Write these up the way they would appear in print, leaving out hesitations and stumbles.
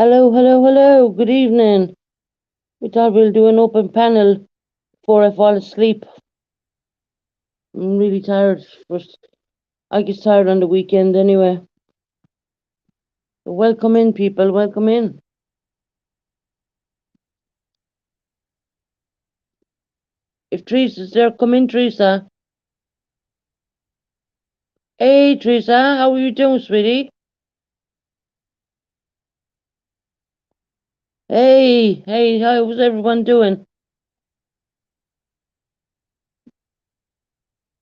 Hello, hello, hello. Good evening. We thought we'll do an open panel before I fall asleep. I'm really tired. I get tired on the weekend anyway. So welcome in, people. Welcome in. If Teresa's there, come in, Teresa. Hey, Teresa. How are you doing, sweetie? Hey, hey. How's everyone doing?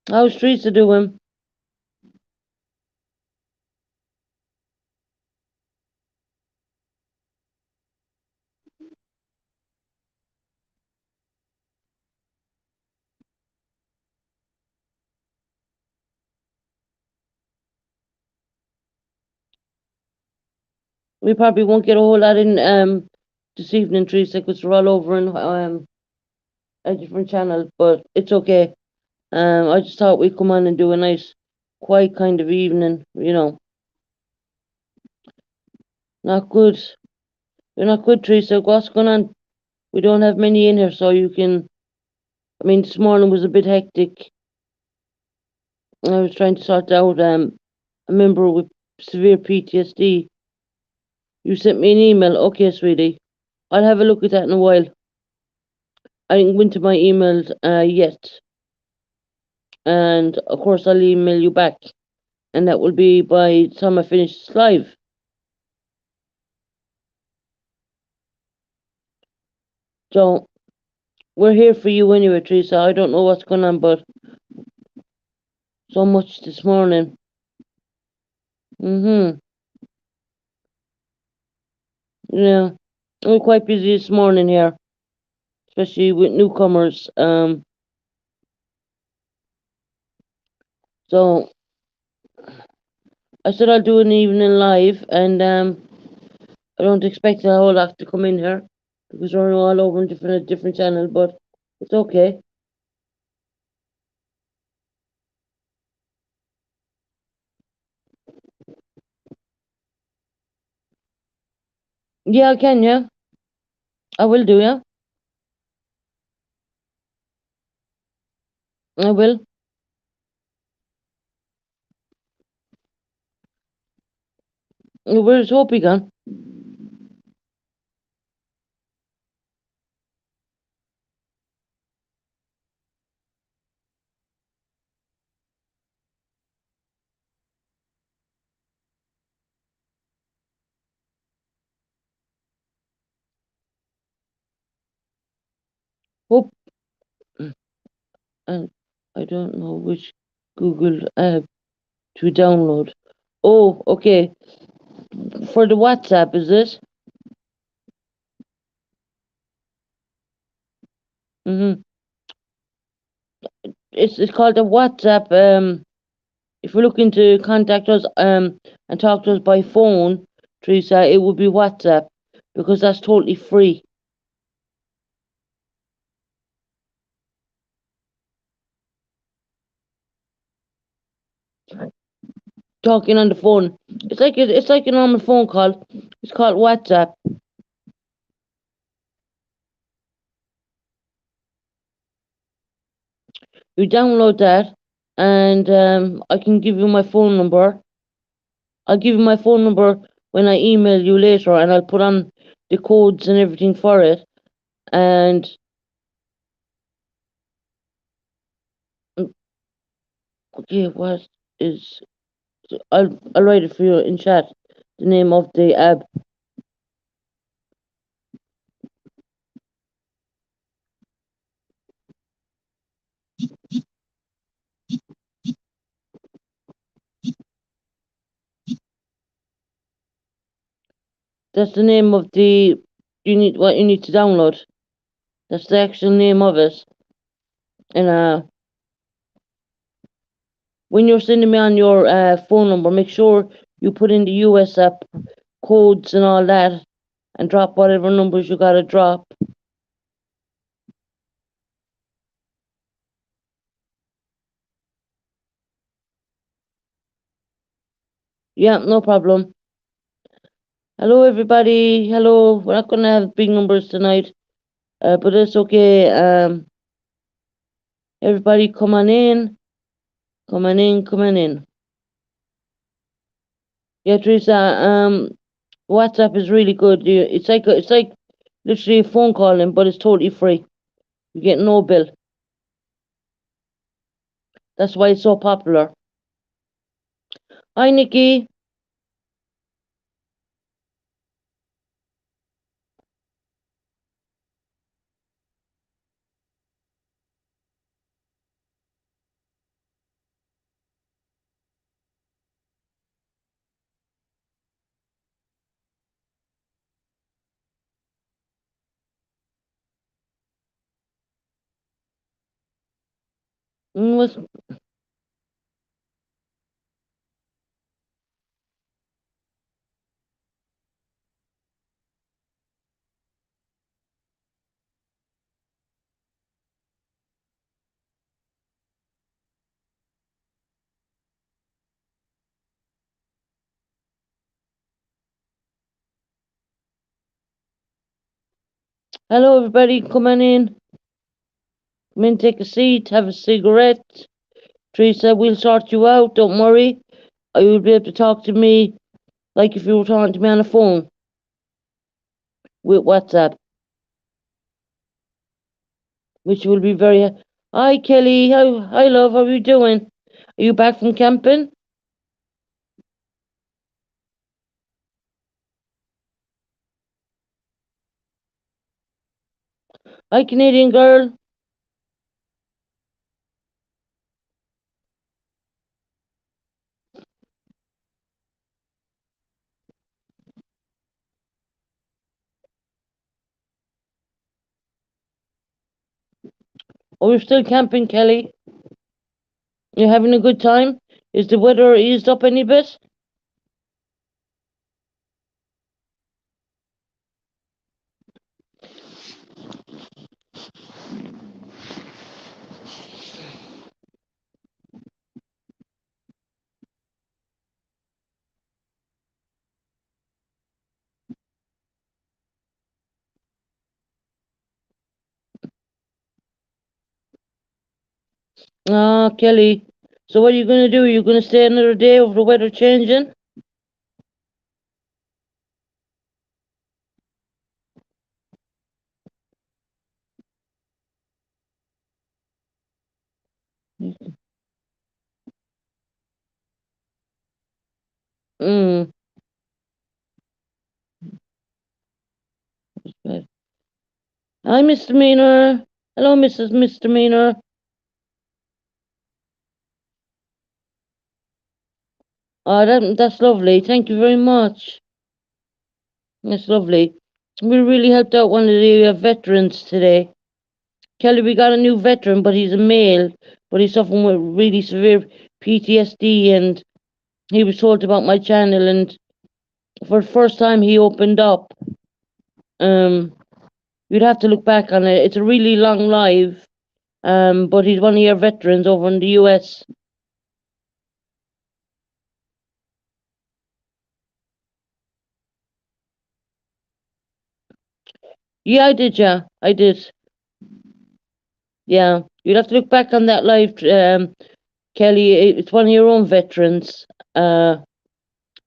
How's Teresa doing? We probably won't get a whole lot in this evening, Teresa, because we're all over in a different channel. But it's okay. I just thought we'd come on and do a nice, quiet kind of evening. Not good. You're not good, Teresa. What's going on? We don't have many in here, so you can. I mean, this morning was a bit hectic. I was trying to sort out a member with severe PTSD. You sent me an email. Okay, sweetie. I'll have a look at that in a while. I didn't go into my emails yet, and of course I'll email you back, and that will be by the time I finish this live. So we're here for you anyway, Teresa. I don't know what's going on, but so much this morning. Mhm. Yeah, we're quite busy this morning here, especially with newcomers. So I said I'll do an evening live, and I don't expect a whole lot to come in here because we're all over in different channel, but it's okay. Yeah, I can. Yeah, I will do. Yeah, I will. Where's Hopi gone? Hope, and I don't know which Google app to download. Oh, okay. For the WhatsApp, is it? Mhm. It's called a WhatsApp. If you're looking to contact us and talk to us by phone, Teresa, it would be WhatsApp because that's totally free. Talking on the phone, it's like a normal phone call. It's called WhatsApp. You download that, and I can give you my phone number. I'll give you my phone number when I email you later, and I'll put on the codes and everything for it. And mm, okay, what is? I'll write it for you in chat. The name of the app. That's the name of the what you need to download. That's the actual name of it. And when you're sending me on your phone number, make sure you put in the US app codes and all that, and drop whatever numbers you gotta drop. Yeah, no problem. Hello, everybody. Hello. We're not going to have big numbers tonight, but it's okay. Everybody, come on in. Come on in. Come on in. Yeah, Teresa. WhatsApp is really good. It's like literally a phone calling, but it's totally free. You get no bill. That's why it's so popular. Hi, Nikki. Mm, what's- Hello, everybody. Come on in. Come in, take a seat, have a cigarette. Teresa, we'll sort you out. Don't worry. You'll be able to talk to me like if you were talking to me on the phone with WhatsApp, which will be very. Hi, Kelly. Hi, love. How are you doing? Are you back from camping? Hi, Canadian girl. Oh, you're still camping, Kelly? You're having a good time? Is the weather eased up any bit? Ah, Kelly. So what are you going to do? Are you going to stay another day over the weather changing? Mm. Hi, Misdemeanor. Hello, Mrs. Misdemeanor. Oh, that's lovely. Thank you very much. That's lovely. We really helped out one of the veterans today. Kelly, we got a new veteran, but he's a male, but he's suffering with really severe PTSD, and he was told about my channel, and for the first time he opened up. Um, you'd have to look back on it. It's a really long live, but he's one of your veterans over in the US. Yeah, I did, yeah. I did. Yeah. You'd have to look back on that live, Kelly. It's one of your own veterans.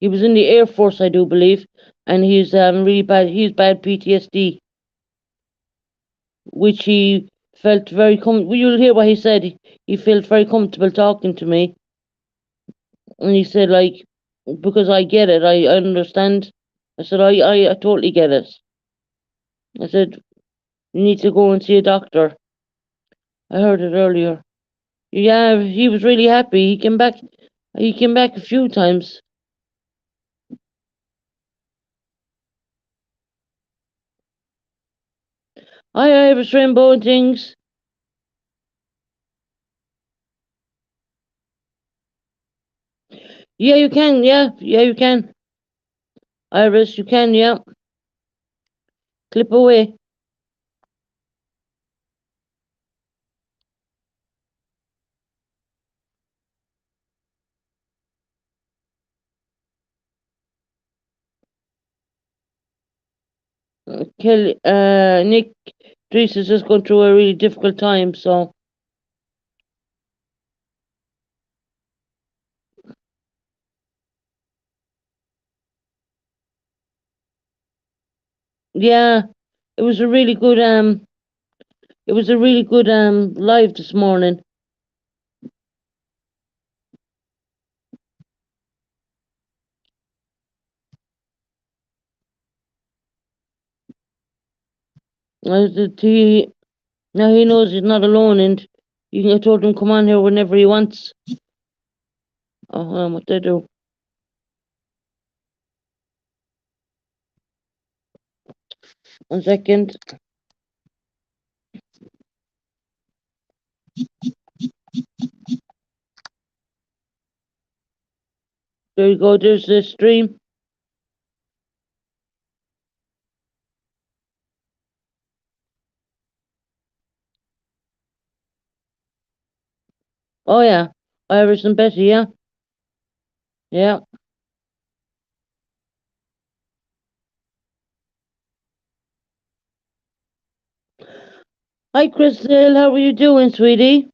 He was in the Air Force, I do believe, and he's really bad. He's bad PTSD, which he felt very Well, you'll hear what he said. He felt very comfortable talking to me, and he said like, because I get it, I understand. I said I totally get it. I said you need to go and see a doctor. I heard it earlier. Yeah, he was really happy. He came back. He came back a few times. Hi, Iris Rainbow and things. Yeah, you can. Yeah, you can. Iris, you can. Yeah, clip away. Kelly, Nick, Teresa's just going through a really difficult time, so yeah, it was a really good live this morning. He Now he knows he's not alone, and I told him come on here whenever he wants. Oh, what they do? 1 second. There you go. There's the stream. Oh yeah, Iris and Betty. Yeah, yeah. Hi, Crystal. How are you doing, sweetie?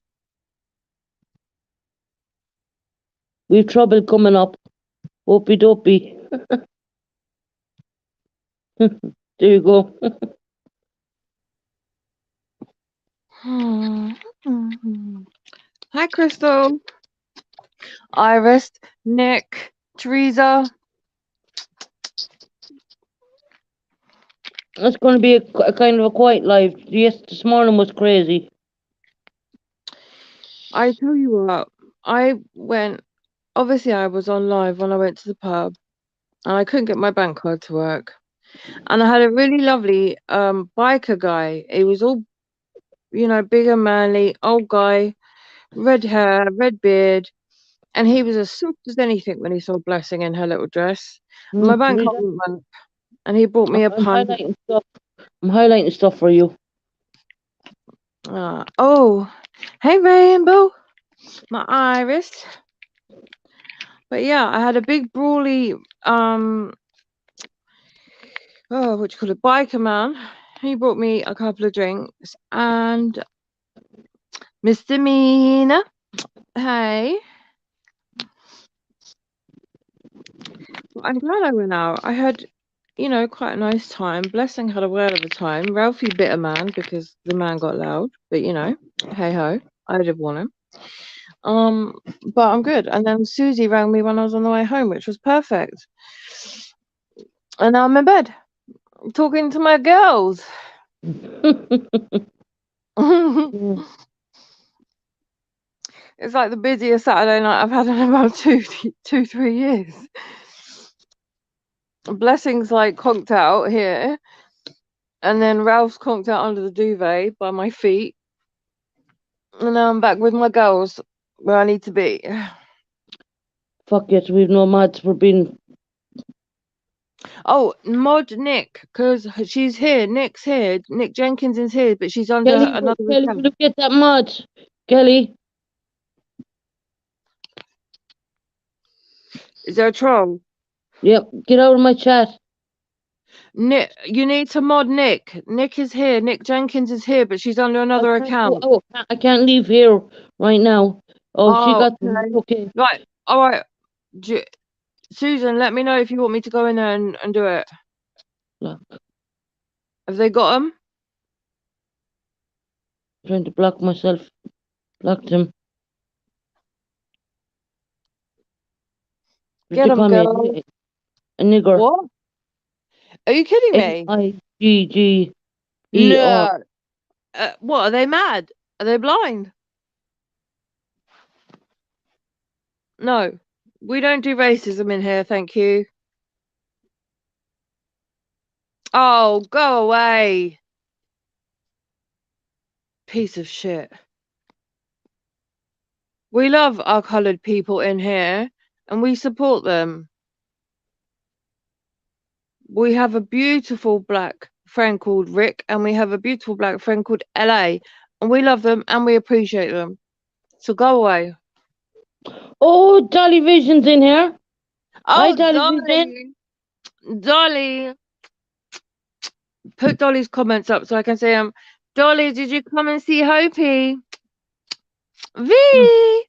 We've trouble coming up. Opie dopey. There you go. Hi, Crystal, Iris, Nick, Teresa. It's going to be a kind of a quiet live. Yes, this morning was crazy. I tell you what, obviously, I was on live when I went to the pub and I couldn't get my bank card to work. And I had a really lovely biker guy. He was all, big and manly, old guy, red hair, red beard. And he was as soft as anything when he saw Blessing in her little dress. My bank card Teresa, wouldn't work. And he bought me a I'm pint. highlighting stuff. I'm highlighting stuff for you. Oh, hey, Rainbow, my Iris. But yeah, I had a big brawly what do you call it, biker man. He brought me a couple of drinks and Mr. Mina. Hey. I'm glad I went out. I had, quite a nice time. Blessing had a whale of a time. Ralphie bit a man because the man got loud. But hey ho. I did want him. But I'm good. And then Susie rang me when I was on the way home, which was perfect. And now I'm in bed. Talking to my girls. It's like the busiest Saturday night I've had in about 3 years. Blessing's like conked out here, and then Ralph's conked out under the duvet by my feet, and now I'm back with my girls where I need to be. Fuck yes, we've no mods for being. Oh, mod Nick, because she's here. Nick's here. Nick Jenkins is here, but she's under Kelly, another Kelly, account. will you get that mod? Kelly. Is there a troll? Yep, get out of my chat. Nick, you need to mod Nick. Nick is here. Nick Jenkins is here, but she's under another account. I can't leave here right now. Oh, she Oh, got them. okay. Okay. Right. All right. Susan, let me know if you want me to go in there and do it. Block. Have they got them? Trying to block myself. Blocked him. Get They them, call me girl. a nigger. What? Are you kidding me? Nigger. No. What, are they mad? Are they blind? No. We don't do racism in here, thank you. Oh, go away. Piece of shit. We love our coloured people in here and we support them. We have a beautiful black friend called Rick and we have a beautiful black friend called LA and we love them and we appreciate them. So go away. Oh, Dolly Vision's in here. Hi, Oh, Dolly Vision. Dolly. put Dolly's comments up so I can say, Dolly, did you come and see Hopi? V,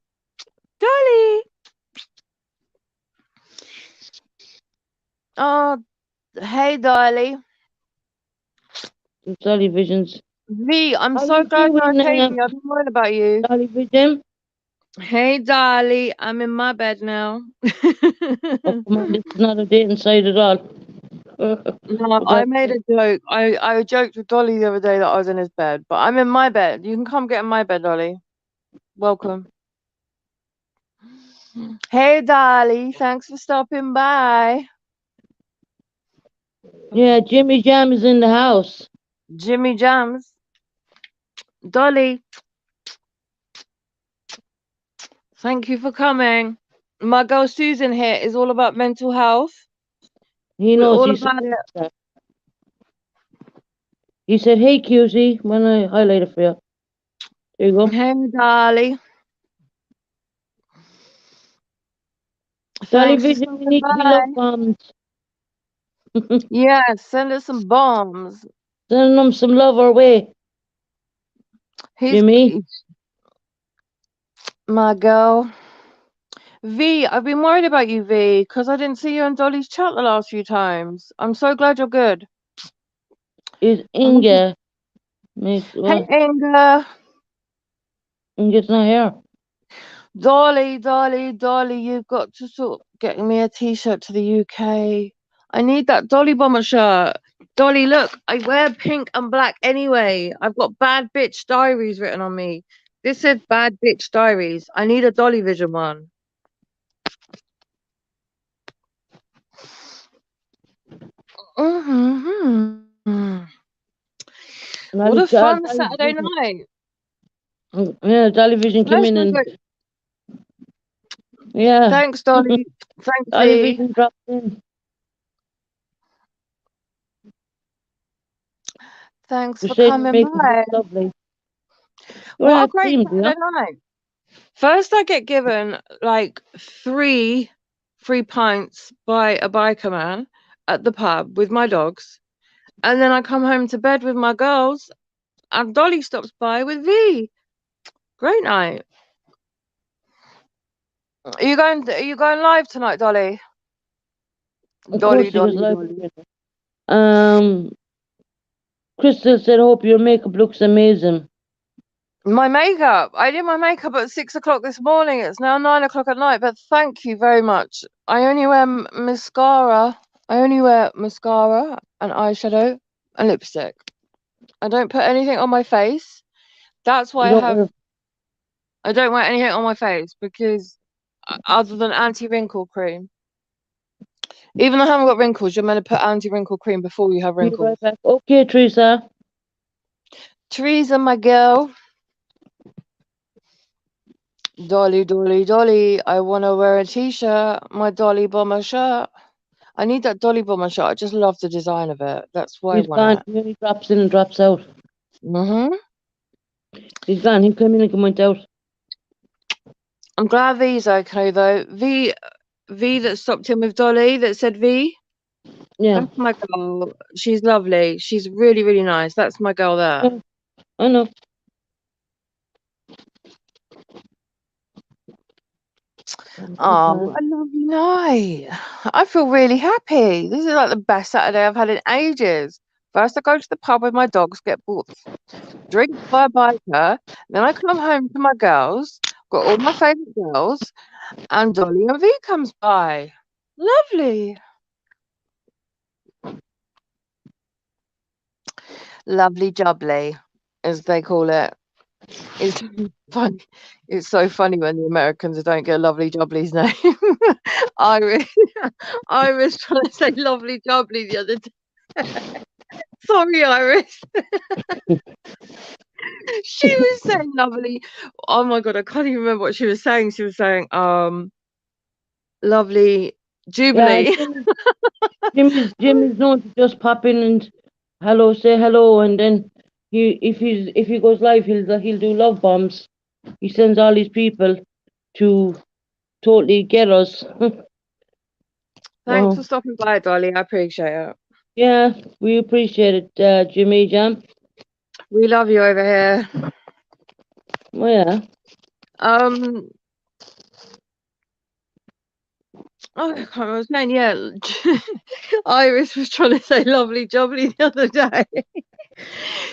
Dolly. Oh, hey, Dolly. Dolly Visions. V, I'm How so you glad you're doing, okay. I've been worried about you. Dolly Vision? Hey, Dolly, I'm in my bed now. Oh, come on, this is not a date inside at all. No, I made a joke. I joked with Dolly the other day that I was in his bed, but I'm in my bed. You can come get in my bed, Dolly. Welcome. Hey, Dolly. Thanks for stopping by. Yeah, Jimmy Jam is in the house. Jimmy Jams. Dolly, thank you for coming. My girl Susan here is all about mental health. He We're knows all he's about it. that. He said, hey, Cutie, when I highlight it for you. There you go. Hey, Dolly. Dolly Thanks for Vision, we stopping need to be love by. bombs. Yeah, send us some bombs. Send them some love our way, He's Jimmy. my girl. V, I've been worried about you, V, because I didn't see you and Dolly's chat the last few times. I'm so glad you're good. Is Inga. Makes, Hey, well, Inga. Inga's not here. Dolly, Dolly, Dolly, you've got to sort getting me a t-shirt to the UK. I need that Dolly Bomber shirt. Dolly, look, I wear pink and black anyway. I've got Bad Bitch Diaries written on me. This says Bad Bitch Diaries. I need a Dolly Vision one. Mm-hmm. What a fun Saturday night. Yeah, Dolly Vision came in and yeah. Thanks, Dolly. Thanks, Dolly V. Vision dropped in. Thanks You for said your coming makeup by. looks lovely. You're What a not great seemed, yeah? Saturday night. First, I get given like 3 free pints by a biker man at the pub with my dogs. And then I come home to bed with my girls, and Dolly stops by with V. Great night. Are you going live tonight, Dolly? Of Dolly, course she goes Dolly, live. Dolly. Crystal said, hope your makeup looks amazing. My makeup. I did my makeup at 6 o'clock this morning. It's now 9 o'clock at night, but thank you very much. I only wear mascara. I only wear mascara and eyeshadow and lipstick. I don't put anything on my face. That's why I don't wear anything on my face because other than anti-wrinkle cream. Even though I haven't got wrinkles, you're meant to put anti-wrinkle cream before you have Be wrinkles. right back. Okay, Teresa. Teresa, my girl. Dolly, Dolly, Dolly. I want to wear a t-shirt. My Dolly Bomber shirt. I need that Dolly Bomber shirt. I just love the design of it. That's why I He's want gone. it. He only drops in and drops out. He's gone. He came in and went out. I'm glad V's okay though. V that stopped in with Dolly that said V. Yeah. That's my girl. She's lovely. She's really, really nice. That's my girl there. Yeah, I know. Oh, what a lovely night. I feel really happy. This is like the best Saturday I've had in ages. First, I go to the pub with my dogs, get bought drinks by a biker. Then I come home to my girls, got all my favourite girls, and Dolly and V comes by. Lovely. Lovely jubbly, as they call it. It's funny. It's so funny when the Americans don't get Lovely Jubbly's name. Iris trying to say Lovely Jubbly the other day. Sorry, Iris. She was saying lovely. Oh my god, I can't even remember what she was saying. She was saying, lovely Jubilee. Yeah, Jimmy's known to just pop in and say hello, and then if he goes live, he'll do love bombs. He sends all these people to totally get us. Thanks for stopping by, Dolly. I appreciate it. Yeah, we appreciate it, Jimmy Jam. We love you over here. Oh yeah. Um, oh, I can't remember what I was saying. Yeah, Iris was trying to say lovely jubbly the other day.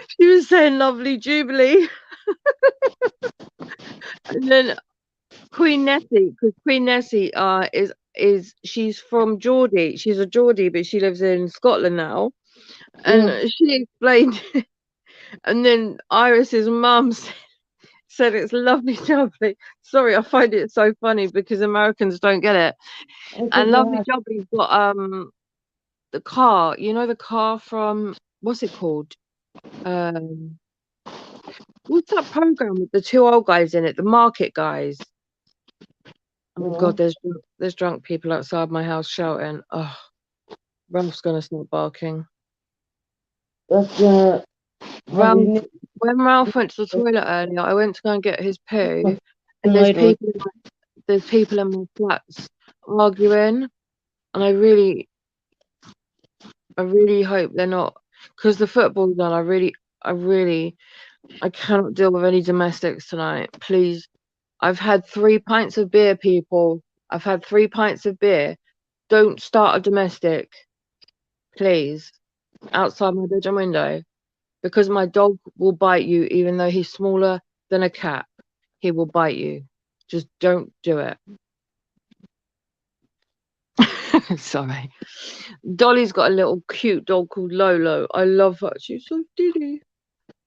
She was saying lovely jubilee. And then Queen Nessie, because Queen Nessie is she's from Geordie. She's a Geordie, but she lives in Scotland now. And Yeah. she explained, and then Iris's mum said it's lovely jubbly. Sorry, I find it so funny because Americans don't get it. I And think lovely jubbly's got the car, you know, the car from what's it called? Um, what's that program with the two old guys in it, the market guys? Oh God, there's drunk people outside my house shouting. Oh, Ralph's gonna start barking. that's Ralph, probably when Ralph went to the toilet earlier, I went to go and get his poo, and later. there's people in my flats arguing, and I really hope they're not, because the football's on. I cannot deal with any domestics tonight. Please, I've had 3 pints of beer, people. I've had 3 pints of beer. Don't start a domestic, please, outside my bedroom window, because my dog will bite you, even though he's smaller than a cat. He will bite you. Just don't do it. Sorry. Dolly's got a little cute dog called Lolo. I love her. She's so diddy.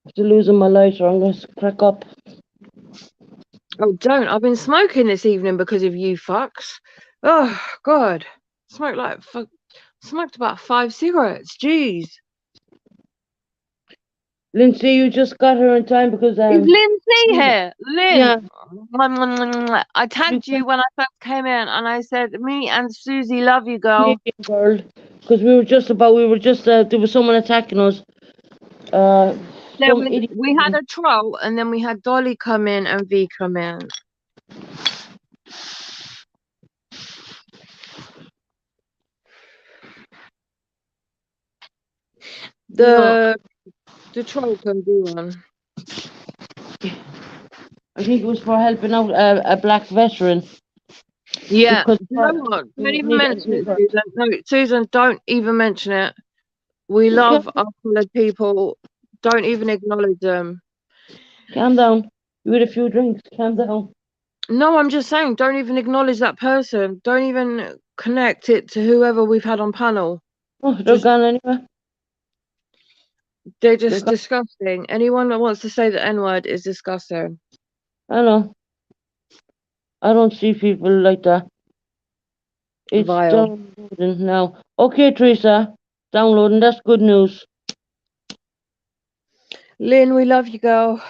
After losing my lighter, I'm going to crack up. Oh, don't. I've been smoking this evening because of you fucks. Oh, God. Smoked about 5 cigarettes. Jeez. Lindsay, you just got here in time because Is Lindsay here? yeah, Lynn. I tagged you when I first came in and I said, me and Susie love you, girl. girl, because there was someone attacking us. We had a troll and then we had Dolly come in and V come in. The troll can do one. I think it was for helping out a black veteran. Yeah, you know what? Don't even mention it, Susan. No, Susan, don't even mention it. We love our coloured people. Don't even acknowledge them. Calm down. You had a few drinks. Calm down. No, I'm just saying, don't even acknowledge that person. Don't even connect it to whoever we've had on panel. Oh, they're gone anyway. They're just disgusting. Anyone that wants to say the N-word is disgusting. I know. I don't see people like that. It's Vile. downloading now. Okay, Teresa. Downloading. That's good news. Lynn, we love you, girl.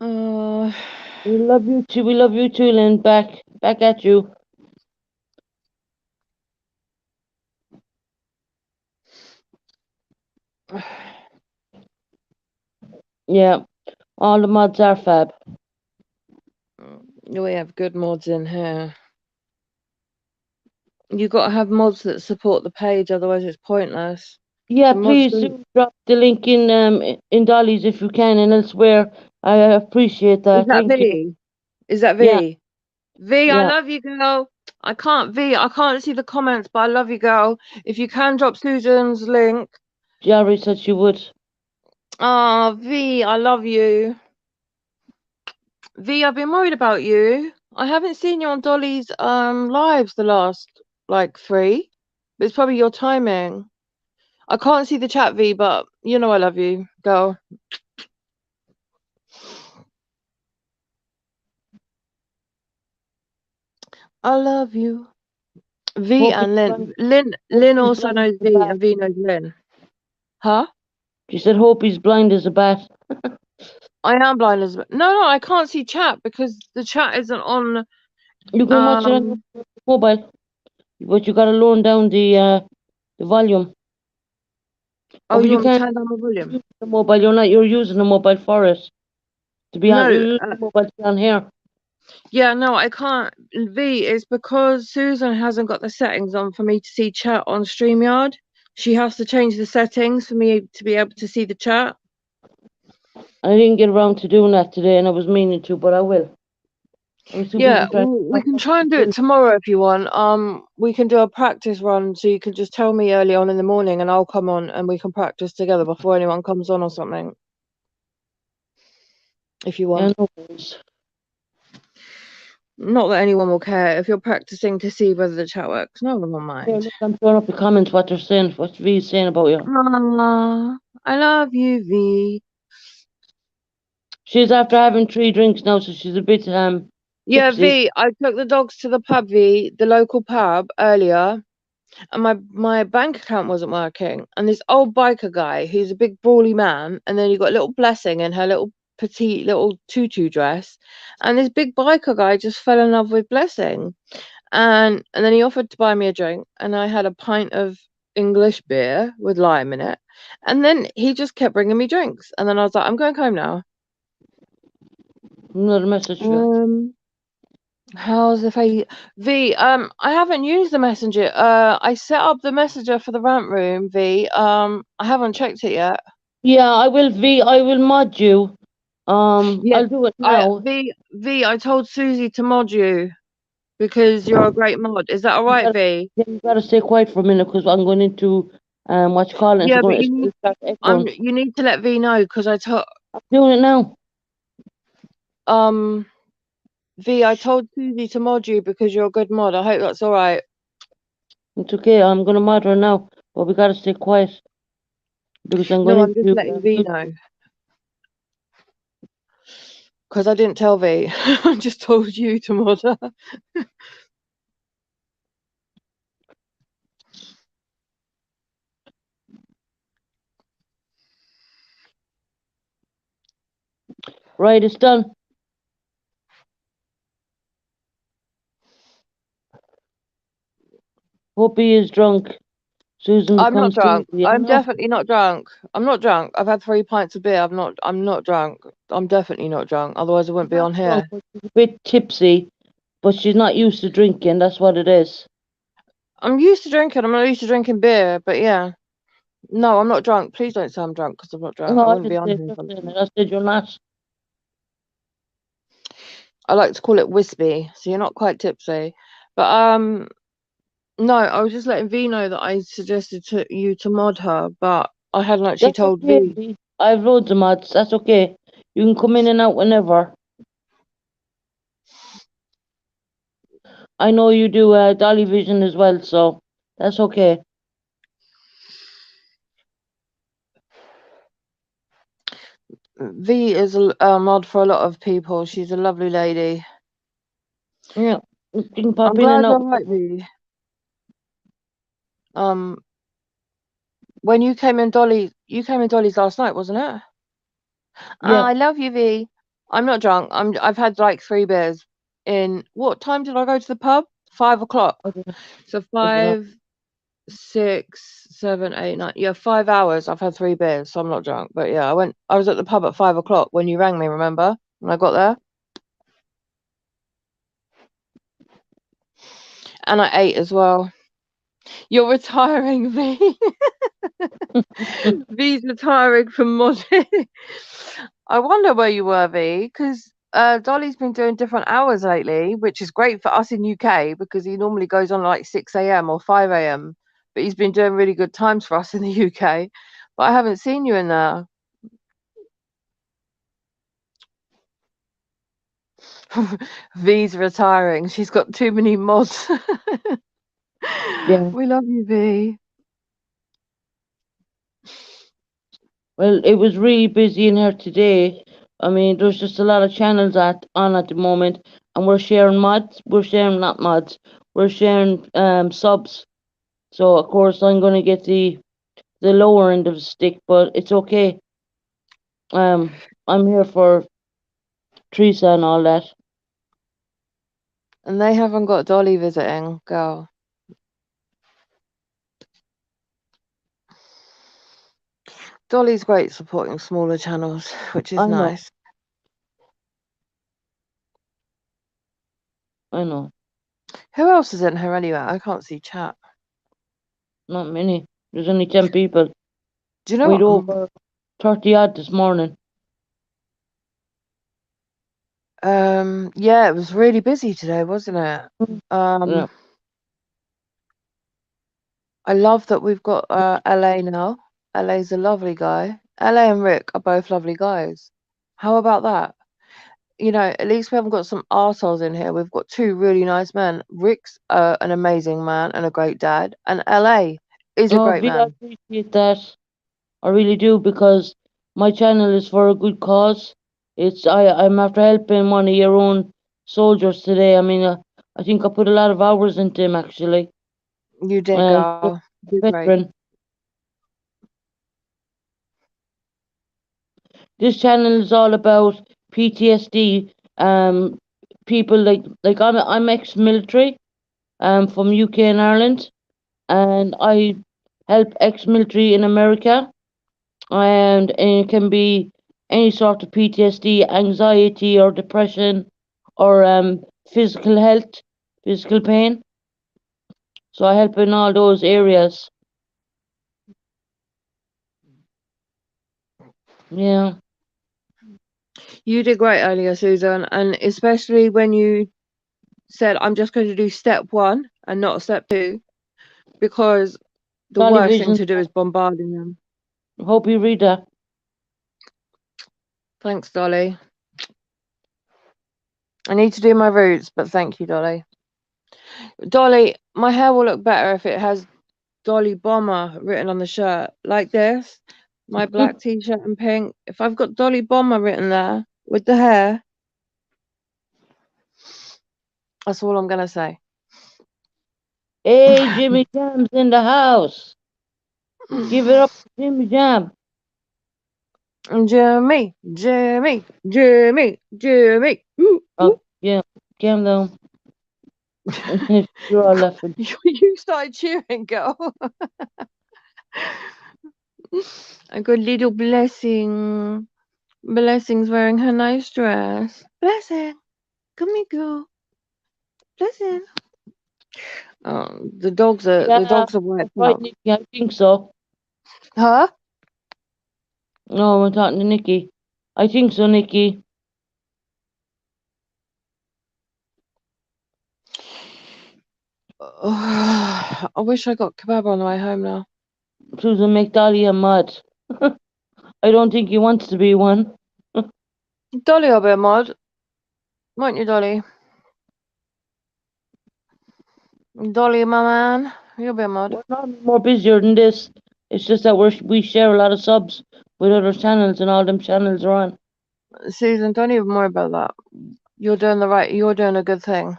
We love you too. We love you too, Lynn. Back at you. Yeah, all the mods are fab. We have good mods in here. You got to have mods that support the page, otherwise it's pointless. Yeah, please do drop the link in Dolly's if you can and elsewhere. I appreciate that. Is that Thank V? you. Is that V? Yeah. V, I Yeah. love you, girl. I can't see the comments, but I love you, girl. If you can drop Susan's link. Jerry said she would. Ah, V, I love you. V, I've been worried about you. I haven't seen you on Dolly's lives the last like 3. But it's probably your timing. I can't see the chat, V, but you know I love you, girl. I love you. V and Lynn. Lynn also knows V and V knows Lynn. Huh? She said hope he's blind as a bat. I am blind as no, I can't see chat because the chat isn't on. You can watch it on your mobile, but you gotta lower down the volume. Oh, but you you want me to can't turn down my volume? use the mobile. You're using the mobile for it. To be honest, No, you're using the mobile to be on here. yeah, no, I can't. V, it's because Susan hasn't got the settings on for me to see chat on StreamYard. She has to change the settings for me to be able to see the chat. I didn't get around to doing that today, and I was meaning to, but I will. I was too Yeah, busy trying we can try and do it tomorrow if you want. We can do a practice run, so you can just tell me early on in the morning, and I'll come on and we can practice together before anyone comes on or something. If you want. Yeah, no worries. Not that anyone will care if you're practicing to see whether the chat works. No one will Here, mind. look, I'm throwing up the comments what they're saying, what V's saying about you. I love you, V. She's after having 3 drinks now, so she's a bit Yeah, tipsy. V, I took the dogs to the pub, V, the local pub earlier, and my bank account wasn't working. And this old biker guy, who's a big brawly man, and then you got little Blessing in her little petite little tutu dress, and this big biker guy just fell in love with Blessing. And then he offered to buy me a drink, and I had a pint of English beer with lime in it. And then he just kept bringing me drinks. And then I was like, I'm going home now. Another message for you. How's the face? V, I haven't used the messenger. I set up the messenger for the rant room, V. I haven't checked it yet. Yeah, I will, V. I will mod you. Yeah, I'll do it now. V, I told Susie to mod you because you're a great mod. Is that all You right, gotta, V? yeah, you gotta stay quiet for a minute because I'm going into what you call it. It's Yeah, but going to start echoing. you need to let V know because I told I'm doing it now. V, I told Susie to mod you because you're a good mod. I hope that's all right. It's okay. I'm gonna mod her now, but we gotta stay quiet because I'm No, going I'm just into letting V know because I didn't tell V. I just told you to mod her. Right, it's done. Hope he is drunk. Susan I'm not comes to drunk. me. I I'm know. definitely not drunk. I'm not drunk. I've had 3 pints of beer. I'm not drunk. I'm definitely not drunk. Otherwise I wouldn't be Not on drunk, here. but she's a bit tipsy, but she's not used to drinking. That's what it is. I'm used to drinking. I'm not used to drinking beer, but yeah. No, I'm not drunk. Please don't say I'm drunk because I'm not drunk. I No, I wouldn't be didn't on say here if just I'm saying drunk. it. I said you're not. I like to call it wispy, so you're not quite tipsy. But no, I was just letting V know that I suggested to you to mod her, but I hadn't actually That's told okay. V. V. I have loads of mods. That's okay. You can come in and out whenever. I know you do Dolly Vision as well, so that's okay. V is a mod for a lot of people. She's a lovely lady. Yeah, you can pop I'm in and glad out. you're right, V. Um, when you came in Dolly's last night, wasn't it? Yeah. I love you, V. I'm not drunk. I've had like 3 beers. In what time did I go to the pub? 5 o'clock. So I don't know. 5, 6, 7, 8, 9. Yeah, 5 hours. I've had 3 beers, so I'm not drunk. But yeah, I was at the pub at 5 o'clock when you rang me, remember? When I got there. And I ate as well. You're retiring, V. V's retiring from modding. I wonder where you were, V, because Dolly's been doing different hours lately, which is great for us in UK because he normally goes on like 6 a.m. or 5 a.m. But he's been doing really good times for us in the UK. But I haven't seen you in there. V's retiring. She's got too many mods. Yeah. We love you, V. Well, it was really busy in here today. I mean, there's just a lot of channels on at the moment, and we're sharing mods. We're sharing not mods. We're sharing subs. So of course I'm gonna get the lower end of the stick, but it's okay. I'm here for Teresa and all that. And they haven't got Dolly visiting, girl. Dolly's great supporting smaller channels, which is I know, nice. I know. Who else is in here anyway? I can't see chat. Not many. There's only 10 people. Do you know We'd what? over 30 odd this morning. Yeah, it was really busy today, wasn't it? Yeah. I love that we've got LA now. LA's a lovely guy. LA and Rick are both lovely guys. How about that? You know, at least we haven't got some arseholes in here. We've got two really nice men. Rick's an amazing man and a great dad, and LA is a Oh, great Vic, I man. appreciate that. I really do, because my channel is for a good cause. I'm after helping one of your own soldiers today. I mean, I think I put a lot of hours into him, actually. You did, Uh, girl. You did great. veteran. This channel is all about PTSD. People like I'm ex-military. From UK and Ireland, and I help ex-military in America. And it can be any sort of PTSD, anxiety, or depression, or physical health, physical pain. So I help in all those areas. Yeah. You did great earlier, Susan, and especially when you said, I'm just going to do step one and not step two, because the Dolly worst thing Vision. to do is bombarding them. Hope you read that. Thanks, Dolly. I need to do my roots, but thank you, Dolly. Dolly, my hair will look better if it has Dolly Bomber written on the shirt, like this. My black t-shirt and pink. If I've got Dolly Bomber written there with the hair, that's all I'm going to say. Hey, Jimmy Jam's in the house. Give it up, Jimmy Jam. Jimmy, Jimmy, Jimmy, Jimmy. Oh, yeah, calm down. You're all laughing. You started cheering, girl. I got little Blessing. Blessing's wearing her nice dress. Blessing, come here, girl. Blessing. The dogs are Yeah, wiped right, out. Nikki. I think so. Huh? No, I'm talking to Nikki. I think so, Nikki. I wish I got kebab on the way home now. Susan McDolly a mud. I don't think he wants to be one. Dolly will be a mod. Won't you, Dolly? Dolly, my man. You'll be a mod. We're not more busier than this. It's just that we share a lot of subs with other channels, and all them channels are on. Susan, don't even worry about that. You're doing a good thing.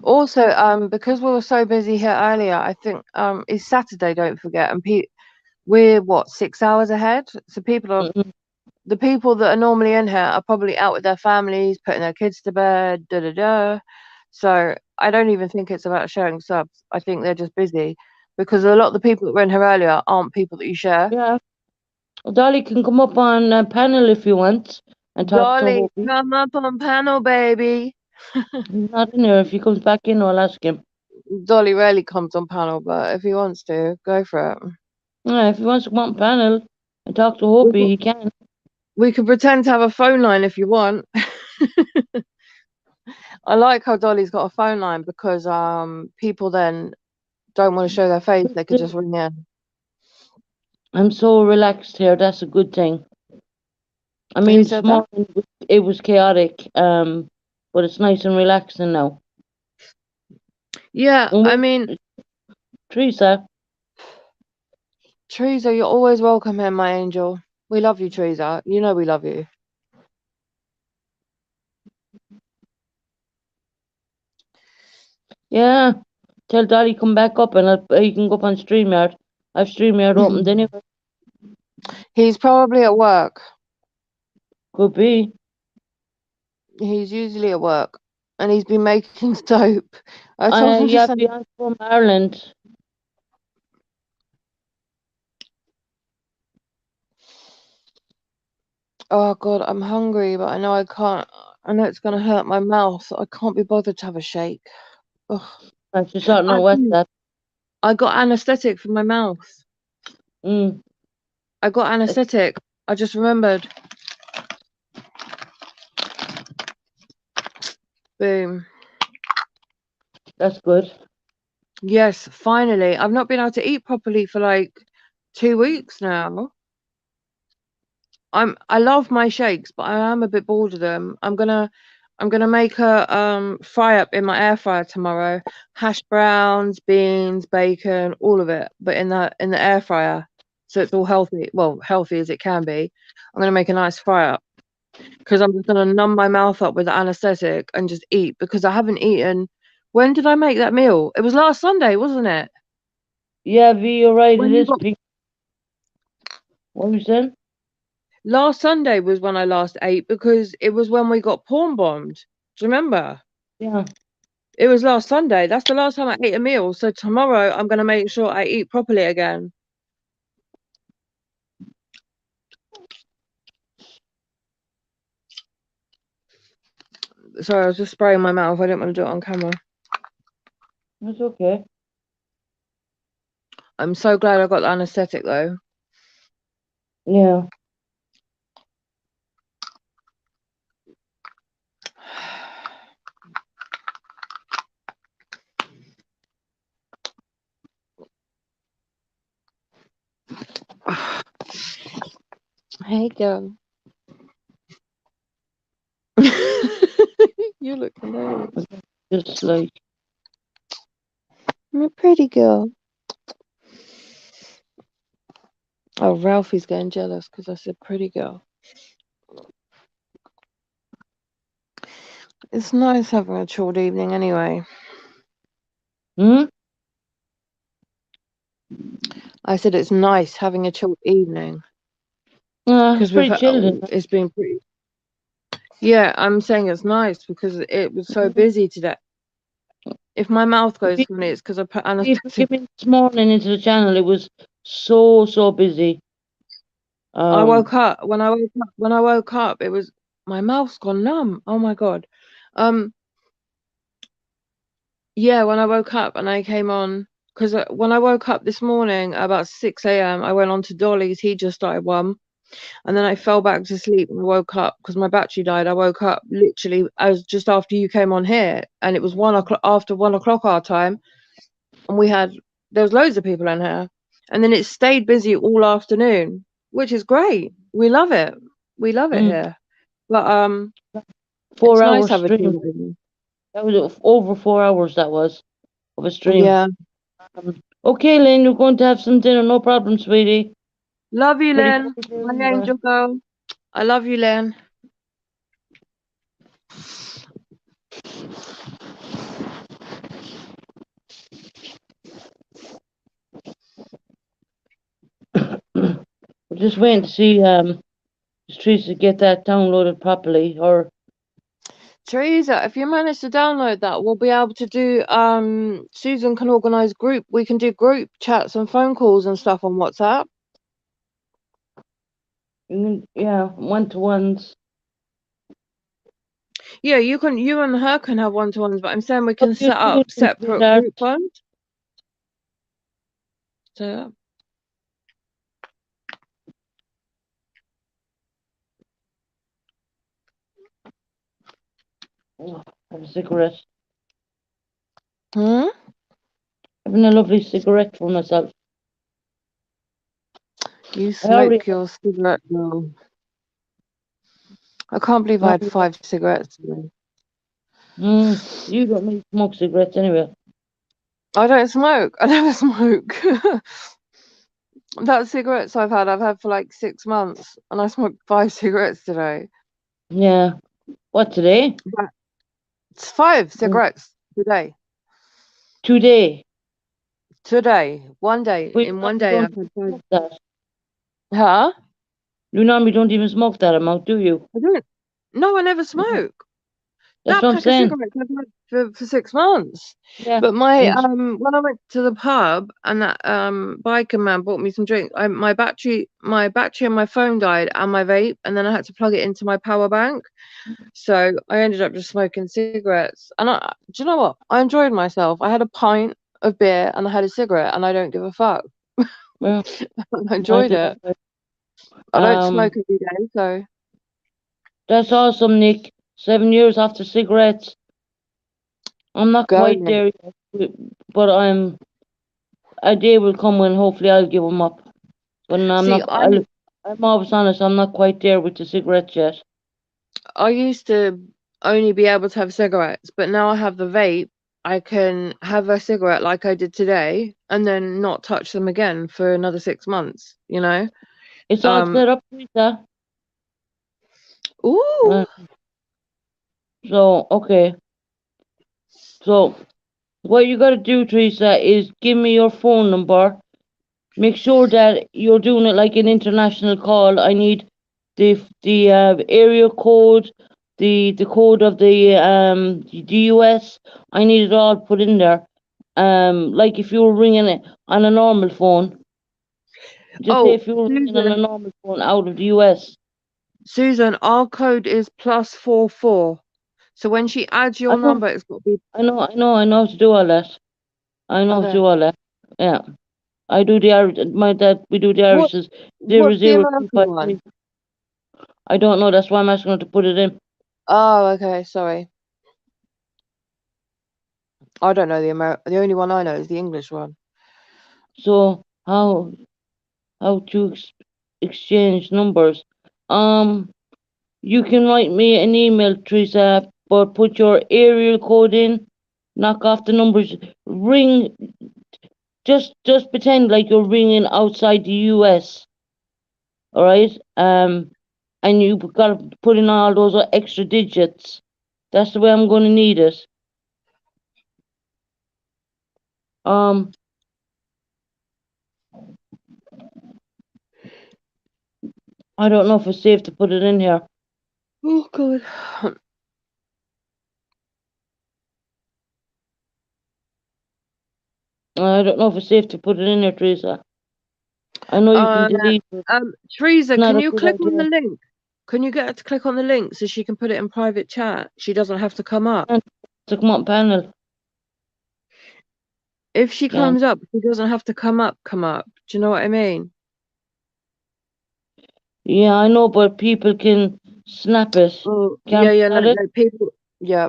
Also, because we were so busy here earlier, I think it's Saturday, don't forget, and we're what, 6 hours ahead? So the people that are normally in here are probably out with their families, putting their kids to bed, da da da. So I don't even think it's about sharing subs. I think they're just busy, because a lot of the people that were in here earlier aren't people that you share. Yeah. Dolly can come up on a panel if you want and talk to Dolly, Hopi. come up on panel, baby. He's not in there. If he comes back in, I'll ask him. Dolly rarely comes on panel, but if he wants to, go for it. Yeah, if he wants to come on panel and talk to We Hopi, could, he can. we could pretend to have a phone line if you want. I like how Dolly's got a phone line, because people then don't want to show their face. They could just ring in. I'm so relaxed here. That's a good thing. I Who mean, this said that? morning it was chaotic, but it's nice and relaxing now. Yeah, I mean, Teresa. Teresa, you're always welcome here, my angel. We love you, Teresa. You know we love you. Yeah. Tell Dolly come back up, and he can go up on StreamYard. I've StreamYard opened anyway. He's probably at work. Could be. He's usually at work, and he's been making soap. I told him to Yeah, send. Beyonce from Ireland. Oh God, I'm hungry, but I know I can't. I know it's gonna hurt my mouth. So I can't be bothered to have a shake. Ugh. I just don't know what's Actually, that. I got anesthetic for my mouth. Mm, I got anesthetic. I just remembered. Boom. that's good. Yes, finally. I've not been able to eat properly for like 2 weeks now. I love my shakes, but I am a bit bored of them. I'm gonna make a fry up in my air fryer tomorrow. Hash browns, beans, bacon, all of it, but in the air fryer. So it's all healthy. Well, healthy as it can be. I'm gonna make a nice fry up because I'm just gonna numb my mouth up with the anesthetic and just eat because I haven't eaten. When did I make that meal? It was last Sunday, wasn't it? Yeah, V, you're right. It When you is got pink. What you saying? Last Sunday was when I last ate because it was when we got porn bombed. Do you remember? Yeah. It was last Sunday. That's the last time I ate a meal. So tomorrow I'm gonna make sure I eat properly again. Sorry, I was just spraying my mouth. I didn't want to do it on camera. That's okay. I'm so glad I got the anesthetic though. Yeah. Hey girl. You look hilarious. Just like, I'm a pretty girl. Oh, Ralphie's getting jealous because I said pretty girl. It's nice having a chilled evening anyway. hmm? I said it's nice having a chilled evening It's because pretty chilled in it's been pretty. Yeah, I'm saying it's nice because it was so there. busy today. If my mouth goes funny, it's because I put People anesthetic. came in this morning into the channel. It was so busy. I Um, woke up when I woke up, it was my mouth's gone numb. Oh my god. Um, yeah, when I woke up and I came on because when I woke up this morning about 6 a.m., I went on to Dolly's. He just started one, and then I fell back to sleep and I woke up because my battery died. I woke up literally as just after you came on here, and it was 1 o'clock after 1 o'clock our time, and there was loads of people in here, and then it stayed busy all afternoon, which is great. We love it. We love it mm, here. But 4 it's nice hour to have a chill stream. evening. That was over 4 hours. That was of a stream. Yeah. Okay, Lynn, you're going to have some dinner. No problem, sweetie. Love you, Pretty Len. good. My angel girl. I love you, Len. We're just waiting to see Teresa get that downloaded properly. Or Teresa, if you manage to download that, we'll be able to do Susan can organise group. We can do group chats and phone calls and stuff on WhatsApp. yeah, one-to-ones. Yeah, you and her can have one-to-ones, but I'm saying we What can are you set up doing, separate sweetheart? group ones. So Oh, have a cigarette. hmm? Having a lovely cigarette for myself. You I already smoke your cigarette girl. I can't believe I have had 5 cigarettes today. You don't really smoke cigarettes anyway. I don't smoke. I never smoke. That cigarettes I've had for like 6 months, and I smoked 5 cigarettes today. Yeah. What, today? It's 5 cigarettes Today. today, one day, We in one normally day don't I've had five. smoke that. Huh? You normally don't even smoke that amount, do you? I don't. No, I never Mm. smoke. That's That what I'm pack of saying. cigarettes I've had for 6 months. Yeah. But my And when I went to the pub and that biker man bought me some drink, my battery and my phone died and my vape, and then I had to plug it into my power bank. So I ended up just smoking cigarettes. And do you know what? I enjoyed myself. I had a pint of beer and I had a cigarette, and I don't give a fuck. well, I I enjoyed did. it. I don't Um, smoke every day, so that's awesome, Nick. 7 years after cigarettes. I'm not quite going. there yet, but a day will come when hopefully I'll give them up. But See, I'm always honest. I'm not quite there with the cigarettes yet. I used to only be able to have cigarettes, but now I have the vape. I can have a cigarette like I did today and then not touch them again for another 6 months, you know? It's all Um, set up, Teresa. ooh, So okay. So what you gotta do, Teresa, is give me your phone number. Make sure that you're doing it like an international call. I need the area code, the code of the US. I need it all put in there. Like if you were ringing it on a normal phone. Just say oh, if you were ringing on a Susan, normal phone out of the US. our code is +44. So when she adds I your know, number, it's got to be I know how to do all that. I know how to okay. do all that. Yeah. I do the Irish. My dad. We do the What Irishes. Zero what's the zero two American five one? three. I don't know. That's why I'm asking her to put it in. Oh, okay, sorry. I don't know the only one I know is the English one. So how to exchange numbers? Um, you can write me an email, Teresa, but put your area code in. Knock off the numbers. Ring. Just pretend like you're ringing outside the US. All right. And you've got to put in all those extra digits. That's the way I'm going to need it. Um, I don't know if it's safe to put it in here. Oh god. I don't know if it's safe to put it in there, Teresa. I know you can Uh, delete it. It's Teresa, not can a you good click on the idea. link? Can you get her to click on the link so she can put it in private chat? She doesn't have to come up. And to come up panel. If she Yeah, comes up, she doesn't have to come up, come up. Do you know what I mean? yeah, I know, but people can snap it. Oh, Can't yeah, at it. no, people, yeah.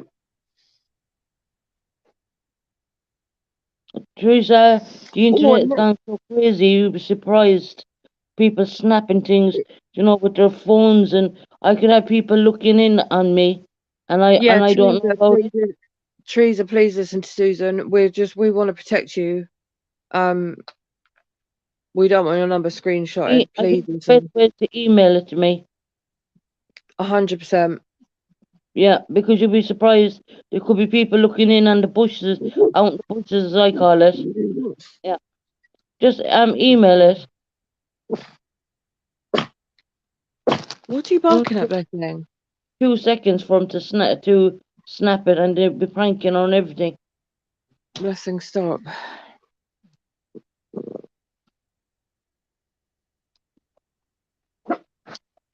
Teresa, the Oh, internet's gone so crazy. You'd be surprised. People snapping things, with their phones, and I could have people looking in on me, and I yeah, and I don't know about it. Teresa, please listen to Susan. We want to protect you. Um, we don't want your number screenshotted. I Please think the best listen. way is to email it to me. 100%. Yeah, because you'll be surprised. There could be people looking in on the bushes, out in the bushes, as I call it. Yeah, just email it. What are you Only barking at, takes Blessing? 2 seconds for them to snap it, and they'll be pranking on everything. Blessing, stop.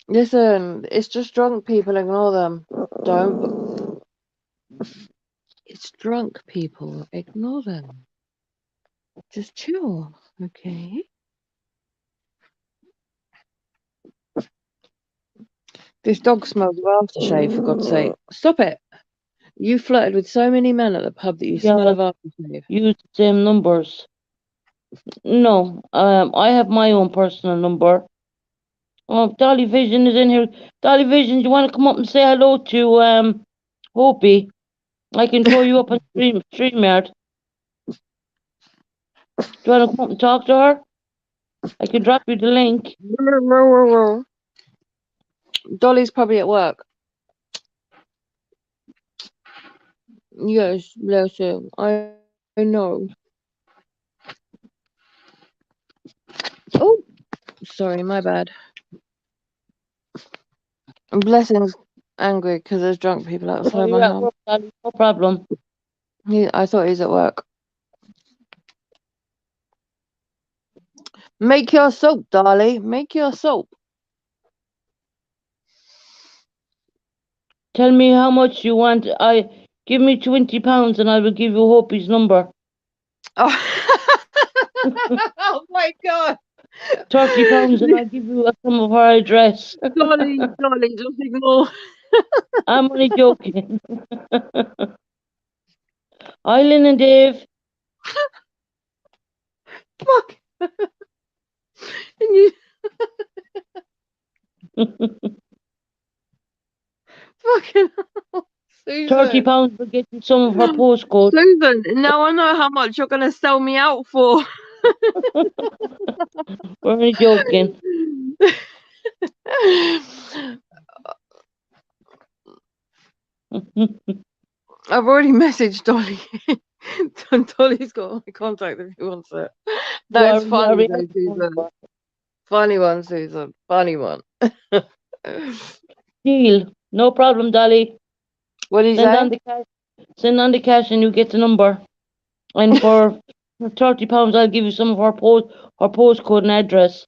Listen, it's just drunk people, ignore them. Don't. It's drunk people, ignore them. Just chill, okay? This dog smells of aftershave, for God's sake. Stop it. You flirted with so many men at the pub that you smell Yeah, of aftershave. use the same numbers. No, I have my own personal number. Oh, Dolly Vision is in here. Dolly Vision, do you want to come up and say hello to Hopi? I can throw you up on StreamYard. Do you want to come up and talk to her? I can drop you the link. Dolly's probably at work. Yes, bless her. I know. Oh, sorry, my bad. Blessings. Angry because there's drunk people Oh, outside you're my at house. work, Dolly. No problem. I thought he was at work. Make your soap, Dolly. Make your soap. Tell me how much you want. Give me £20 and I will give you Hopi's number. Oh, oh my God. £30 and I'll give you some of her address. Dolly, just ignore. I'm only joking. Hi, Lynn and Dave. Fuck. And you fucking hell. Susan. £30 will get you some of her postcode. Susan, now I know how much you're going to sell me out for. We're only joking. I've already messaged Dolly. Dolly's got my contact if he wants it. That's funny though, Susan. Funny one, Susan. Funny one. Deal. No problem, Dolly. What did you Send say? on the cash. Send on the cash and you get the number. And for £30, I'll give you some of her postcode and address.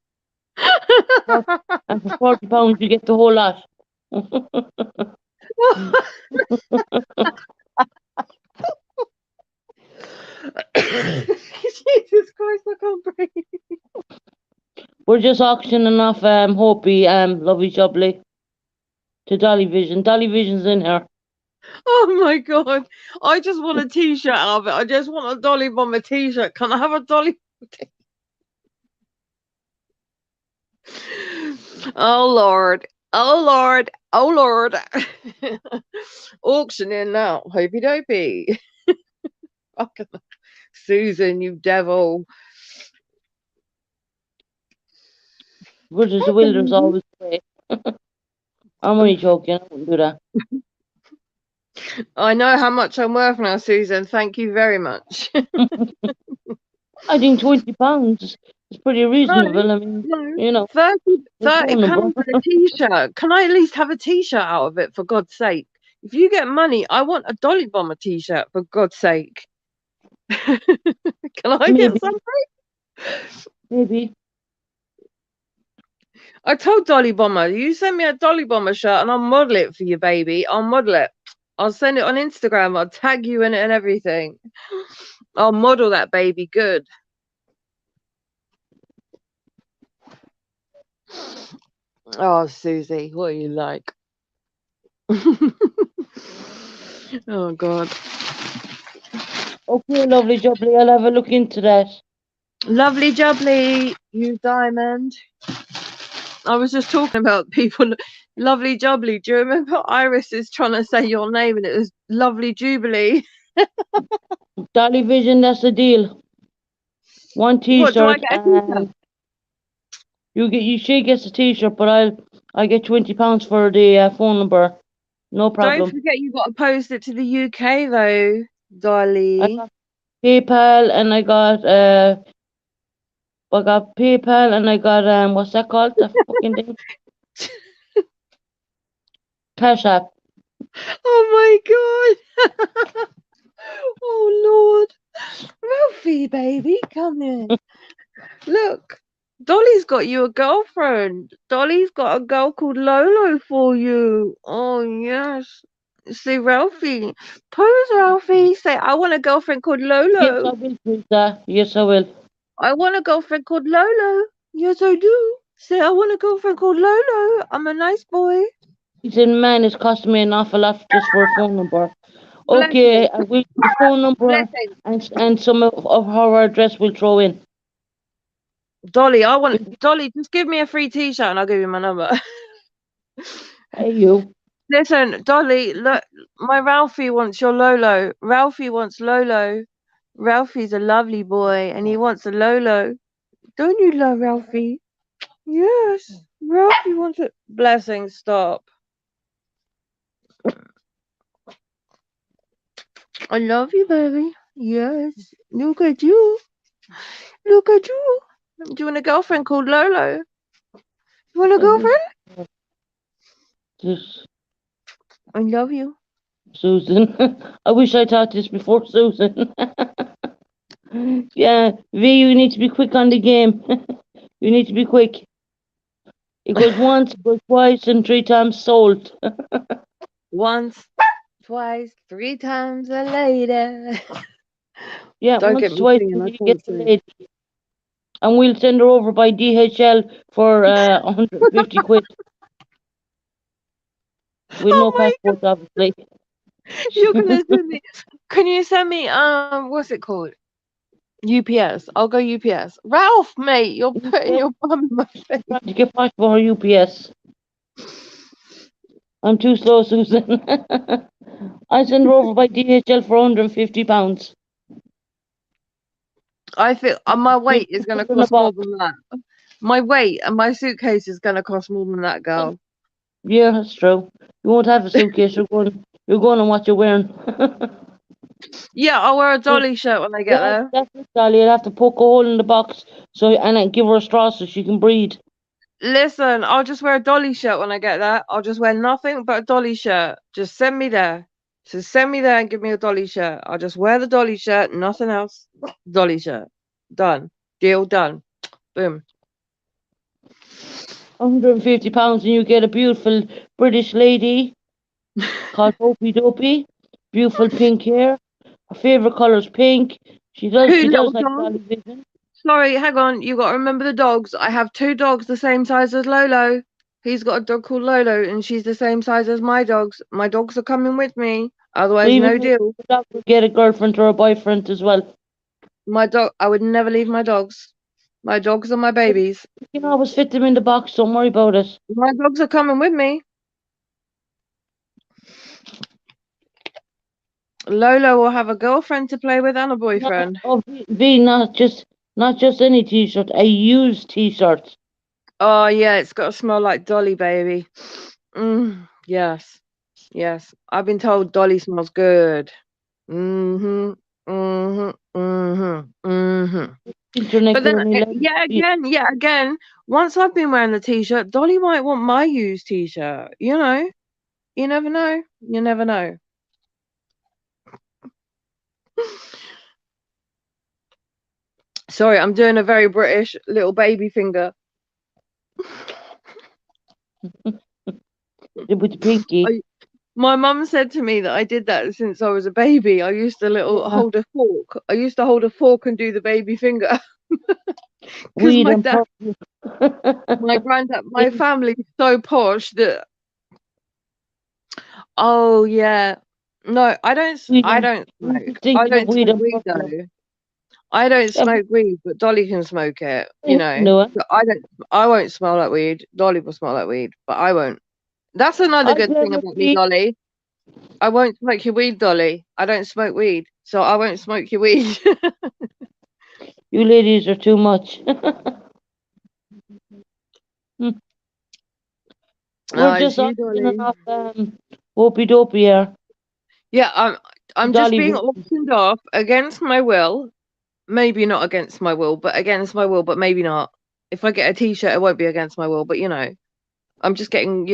And for £40, you get the whole lot. Jesus Christ, I can't breathe. We're just auctioning off Hopi, Lovey Jubbly to Dolly Vision. Dolly Vision's in here. Oh my God. I just want a t-shirt out of it. I just want a Dolly Bomber t-shirt. Can I have a Dolly? Oh Lord. Oh Lord. Oh Lord. Auctioning now. Hopey dopey. Fucking Susan, you devil. Good as the wilderness always say. I'm only joking. I wouldn't do that. I know how much I'm worth now, Susan. Thank you very much. I think £20 is pretty reasonable. I mean, you know, 30 phone number. pounds for a t-shirt. Can I at least have a t-shirt out of it, for God's sake? If you get money, I want a Dolly Bomber t-shirt, for God's sake. Can I Maybe. get something? Maybe. I told Dolly Bomber, you send me a Dolly Bomber shirt and I'll model it for you, baby. I'll model it. I'll send it on Instagram. I'll tag you in it and everything. I'll model that baby good. Oh, Susie, what are you like? Oh, God. Okay, Lovely Jubbly. I'll have a look into that. Lovely Jubbly, you diamond. I was just talking about people. Lovely Jubbly. Do you remember Iris is trying to say your name and it was Lovely Jubilee? Dolly Vision, that's the deal. One What, do I t-shirt get a and she gets a t-shirt, but I get £20 for the phone number. No problem. Don't forget you've got to post it to the UK though, Dolly. I got PayPal and I got PayPal and I got what's that called? The fucking thing? Cash App. Oh my God. Oh Lord. Ralphie, baby, come here. Look. Dolly's got you a girlfriend. Dolly's got a girl called Lolo for you. Oh yes. Say Ralphie. Pose Ralphie. Say I want a girlfriend called Lolo. Yes, I will, Teresa. Yes, I will. I want a girlfriend called Lolo. Yes, I do. Say I want a girlfriend called Lolo. I'm a nice boy. He said, man, it's costing me an awful lot just for a phone number. Okay, I will the phone number and some of her address we'll throw in. Dolly, Dolly, just give me a free t-shirt and I'll give you my number. Hey, you. Listen, Dolly, look, my Ralphie wants your Lolo. Ralphie wants Lolo. Ralphie's a lovely boy and he wants a Lolo. Don't you love Ralphie? Yes. Ralphie wants it. Blessing, stop. I love you, baby. Yes. Look at you. Look at you. Do you want a girlfriend called Lolo? You want a girlfriend? Just I love you. Susan. I wish I thought this before, Susan. Yeah, V, you need to be quick on the game. You need to be quick. It goes once, it goes twice, and 3 times sold. Once, twice, 3 times a lady. Yeah, Don't once, get me twice, singing, and I you get can't the sing. lady. And we'll send her over by DHL for 150 quid. With no Oh my passport, obviously. god, you're gonna send me. Can you send me what's it called? UPS. I'll go UPS. Ralph, mate, you're putting your bum in my face. Trying to get passport for UPS. I'm too slow, Susan. I send her over by DHL for £150. I feel my weight is gonna In a cost more box. than that. My weight and my suitcase is gonna cost more than that, girl. Yeah, that's true. You won't have a suitcase. You're going on what you're wearing. Yeah, I'll wear a dolly shirt when I get Yeah, there. that's it, Sally. You'll have to poke a hole in the box and then give her a straw so she can breathe. Listen, I'll just wear a dolly shirt when I get there. I'll just wear nothing but a dolly shirt. Just send me there. Just send me there and give me a dolly shirt. I'll just wear the dolly shirt, nothing else. Dolly shirt. Done. Deal done. Boom. £150 and you get a beautiful British lady called Opie Dopey. Beautiful pink hair. Her favourite colour is pink. She Who, does little like dog? Dolly Vision. Sorry, hang on. You got to remember the dogs. I have 2 dogs the same size as Lolo. He's got a dog called Lolo, and she's the same size as my dogs. My dogs are coming with me. So Otherwise, even no though deal. the dog will get a girlfriend or a boyfriend as well. My dog. I would never leave my dogs. My dogs are my babies. You can always fit them in the box, don't worry about it. My dogs are coming with me. Lolo will have a girlfriend to play with and a No, boyfriend. oh, V, not just any t-shirt, a used t-shirt. Oh yeah, it's got to smell like Dolly, baby. Yes, yes. I've been told Dolly smells good. Mm-hmm. Mm-hmm. Mm-hmm. Mm-hmm. Internet But then, girl, yeah, again. Once I've been wearing the t-shirt, Dolly might want my used t-shirt. You know, you never know. You never know. Sorry, I'm doing a very British little baby finger. with the pinky. My mum said to me that I did that since I was a baby. I used to Yeah, hold a fork. I used to hold a fork and do the baby finger because weed and purple. my granddad, my family's so posh that. Oh yeah, no, Weed I and don't I'm just smoke. I thinking of don't weed smoke and weed purple. though. I don't Yeah, smoke weed, but Dolly can smoke it. You you know, know it. but I don't. I won't smell like weed. Dolly will smell like weed, but I won't. That's another I good play thing with about me, weed. Dolly. I won't smoke your weed, Dolly. I don't smoke weed, so I won't smoke your weed. You ladies are too much. Hmm. No, We're it's just you, in and Dolly. off Opie Dopey here. Yeah, I'm just Dolly being Vision. auctioned off against my will. Maybe not against my will, but against my will, but maybe not. If I get a t-shirt, it won't be against my will, but I'm just getting,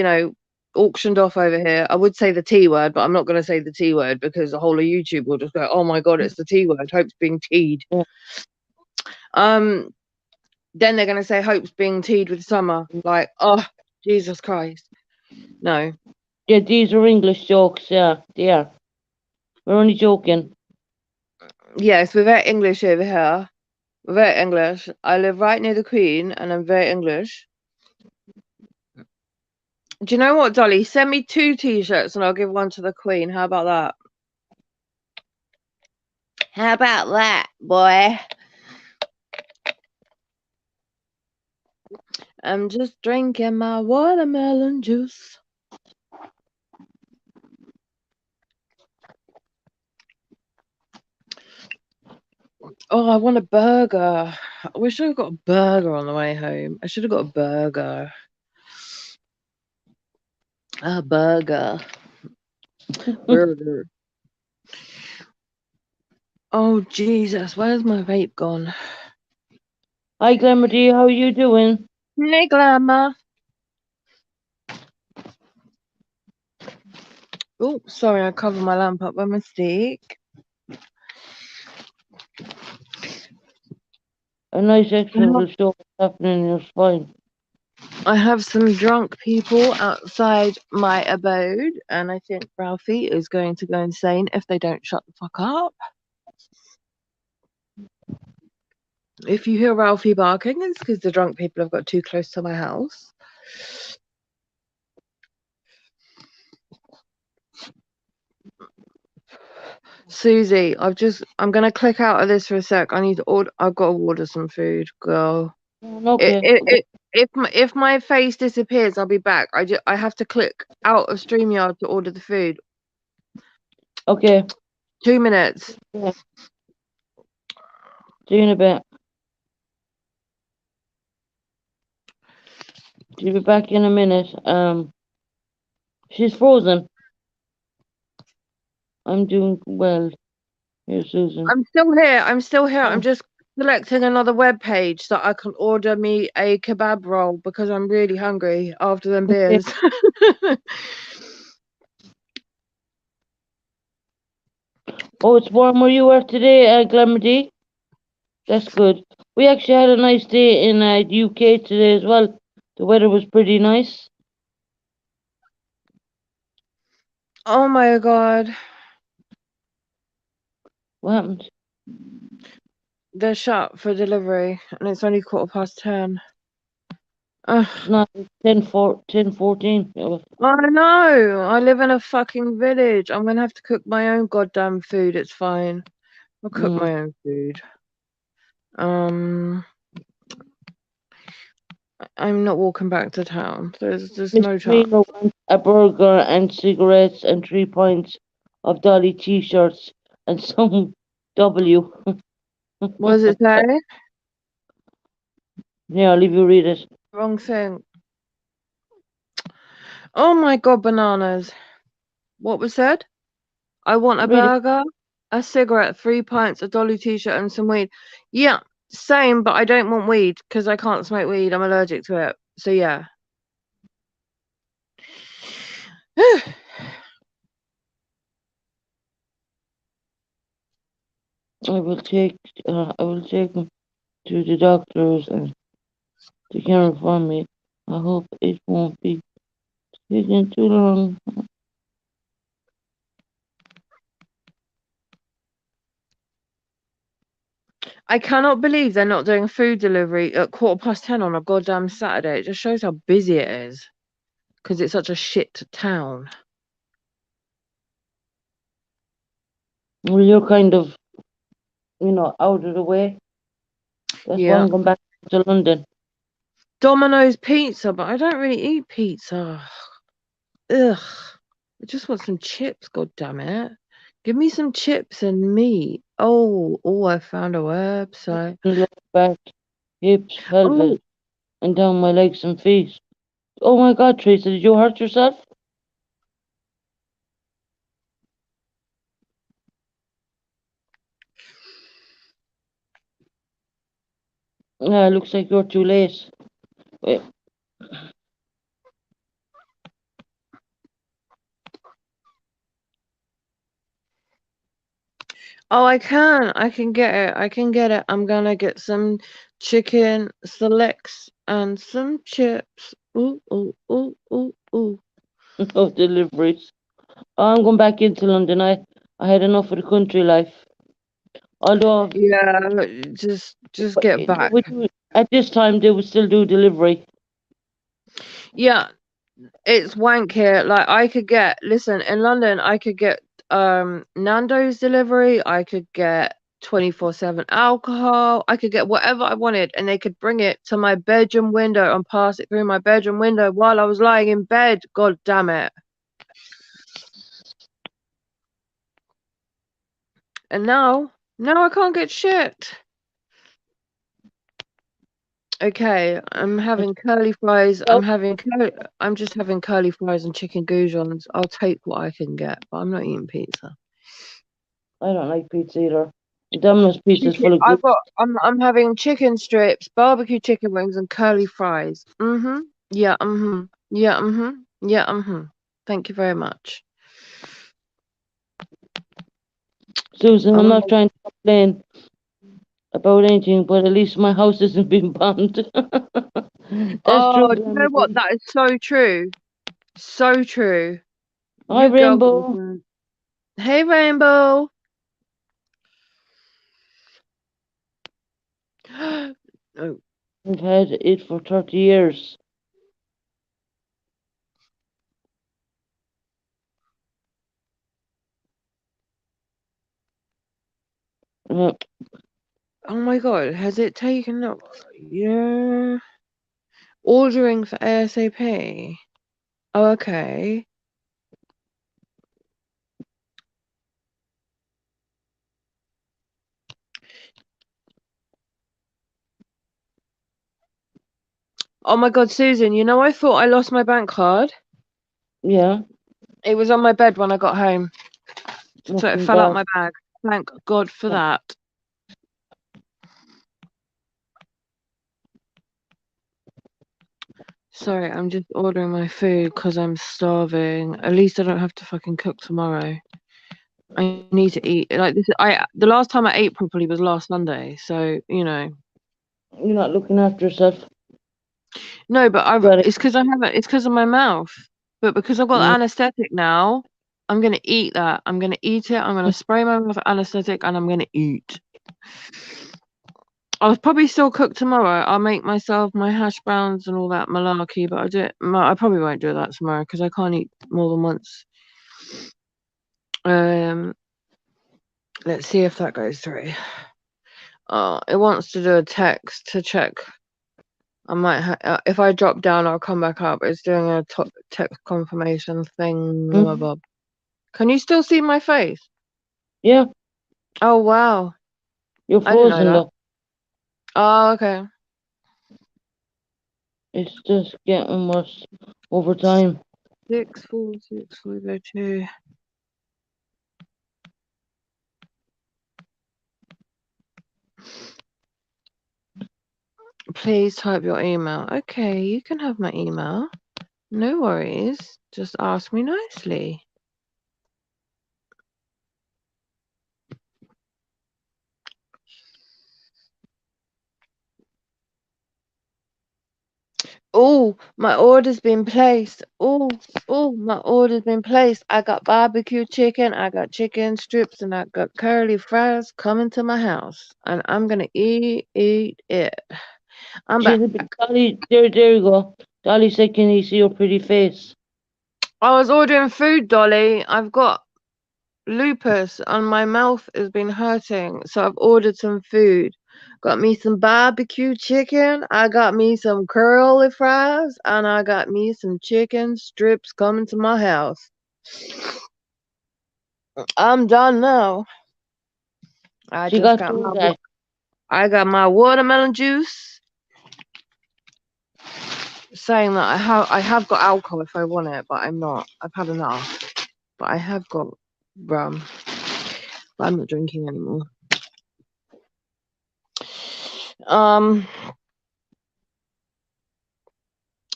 auctioned off over here. I would say the T word, but I'm not going to say the T word because the whole of YouTube will just go, "Oh my god, it's the T word. Hope's being teed." Yeah. Um, then they're going to say Hope's being teed with Summer. Like, oh, Jesus Christ. No. Yeah, these are English jokes, yeah, they are. We're only joking. Yes, we're very English over here. We're very English. I live right near the Queen and I'm very English. Do you know what, Dolly? Send me 2 t-shirts and I'll give one to the Queen. How about that? How about that, boy? I'm just drinking my watermelon juice. Oh, I want a burger. I wish I got a burger on the way home. I should have got a burger. A burger. Burger. Oh, Jesus. Where's my vape gone? Hi, Glamour D, how are you doing? Hey, Glamour. Oh, sorry, I covered my lamp up by mistake. A nice X-ray will show what's happening in your spine. I have some drunk people outside my abode, and I think Ralphie is going to go insane if they don't shut the fuck up. If you hear Ralphie barking, it's because the drunk people have got too close to my house. Susie, I'm gonna click out of this for a sec. I've got to order some food, girl. Okay. If my face disappears, I'll be back. I have to click out of StreamYard to order the food. Okay. 2 minutes. Yeah. See you in a bit. She'll be back in a minute. She's frozen. I'm doing well. Here, Susan. I'm still here. Oh. I'm just selecting another web page so I can order me a kebab roll because I'm really hungry after them beers. Oh, it's warm where you are today, Glamity. That's good. We actually had a nice day in UK today as well. The weather was pretty nice. Oh my god. What happened? They're shut for delivery and it's only 10:15. It's not 10:14. I know. I live in a fucking village. I'm gonna have to cook my own goddamn food. It's fine. I'll cook my own food. I'm not walking back to town. There's no time. Mr. wants a burger and cigarettes and 3 pints of Dolly t-shirts and some W. What does it say? Yeah, I'll leave you read it. Wrong thing. Oh my god, bananas. What was said? I want a Read it. burger, a cigarette, 3 pints, a Dolly t-shirt, and some weed. Yeah, same, but I don't want weed because I can't smoke weed. I'm allergic to it. So yeah. I will take him to the doctors and they can inform me. I hope it won't be taking too long. I cannot believe they're not doing food delivery at 10:15 on a goddamn Saturday. It just shows how busy it is because it's such a shit town. Well, you're kind of, out of the way. That's why I'm going back to London. Domino's pizza, but I don't really eat pizza. Ugh. I just want some chips, god damn it. Give me some chips and meat. Oh, I found a website. Lower back, hips, pelvis, and down my legs and feet. Oh my God, Teresa, did you hurt yourself? Yeah, looks like you're too late. Wait. Oh, I can get it. I'm gonna get some chicken selects and some chips. Ooh, ooh, ooh, ooh, ooh. No deliveries. I'm going back into London. I had enough of the country life. Although, Yeah, just get back. At this time, they would still do delivery. Yeah, it's wank here. Like I could get, listen, in London, I could get Nando's delivery. I could get 24/7 alcohol. I could get whatever I wanted, and they could bring it to my bedroom window and pass it through my bedroom window while I was lying in bed. God damn it! And now I can't get shit. Okay, I'm having curly fries. I'm just having curly fries and chicken goujons. I'll take what I can get, but I'm not eating pizza. I don't like pizza either. Domino's pizza is full of gluten. I'm having chicken strips, barbecue chicken wings, and curly fries. Yeah. Yeah. Thank you very much. Susan, I'm Oh, not trying to complain about anything, but at least my house isn't being bombed. That's true, do you know what? That is so true. So true. Hi, You girl got Rainbow. me. Hey, Rainbow. Oh, I've had it for 30 years. Uh, oh my God. Has it taken up? Yeah. Ordering for ASAP. Oh, okay. Oh my God, Susan, you know, I thought I lost my bank card. yeah, It was on my bed when I got home. So it nothing fell out bad. my bag. Thank God for that. Sorry, I'm just ordering my food because I'm starving. At least I don't have to fucking cook tomorrow. I need to eat. Like this, the last time I ate properly was last Sunday. So you know, You're not looking after yourself. no, but Got it. it's because I haven't. It's because of my mouth. But because I've got the Mm. anesthetic now, I'm gonna eat that. I'm gonna eat it. I'm gonna spray my mouth with anesthetic, and I'm gonna eat. I'll probably still cook tomorrow. I'll make myself my hash browns and all that malarkey, but I probably won't do that tomorrow because I can't eat more than once. Let's see if that goes through. It wants to do a text to check. I might if I drop down, I'll come back up. It's doing a text confirmation thing. Mm. Can you still see my face? Yeah, Oh wow, you're I didn't know frozen that. though. Oh okay. It's just getting worse over time. 646 Please type your email. Okay, you can have my email. No worries. Just ask me nicely. Oh, my order's been placed. Oh, my order's been placed. I got barbecue chicken, I got chicken strips, and I got curly fries coming to my house. And I'm gonna eat it. I'm back. Dolly, there you go. Dolly said, can you see your pretty face? I was ordering food, Dolly. I've got lupus and my mouth has been hurting, so I've ordered some food. Got me some barbecue chicken, I got me some curly fries, and I got me some chicken strips coming to my house. I'm done now. I She just got got through that. I got my watermelon juice, saying that I have got alcohol if I want it, but I'm not. I've had enough. But I have got rum. But I'm not drinking anymore.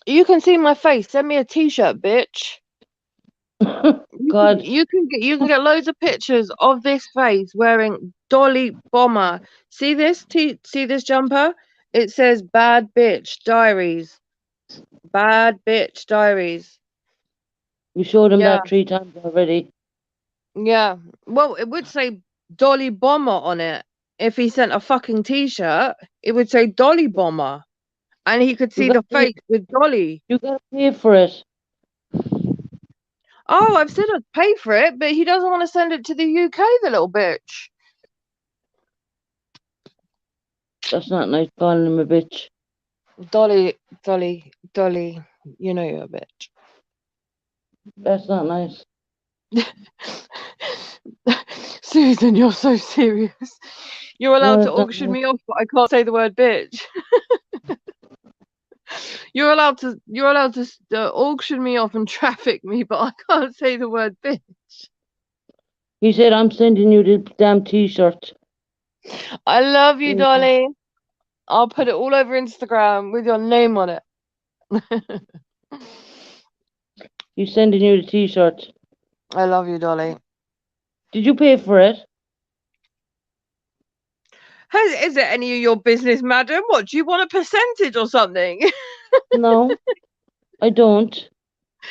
You can see my face. Send me a t-shirt, bitch. God, You can get loads of pictures of this face wearing Dolly Bomber. See this jumper? It says Bad Bitch Diaries. Bad Bitch Diaries. you showed him Yeah, that 3 times already. yeah. Well, it would say Dolly Bomber on it. If he sent a fucking t-shirt, it would say Dolly Bomber. And he could You see got the face with Dolly. you got to pay for it. Oh, I've said I'd pay for it, but he doesn't want to send it to the UK, the little bitch. That's not nice calling him a bitch. Dolly, you know you're a bitch. That's not nice. Susan, you're so serious. You're No, allowed to that's not auction nice. me off, but I can't say the word bitch. You're allowed to auction me off and traffic me, but I can't say the word bitch. He said, I'm sending you the damn t-shirt. I love you, There you go. Dolly. I'll put it all over Instagram with your name on it. He's sending you the t-shirt. I love you, Dolly. Did you pay for it? Is it any of your business, madam? What, do you want a percentage or something? No, I don't.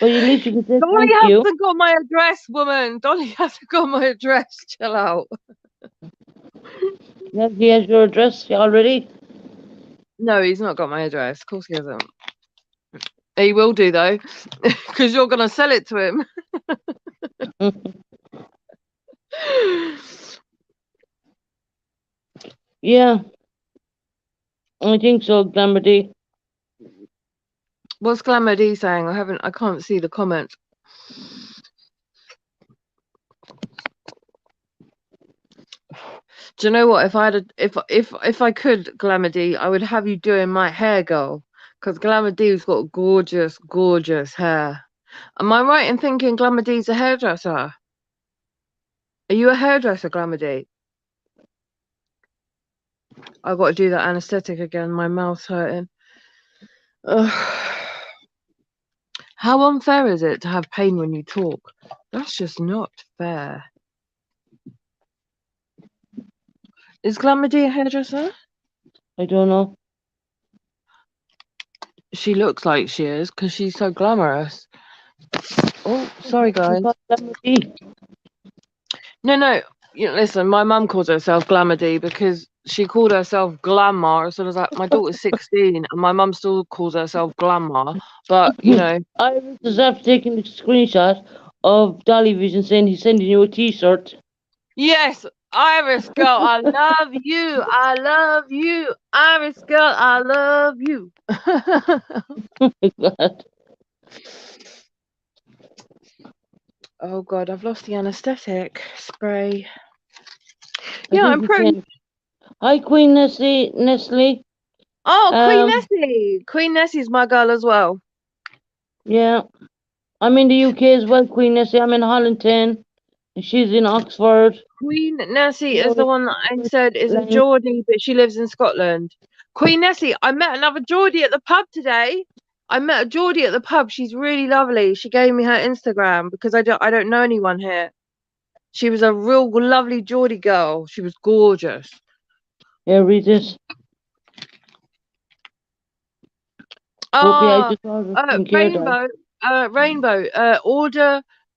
But at least you can say Dolly thank you. hasn't got my address, woman. Dolly hasn't got my address. Chill out. Yes, he has your address already. No, he's not got my address. Of course he hasn't. He will do though, because you're gonna sell it to him. Yeah, I think so, Glamour D. What's Glamour D saying? I can't see the comment. Do you know what? If I could, Glamour D, I would have you doing my hair, girl. Because Glamour D's got gorgeous, gorgeous hair. Am I right in thinking Glamour D's a hairdresser? Are you a hairdresser, Glamour D? I've got to do that anesthetic again. My mouth's hurting. Ugh. How unfair is it to have pain when you talk? That's just not fair. Is Glamour D a hairdresser? I don't know. She looks like she is because she's so glamorous. Oh, sorry, guys. Glamour D. No. Listen, my mum calls herself Glamour D because she called herself Glamour as soon as my daughter's 16 and my mum still calls herself Glamour. But, Iris is after taking a screenshot of Dolly Vision saying he's sending you a t-shirt. Yes, Iris girl, I love you. I love you. Iris girl, I love you. Oh my God. Oh God, I've lost the anesthetic spray. I Yeah, think I'm you pretty. can. Hi, Queen Nestle. Oh, Queen Nessie. Queen Nessie's my girl as well. Yeah. I'm in the UK as well, Queen Nessie. I'm in Holland 10. And she's in Oxford. Queen Nessie is You're the one that I said is a in Geordie, but she lives in Scotland. Queen Nessie, I met another Geordie at the pub today. I met a Geordie at the pub. She's really lovely. She gave me her Instagram because I don't know anyone here. She was a real lovely Geordie girl. She was gorgeous. Yeah, read this. I just ordered skincare dye. Rainbow.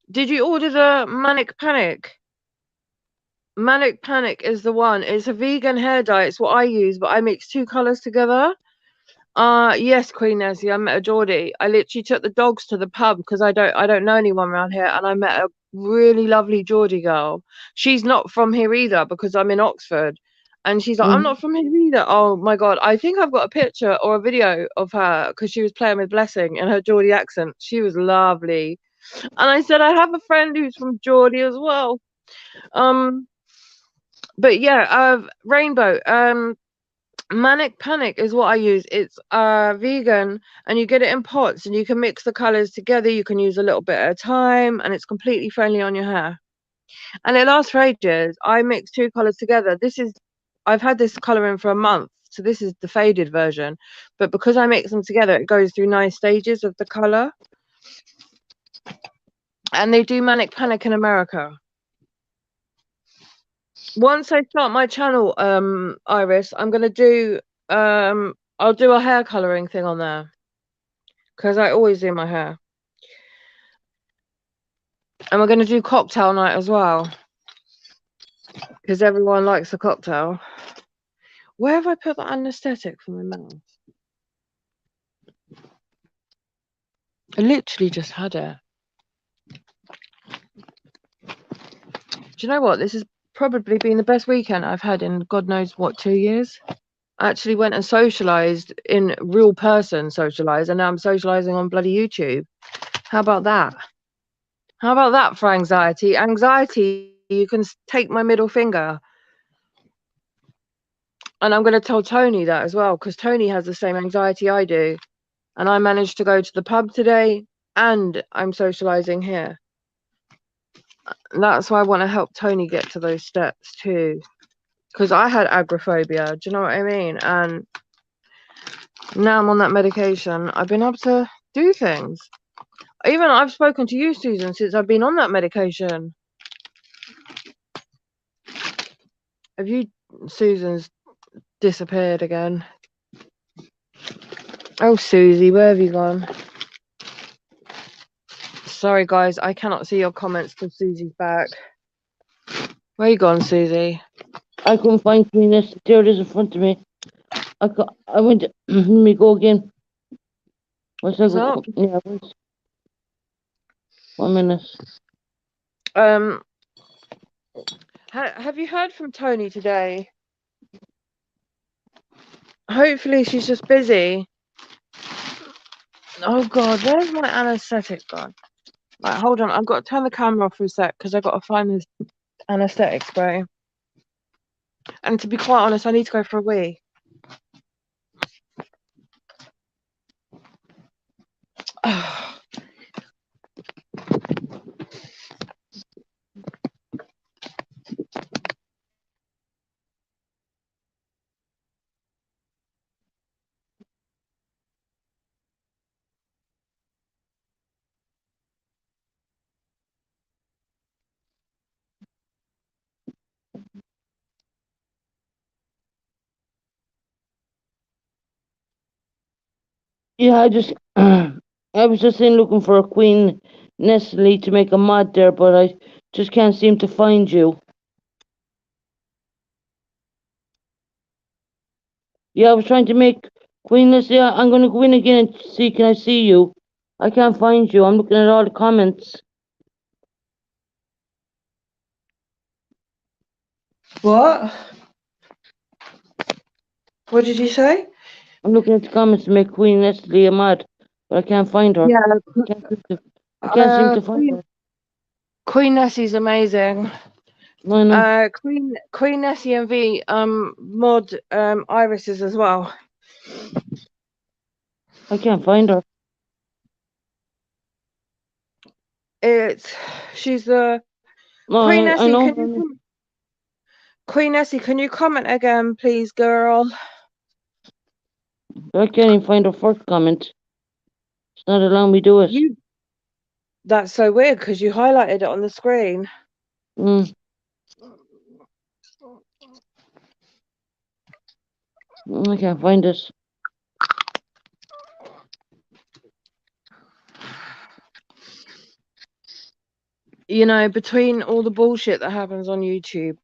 Did you order the Manic Panic? Manic Panic is the one. It's a vegan hair dye. It's what I use, but I mix two colors together. Yes, Queen Nessie, I met a Geordie. I literally took the dogs to the pub because I don't know anyone around here, and I met a really lovely Geordie girl. She's not from here either because I'm in Oxford. And she's like, I'm not from here either. Oh my God. I think I've got a picture or a video of her because she was playing with Blessing in her Geordie accent. She was lovely. And I said, I have a friend who's from Geordie as well. But yeah, Rainbow. Manic Panic is what I use. It's vegan and you get it in pots and you can mix the colors together. You can use a little bit at a time and it's completely friendly on your hair. And it lasts for ages. I mix two colors together. I've had this color in for a month. So this is the faded version. But because I mix them together, it goes through 9 stages of the color. And they do Manic Panic in America. Once I start my channel, Iris, I'm gonna do I'll do a hair coloring thing on there because I always do my hair, and we're gonna do cocktail night as well because everyone likes a cocktail. Where have I put the anesthetic for my mouth? I literally just had it. Do you know what? This has probably been the best weekend I've had in God knows what 2 years. I actually went and socialized in real person, and now I'm socializing on bloody YouTube. How about that? How about that for anxiety? Anxiety, you can take my middle finger. And I'm going to tell Tony that as well, because Tony has the same anxiety I do. And I managed to go to the pub today and I'm socializing here. That's why I want to help Tony get to those steps too. Because I had agoraphobia, do you know what I mean? And now I'm on that medication. I've been able to do things. Even I've spoken to you, Susan, since I've been on that medication. Have you, Susan's disappeared again. Oh, Susie, where have you gone? Sorry, guys, I cannot see your comments till Susie's back. Where you gone, Susie? I couldn't find Queen Esther. There it is in front of me. I went. Let me go again. What's up? Yeah, 1 minute. Have you heard from Tony today? Hopefully she's just busy. Oh God, where's my anaesthetic gone? Right, hold on. I've got to turn the camera off for a sec because I've got to find this anaesthetic spray. And to be quite honest, I need to go for a wee. Yeah, I was just in looking for a Queen Nestle to make a mod there, but I just can't seem to find you. Yeah, I was trying to make Queen Nestle. I'm going to go in again and see. Can I see you? I can't find you. I'm looking at all the comments. What? What did you say? I'm looking at the comments to make Queen Nestle a mod, but I can't find her. Yeah, I can't seem to find her. Queen Nessie's amazing. No, no. Queen Nessie and V mod irises as well. I can't find her. She's the No, Queen Nessie. I know. Queen Nessie, can you comment again, please, girl? I can't even find her first comment. It's not allowing me to do it. That's so weird because you highlighted it on the screen. I can't find it. You know, between all the bullshit that happens on YouTube,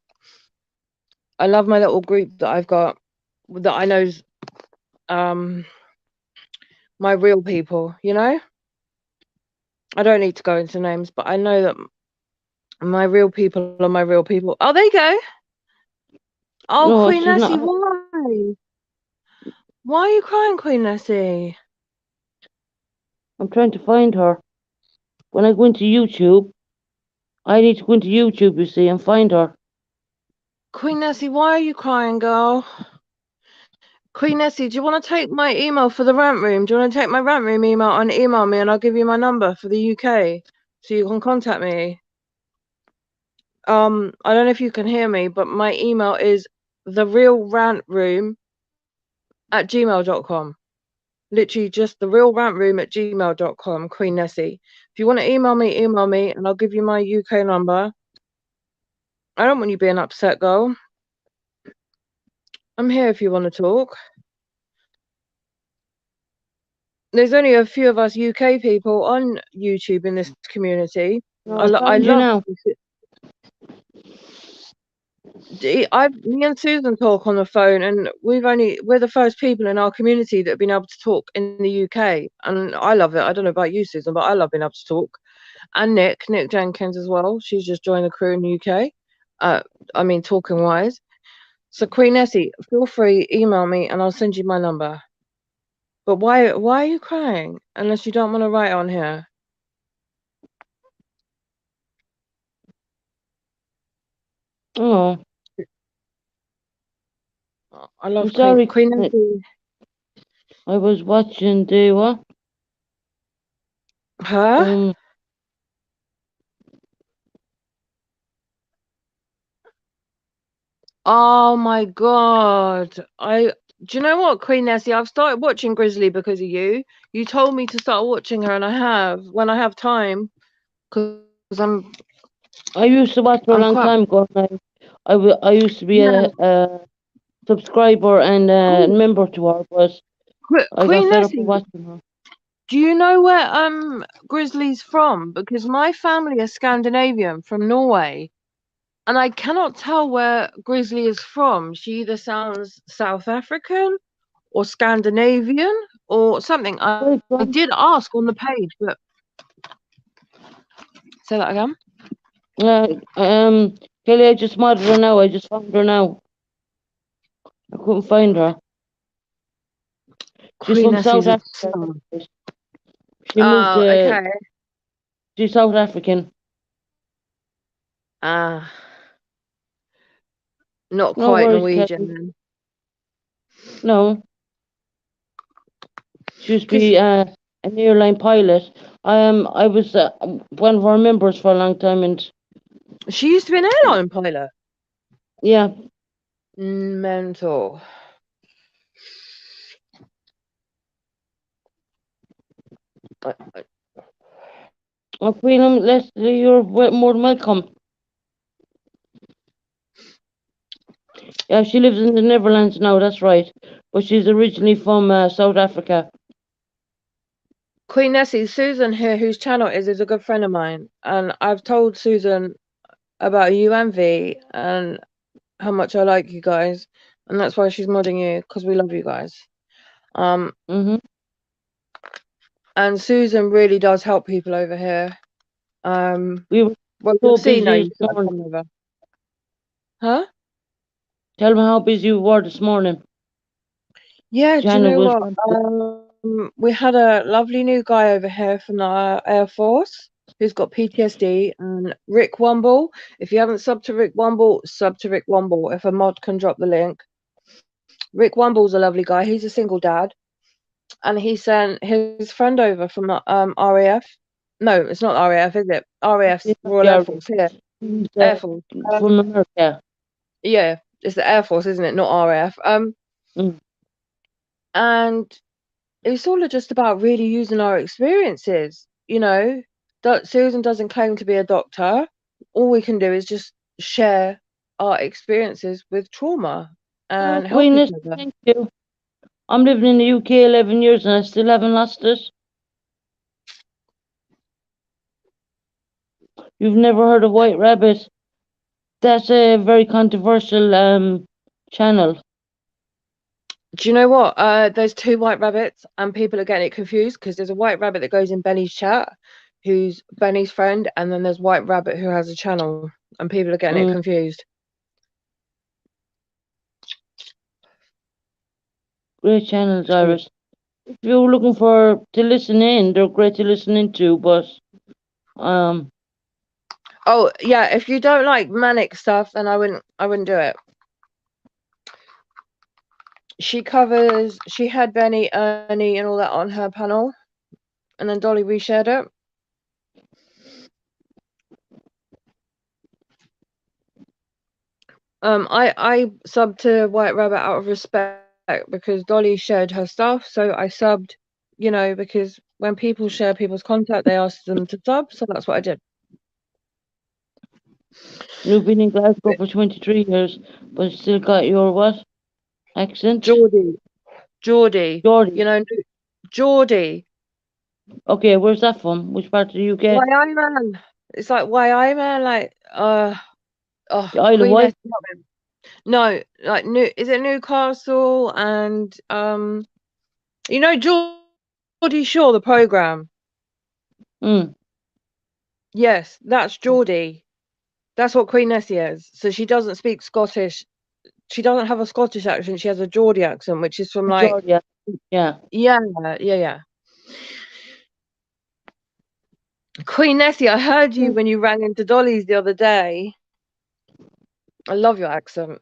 I love my little group that I've got that I know's my real people, you know? I don't need to go into names, but I know that my real people are my real people. Oh, there you go. Oh, No, Queen Nessie, why? Why are you crying, Queen Nessie? I'm trying to find her. When I go into YouTube, I need to go into YouTube, you see, and find her. Queen Nessie, why are you crying, girl? Queen Nessie, do you want to take my email for the rant room? Do you want to take my rant room email and email me and I'll give you my number for the UK so you can contact me? I don't know if you can hear me, but my email is therealrantroom@gmail.com. Literally just therealrantroom@gmail.com, Queen Nessie. If you want to email me and I'll give you my UK number. I don't want you being upset, girl. I'm here if you want to talk. There's only a few of us UK people on YouTube in this community. No, I love. Me and Susan talk on the phone, and we're the first people in our community that have been able to talk in the UK, and I love it. I don't know about you, Susan, but I love being able to talk. And Nick Jenkins as well. She's just joined the crew in the UK. I mean, talking wise. So Queen Nessie, feel free, email me, and I'll send you my number. But why are you crying? Unless you don't want to write on here. Oh. I love I'm sorry, Queen Nessie. I was watching the what? Huh? Oh my God. Do you know what, Queen Nessie? I've started watching Grizzly because of you. You told me to start watching her, and I have when I have time. Because I used to watch her a long time ago. I used to be subscriber and Cool. member to her, but I got Queen fed up with Nessie, watching her. do you know where Grizzly's from? Because my family is Scandinavian from Norway, and I cannot tell where Grizzly is from. She either sounds South African or Scandinavian or something. Wait, I John. did ask on the page, but say that again. Kelly, I just modded her now. I just found her now. I couldn't find her. She's Queen from Nessie's South a Africa. star. She moved. Oh, okay. She's South African. Ah, not No quite worries, Norwegian Kelly. then. No, she used to Because be an airline pilot. I was one of our members for a long time, and she used to be an airline pilot. yeah, Mental. I- Queen, Leslie, you're more than welcome. Yeah, she lives in the Netherlands now. That's right, but she's originally from South Africa. Queen Nessie, Susan here, whose channel is a good friend of mine, and I've told Susan about you and V and how much I like you guys, and that's why she's modding you because we love you guys. Mhm. And Susan really does help people over here. We were Well, you'll so see now. busy You this start morning. coming over, huh? Tell me how busy you were this morning. Yeah. Do you Channel know was. what? We had a lovely new guy over here from the Air Force who's got PTSD, and Rick Wumble. If you haven't subbed to Rick Wumble, sub to Rick Wumble. If a mod can drop the link. Rick Wumble's a lovely guy. He's a single dad, and he sent his friend over from the RAF. No, it's not RAF, is it? RAF's Royal Air Yeah, Force. Here, he's, Air Force. from America. Yeah, it's the Air Force, isn't it? Not RAF. Mm. And it's all just about really using our experiences. Susan doesn't claim to be a doctor. All we can do is just share our experiences with trauma and help Queen, each listen, other. thank you. I'm living in the UK 11 years and I still haven't lost it. You've never heard of White Rabbit? That's a very controversial channel. Do you know what? There's two white rabbits, and people are getting it confused because there's a white rabbit that goes in Benny's chat, who's Benny's friend, and then there's White Rabbit who has a channel, and people are getting it Mm. confused. Great channels, Iris. If you're looking to listen in, they're great to listen into, but um Oh yeah, if you don't like manic stuff, then I wouldn't do it. She had Benny, Ernie, and all that on her panel, and then Dolly reshared it. I subbed to White Rabbit out of respect because Dolly shared her stuff, so I subbed, because when people share people's contact, they ask them to sub, so that's what I did. you've been in Glasgow for 23 years, but still got your what? Accent? Geordie, Geordie. Geordie. Okay, where's that from? Which part of the UK? Why I man? It's like why I man? Like The Isle of Queen Wight? Esther. No, like is it Newcastle and Geordie Shore, the program? Mm. Yes, that's Geordie. That's what Queen Nessie is. So she doesn't speak Scottish. She doesn't have a Scottish accent. She has a Geordie accent, which is from like Georgia. Yeah. yeah. Queen Nessie, I heard you when you rang into Dolly's the other day. I love your accent.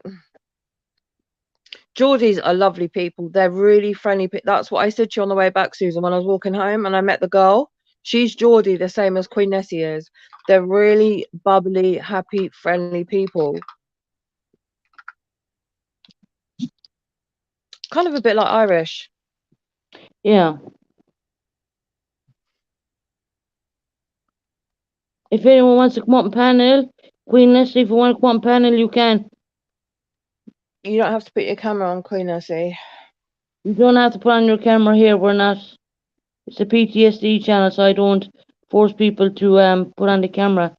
Geordies are lovely people. They're really friendly. That's what I said to you on the way back, Susan, when I was walking home and I met the girl. She's Geordie, the same as Queen Nessie is. They're really bubbly, happy, friendly people. Kind of a bit like Irish. Yeah. If anyone wants to come up and panel, Queen Leslie, if you want to come up and panel, you can. You don't have to put your camera on, Queen Essie. You don't have to put on your camera here. We're not. It's a PTSD channel, so I don't force people to put on the camera.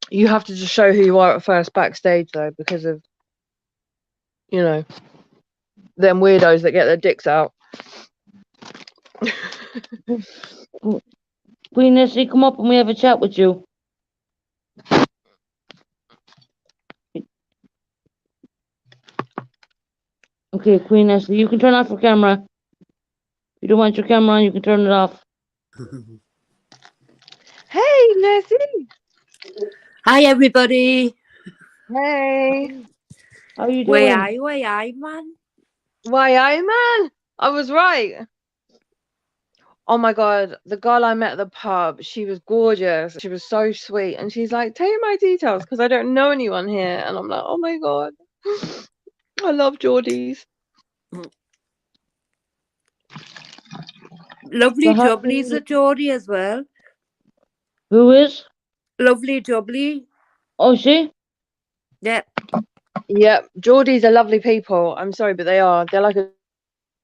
You have to just show who you are at first backstage, though, because of, you know, them weirdos that get their dicks out. Queen Nessie, come up and we have a chat with you. Okay, Queen Nessie, you can turn off your camera. If you don't want your camera on, you can turn it off. Hey, Nessie. Hi, everybody. Hey. How are you doing? Where are you, man? Why, man? I was right. Oh my God, the girl I met at the pub, she was gorgeous. She was so sweet. And she's like, take my details because I don't know anyone here. And I'm like, oh my God. I love Geordies. Lovely So how- Jubbly's a Geordie as well. Who is? Lovely Jubbly. Oh, she? Yeah. Yeah, Geordies are lovely people. I'm sorry, but they are. They're like a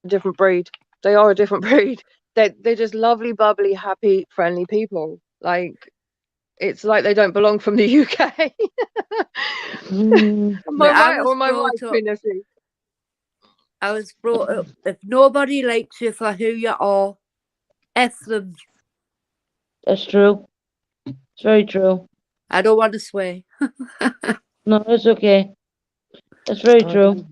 different breed. They are a different breed. They're just lovely, bubbly, happy, friendly people. Like, it's like they don't belong from the UK. Mm. Am I right or am I right, brought up- Queen Essie? I was brought up, if nobody likes you for who you are, F them. That's true. It's very true. I don't want to swear. No, it's okay. That's very Oh, true.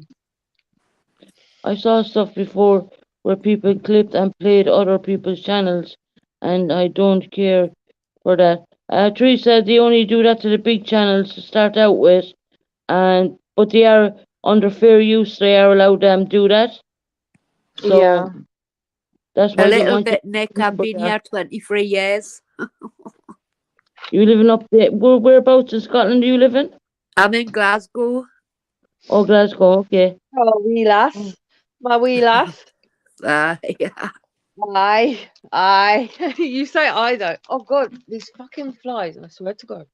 I saw stuff before where people clipped and played other people's channels, and I don't care for that. Teresa, they only do that to the big channels to start out with, but they are under fair use. They are allowed to do that. So Yeah. that's A why they little want bit, Nick. I've been here 23 years. you living up there. Whereabouts in Scotland do you live in? I'm in Glasgow. Oh, Glasgow. Okay. Oh, wee lass. My wee lass. Yeah. Aye. You say I don't. Oh God, these fucking flies! I swear to God.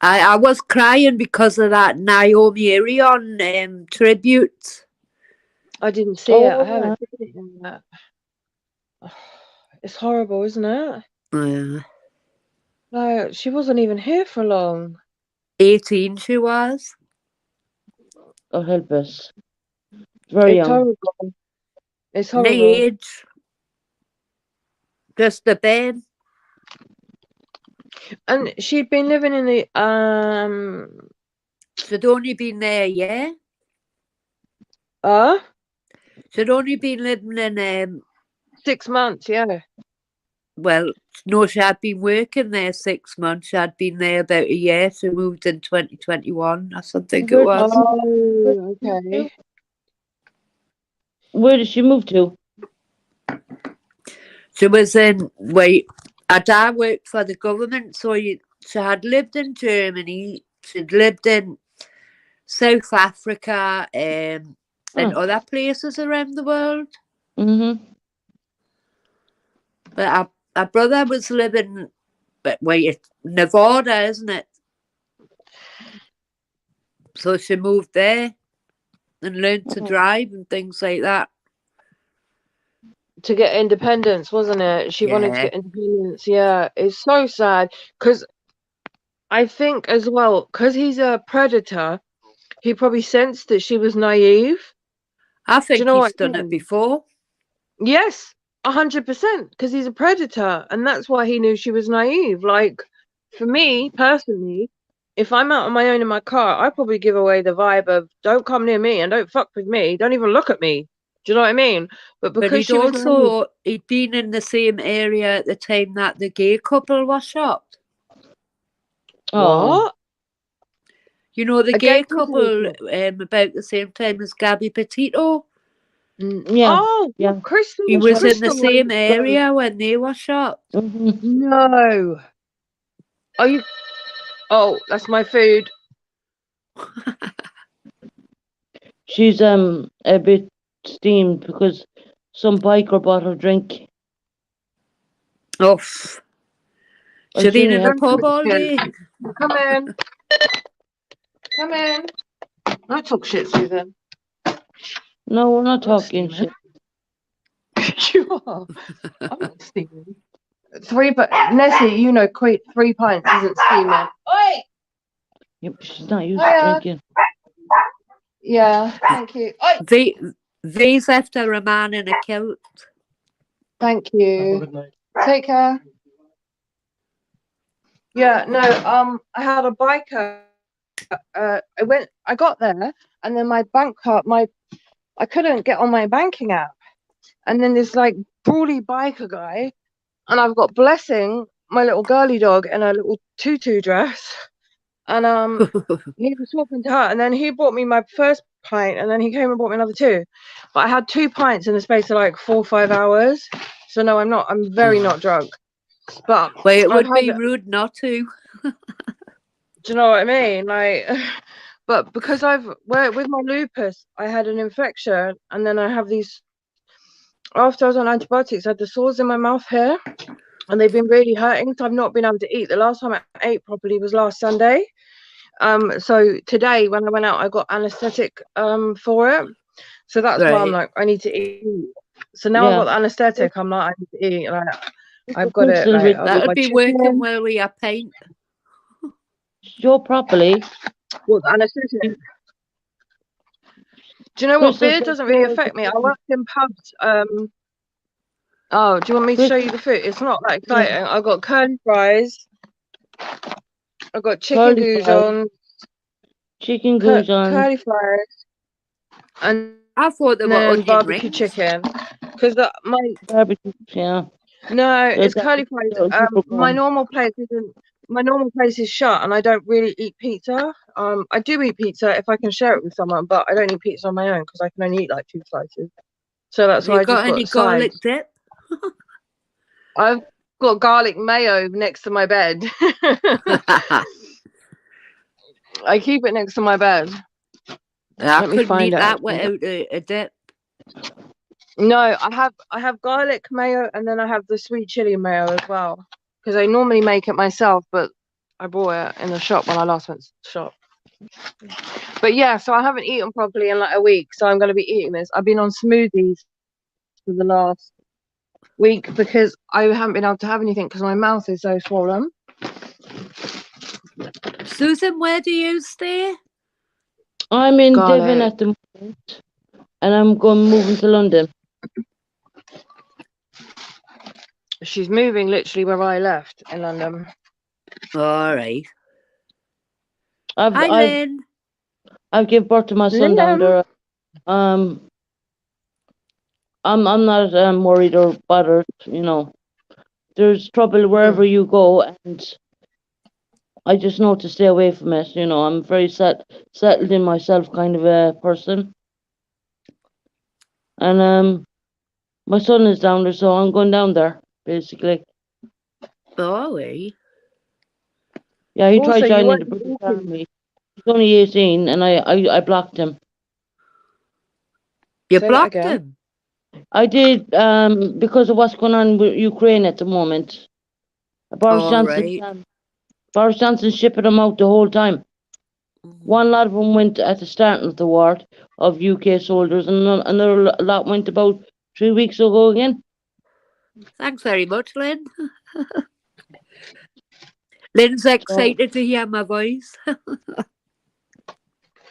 I was crying because of that Naomi Irion tribute. I didn't see it. I Oh, haven't seen it yet. It's horrible, isn't it? Like she wasn't even here for long. 18 she was. God help us. Very It's young. horrible. It's My horrible. age. Just a bit. And she'd been living in the She'd only been there a year. She'd only been living in 6 months, yeah. well, no, she had been working there 6 months. She had been there about a year. She moved in 2021 or something it was. Oh, okay. Where did she move to? She was in, her dad worked for the government, so she had lived in Germany. She'd lived in South Africa and other places around the world. Mm-hmm. But our brother was living, it's Nevada, isn't it? So she moved there and learned to drive and things like that. To get independence, wasn't it? She wanted to Yeah. get independence. Yeah, it's so sad because I think as well, because he's a predator, he probably sensed that she was naive. I think you know he's what I done mean? it before. Yes, 100%, because he's a predator, and that's why he knew she was naive. Like, for me personally, if I'm out on my own in my car, I probably give away the vibe of "don't come near me and don't fuck with me, don't even look at me." Do you know what I mean? But because But he'd been in the same area at the time that the gay couple was shot. What? You know, the A gay gay couple couple about the same time as Gabby Petito. Yeah. Oh, Yeah. Crystal. He was in the Crystal same was- area when they were shot. Mm-hmm. No. Are you? Oh, that's my food. She's a bit steamed because some biker bought her drink. Oh, she's been in Virginia. a pub all day. Come in. Come in. Don't talk shit, Susan. No, we're not I'm talking steaming. shit. You are. I'm not steaming. Nessie, you know, 3 pints isn't steaming. Oi! Yeah, but she's not used to Hiya. drinking. Yeah, thank you. Oi! V's after a man in a kilt. Thank you. Take care. Yeah, no, I had a biker. I got there, and then my bank card, I couldn't get on my banking app, and then this like brawly biker guy, and I've got Blessing, my little girly dog, in a little tutu dress, and he was talking to her, and then he bought me my first pint, and then he came and bought me another 2, but I had 2 pints in the space of like 4 or 5 hours. So no, I'm very not drunk, but Well, it would I've be had, rude not to. do you know what I mean? Like, but because with my lupus, I had an infection, and then I have these. After I was on antibiotics, I had the sores in my mouth here, and they've been really hurting. So I've not been able to eat. The last time I ate properly was last Sunday. So today when I went out, I got anaesthetic for it. So that's why I'm Right. like, I need to eat. So now I've Yeah. got the anaesthetic. I'm like, I need to eat. Like, I've got You're it. still Like, with I've got That'll my be working chicken. well with your pint. show properly. What, the anaesthetic? Do you know what? Crystal Beer said doesn't she really was affect me. I worked in pubs. Oh, do you want me to show you the food? It's not that exciting. I got curly fries. I got chicken curly fries, goujons, chicken goujons, curly fries, and I thought they were then onion barbecue rings. chicken. Because barbecue. Yeah. no, Those it's curly fries. super My corn. normal place isn't. My normal place is shut, and I don't really eat pizza. I do eat pizza if I can share it with someone, but I don't eat pizza on my own because I can only eat like 2 slices. So that's Have why you I just got any got garlic sides. dip? I've got garlic mayo next to my bed. I keep it next to my bed. I Let me couldn't find eat it. that without a dip. No, I have garlic mayo, and then I have the sweet chili mayo as well. Because I normally make it myself, but I bought it in the shop when I last went to the shop. But yeah, so I haven't eaten properly in like a week, so I'm going to be eating this. I've been on smoothies for the last week because I haven't been able to have anything because my mouth is so swollen. Susan, where do you stay? I'm in Garlic. Devon at the moment, and I'm moving to London. She's moving literally where I left in London. All right. I've Hi, Lynn. I've given birth to my son down Liam. there. I'm not worried or bothered. You know, there's trouble wherever you go, and I just know to stay away from it. You know, I'm very settled in myself kind of a person, and my son is down there, so I'm going down there basically. Oh, right. Yeah, he Also, tried you joining weren't the British walking. Army. He's only 18, and I blocked him. You Say that blocked again. him. I did because of what's going on with Ukraine at the moment. Boris All right. Johnson's shipping them out the whole time. One lot of them went at the start of the war of UK soldiers, and another lot went about 3 weeks ago again. Thanks very much, Lynn. Lynn's excited to hear my voice.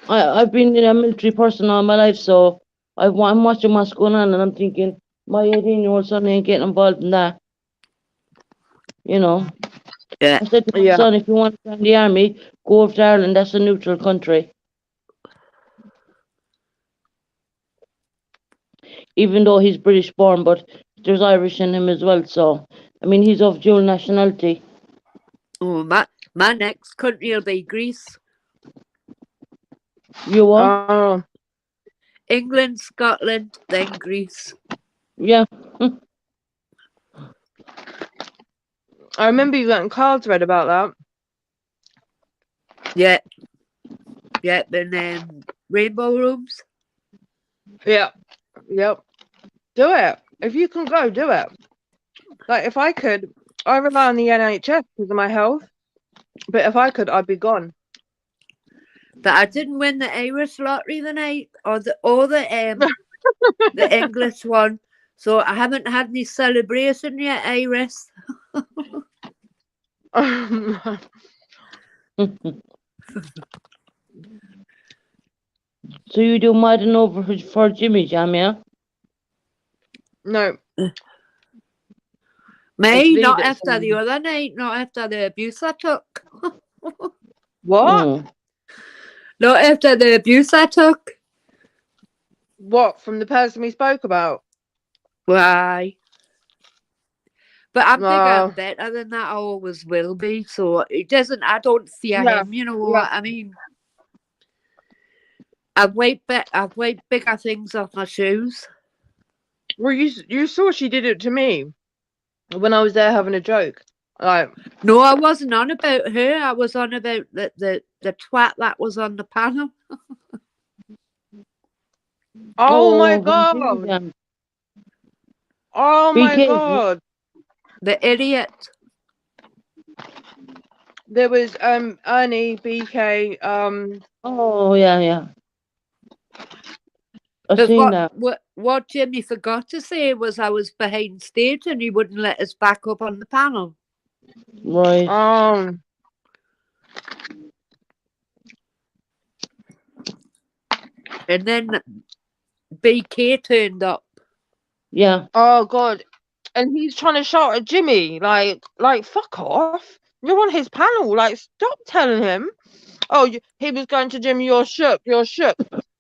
I've been a military person all my life, so I'm watching what's going on, and I'm thinking, my 18-year-old son ain't getting involved in that. You know. Yeah. I said to my son, if you want to join the army, go over to Ireland. That's a neutral country. Even though he's British born, but there's Irish in him as well. So, I mean, he's of dual nationality. Oh, my next country will be Greece. You what? Oh, England, Scotland, then Greece. Yeah. I remember you getting cards read about that. Yeah. Yeah, and rainbow rooms. Yeah. Yep. Do it. If you can go, do it. Like, if I could, I rely on the NHS because of my health. But if I could, I'd be gone. But I didn't win the Irish lottery the night, or the English one. So I haven't had any celebration yet, Iris. So you do Madden over for Jimmy Jam, yeah? No, Me, Lee not that's after the other night, not after the abuse I took. what? Mm. Not after the abuse I took. What from the person we spoke about? Why? But I'm bigger Oh, and better than that. I always will be. So it doesn't. I don't fear yeah, him. You know yeah. what I mean? I've weighed bigger things off my shoes. Well, you saw she did it to me when I was there having a joke. Like, No, I wasn't on about her. I was on about the twat that was on the panel. oh my from Jimmy god, Jam. oh my BK, god. The idiot. There was Ernie, BK, oh yeah. I've Because seen that. what Jimmy forgot to say was I was behind stage and he wouldn't let us back up on the panel. Right. And then BK turned up. Yeah. oh god. And he's trying to shout at Jimmy, like fuck off. You're on his panel. Like, stop telling him. Oh, he was going to Jimmy, you're shook.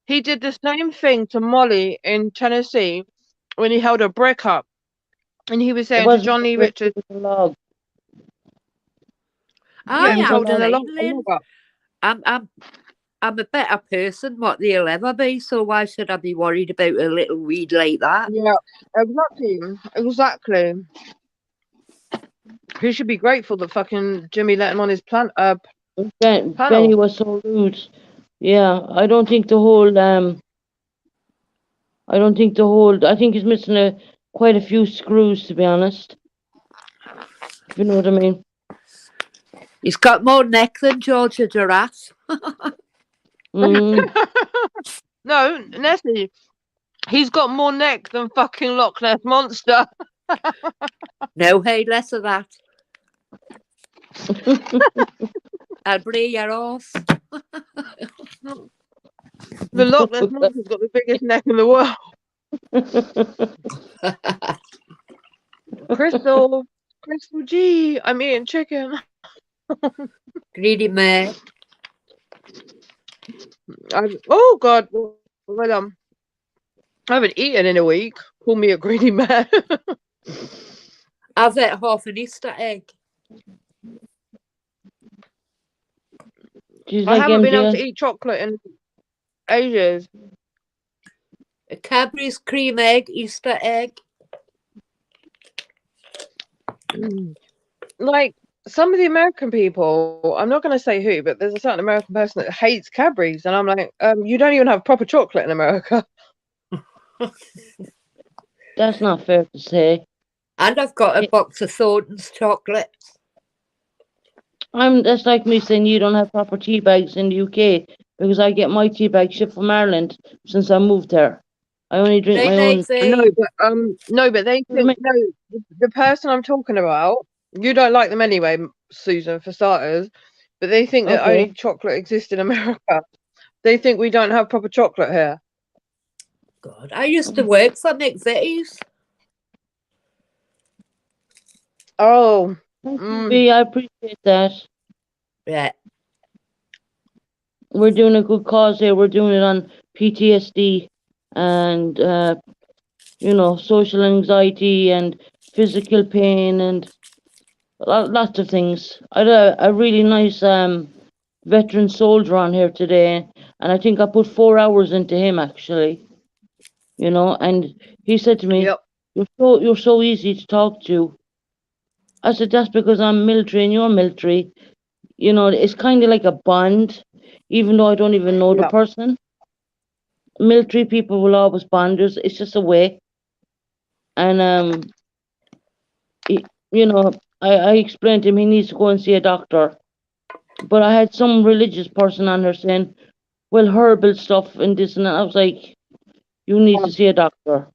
He did the same thing to Molly in Tennessee when he held a brick up. And he was It saying to wasn't John a Lee brick, Richards, it was a log. Oh yeah, It he's was yeah, a I'm holding log. a fine, log, Lynn. up. I'm a better person what they'll ever be, so why should I be worried about a little weed like that? Yeah, exactly. He should be grateful that fucking Jimmy let him on his panel. Benny was so rude. Yeah, I think he's missing quite a few screws, to be honest. If you know what I mean. He's got more neck than George a giraffe. Mm. No, Nessie, he's got more neck than fucking Loch Ness Monster. No, hey, less of that. I'll bring your off. The Loch Ness Monster's got the biggest neck in the world. Crystal G, I'm eating chicken. Greedy man. Oh god, well, I haven't eaten in a week. Call me a greedy man. I've ate half an Easter egg. I haven't been able to eat chocolate in ages. A Cadbury's cream egg, Easter egg. Like some of the American people, I'm not going to say who, but there's a certain American person that hates Cadbury's, and I'm like, you don't even have proper chocolate in America. That's not fair to say. And I've got a box of Thornton's chocolates. That's like me saying you don't have proper tea bags in the UK because I get my tea bag shipped from Ireland since I moved there. I only drink my own. No, but they think the person I'm talking about. You don't like them anyway, Susan, for starters. But they think that only chocolate exists in America. They think we don't have proper chocolate here. God, I used to work for McVitie's. Oh, I appreciate that. Yeah. We're doing a good cause here. We're doing it on PTSD and social anxiety and physical pain and lots of things. I had a really nice veteran soldier on here today, and I think I put 4 hours into him actually. And he said to me, yep. "You're so easy to talk to." I said, "That's because I'm military and you're military. It's kind of like a bond, even though I don't even know the person. Military people will always bond. It's just a way." And I explained to him he needs to go and see a doctor but I had some religious person on there saying, well, herbal stuff and this and that. I was like, you need to see a doctor.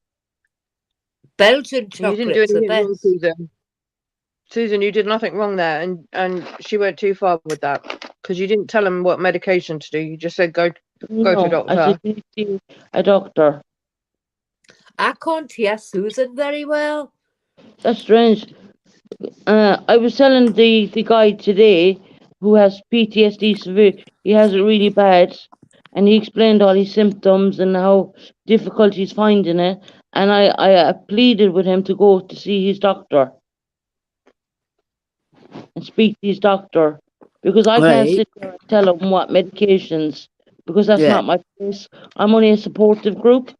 Belgian You didn't do chocolates are anything wrong, best. Susan. Susan, you did nothing wrong there, and she went too far with that because you didn't tell him what medication to do. You just said go to a No, I doctor. said, you need to see a doctor. I can't hear Susan very well. That's strange. I was telling the guy today who has PTSD severe, he has it really bad, and he explained all his symptoms and how difficult he's finding it. And I pleaded with him to go to see his doctor and speak to his doctor because I can't Right. sit there and tell him what medications because that's Yeah. not my place. I'm only a supportive group.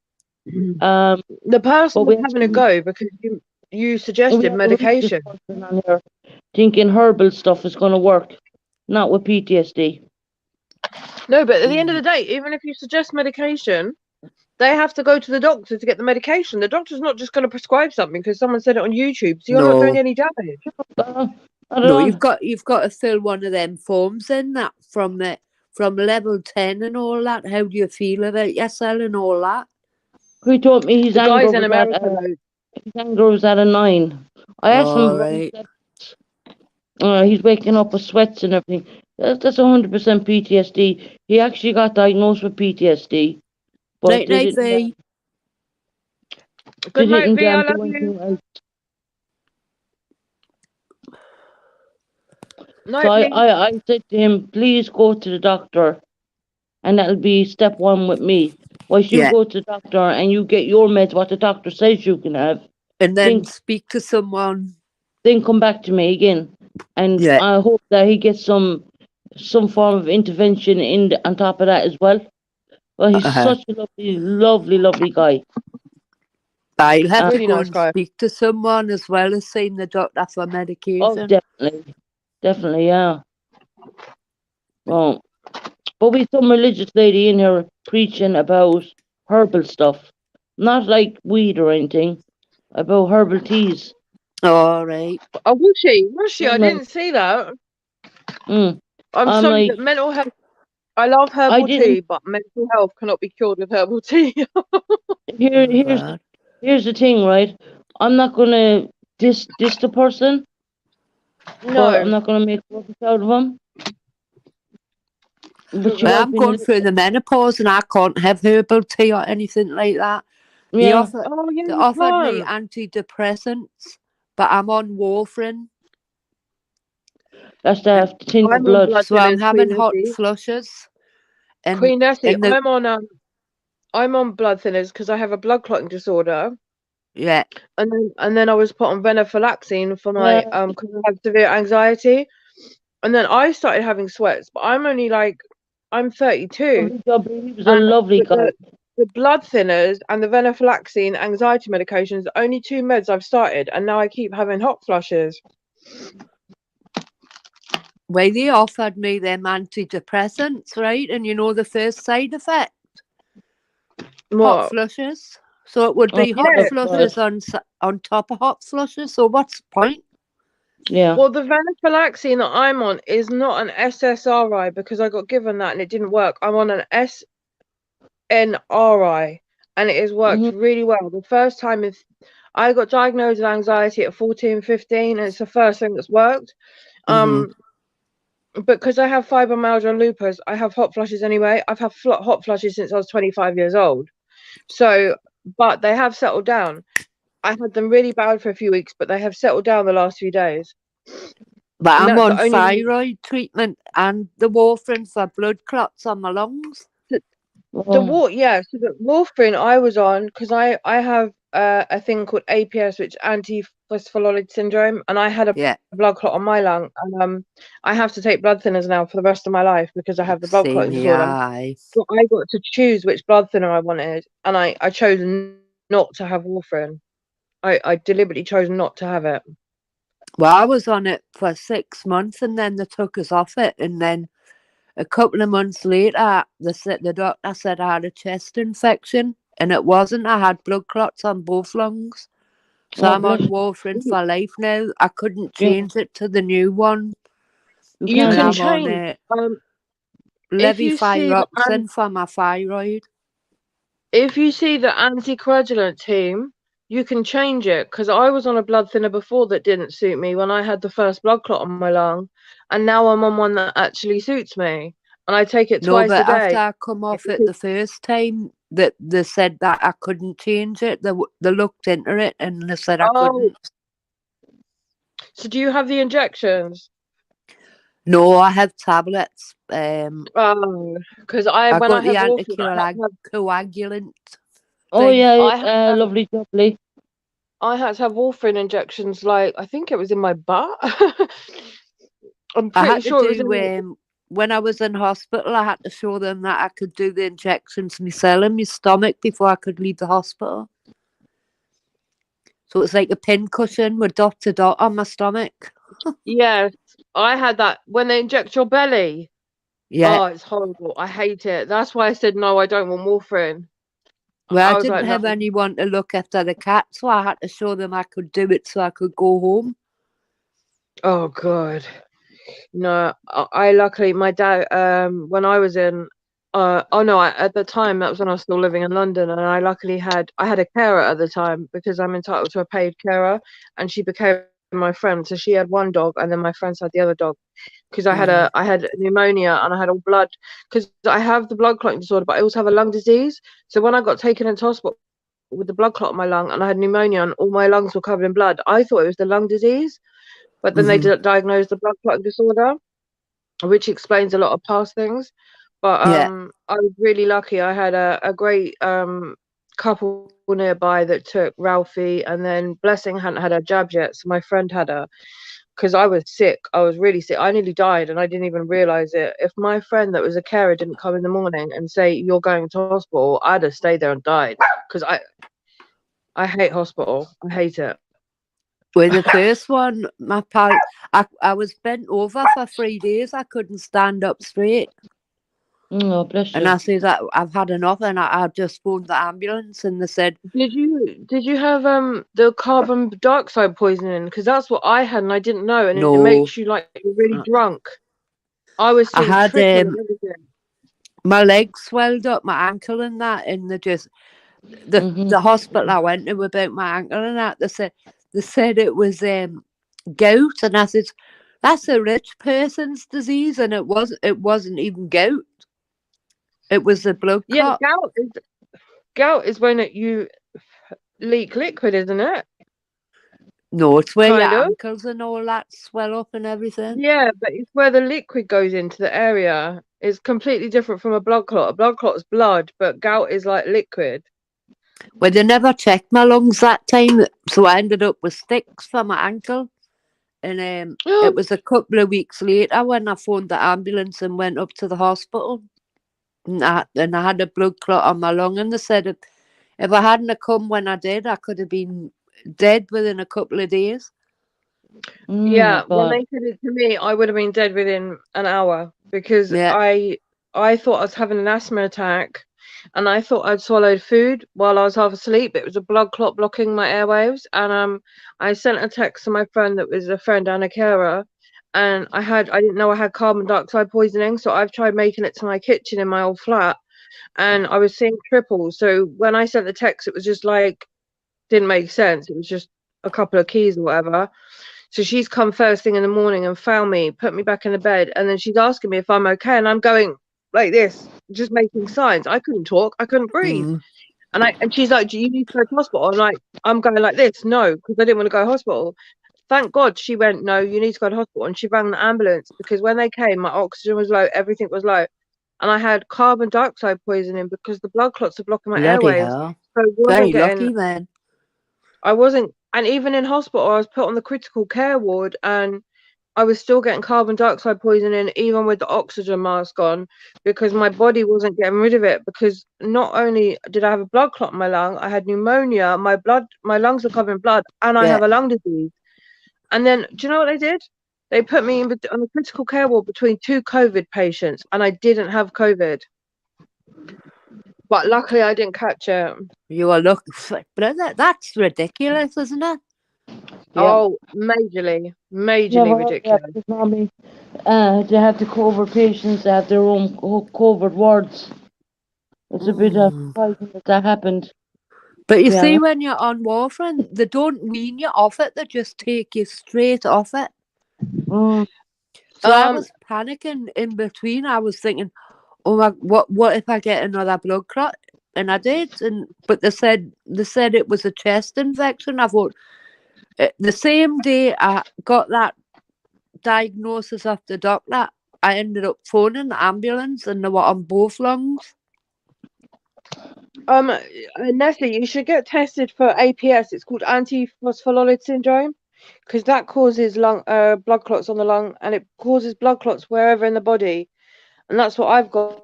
The But person we was having a go because you we suggested have a religious medication. person on here thinking herbal stuff is going to work, not with PTSD. No, but at the end of the day, even if you suggest medication, they have to go to the doctor to get the medication. The doctor's not just going to prescribe something because someone said it on YouTube. So you're not doing No. any damage. Not at No, all. you've got to fill one of them forms in that from level 10 and all that. How do you feel about yourself and all that? He told me his The anger guys in was America, at though, his anger was at a 9. I asked him All about right. he's waking up with sweats and everything. That's 100% PTSD. He actually got diagnosed with PTSD, but Night night, V. they good night, didn't V. I do love you. anything else. Night, So V. I said to him, please go to the doctor, and that'll be step 1 with me. Once you Yeah. go to the doctor and you get your meds, what the doctor says you can have, And then Think- speak to someone. then come back to me again. And Yeah. I hope that he gets some form of intervention on top of that as well. Well, he's Uh-huh. such a lovely guy. I'll have Really to go nice and guy. speak to someone as well as seeing the doctor for Oh, medication. definitely, yeah. Well, but we some religious lady in here preaching about herbal stuff, not like weed or anything, about herbal teas. All right. Oh, was she? Was she? I I'm like, didn't see that. I'm I'm sorry, like, but mental health. I love herbal tea, didn't. but mental health cannot be cured with herbal tea. Here's the thing, right? I'm not gonna diss the person, but I'm No. not gonna make work out of him. But you Well, have I'm been going through the menopause and I can't have herbal tea or anything like that. They yeah. Oh, yeah, they you offered me can't. antidepressants, but I'm on warfarin, That's to have to thin the I'm on blood. blood so I'm thinners, having Queen hot Nessie. flushes. And Queen Nessie, in the I'm on blood thinners because I have a blood clotting disorder. yeah, And then I was put on venlafaxine for my Yeah. because I have severe anxiety. And then I started having sweats, but I'm only like I'm 32. He was a lovely But guy. the blood thinners and the venlafaxine anxiety medications are only 2 meds I've started, and now I keep having hot flushes. well, they offered me them antidepressants, right? And you know the first side effect, hot What? flushes. So it would Oh, be hot yeah, flushes on top of hot flushes. So what's the point? Yeah. Well, the venlafaxine that I'm on is not an SSRI because I got given that and it didn't work. I'm on an SNRI and it has worked really well. The first time I got diagnosed with anxiety at 14, 15, and it's the first thing that's worked. Mhm. Because I have fibromyalgia and lupus, I have hot flushes anyway. I've had hot flushes since I was 25 years old. So, but they have settled down. I had them really bad for a few weeks, but they have settled down the last few days. But And I'm that's on the only thyroid treatment and the warfarin for blood clots on my lungs. So the warfarin I was on because I have a thing called APS, which is antiphospholipid syndrome, and I had a Yeah, blood clot on my lung, and I have to take blood thinners now for the rest of my life because I have the blood same clotting here. disorder. Aye. So I got to choose which blood thinner I wanted, and I chose not to have warfarin. I deliberately chose not to have it. Well, I was on it for 6 months and then they took us off it. And then a couple of months later, the doctor said I had a chest infection. And it wasn't. I had blood clots on both lungs. So Oh, I'm on bless you. warfarin for life now. I couldn't Yeah. change it to the new one. You can't can I'm do- on change. If you see the levothyroxine for my thyroid. if you see the anticoagulant team, you can change it. Because I was on a blood thinner before that didn't suit me when I had the first blood clot on my lung, and now I'm on one that actually suits me, and I take it No, twice but a day. after I come off it the first time, that they said that I couldn't change it. They looked into it and they said I Oh, couldn't. so do you have the injections? No, I have tablets. Oh, because I when I got the had warfarin, anticoagulant. Oh thing. yeah, I had, lovely jubbly. I had to have warfarin injections. Like I think it was in my butt. I'm I pretty had to sure it was in. do when I was in hospital. I had to show them that I could do the injections myself in my stomach before I could leave the hospital. So it's like a pin cushion with dot to dot on my stomach. Yes, I had that when they inject your belly. Yeah. Oh, it's horrible. I hate it. That's why I said no. I don't want warfarin. Well, I I was didn't like, no. have anyone to look after the cat, so I had to show them I could do it so I could go home. Oh God. No, I luckily my dad when I was in oh no at the time that was when I was still living in London, and I had a carer at the time because I'm entitled to a paid carer, and she became my friend. So she had one dog and then my friends had the other dog, because I had pneumonia and I had all blood, because I have the blood clotting disorder, but I also have a lung disease. So when I got taken into hospital with the blood clot in my lung and I had pneumonia and all my lungs were covered in blood, I thought it was the lung disease. But then they diagnosed the blood clotting disorder, which explains a lot of past things. But Yeah. I was really lucky. I had a great couple nearby that took Ralphie, and then Blessing hadn't had her jab yet, so my friend had her. Because I was sick, I was really sick. I nearly died, and I didn't even realize it. If my friend that was a carer didn't come in the morning and say you're going to hospital, I'd have stayed there and died. Because I hate hospital. I hate it. With the first one, my pal, I was bent over for 3 days. I couldn't stand up straight. Oh, bless And you. I said that I've had enough, and I just phoned the ambulance, and they said, Did you have the carbon dioxide poisoning? Because that's what I had and I didn't know, and it no. makes you like you're really Uh, drunk. I was I seeing had triple and everything. my legs swelled up, my ankle and that, and the hospital I went to about my ankle and that, they said it was gout, and I said that's a rich person's disease, and it wasn't even gout. It was a blood Yeah, clot. gout is when you leak liquid, isn't it? No, it's where Kind your of. ankles and all that swell up and everything. Yeah, but it's where the liquid goes into the area. It's completely different from a blood clot. A blood clot is blood, but gout is like liquid. Well, they never checked my lungs that time, so I ended up with sticks for my ankle. And it was a couple of weeks later when I phoned the ambulance and went up to the hospital. And I had a blood clot on my lung, and they said if I hadn't have come when I did, I could have been dead within a couple of days. Yeah, when they said it to me, I would have been dead within an hour, because I thought I was having an asthma attack, and I thought I'd swallowed food while I was half asleep. It was a blood clot blocking my airwaves, and I sent a text to my friend that was a friend and a carer, and I didn't know I had carbon dioxide poisoning, so I've tried making it to my kitchen in my old flat, and I was seeing triple. So when I sent the text, it was just like didn't make sense. It was just a couple of keys or whatever. So she's come first thing in the morning and found me, put me back in the bed, and then she's asking me if I'm okay, and I'm going like this, just making signs. I couldn't talk, I couldn't breathe. And she's like, "Do you need to go to hospital?" I'm going like this, no, because I didn't want to go to hospital. Thank God she went, "No, you need to go to hospital," and she rang the ambulance, because when they came, my oxygen was low, everything was low, and I had carbon dioxide poisoning because the blood clots are blocking my airwaves. Hell. So Very lucky then. I wasn't, and even in hospital, I was put on the critical care ward, and I was still getting carbon dioxide poisoning, even with the oxygen mask on, because my body wasn't getting rid of it. Because not only did I have a blood clot in my lung, I had pneumonia, my lungs were covered in blood, and I have a lung disease. And then, do you know what they did? They put me on the critical care ward between 2 COVID patients, and I didn't have COVID. But luckily, I didn't catch it. You are lucky, but that's ridiculous, isn't it? Yeah. Oh, majorly Yeah, well, yeah, ridiculous. because normally they have the COVID patients, they have their own COVID wards. It's a bit Mm. surprising that happened, But to you be see, honest. when you're on warfarin, they don't wean you off it; they just take you straight off it. Mm. So I Um, was panicking in between. I was thinking, "Oh my, what if I get another blood clot?" And I did, but they said it was a chest infection. I thought the same day I got that diagnosis of the doctor, I ended up phoning the ambulance, and they were on both lungs. Nestle, you should get tested for APS. It's called antiphospholipid syndrome, because that causes blood clots on the lung, and it causes blood clots wherever in the body, and that's what I've got.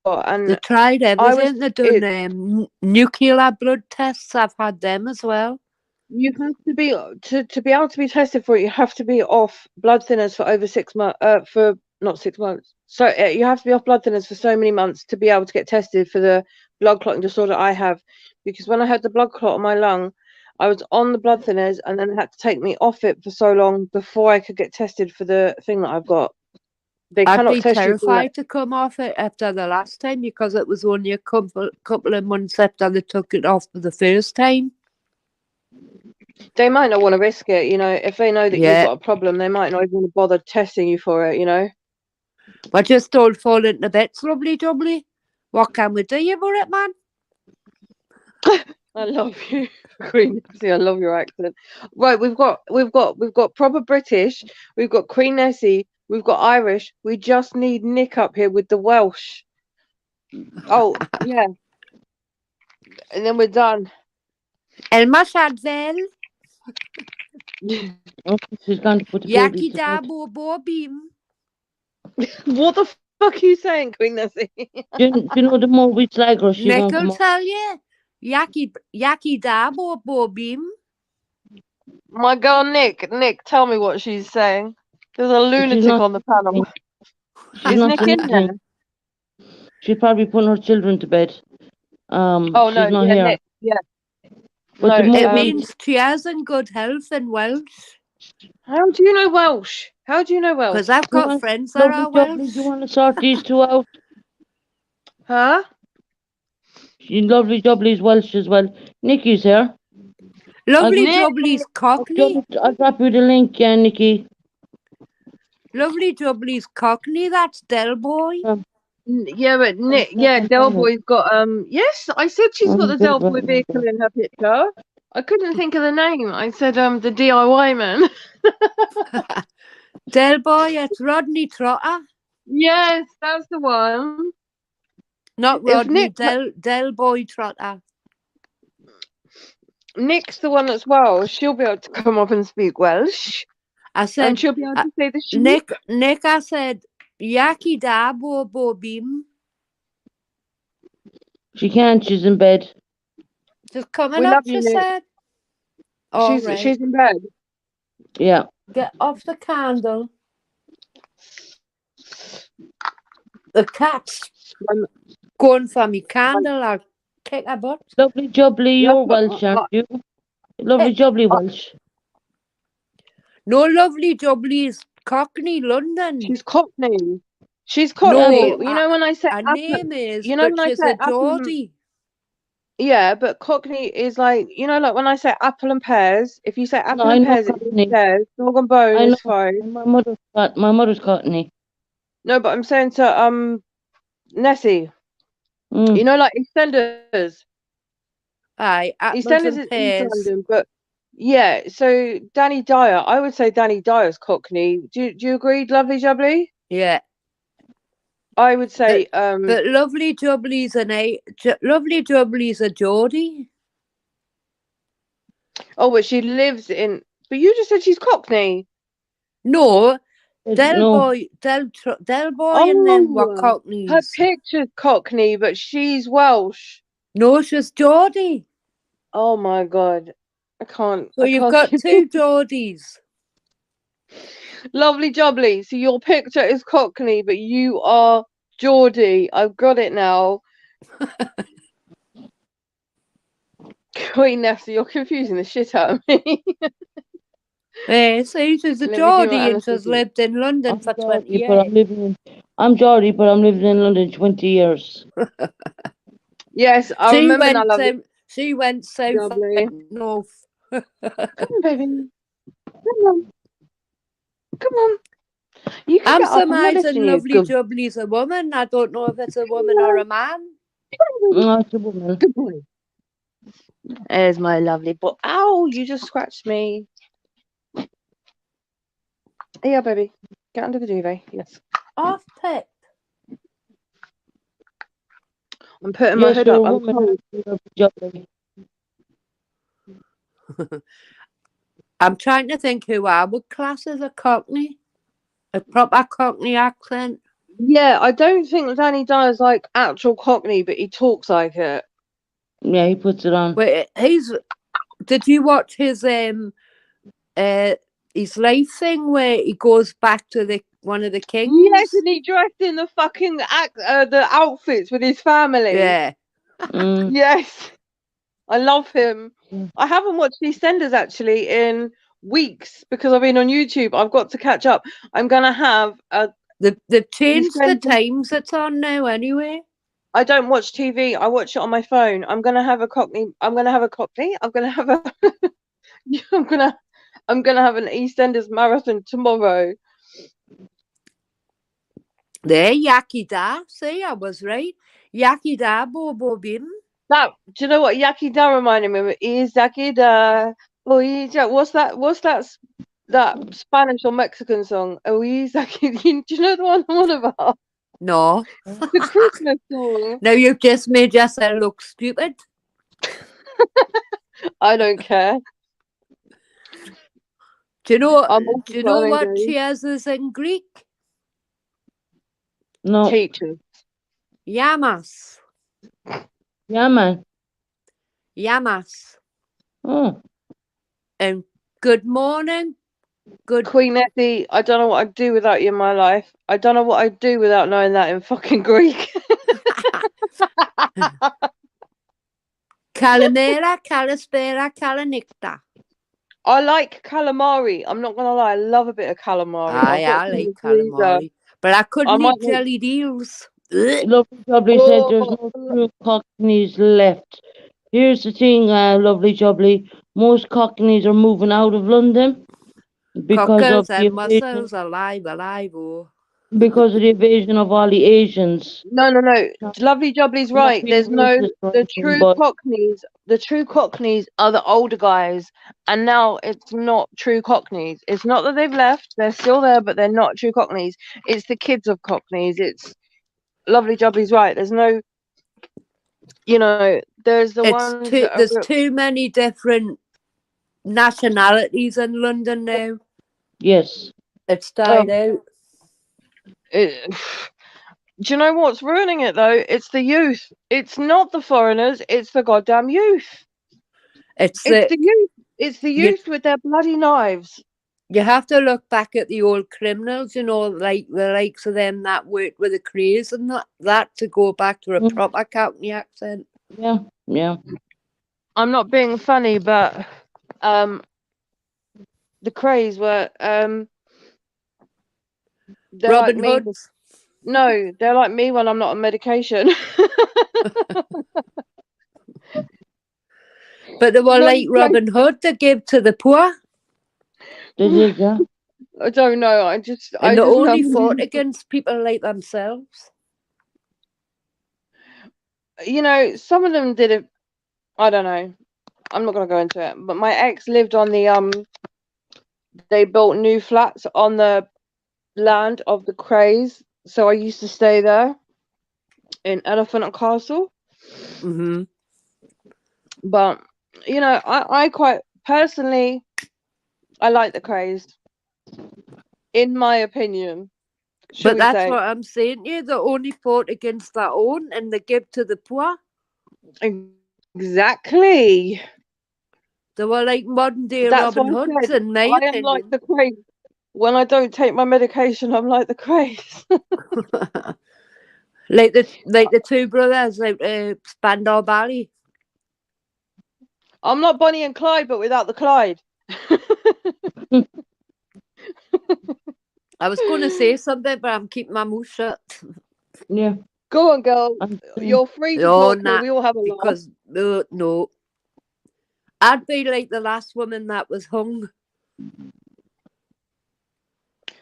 And They tried I was everything. They done nuclear blood tests. I've had them as well. you have to be to be able to be tested for it. You have to be off blood thinners for over 6 months. For not 6 months. So you have to be off blood thinners for so many months to be able to get tested for the blood clotting disorder I have. Because when I had the blood clot on my lung, I was on the blood thinners, and then they had to take me off it for so long before I could get tested for the thing that I've got. They I'd cannot be test you for that. terrified to come off it after the last time, because it was only a couple of months after they took it off for the first time. They might not want to risk it, you know, if they know that you've Yeah, got a problem, they might not even want to bother testing you for it, you know. I just don't fall into bits, lovely jubbly. What can we do for it, man? I love you, Queen Nessie. I love your accent. Right, we've got proper British. We've got Queen Nessie. We've got Irish. We just need Nick up here with the Welsh. Oh yeah, and then we're done. Elma Shadvel, Oh, she's gone to put the Yaki baby to bed. Dabo Bobim. What the fuck are you saying, Queen Nessie? Do you know the more we slag her, she Nick won't will come up. tell you. Yaki Dabo Bobim. My girl Nick, tell me what she's saying. There's a She's lunatic not on the panel. she's Is not Nick in there? listening. She's probably putting her children to bed. Oh She's no, not yeah, here. Nick, yeah. But the No, It more we means cheers and good health in Welsh. how do you know Welsh? How do you know Because Welsh? I've you got want friends that lovely are jubbly, do you Welsh. want to sort these two out? Huh? She lovely jubbly's Welsh as well. Nikki's here. Lovely Nick, Jubbly's Cockney. I'll drop you the link, yeah, Nikki. Lovely Jubbly's Cockney. That's Del Boy. yeah, but Nick, yeah, Del Boy's got yes, I said she's got the Del Boy vehicle in her picture. I couldn't think of the name. I said the DIY man. Del Boy, it's Rodney Trotter. Yes, that's the one. Not If Rodney, Nick Del Boy Trotter. Nick's the one that's Welsh, she'll be able to come up and speak Welsh. I And said, she'll be able to say the sheep. Nick, I said, Yaki Dabo Bobim. She can't, she's in bed. Just coming We up, love she you, Nick. said. All right. She's in bed. Yeah. Get off the candle. The cat's going for me candle. I'll kick her butt. Lovely jubbly, That's you're what- Welsh, aren't you? Lovely jubbly Welsh. No, Lovely Jubbly's Cockney, London. She's Cockney. She's Cockney. You know when I say her apple, name is, you know but when I she's say a apple, Geordie. yeah, but Cockney is like, you know, like when I say apple and pears. If you say apple I and know pears, it Cockney. means pears. Dog and bone I is know. fine. My mother's Cockney. No, but I'm saying to Nessie. Mm. You know, like EastEnders. Aye, apples EastEnders and is East pears. London, but yeah. So Danny Dyer, I would say Danny Dyer's Cockney. Do you agree, Lovely Jubbly? Yeah. I would say But Lovely Jubbly's Lovely Jubbly's a Geordie. oh, but she lives in. But you just said she's Cockney. No, Del No. Boy, and them were Her Cockneys. picture's Cockney, but she's Welsh. No, she's Geordie. Oh my god, I can't. So I you've can't got keep two Geordies. Lovely Jubbly. So your picture is Cockney, but you are Geordie. I've got it now. Queen Nessie, you're confusing the shit out of me. See, she's a Let me do my Geordie and she's anaesthetic. lived in London I'm for 20 Geordie, years. but I'm Geordie, but I'm living in London 20 years. Yes, I She remember now, went lovely. she went south Lovely. and north. Come on, baby. Come on. Come on. You can I'm get up. I'm not surmising listening to you. Lovely Good, Jubbly's a woman. I don't know if it's a woman or a man. No, it's a woman. good boy. There's my lovely boy. Ow, you just scratched me. Here, baby. Get under the duvet. Yes. Off Pip. I'm putting my Yes, hood you're up. a I'm woman. cold. Jubbly. I'm trying to think who I would class as a Cockney. A proper Cockney accent. Yeah, I don't think Danny does like actual Cockney, but he talks like it. Yeah, he puts it on. Wait, did you watch his life thing where he goes back to one of the kings? Yes, and he dressed in the fucking the outfits with his family. Yeah. Mm. Yes, I love him. Mm. I haven't watched EastEnders actually in weeks because I've been on YouTube. I've got to catch up. I'm gonna have a. They've changed the EastEnders. times it's on now anyway. I don't watch TV. I watch it on my phone. I'm gonna have a Cockney. I'm gonna have a Cockney. I'm gonna have a. I'm gonna have an EastEnders marathon tomorrow. There, Yaki Da. See, I was right. Yaki Da, Bobo Bim. Do you know what Yaki Da reminded me of? Is Yaki Da? Oh, what's that? What's that Spanish or Mexican song? Oh, is Yaki? Do you know the one I'm on about? No. The Christmas song. Now you've just made yourself look stupid. I don't care. Do you know? I'm also Do you know trying what to cheers is in Greek? No. teachers. Yamas. Yeah, man. Yamas. Oh. And good morning. Good. Queen Effie, I don't know what I'd do without you in my life. I don't know what I'd do without knowing that in fucking Greek. Kalimera, Kalispera, Kalanikta. I like calamari. I'm not gonna lie, I love a bit of calamari. Aye, I've got I some like in the freezer. calamari. But I couldn't I might eat make- jelly deals. Ugh. Lovely Jubbly said there's no Oh, true Cockneys left. Here's the thing, Lovely Jubbly. Most Cockneys are moving out of London because Cockles of the and invasion, mussels alive, oh. because of the invasion of all the Asians. no. Lovely Jubbly's I'm not right. being There's no racist or the anything, true but Cockneys. The true Cockneys are the older guys, and now it's not true Cockneys. It's not that they've left; they're still there, but they're not true Cockneys. It's the kids of Cockneys. It's Lovely Jubbly's right. There's no, there's the ones that are There's too many different nationalities in London now. yes. It's died out. Do you know what's ruining it though? It's the youth. It's not the foreigners. It's the goddamn youth. It's It's the youth. It's the You- youth with their bloody knives. You have to look back at the old criminals, like the likes of them that worked with the Crays and that to go back to a Mm. proper Cockney accent. Yeah, yeah. I'm not being funny, but the Crays were they're Robin like me. Hoods. No, they're like me when I'm not on medication. But they were No, like Robin Hood to give to the poor. They did, yeah. I don't know. I just And they only know- fought against people like themselves. Some of them did it. I don't know. I'm not gonna go into it. But my ex lived on the They built new flats on the land of the Crays, so I used to stay there in Elephant and Castle. Mm-hmm. But I quite personally, I like the Crays. In my opinion. Should But we that's say. what I'm saying to you. They only fought against their own and they give to the poor. Exactly. They were like modern day That's Robin what I Hoods, said. in my I am like opinion. the Crays. When I don't take my medication, I'm like the Crays. like the two brothers, like Spandau Ballet. I'm not Bonnie and Clyde, but without the Clyde. I was going to say something, but I'm keeping my mouth shut. Yeah. Go on, girl. And, You're free to Oh, talk here. nah, We all have a laugh. because no, I'd be like the last woman that was hung.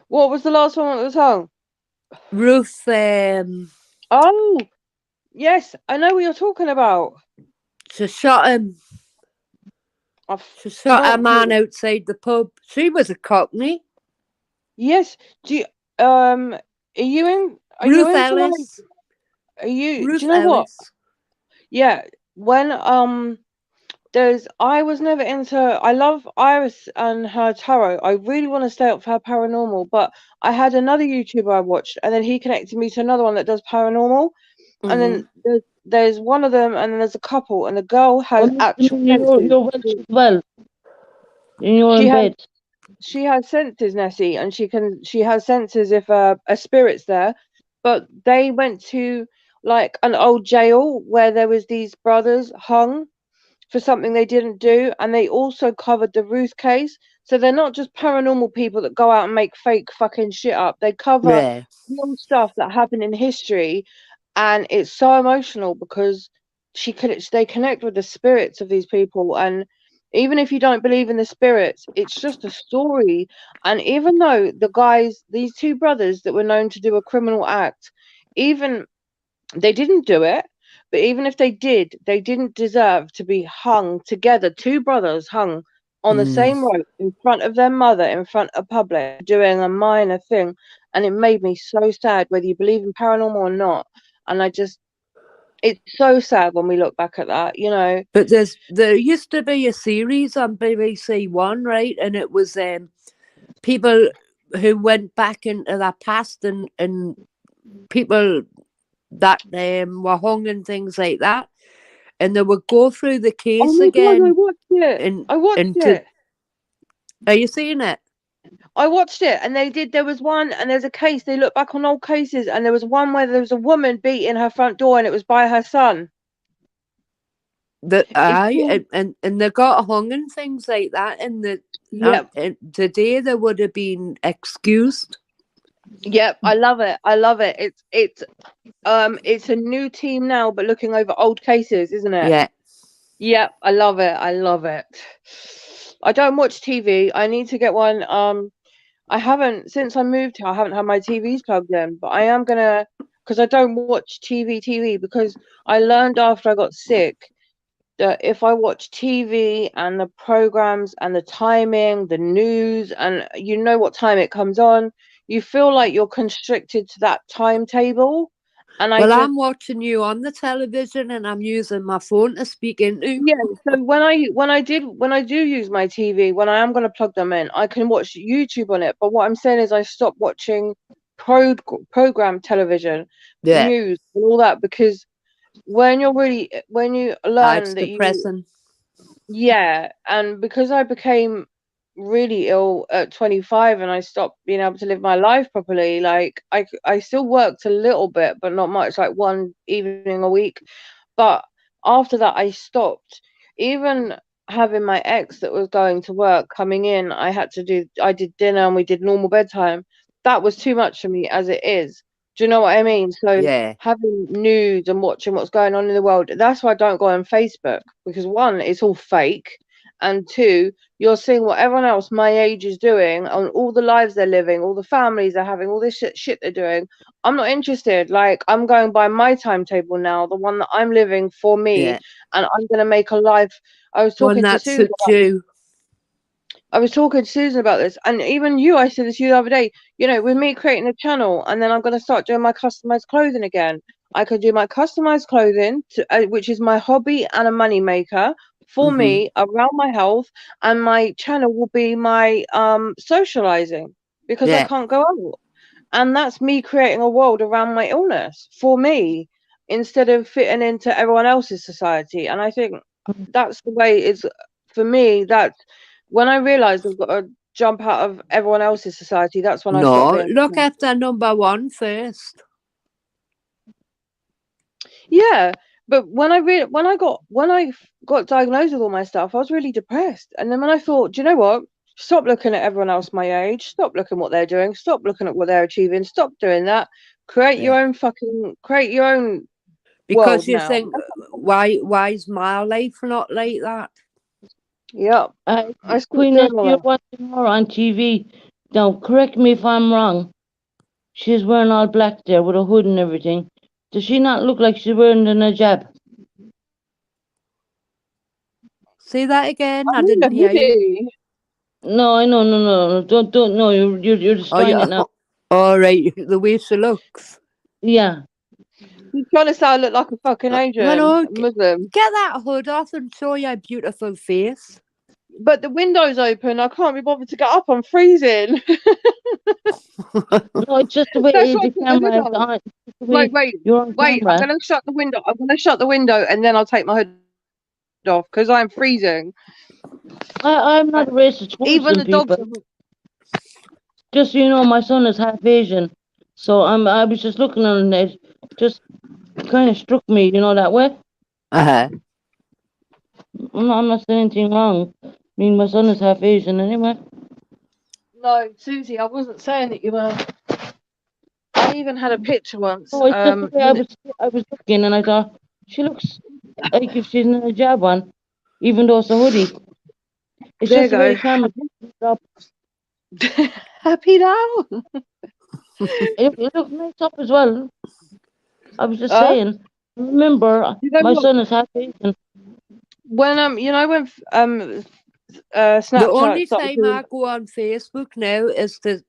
What was the last one that was hung? Ruth, Oh, yes, I know what you're talking about. she shot him. I've She shot a forgotten man who- outside the pub. She was a cockney. Yes. Do you, are you in? Are you Ruth into like? Ellis. Are you? Do Ruth you know what? Ellis. Yeah. When I was never into. I love Iris and her tarot. I really want to stay up for her paranormal, but I had another YouTuber I watched, and then he connected me to another one that does paranormal, and then there's one of them, and then there's a couple, and the girl has actual you're senses. well as well. And you're She in has bed. she has senses, Nessie, and she has senses if a spirit's there. But they went to like an old jail where there was these brothers hung for something they didn't do, and they also covered the Ruth case. So they're not just paranormal people that go out and make fake fucking shit up. They cover Yeah. real stuff that happened in history, and it's so emotional because they connect with the spirits of these people. And even if you don't believe in the spirits, it's just a story. And even though these two brothers that were known to do a criminal act, even they didn't do it, but even if they did, they didn't deserve to be hung together. Two brothers hung on the same rope in front of their mother, in front of public, doing a minor thing. And it made me so sad, whether you believe in paranormal or not. And it's so sad when we look back at that, you know. But there used to be a series on BBC One, right? And it was people who went back into their past and people that were hung and things like that. And they would go through the Oh case my God, I again. watched it. And I watched into it. Are you seeing it? I watched it, and there was one, and there's a case. They look back on old cases, and there was one where there was a woman beating her front door, and it was by her son. That It's and they got hung and things like that. And Yep, today they would have been excused. yep. I love it. I love it. It's a new team now, but looking over old cases, isn't it? Yeah. Yep. I love it. I love it. I don't watch TV. I need to get one. I haven't since I moved here. I haven't had my TVs plugged in, but I am gonna because I don't watch TV because I learned after I got sick that if I watch TV and the programs and the timing, the news, and you know what time it comes on, you feel like you're constricted to that timetable. And I'm watching you on the television and I'm using my phone to speak into. yeah. So when I do use my TV, when I am going to plug them in, I can watch YouTube on it. But what I'm saying is I stopped watching program television, Yeah. news, and all that because when you learn It's that you depressing. Yeah, and because I became really ill at 25 and I stopped being able to live my life properly, like I still worked a little bit, but not much, like one evening a week. But after that, I stopped. Even having my ex that was going to work coming in, I did dinner and we did normal bedtime. That was too much for me as it is. Do you know what I mean? So Yeah. having news and watching what's going on in the world, that's why I don't go on Facebook because one, it's all fake, and two, you're seeing what everyone else my age is doing on all the lives they're living, all the families they're having, all this shit they're doing. I'm not interested. Like I'm going by my timetable now, the one that I'm living for me, Yeah. and I'm gonna make a life. I was One talking to that Susan. suits you. I was talking to Susan about this, and even you, I said this to you the other day, you know, with me creating a channel, and then I'm going to start doing my customized clothing again. I could do my customized clothing, which is my hobby and a money maker for me around my health, and my channel will be my socializing because I Yeah. can't go out. And that's me creating a world around my illness for me instead of fitting into everyone else's society. And I think that's the way it's for me. That's when I realized I've got to jump out of everyone else's society. That's when I stopped No, being. look after number one first. Yeah, but when I got diagnosed with all my stuff, I was really depressed. And then when I thought, do you know what? Stop looking at everyone else my age. Stop looking what they're doing. Stop looking at what they're achieving. Stop doing that. Create your own Because world you now. think, why is my life not like that? Yep. I stopped Queen, doing all you're that. watching her on TV. Now, correct me if I'm wrong. She's wearing all black there with a hood and everything. Does she not look like she's wearing an hijab? Say that again. I I'm in a didn't hear you. hoodie. No, I know, no. Don't, no. You're destroying it now. All right, the way she looks. Yeah. You're trying to say I look like a fucking Asian, no, a Muslim. Get that hood off and show your beautiful face. But the window's open. I can't be bothered to get up. I'm freezing. No, it's just the way That's why I the put the camera hood is on. on. It's just the way Wait. you're on I'm camera. gonna shut the window. I'm gonna shut the window and then I'll take my hood off because I'm freezing. I'm not racist towards Even some the dogs. people. Just so you know, my son is half Asian, so I was just looking on it. Just kind of struck me, that way. Uh-huh. I'm not saying anything wrong. I mean, my son is half Asian anyway. No, Susie, I wasn't saying that you were. I even had a picture once. Oh, it's just the way I was looking, and I thought she looks like if she's in a hijab on, even though it's a hoodie. It's There just the way you the camera up. Happy now? It looked nice up as well. I was just Huh? saying. Remember, You know my what? son is half Asian. When when Snapchat The only started time doing- I go on Facebook now is to,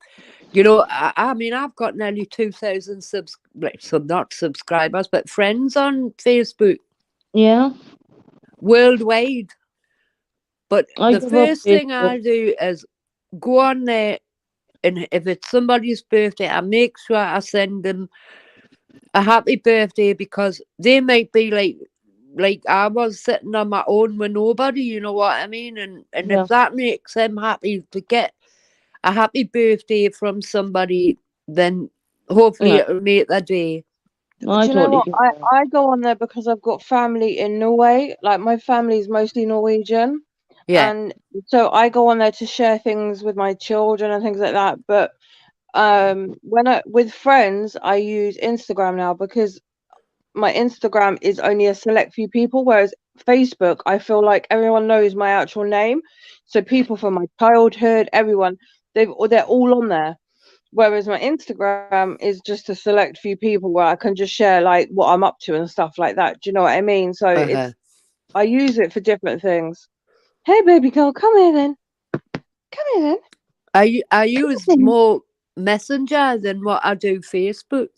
I mean, I've got nearly 2,000 not subscribers, but friends on Facebook Yeah. worldwide. But I the give up first thing Facebook. I do is go on there, and if it's somebody's birthday, I make sure I send them a happy birthday, because they might be like I was sitting on my own with nobody, you know what I mean? And Yeah. if that makes them happy to get a happy birthday from somebody, then hopefully Yeah. it'll make their day. I Do you know totally what? get that. I go on there because I've got family in Norway. Like my family is mostly Norwegian. Yeah. And so I go on there to share things with my children and things like that. But with friends, I use Instagram now because my Instagram is only a select few people, whereas Facebook, I feel like everyone knows my actual name. So people from my childhood, everyone, they're all on there. Whereas my Instagram is just a select few people where I can just share like what I'm up to and stuff like that. Do you know what I mean? So Uh-huh. I use it for different things. Hey, baby girl, come here then. Come here then. I use more Messenger than what I do Facebook.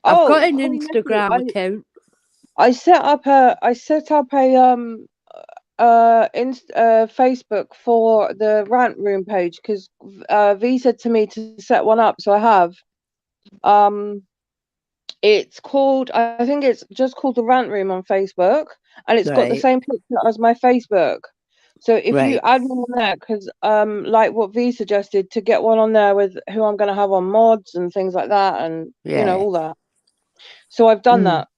I've got an Instagram account. I set up a Facebook for the rant room page because V said to me to set one up, so I have. It's called, I think it's just called the rant room on Facebook, and it's got the Right. same picture as my Facebook. So if you Right. add one on there, because like what V suggested, to get one on there with who I'm going to have on mods and things like that, and Yeah. all that. So I've done that,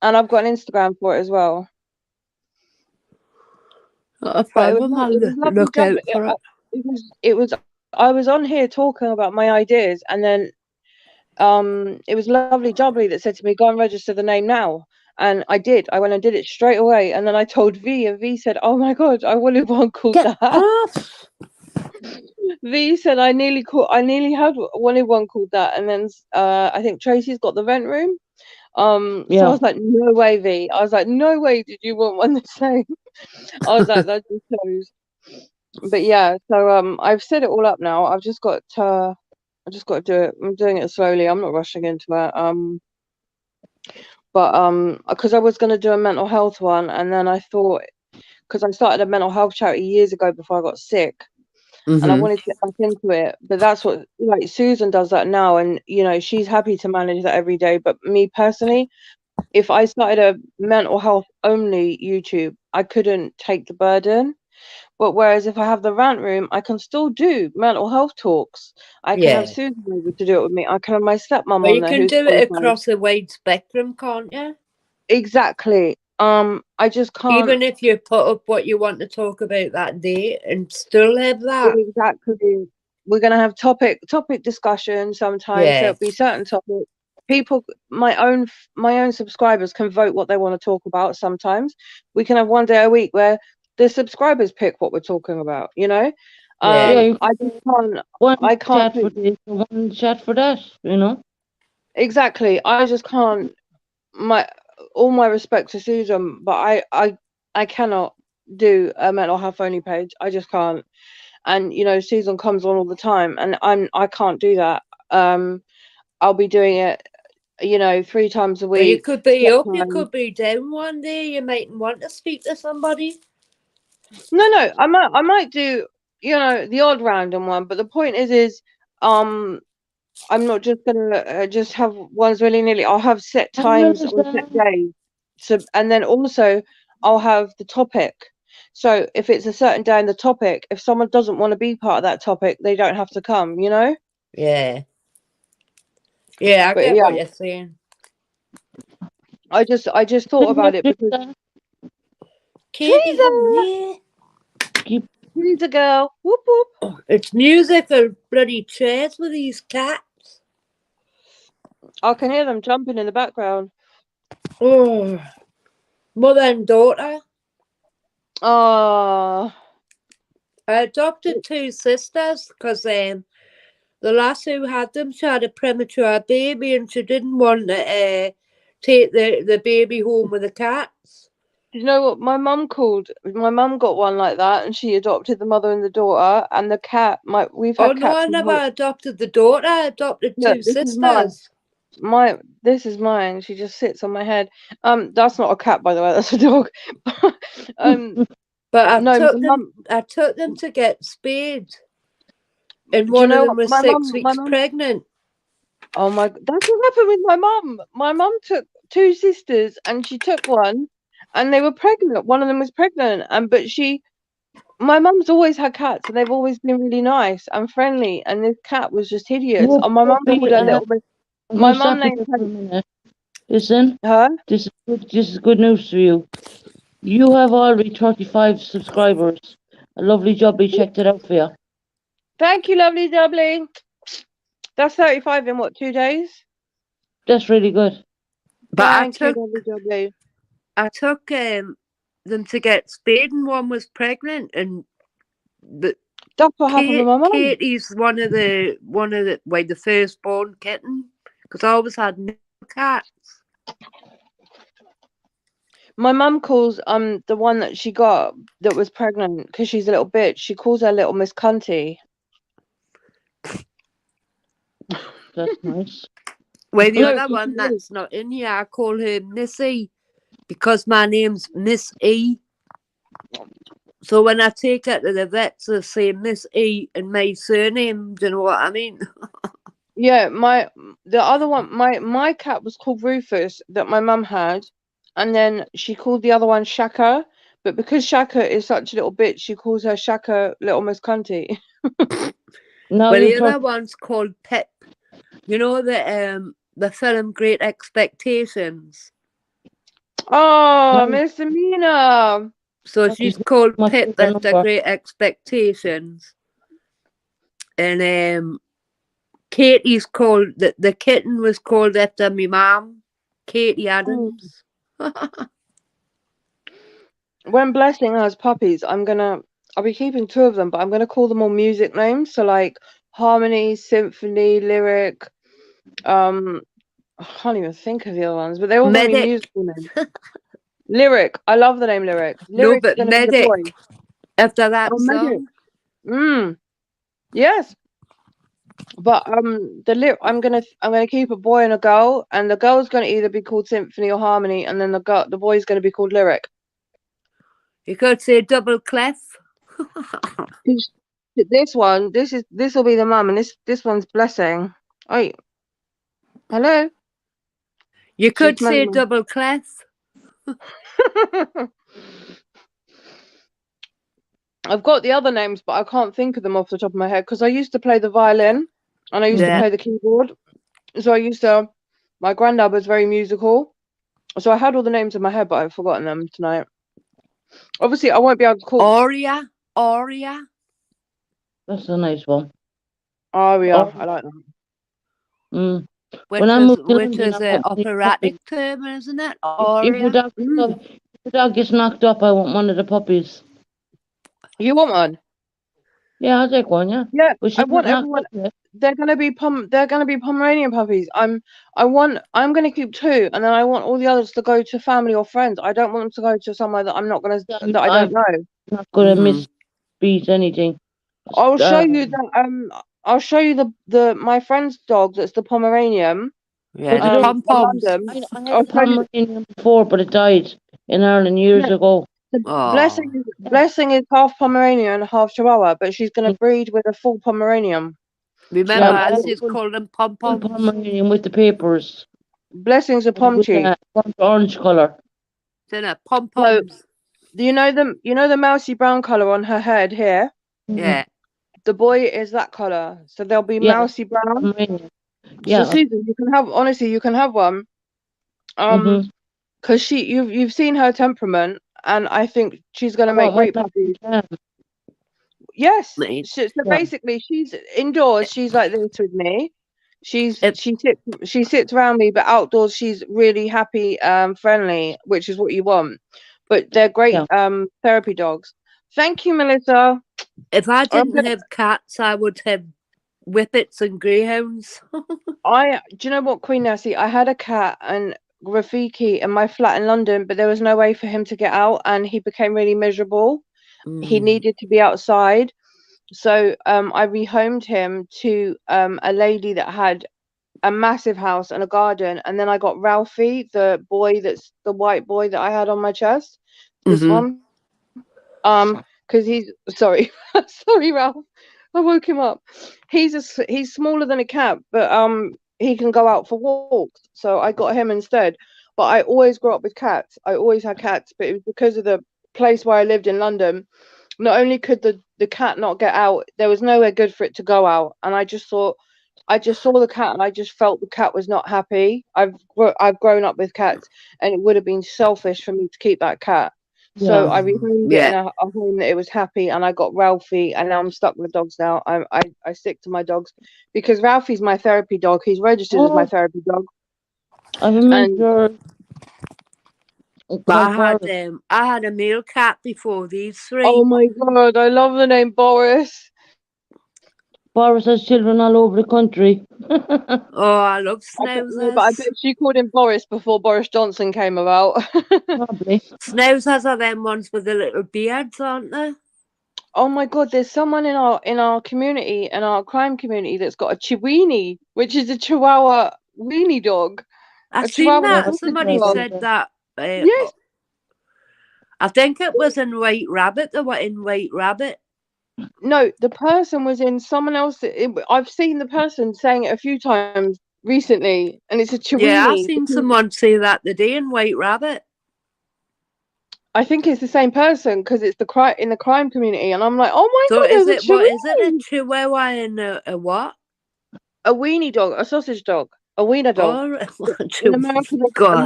and I've got an Instagram for it as well. Not a But it was problem. I'll lovely look out for it. It was. I was on here talking about my ideas, and then it was lovely jubbly that said to me, "Go and register the name now." And I did. I went and did it straight away, and then I told V, and V said, "Oh my god, I wanted one called Get that." off! V said, "I nearly wanted one called that," and then I think Tracy's got the vent room. So I was like, "No way, V." I was like, "No way, did you want one the same?" I was like, "That just shows." But yeah, so I've set it all up now. I just got to do it. I'm doing it slowly. I'm not rushing into it. But because I was going to do a mental health one, and then I thought, because I started a mental health charity years ago before I got sick, and I wanted to get back into it. But that's what, like, Susan does that now, and she's happy to manage that every day. But me personally, if I started a mental health only YouTube, I couldn't take the burden. But whereas if I have the rant room, I can still do mental health talks. I can have Susan able to do it with me. I can have my stepmom Well, on you there. can who's do it qualified. across a wide spectrum, can't you? Exactly. I just can't. Even if you put up what you want to talk about that day and still have that. Exactly. We're gonna have topic discussion sometimes. Yeah. There'll be certain topics. People, my own subscribers can vote what they want to talk about. Sometimes we can have one day a week where the subscribers pick what we're talking about. You know, Yeah. Yeah, you I just can't. one I can't chat for this, one chat for that, you know. exactly. I just can't. All my respect to Susan, but I cannot do a mental health only page. I just can't. And you know, Susan comes on all the time, and I can't do that. I'll be doing it, you know, 3 times a Well, you week. could be up, you sometimes. could be down one day. You mightn't want to speak to somebody. No, I might do, you know, the odd random one, but the point is, I'm not just gonna just have ones willy nilly. I'll have set I times on set understand. days. So, and then also I'll have the topic. So if it's a certain day in the topic, if someone doesn't want to be part of that topic, they don't have to come. You know. Yeah. Yeah, I But get yeah, what you're saying. I just thought about it because Katie's Teresa, in here. Keep Teresa girl, whoop whoop. Oh, it's music or bloody chairs with these cats. I can hear them jumping in the background. Oh, mother and daughter. Oh, I adopted 2 sisters because the lass who had them, she had a premature baby and she didn't want to take the baby home with the cats. you know what? My mum got one like that, and she adopted the mother and the daughter, and the cat. We've had Oh no, cats. I never adopted the daughter. I adopted Look, 2 this is mine. sisters. This is mine. She just sits on my head. That's not a cat, by the way. That's a dog. But I No, took my them. mum. I took them to get spayed, and Do you one of know them what? was My 6 mum. weeks pregnant. Oh my! That's what happened with my mum. My mum took 2 sisters, and she took one, and they were pregnant. One of them was pregnant, and my mum's always had cats, and they've always been really nice and friendly. And this cat was just hideous. no And my mum puppy. called her little bit. I'm My gonna mum stop you named there for a minute. Listen, her. this is good news for you. You have already 35 subscribers. A lovely jubbly checked it out for you. Thank you, lovely jubbly. That's 35 in what, 2 days? That's really good. But Thank you, lovely jubbly. I took them to get spayed, and one was pregnant, and the That's what happened with my mum. Katie's one of the the firstborn kitten, because I always had no cats. My mum calls the one that she got that was pregnant, because she's a little bitch. She calls her little Miss Cunty. That's nice. Well, the No, other 'cause one she that's not in here, I call her Missy, because my name's Miss E. So when I take her to the vets, they say Miss E and my surname. Do you know what I mean? Yeah, the other one, my cat was called Rufus that my mum had, and then she called the other one Shaka, but because Shaka is such a little bitch, she calls her Shaka Little Miss Cunty. Now Well, the you're other one's called Pip. You know the film Great Expectations. Oh, No. Miss Amina. So That she's is called my Pip favourite after number. Great Expectations, and Katie's called the kitten was called after my mum, Katie Adams. When Blessing has puppies, I'll be keeping 2 of them, but I'm gonna call them all music names. So like Harmony, Symphony, Lyric. I can't even think of the other ones, but they're all gonna be Medic. musical names. Lyric. I love the name Lyric. No, Lyric's but gonna be the Medic boy. after that Oh, Medic. song. Yes. But I'm gonna keep a boy and a girl, and the girl's gonna either be called Symphony or Harmony, and then the boy's gonna be called Lyric. You could say Double Clef. This will be the mum, and this one's Blessing. Oh, hello. You could She's say my mum. Double Clef. I've got the other names, but I can't think of them off the top of my head because I used to play the violin and I used to Yeah. play the keyboard. So my granddad was very musical, So I had all the names in my head, but I've forgotten them tonight. Obviously, I won't be able to call Aria. That's a nice one. Aria. Oh, I like that. mm. Which When I is moved to London, I an want one of the operatic puppies. term, isn't it? If your Aria. dog, if your dog gets knocked up, I want one of the puppies. You want one? Yeah, I'll take one. Yeah, Yeah, but I she's not want knocked everyone. up yet. They're gonna be Pomeranian puppies. I'm gonna keep 2, and then I want all the others to go to family or friends. I don't want them to go to somewhere that Yeah, that I don't I'm know. not gonna Mhm. misbeat anything. I'll show you Um, I'll show you the my friend's dog that's the Pomeranian Yeah, the but pom in poms. London. I had a I'll show you. Pomeranian before, but it died in Ireland years Yeah, ago. the Oh, Blessing is half Pomeranian and half Chihuahua, but she's gonna Mm. breed with a full Pomeranian. remember, Yeah, So I I had a used to call them pom full poms. Pomeranian with the papers Blessing's a and with Pomchi. a burnt orange colour. Then pom So poms. do you know the mousy brown colour on her head here? Yeah. The boy is that colour. So they'll be Yeah, mousy brown. Pomeranian. So Yeah. Susan, you can have one. Mm-hmm. Because you've seen her temperament, and I think she's gonna I make want one great like puppies. that. Yes. Mate. So Yeah. basically, she's indoors. She's like this with me. She It, sits around me, but outdoors she's really happy, friendly, which is what you want. But they're great Yeah. therapy dogs. Thank you, Melissa. if I I'm didn't gonna, have cats, I would have whippets and greyhounds. do you know what, Queen Nessie? I had a cat and Rafiki in my flat in London, but there was no way for him to get out, and he became really miserable. He Mm. needed to be outside. So I rehomed him to a lady that had a massive house and a garden, and then I got Ralphie, the white boy that I had on my chest. This Mm-hmm. one, because he's sorry, sorry, Ralph. I woke him up. He's smaller than a cat, but he can go out for walks. So I got him instead. But I always grew up with cats. I always had cats, but it was because of the place where I lived in London. Not only could the cat not get out, there was nowhere good for it to go out, and I just saw the cat and I just felt the cat was not happy. I've grown up with cats, and it would have been selfish for me to keep that cat. So Yeah. I rehomed it in Yeah. a home that it was happy, and I got Ralphie, and now I'm stuck with dogs now. I stick to my dogs because Ralphie's my therapy dog. He's registered as my Oh, therapy dog, I have a and mentor But called Boris. I had a male cat before these oh 3. my god, I love the name Boris. Boris has children all over the country. Oh, I love No, but I schnauzers. bet she called him Boris before Boris Johnson came about. Probably. Schnauzers are them ones with the little beards, aren't they? Oh my god, there's someone in our community, in our crime community, that's got a Chiweenie, which is a Chihuahua weenie dog. I A seen Chihuahua Yeah, that. that's sausage Somebody dog. said that. Yes. I think it was in White Rabbit. They were in White Rabbit. No, the person was in someone else. I've seen the person saying it a few times recently, and it's a Yeah, I Chiweenie. seen someone say that today in White Rabbit. I think it's the same person because it's in the crime community, and I'm like, oh my So god, is there's a it, what is it, a Chiweenie. Chihuahua and a what? A weenie dog, a sausage dog, a wiener dog. Or In America, God.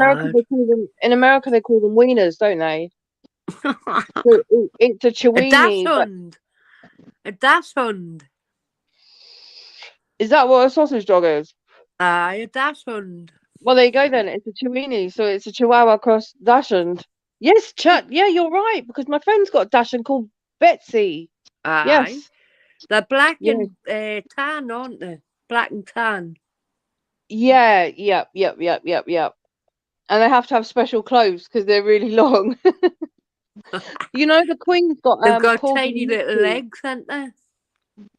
In America they call them wieners, don't they? So it's a A Chiweenie, but dachshund. A dachshund. is that what a sausage dog is? Aye, a dachshund. Well, there you go then. It's a Chiweenie, so it's a Chihuahua cross Dachshund. Yes, Chuck. Yeah, you're right because my friend's got a Dachshund called Betsy. Aye. Yes. They're black Yeah. and tan, aren't they? Black and tan. Yeah. Yep. And they have to have special clothes because they're really long. You know, the Queen's got They've got corgi tiny little mixes. legs, haven't they?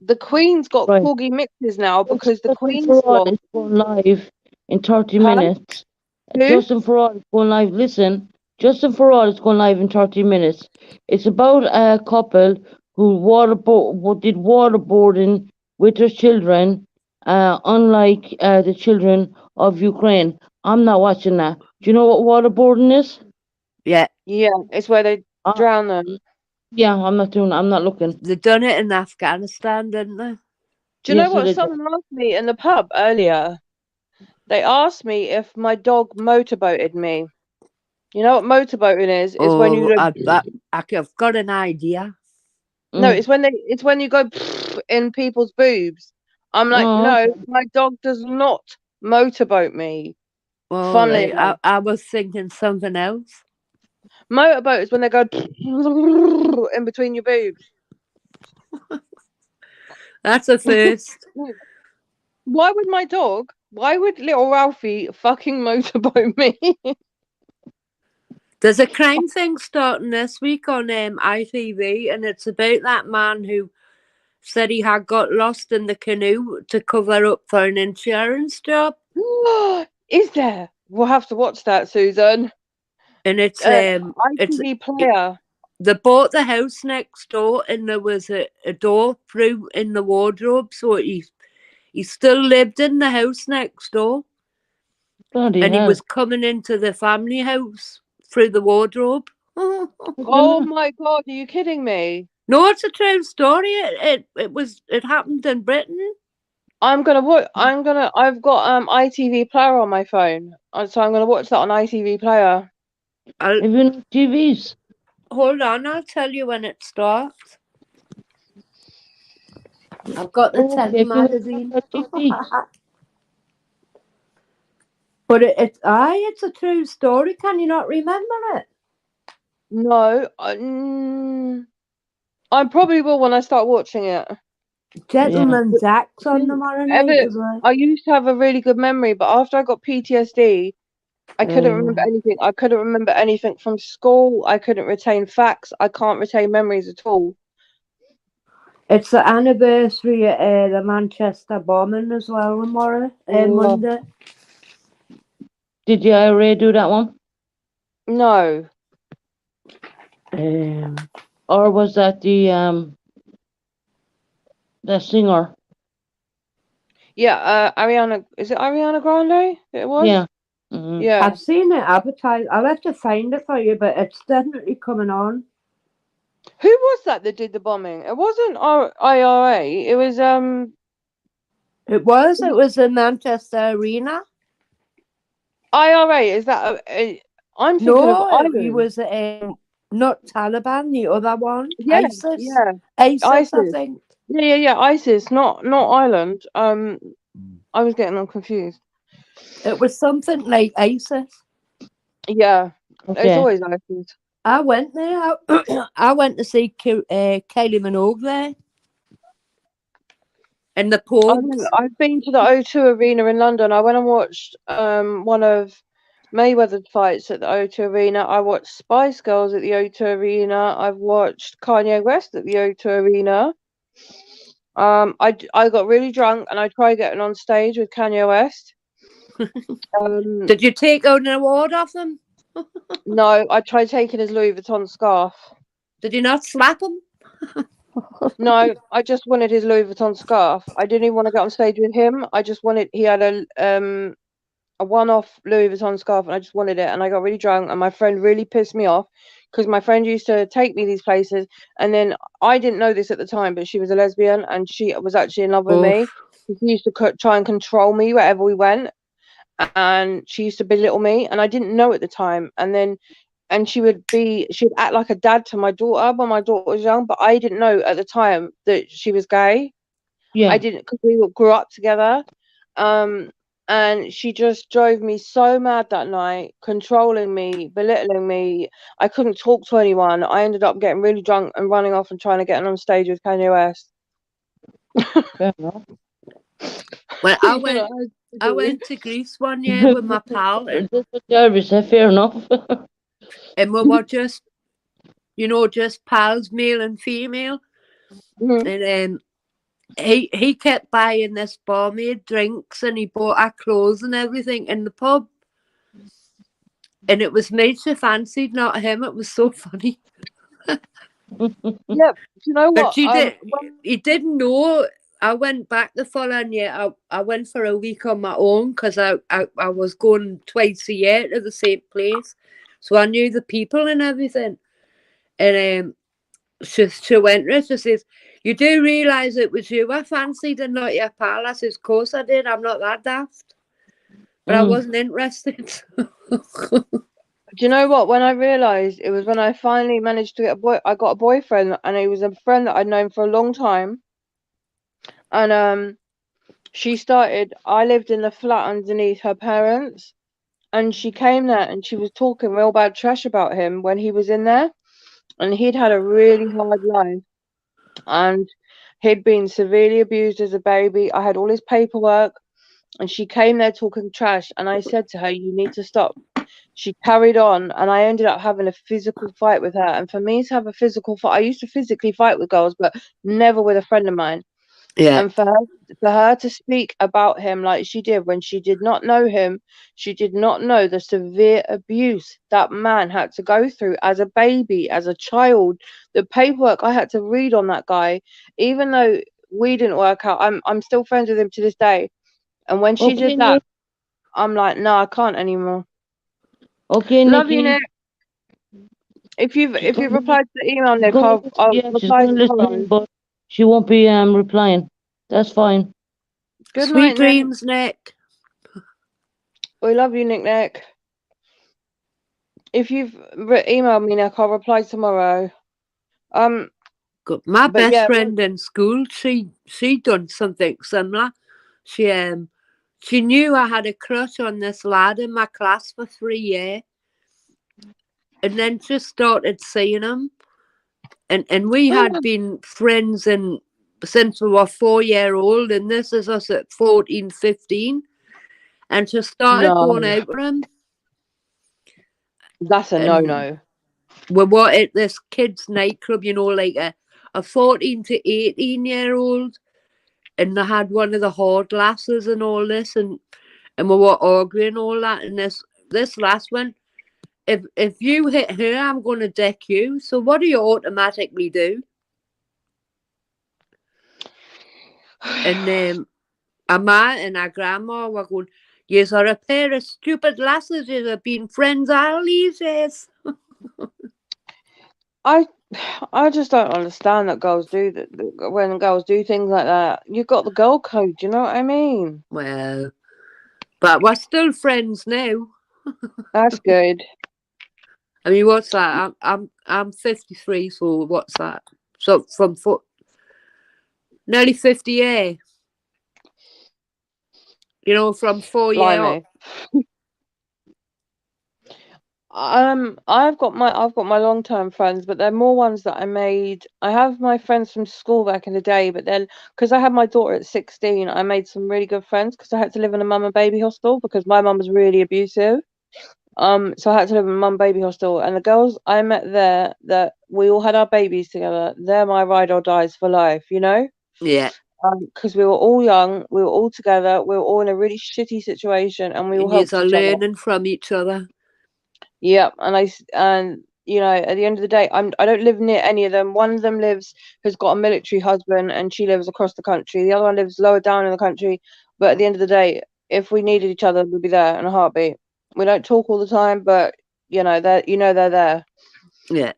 The Queen's got Right. corgi mixes now because the Justin Queen's Farad dog. is going live in 30 Huh? minutes. Who? Justin Farad is going live. Listen, Justin Farad is going live in 30 minutes. It's about a couple who did waterboarding with their children, unlike the children of Ukraine. I'm not watching that. Do you know what waterboarding is? Yeah. Yeah, it's where they Uh, drown them. Yeah, I'm not doing. I'm not looking. They done it in Afghanistan, didn't they? Do you Yes, know what it is. someone asked me in the pub earlier? They asked me if my dog motorboated me. You know what motorboating is? It's when you I've got an idea. no, Mm. it's when you go in people's boobs. I'm like, Oh, no, my dog does not motorboat me. Oh, Funnily right. enough. I was thinking something else. Motorboat is when they go in between your boobs. That's a first. Why would little Ralphie fucking motorboat me? There's a crime thing starting this week on ITV, and it's about that man who said he had got lost in the canoe to cover up for an insurance job. Is there? We'll have to watch that, Susan. And it's ITV player. they bought the house next door, and there was a door through in the wardrobe, so he still lived in the house next door, bloody and he hell. was coming into the family house through the wardrobe. Oh my god, are you kidding me? No, it's a true story. It happened in Britain. I've got ITV player on my phone. So I'm gonna watch that on ITV player. Even TVs. Hold on, I'll tell you when it starts. I've got the telly magazine. But it's a true story. Can you not remember it? No, I probably will when I start watching it. Gentleman Jack's on tomorrow night as well. I used to have a really good memory, but after I got PTSD, I couldn't remember anything. I couldn't remember anything from school. I couldn't retain facts. I can't retain memories at all. It's the anniversary of the Manchester bombing as well tomorrow, Monday. Did you already do that one? No. Or was that the singer? Yeah, Ariana. Is it Ariana Grande? It was. Yeah. Mm-hmm. Yeah. I've seen it advertised. I'll have to find it for you, but it's definitely coming on. Who was that did the bombing? It wasn't IRA. It was It was in Manchester Arena. IRA. Is that? I'm thinking of Ireland. He was not Taliban. The other one, Yeah, ISIS. yeah, ISIS, I ISIS. think. Yeah. ISIS, not Ireland. I was getting all confused. It was something like ISIS. Yeah, Okay. it's always ISIS. I went there. I went to see Kylie Minogue there. In the pub. I've been to the O2 Arena in London. I went and watched one of Mayweather's fights at the O2 Arena. I watched Spice Girls at the O2 Arena. I've watched Kanye West at the O2 Arena. I got really drunk and I tried getting on stage with Kanye West. Did you take out an award off him? No, I tried taking his Louis Vuitton scarf. Did you not slap him? No, I just wanted his Louis Vuitton scarf. I didn't even want to get on stage with him. I just wanted, he had a one-off Louis Vuitton scarf and I just wanted it, and I got really drunk and my friend really pissed me off because my friend used to take me these places, and then I didn't know this at the time, but she was a lesbian and she was actually in love with me. She used to try and control me wherever we went, and she used to belittle me, and I didn't know at the time. And she'd act like a dad to my daughter when my daughter was young, but I didn't know at the time that she was gay. Yeah. I didn't, because we grew up together. And she just drove me so mad that night, controlling me, belittling me. I couldn't talk to anyone. I ended up getting really drunk and running off and trying to get on stage with Kanye West. Fair enough. Well, I went to Greece one year with my pal, and fair enough. we were just pals, male and female. Mm-hmm. And he kept buying this barmaid drinks, and he bought our clothes and everything in the pub. And it was me she fancied, not him. It was so funny. Yeah, you know what? But he didn't know. I went back the following year. I went for a week on my own because I was going twice a year to the same place, so I knew the people and everything. And she went to her. She says, "You do realise it was you I fancied and not your pal?" I says, "Of course I did. I'm not that daft." But I wasn't interested. Do you know what? When I realised it was when I finally managed to get I got a boyfriend, and he was a friend that I'd known for a long time. And I lived in the flat underneath her parents, and she came there and she was talking real bad trash about him when he was in there, and he'd had a really hard life, and he'd been severely abused as a baby. I had all his paperwork, and she came there talking trash, and I said to her, "You need to stop." She carried on, and I ended up having a physical fight with her. And for me to have a physical fight, I used to physically fight with girls, but never with a friend of mine. Yeah. And for her to speak about him like she did when she did not know him, she did not know the severe abuse that man had to go through as a baby, as a child. The paperwork I had to read on that guy, even though we didn't work out, I'm still friends with him to this day. And when she Okay, did that, Nick. I'm like, no, I can't anymore. Okay, Love you, Nikki. Nick. If you've gonna replied to the email, she's Nick, gonna I'll yeah, she's reply gonna listen tomorrow. in, but she won't be replying. That's fine. Good Sweet night, Nick. dreams, Nick. We love you, Nick. If you've emailed me, Nick, I'll reply tomorrow. My But best yeah, friend in school, she done something similar. She knew I had a crush on this lad in my class for 3 years, and then she started seeing him, and we had been friends since we were 4-year-old, and this is us at 14, 15, and she started going no, out with him, that's a and no. we were at this kids' nightclub, like a 14 to 18-year-old, and they had one of the hard lasses and all this, and we were arguing all that, and this last one, if you hit her, I'm going to deck you. So what do you automatically do? And Amma and our grandma were going, "Yous are a pair of stupid lasses. Yous have been friends all these years." I just don't understand that girls do that when girls do things like that. You got the girl code, you know what I mean? Well, but we're still friends now. That's good. I mean, what's that? I'm 53, so what's that? So from nearly 50 years. From 4 years Blimey. up. I've got my long-term friends, but they're more ones that I made. I have my friends from school back in the day, but then because I had my daughter at 16, I made some really good friends because I had to live in a mum and baby hostel because my mum was really abusive. So I had to live in a mum baby hostel, and the girls I met there that we all had our babies together, they're my ride or dies for life, Yeah. because we were all young, we were all together, we were all in a really shitty situation, and we all And yous helped are each other. learning from each other. Yeah, and at the end of the day, I don't live near any of them. One of them has got a military husband, and she lives across the country. The other one lives lower down in the country. But at the end of the day, if we needed each other, we'd be there in a heartbeat. We don't talk all the time, but they're there. Yeah.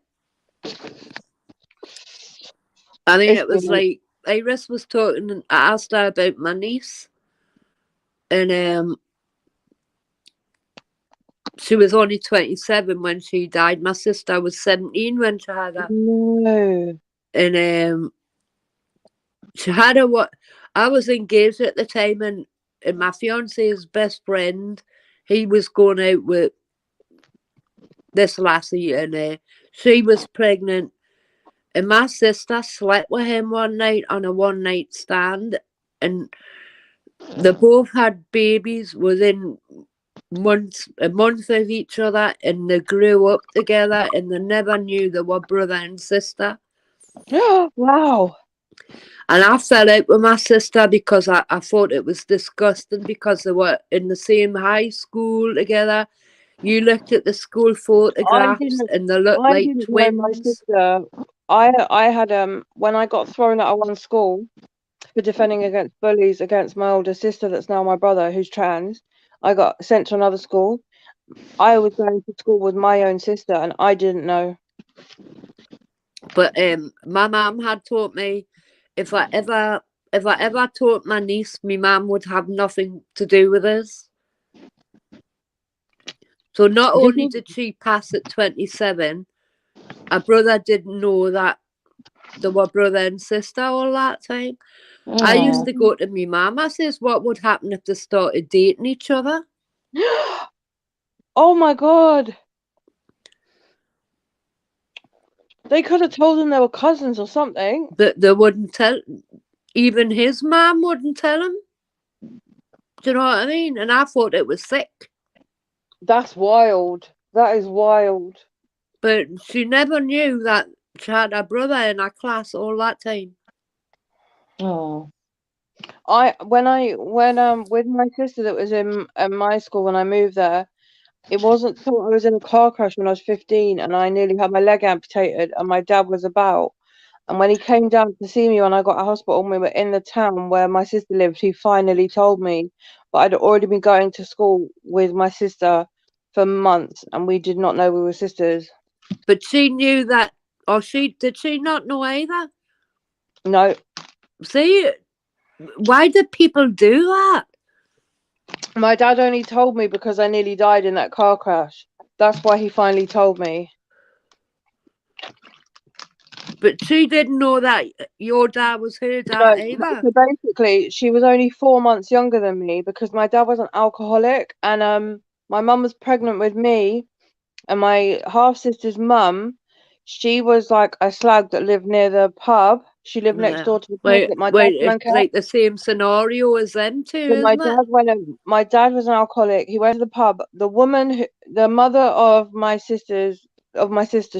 I mean, It's it was brilliant. like Iris was talking, and I asked her about my niece, and she was only 27 when she died. My sister was 17 when she had her. No. And she had her what I was engaged at the time, and my fiance's best friend, he was going out with this lassie, and she was pregnant, and my sister slept with him one night on a one-night stand, and they both had babies within a month of each other, and they grew up together, and they never knew they were brother and sister. Wow. And I fell out with my sister because I thought it was disgusting because they were in the same high school together. You looked at the school photographs and they looked I like didn't know my twins. sister. I had when I got thrown out of one school for defending against bullies against my older sister that's now my brother who's trans. I got sent to another school. I was going to school with my own sister and I didn't know. But my mum had taught me if I ever taught my niece, my mum would have nothing to do with us. So not Did only he? did she pass at 27, her brother didn't know that they were brother and sister all that time. I used Oh, to go to my mum. I says, what would happen if they started dating each other? Oh my God. They could have told him they were cousins or something. But they wouldn't tell. Even his mum wouldn't tell him. Do you know what I mean? And I thought it was sick. That's wild. That is wild. But she never knew that she had a brother in her class all that time. oh, When with my sister that was in my school when I moved there, it wasn't till I was in a car crash when I was 15 and I nearly had my leg amputated and my dad was about. And when he came down to see me when I got to hospital and we were in the town where my sister lived, he finally told me. But I'd already been going to school with my sister for months and we did not know we were sisters. But she knew that, or did she not know either? No, See, why did people do that? my dad only told me because I nearly died in that car crash. That's why he finally told me. But she didn't know that your dad was her dad No, either. so basically, she was only 4 months younger than me because my dad was an alcoholic, and my mum was pregnant with me, and my half sister's mum, she was like a slag that lived near the pub. She lived next door to the pub that my dad It's drank at. like the same scenario as them two, So isn't it? my dad was an alcoholic. He went to the pub. The woman, the mother of my sister,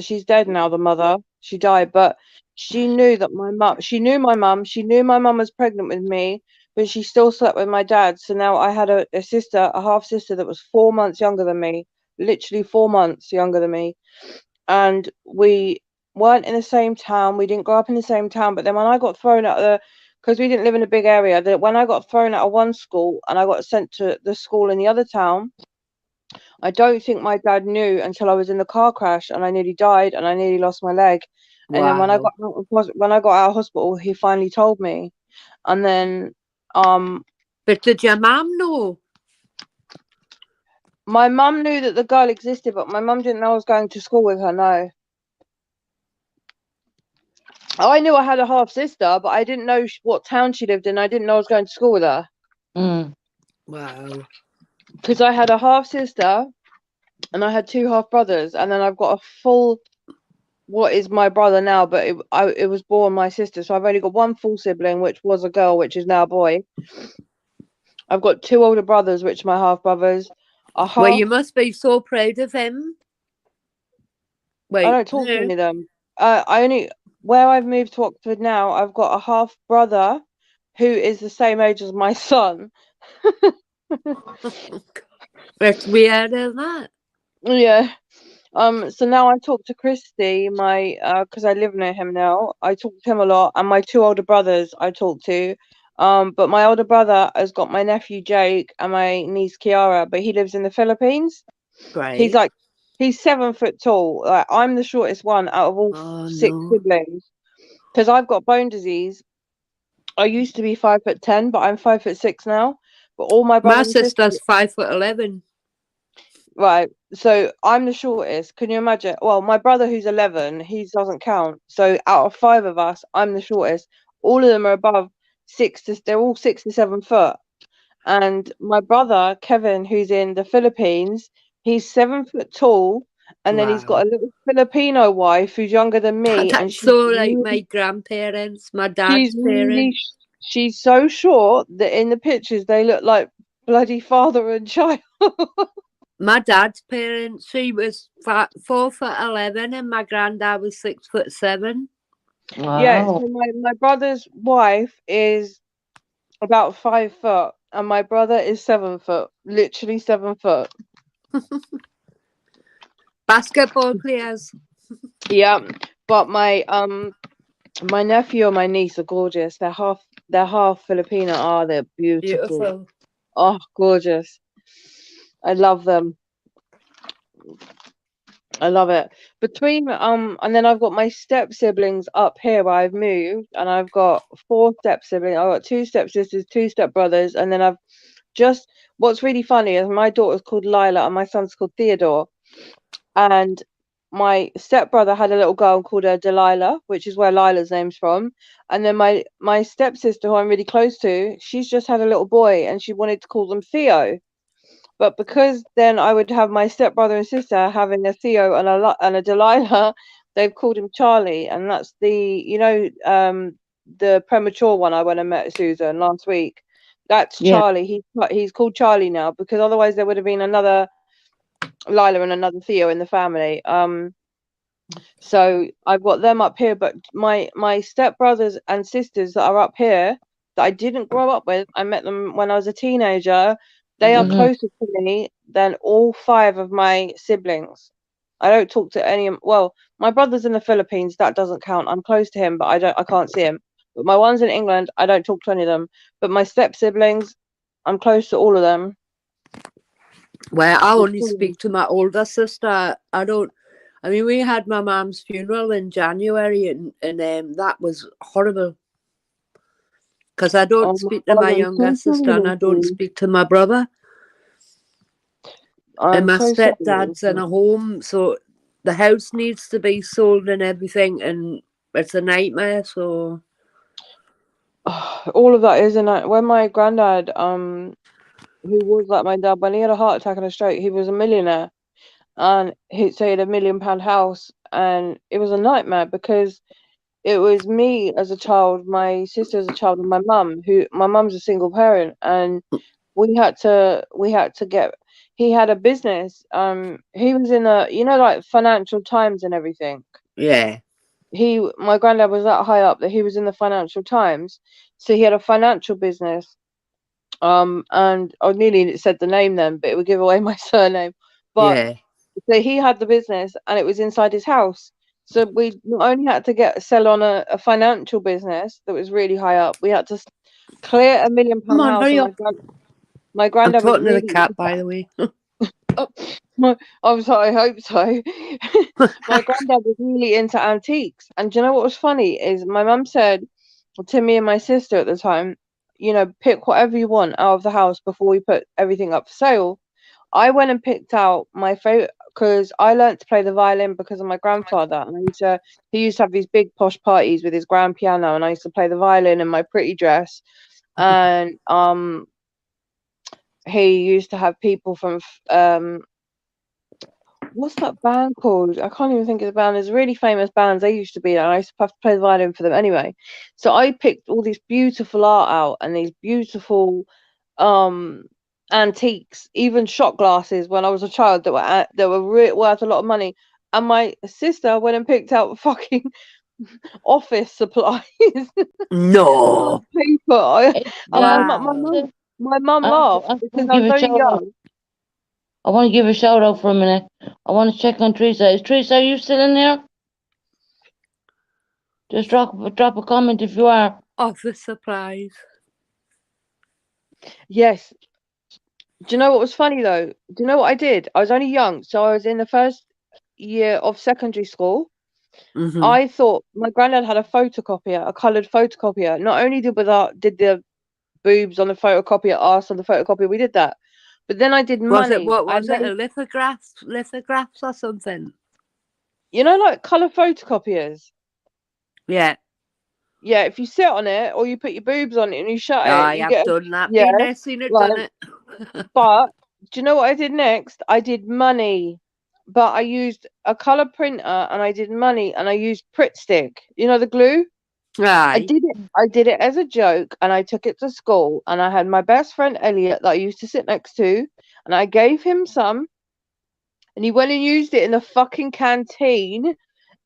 she's dead now. The mother, she died, but she knew that she knew my mum. She knew my mum was pregnant with me, but she still slept with my dad. So now I had a sister, a half sister that was 4 months younger than me, literally 4 months younger than me, and we weren't in the same town. We didn't grow up in the same town. But then when I got thrown out of because we didn't live in a big area, that when I got thrown out of one school and I got sent to the school in the other town, I don't think my dad knew until I was in the car crash and I nearly died and I nearly lost my leg. And then when I Wow. got out of hospital, he finally told me. And then But did your mum know? my mum knew that the girl existed, but my mum didn't know I was going to school with her. No. I knew I had a half sister, but I didn't know what town she lived in. I didn't know I was going to school with her. Wow. Because I had a half sister and I had two half brothers, and then I've got a full what is my brother now, but it was born my sister, so I've only got one full sibling, which was a girl, which is now a boy. I've got two older brothers, which are my half brothers. Well, you must be so proud of him. Wait, I don't talk to any of them. Where I've moved to Oxford now, I've got a half brother who is the same age as my son. It's weird, isn't it? Yeah. So now I talk to Christy, because I live near him now. I talk to him a lot, and my two older brothers I talk to. But my older brother has got my nephew Jake and my niece Kiara, but he lives in the Philippines. Right. He's 7 foot tall. Like, I'm the shortest one out of all six No. siblings, because I've got bone disease. I used to be 5'10", but I'm 5'6" now. But all my brothers My and sisters, sister's 5'11". right? So I'm the shortest. Can you imagine? Well, my brother who's 11, he doesn't count. So out of five of us, I'm the shortest. All of them are above they're all 6 to 7 foot. And my brother Kevin, who's in the Philippines, he's 7 foot tall, and then he's got a little Filipino wife who's younger than me, and That's so like my grandparents, my dad's parents. she's so short that in the pictures they look like bloody father and child. My dad's parents, she was 4'11", and my granddad was 6'7". Wow. Yeah, so my brother's wife is about 5 foot, and my brother is 7 foot, literally 7 foot. Basketball players. Yeah, but my nephew and my niece are gorgeous. They're half Filipino. Oh, they're beautiful. Oh, gorgeous. I love them. I love it. And then I've got my step siblings up here where I've moved, and I've got 4 step siblings. I've got 2 step sisters, 2 step brothers, and then I've just what's really funny is my daughter's called Lila and my son's called Theodore, and my stepbrother had a little girl and called her Delilah, which is where Lila's name's from. And then my stepsister, who I'm really close to, she's just had a little boy and she wanted to call them Theo. But because then I would have my stepbrother and sister having a Theo and a Delilah, they've called him Charlie, and that's the premature one. I went and met Susan last week. That's Yeah. Charlie. He's called Charlie now, because otherwise there would have been another Lila and another Theo in the family. So I've got them up here, but my stepbrothers and sisters that are up here that I didn't grow up with, I met them when I was a teenager. They are Mhm. closer to me than all 5 of my siblings. I don't talk to any of, well, my brother's in the Philippines, that doesn't count. I'm close to him, but I can't see him. But my ones in England, I don't talk to any of them. But my step siblings, I'm close to all of them. Well, I It's only cool. speak to my older sister. I mean, we had my mum's funeral in January, and that was horrible. Because I don't Oh my speak to God, my I'm younger so sister, and I sorry, don't Lucy. speak to my brother. And I'm my so sorry. stepdad's in a home, so the house needs to be sold and everything, and it's a nightmare. So All of that is, and when my granddad, who was like my dad, when he had a heart attack and a stroke, he was a millionaire, and he had a £1 million house, and it was a nightmare because it was me as a child, my sister as a child, and my mum. My mum's a single parent, and we had to get. He had a business. He was in like Financial Times and everything. yeah, My granddad was that high up that he was in the Financial Times, so he had a financial business. And I nearly said the name then, but it would give away my surname. But yeah. so he had the business, and it was inside his house. So we not only had to sell on a financial business that was really high up, we had to clear a £1 million Come on, house. hurry And up. my I'm granddad was talking to the really. cat, by the way. I'm sorry, I hope so. My granddad was really into antiques, and do you know what was funny is my mum said to me and my sister at the time, pick whatever you want out of the house before we put everything up for sale. I went and picked out my favorite, because I learned to play the violin because of my grandfather, and he used to have these big posh parties with his grand piano, and I used to play the violin in my pretty dress, and he used to have people from what's that band called? I can't even think of the band. There's really famous bands. They used to be there, and I used to have to play the violin for them anyway. So I picked all this beautiful art out and these beautiful antiques, even shot glasses when I was a child that were worth a lot of money. And my sister went and picked out fucking office supplies. No. Paper. Wow. My mum I laughed want because to I give was a only shout out. young. I want to give a shout out for a minute. I want to check on Teresa. Is Teresa, are you still in there? Just drop a comment if you are. Office supplies. Yes. Do you know what was funny though? Do you know what I did? I was only young, so I was in the first year of secondary school. Mm-hmm. I thought my granddad had a photocopier, a coloured photocopier. Not only did the boobs on the photocopier, arse on the photocopier, we did that. But then I did money. What was it? A lithographs or something? Like colour photocopiers. Yeah. Yeah, if you sit on it or you put your boobs on it and you shut it, I you have get done that. yeah. Been there, seen it, Right. done it. But do you know what I did next? I did money, but I used a colour printer and I did money and I used Pritt stick. You know the glue? I Aye. did it as a joke, and I took it to school, and I had my best friend Elliot that I used to sit next to, and I gave him some, and he went and used it in the fucking canteen,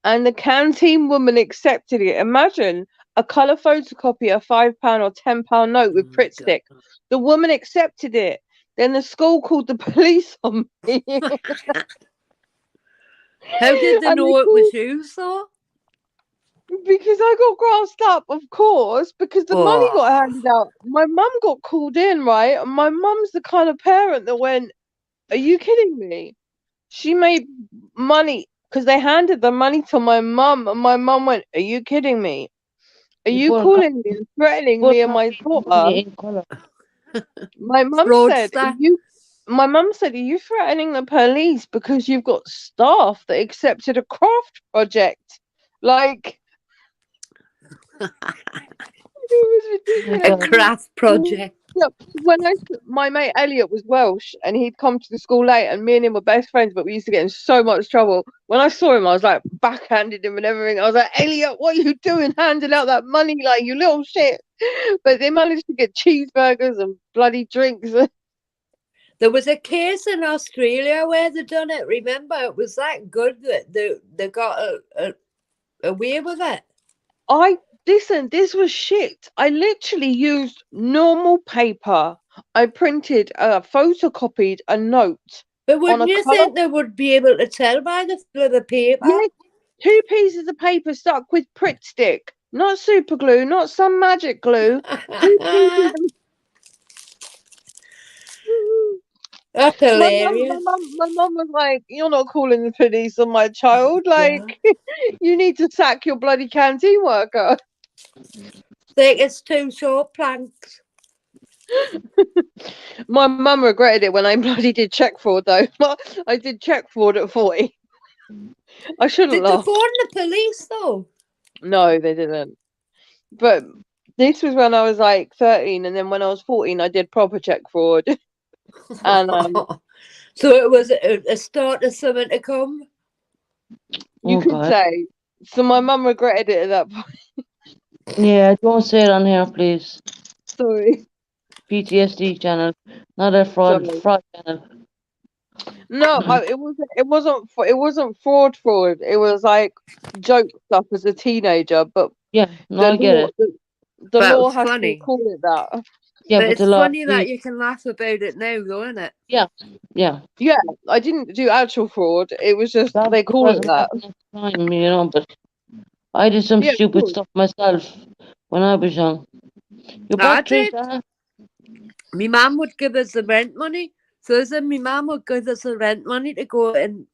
and the canteen woman accepted it. Imagine a colour photocopy, a £5 or £10 note with Pritt stick. The woman accepted it. Then the school called the police on me. How did they And know it was you, though? because I got grassed up, of course, because the money got Oh. handed out. My mum got called in, right? And my mum's the kind of parent that went, "Are you kidding me?" She made money because they handed the money to my mum, and my mum went, "Are you kidding me? Are you calling me and threatening me and my daughter?" In colour. My mum said, Fraudster. are you threatening the police because you've got staff that accepted a craft project? Like, it was Oh my A ridiculous. God. craft project. Yeah, my mate Elliot was Welsh and he'd come to the school late and me and him were best friends, but we used to get in so much trouble. When I saw him, I was like backhanded him and everything. I was like, Elliot, what are you doing handing out that money like you little shit? But they managed to get cheeseburgers and bloody drinks. There was a case in Australia where they done it. Remember, it was that good that they got away with it. Listen, this was shit. I literally used normal paper. I printed, photocopied a note. But wouldn't a you colour- think they would be able to tell by the feel of the paper? Yeah, 2 pieces of paper stuck with Pritt stick, not super glue, not some magic glue. 2 pieces. That's My hilarious. mum was like, "You're not calling the police on my child. Like, you need to sack your bloody canteen worker." Think it's 2 short planks. My mum regretted it when I bloody did check fraud, though. I did check fraud at 40. I shouldn't Did they laugh. phone the police though? No, they didn't. But this was when I was like 13, and then when I was 14, I did proper check fraud. And So it was a start of something to come. you Oh could God. say. So my mum regretted it at that point. Yeah, don't say it on here, please. Sorry. PTSD channel, not a fraud Sorry. channel. No, it wasn't fraud. It was like joke stuff as a teenager, but Yeah, no, I get it. the But law it's has funny. to call it that. Yeah, But but it's the law. funny that you can laugh about it now, though, isn't it? Yeah. Yeah, I didn't do actual fraud. It was just That's they call it because that. of my time, you know, but I did some Yeah, of stupid course. stuff myself when I was young. You're I back, did. Teresa. My mum would give us the rent money. So then my mum would give us the rent money to go and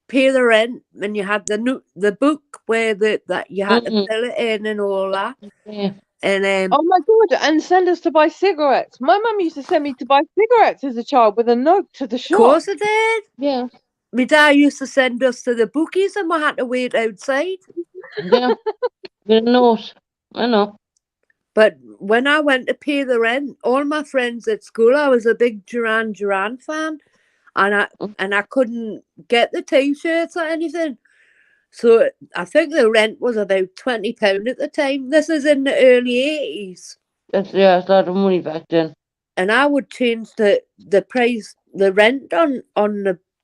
pay the rent, and you had the book where that you had to fill it in and all that. Yeah. And Oh my god! And send us to buy cigarettes. My mum used to send me to buy cigarettes as a child with a note to the of shop. course it did. Yeah. My dad used to send us to the bookies and we had to wait outside. Yeah. With a note. I know. But when I went to pay the rent, all my friends at school, I was a big Duran Duran fan, and I couldn't get the t-shirts or anything. So I think the rent was about £20 at the time. This is in the early 80s. It's a lot of money back then. And I would change the price, the rent on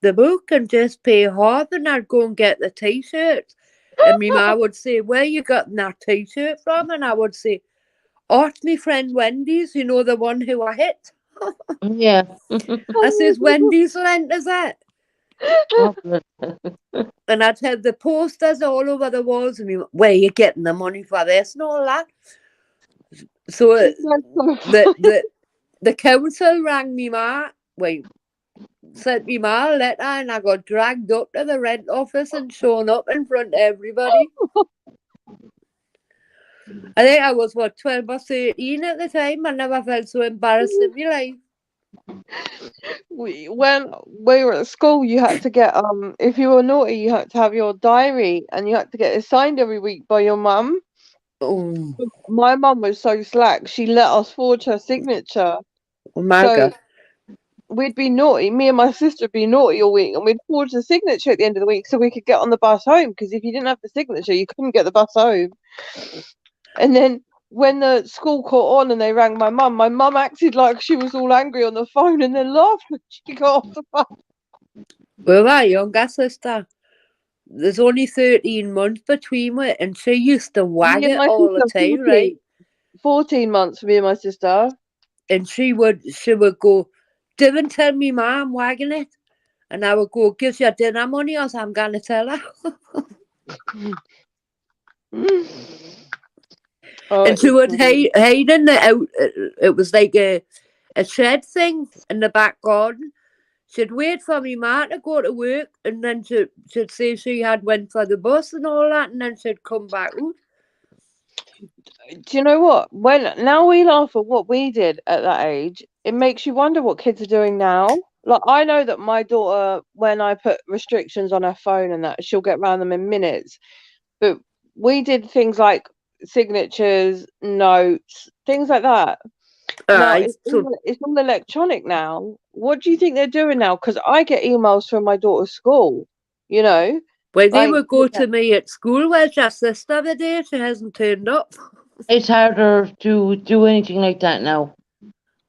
the book and just pay half, and I'd go and get the t-shirts. And my ma would say, "Where you got that t-shirt from?" And I would say, "Art, my friend Wendy's, you know, the one who I hit." Yeah. I says, "Wendy's lent us that." Oh, good. And I'd have the posters all over the walls, and where you getting the money for this and all that. So the council rang me ma, sent me ma a letter, and I got dragged up to the rent office and shown up in front of everybody. I think I was 12 or 13 at the time. I never felt so embarrassed in my life. When we were at school, you had to get if you were naughty, you had to have your diary, and you had to get it signed every week by your mum. Oh, My mum was so slack; she let us forge her signature. oh my So God. we'd be naughty. Me and my sister would be naughty all week, and we'd forge the signature at the end of the week so we could get on the bus home. Because if you didn't have the signature, you couldn't get the bus home. And then when the school caught on and they rang my mum acted like she was all angry on the phone and then laughed when she got off the bus. Well, my younger sister, there's only 13 months between it, and she used to wag Me and it my all the sister, time, right? 14 months for me and my sister. And she would go, "Don't tell me ma I'm wagging it." And I would go, "Gives you dinner money, or I'm going to tell her." And she would hide in the out. It was like a shed thing in the back garden. She'd wait for me ma to go to work, and then she'd say she had went for the bus and all that, and then she'd come back out. Do you know what? When now we laugh at what we did at that age, it makes you wonder what kids are doing now. Like I know that my daughter, when I put restrictions on her phone and that, she'll get around them in minutes. But we did things like signatures, notes, things like that. Now Aye, so it's all electronic now. What do you think they're doing now? Because I get emails from my daughter's school, you know, when they like would go to me at school, where's your sister today? She hasn't turned up. It's harder to do anything like that now.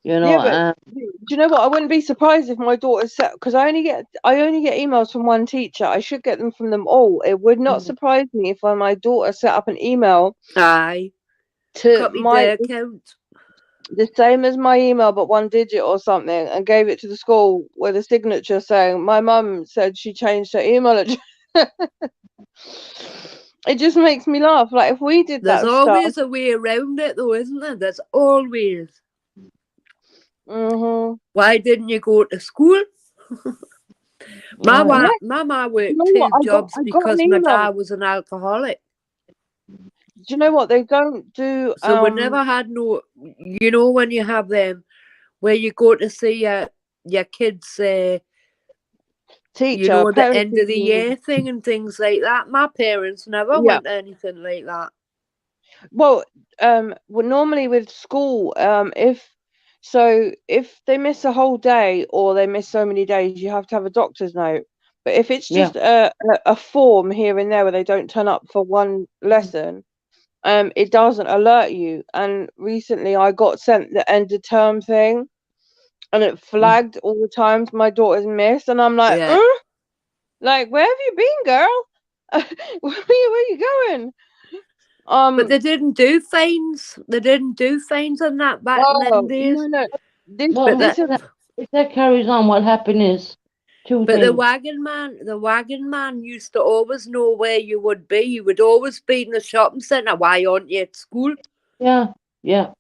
You know, yeah, but do you know what? I wouldn't be surprised if my daughter set because I only get emails from one teacher. I should get them from them all. It would not surprise me if my daughter set up an email Aye, to copy my their account. the same as my email but one digit or something and gave it to the school with a signature saying my mum said she changed her email address. It just makes me laugh. Like if we did There's that stuff. always a way around it, though, isn't there? There's always. Why didn't you go to school? My yeah. ma worked You know 2 what? jobs I got because an my email. dad was an alcoholic. Do you know what they don't do? So we never had no, you know, when you have them where you go to see your kids, teacher, you know, the parent end of the teacher. year thing and things like that. My parents never Yeah. went to anything like that. Well, normally with school, if they miss a whole day or they miss so many days, you have to have a doctor's note. But if it's Yeah. just a form here and there where they don't turn up for one lesson, it doesn't alert you. And recently I got sent the end of term thing and it flagged all the times my daughter's missed and I'm like, Yeah. like where have you been, girl? where are you going? But they didn't do fines. They didn't do fines on that back in them days. no. Well, This is if that carries on, what happened is two But things. the wagon man used to always know where you would be. You would always be in the shopping centre. Why aren't you at school? Yeah, yeah.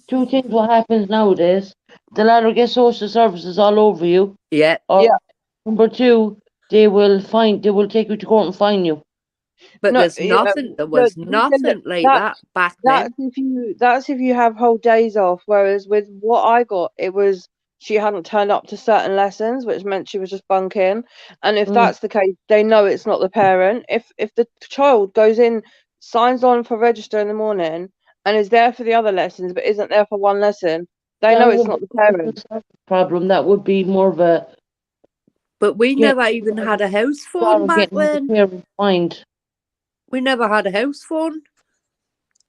Two things. What happens nowadays? The latter get social services all over you. Yeah. Or Yeah. number two, they will take you to court and fine you. But no, there's nothing. There was nothing like that back then. That's if you have whole days off. Whereas with what I got, it was she hadn't turned up to certain lessons, which meant she was just bunking. And if that's the case, they know it's not the parent. If the child goes in, signs on for register in the morning, and is there for the other lessons but isn't there for one lesson, they know it's not the parent. Problem that would be more of a. But we never even had a house phone back then. Find. We never had a house phone.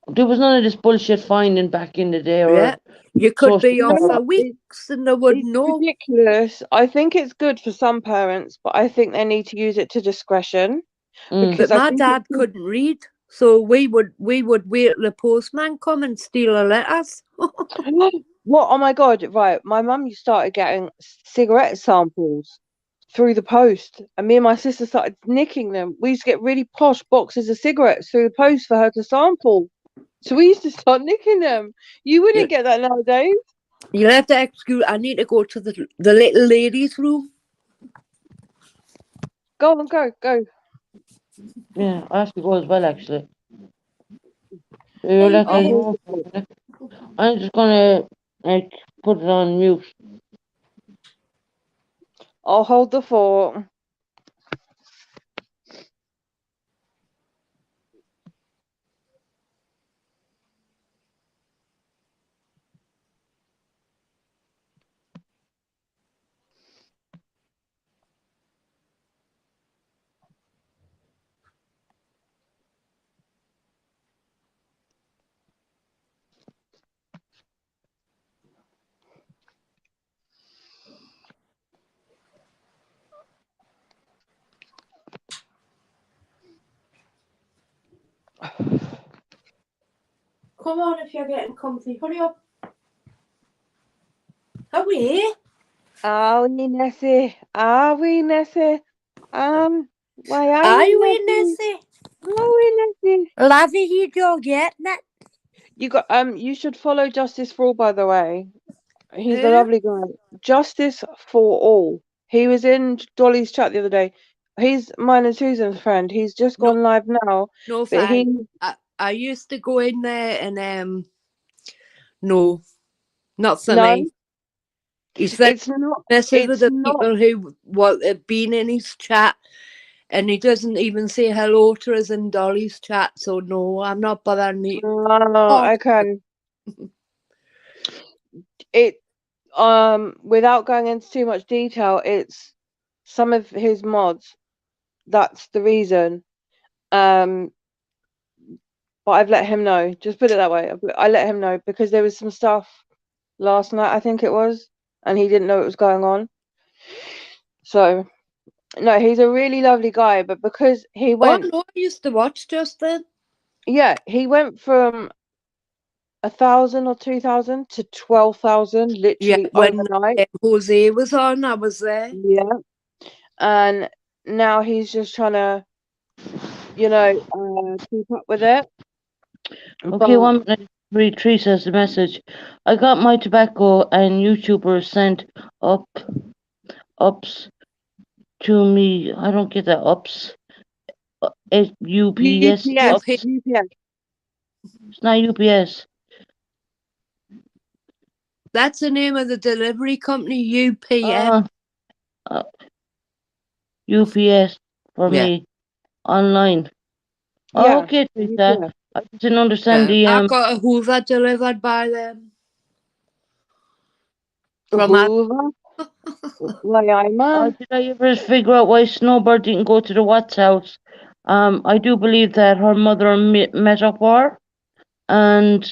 There was none of this bullshit finding back in the day. Yeah. You could be on for weeks and they would know. It's ridiculous. I think it's good for some parents, but I think they need to use it to discretion. But my dad couldn't read, so we would wait till the postman come and steal the letters. What? Oh my God! Right, my mum started getting cigarette samples through the post, and me and my sister started nicking them. We used to get really posh boxes of cigarettes through the post for her to sample. So we used to start nicking them. You wouldn't get that nowadays. You'll have to excuse. I need to go to the little ladies' room. Go on, go. Yeah, I have to go as well, actually. I'm just gonna put it on mute. I'll hold the fort. Come on, if you're getting comfy, hurry up. Are we? Are we, Nessie? Are we, Nessie? Why are we, Nessie? Are we, Nessie? Lavy, you don't get that. You should follow Justice for All, by the way. He's a lovely guy. Justice for All. He was in Dolly's chat the other day. He's mine and Susan's friend. He's just gone live now. No, fine. I used to go in there and no, not for No, me. He said it's not. messes with It's the not. people who have been in his chat, and he doesn't even say hello to us in Dolly's chat. So no, I'm not bothering me. Oh, okay. It without going into too much detail, it's some of his mods. That's the reason. But I've let him know. Just put it that way. I let him know because there was some stuff last night, I think it was, and he didn't know what was going on. So no, he's a really lovely guy, but because he Oh went, no, I used to watch just then. yeah, he went from 1,000 or 2,000 to 12,000 Yeah, literally when overnight. Jose was on, I was there. Yeah, and now he's just trying to, keep up with it. Okay, But 1 minute. Read Teresa's message. I got my tobacco and YouTubers sent ups to me. I don't get that ups. UPS UPS, ups. UPS. It's not UPS. That's the name of the delivery company, UPS. UPS for Yeah. me online. Yeah, Okay, Teresa. UPS. I didn't understand the I got a Hoover delivered by them. From Hoover. Why, I man. did I ever figure out why Snowbird didn't go to the Watts house? I do believe that her mother met up with her, and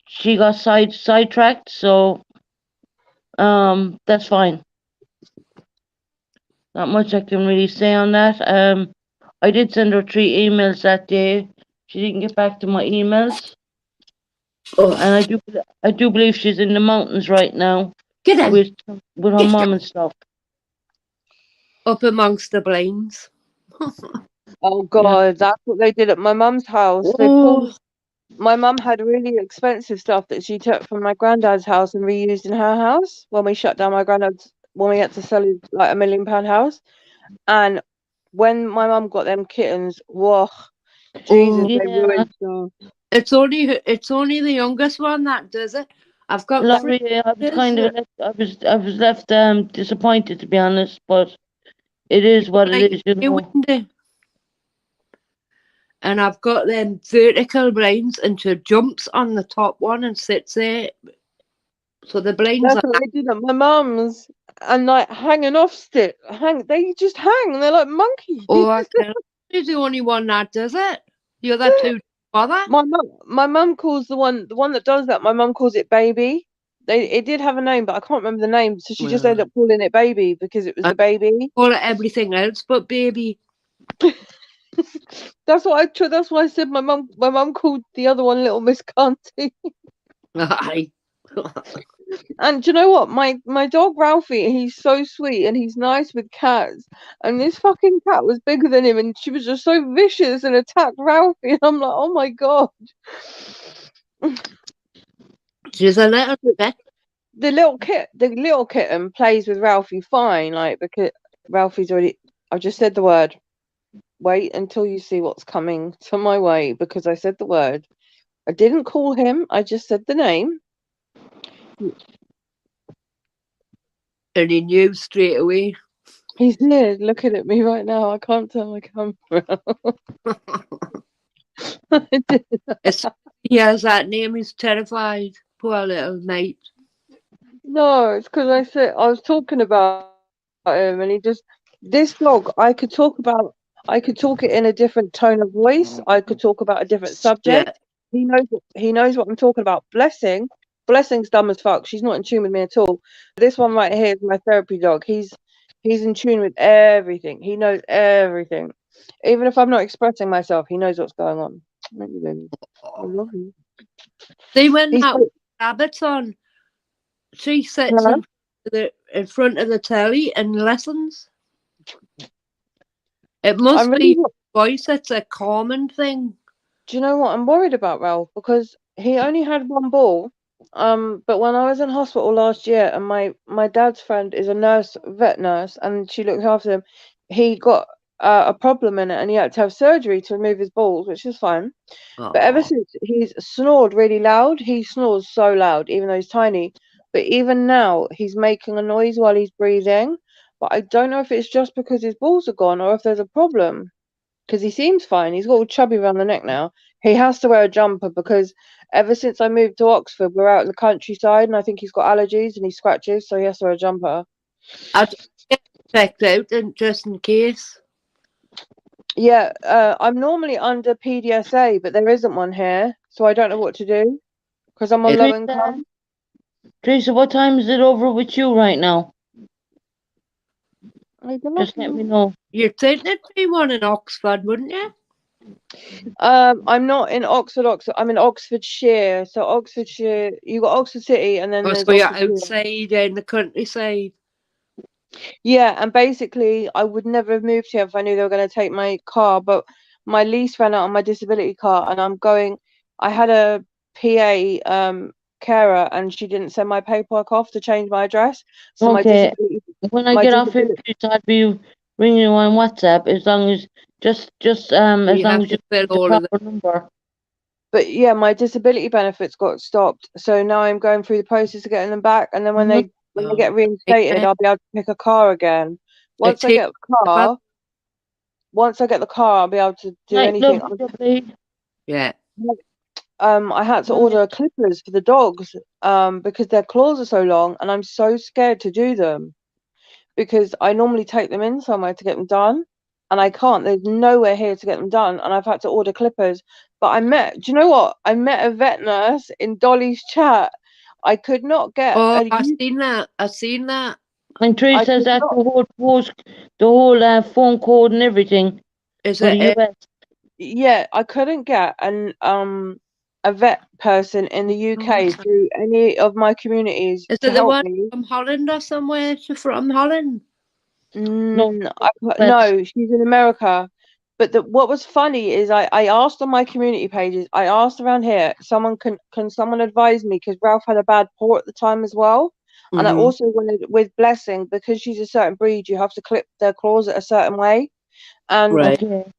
she got sidetracked. So, that's fine. Not much I can really say on that. I did send her 3 emails that day. She didn't get back to my emails, Oh, and I do believe she's in the mountains right now get in. with her mom and stuff. Up amongst the blinds. Oh God, that's what they did at my mum's house. They pulled. Oh, My mum had really expensive stuff that she took from my granddad's house and reused in her house when we shut down my granddad's, when we had to sell his like £1 million house. And when my mum got them kittens, whoa, Jesus, they Yeah, ruined stuff. it's only the youngest one that does it. I've got three. Laurie, I was kind of I was left disappointed, to be honest, but it is what it is, you know. Windy. And I've got them vertical blinds, and she jumps on the top one and sits there. So the blinds That's are what they did at my mum's, and like hanging off stick, they just hang. They're like monkeys. oh, I can't. She's the only one that does it. The other two bother. My mum calls the one that does that. My mum calls it baby. It did have a name, but I can't remember the name. So she just Well, ended up calling it baby because it was I- the baby. Call it everything else but baby. That's why I said my mum called the other one Little Miss Cunty. Aye. And do you know what? My dog Ralphie, he's so sweet and he's nice with cats. And this fucking cat was bigger than him, and she was just so vicious and attacked Ralphie. And I'm like, oh my God. She's a little bit. The little kitten plays with Ralphie fine, like because Ralphie's already. I've just said the word. Wait until you see what's coming to my way because I said the word. I didn't call him. I just said the name. And he knew straight away. He's here looking at me right now. I can't turn my camera. I did. He has that name, he's terrified. Poor little mate. No, it's because I was talking about him, and this dog. I could talk it in a different tone of voice. I could talk about a different subject. Yeah. He knows what I'm talking about. Blessing's dumb as fuck. She's not in tune with me at all. This one right here is my therapy dog. He's in tune with everything. He knows everything. Even if I'm not expressing myself, he knows what's going on. I love you. See when He's that rabbit's on, she sits Hello? in front of the telly and listens. It must I'm really be voice, it's a common thing. Do you know what? I'm worried about Ralph because he only had one ball. But when I was in hospital last year, and my dad's friend is a vet nurse, and she looks after him. He got a problem in it, and he had to have surgery to remove his balls, which is fine. But ever Aw. since he's snored really loud, he snores so loud, even though he's tiny. But even now, he's making a noise while he's breathing. But I don't know if it's just because his balls are gone or if there's a problem. Because he seems fine. He's got all chubby around the neck now. He has to wear a jumper because ever since I moved to Oxford, we're out in the countryside, and I think he's got allergies and he scratches, so he has to wear a jumper. I'd get checked out and just in case. Yeah, I'm normally under PDSA, but there isn't one here, so I don't know what to do because I'm on It- low income. Teresa, what time is it over with you right now? I don't Just let know. me know. You'd think there'd be one in Oxford, wouldn't you? I'm not in Oxford. I'm in Oxfordshire. So Oxfordshire, you got Oxford City, and then Oh, there's so you're Oxfordshire. outside in the countryside. Yeah, and basically, I would never have moved here if I knew they were going to take my car. But my lease ran out on my disability car, and I'm going. I had a PA carer, and she didn't send my paperwork off to change my address. So my Okay. disability, When I my get off here, disability. Teresa, I'll be ringing you on WhatsApp as long as as You long have as you to fill get the all of proper number. But yeah, my disability benefits got stopped. So now I'm going through the process of getting them back, and then when Mhm. they get reinstated, I'll be able to pick a car again. Once I get the car, I'll be able to do Right, anything. lovely. Yeah. I had to order clippers for the dogs because their claws are so long, and I'm so scared to do them because I normally take them in somewhere to get them done, and I can't. There's nowhere here to get them done, and I've had to order clippers. But do you know what? I met a vet nurse in Dolly's chat. I could not get Oh, a I've U- seen that. I've seen that. And Teresa I says could that's not. the whole phone code and everything Is for the it? US. Yeah, I couldn't get a vet person in the UK through any of my communities Is to it the help one me. from Holland or somewhere? She's from Holland. No, US. No, she's in America. But what was funny is I asked on my community pages, I asked around here, can someone advise me? Because Ralph had a bad paw at the time as well. And I Mhm. also wanted with Blessing, because she's a certain breed, you have to clip their claws a certain way. And Right. Okay.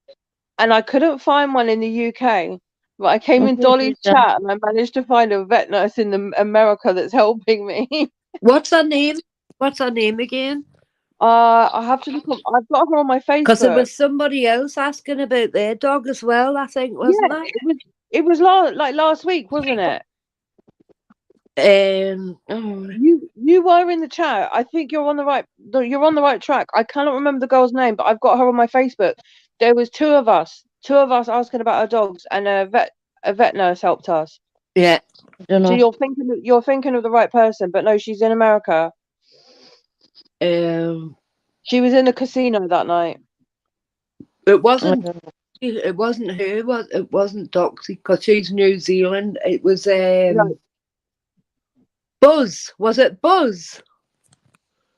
and I couldn't find one in the UK. But I came in Okay, Dolly's Teresa. chat and I managed to find a vet nurse in America that's helping me. What's her name? What's her name again? I have to look up. I've got her on my Because there Facebook. was somebody else asking about their dog as well, I think, wasn't Yeah, there? it was last week, wasn't it? Oh, You were in the chat. I think you're on the right track. I cannot remember the girl's name, but I've got her on my Facebook. There was two of us asking about our dogs, and a vet nurse helped us. yeah. I don't So know. you're thinking of the right person, but no, she's in America. Um, She was in a casino that night. it I wasn't. don't know. It wasn't her. It wasn't Doxy because she's New Zealand. It was No, Buzz. Was it Buzz?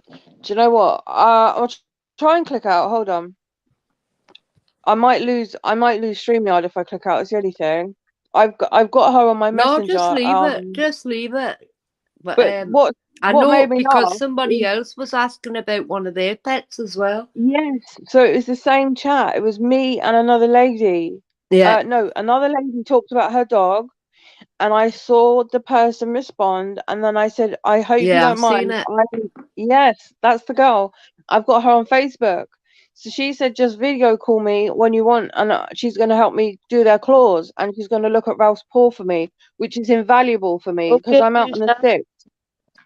do you know what? I'll try and click out. Hold on. I might lose StreamYard if I click out. It's the only thing. I've got her on my No, messenger. just leave it. Just leave it. But But I what know made me because laugh somebody is, else was asking about one of their pets as well. yes. So it was the same chat. It was me and another lady. Yeah. No, another lady talked about her dog, and I saw the person respond, and then I said, "I hope you Yeah, don't I've seen mind." it. Yes, that's the girl. I've got her on Facebook. So she said, "Just video call me when you want, and she's going to help me do their claws, and she's going to look at Ralph's paw for me, which is invaluable for me because Okay, I'm out in the Teresa. sticks."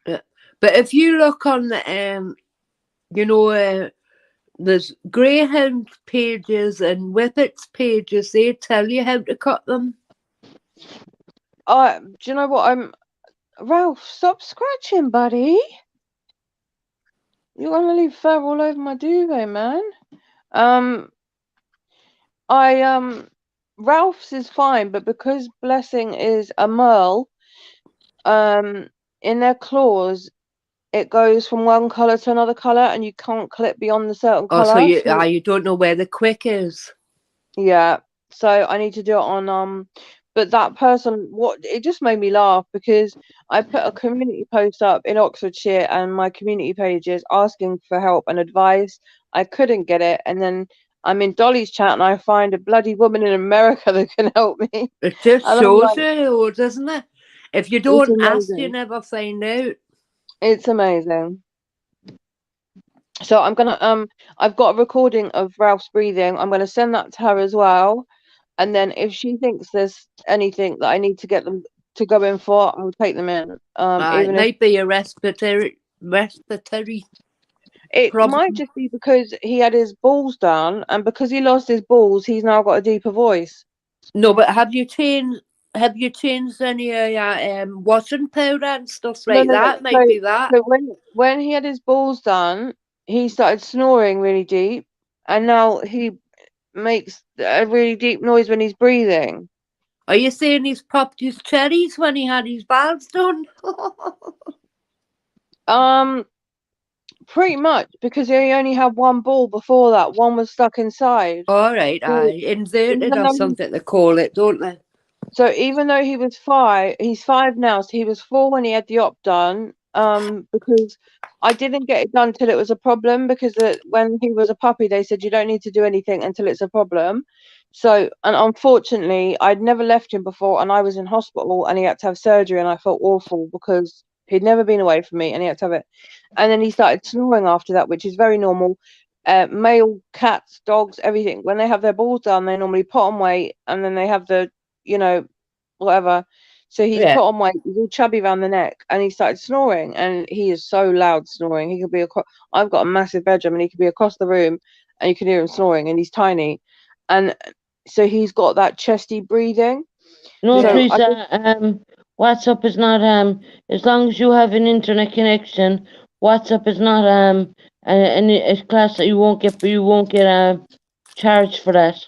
Yeah. But if you look on the you know, there's greyhound pages and whippets pages. They tell you how to cut them. Do you know what? Ralph, stop scratching, buddy. You're gonna leave fur all over my duvet, man. Ralph's is fine, but because Blessing is a merle, in their claws, it goes from one color to another color, and you can't clip beyond the certain Oh, so color. you don't know where the quick is. Yeah, so I need to do it on but that person, it just made me laugh because I put a community post up in Oxfordshire and my community pages asking for help and advice. I couldn't get it, and then I'm in Dolly's chat and I find a bloody woman in America that can help me. It just And I'm shows like, you, though, doesn't it? If you it's don't ask, you amazing. never find out. It's amazing. So I'm gonna I've got a recording of Ralph's breathing. I'm gonna send that to her as well. And then if she thinks there's anything that I need to get them to go in for, I'll take them in. It Even if might be a respiratory it problem. might just be because he had his balls done, and because he lost his balls, he's now got a deeper voice. No, but have you changed any of your washing powder and stuff like that? Might be that. So when he had his balls done, he started snoring really deep, and now he makes a really deep noise when he's breathing. Are you saying he's popped his cherries when he had his valves done? Pretty much, because he only had one ball before that. One was stuck inside. All right, So inverted even or though something they call it, don't they? So even though he was 5, he's 5 now. So he was 4 when he had the op done. Because I didn't get it done till it was a problem. Because when he was a puppy, they said you don't need to do anything until it's a problem. So, and unfortunately, I'd never left him before, and I was in hospital, and he had to have surgery, and I felt awful because he'd never been away from me, and he had to have it. And then he started snoring after that, which is very normal. Male cats, dogs, everything, when they have their balls done, they normally put on weight, and then they have the whatever. So he's Yeah. put on weight, he's all chubby around the neck, and he started snoring, and he is so loud snoring. He could be I've got a massive bedroom, and he could be across the room, and you can hear him snoring, and he's tiny, and so he's got that chesty breathing. No, So Teresa, WhatsApp is not as long as you have an internet connection, WhatsApp is not a class that you won't get charged for that.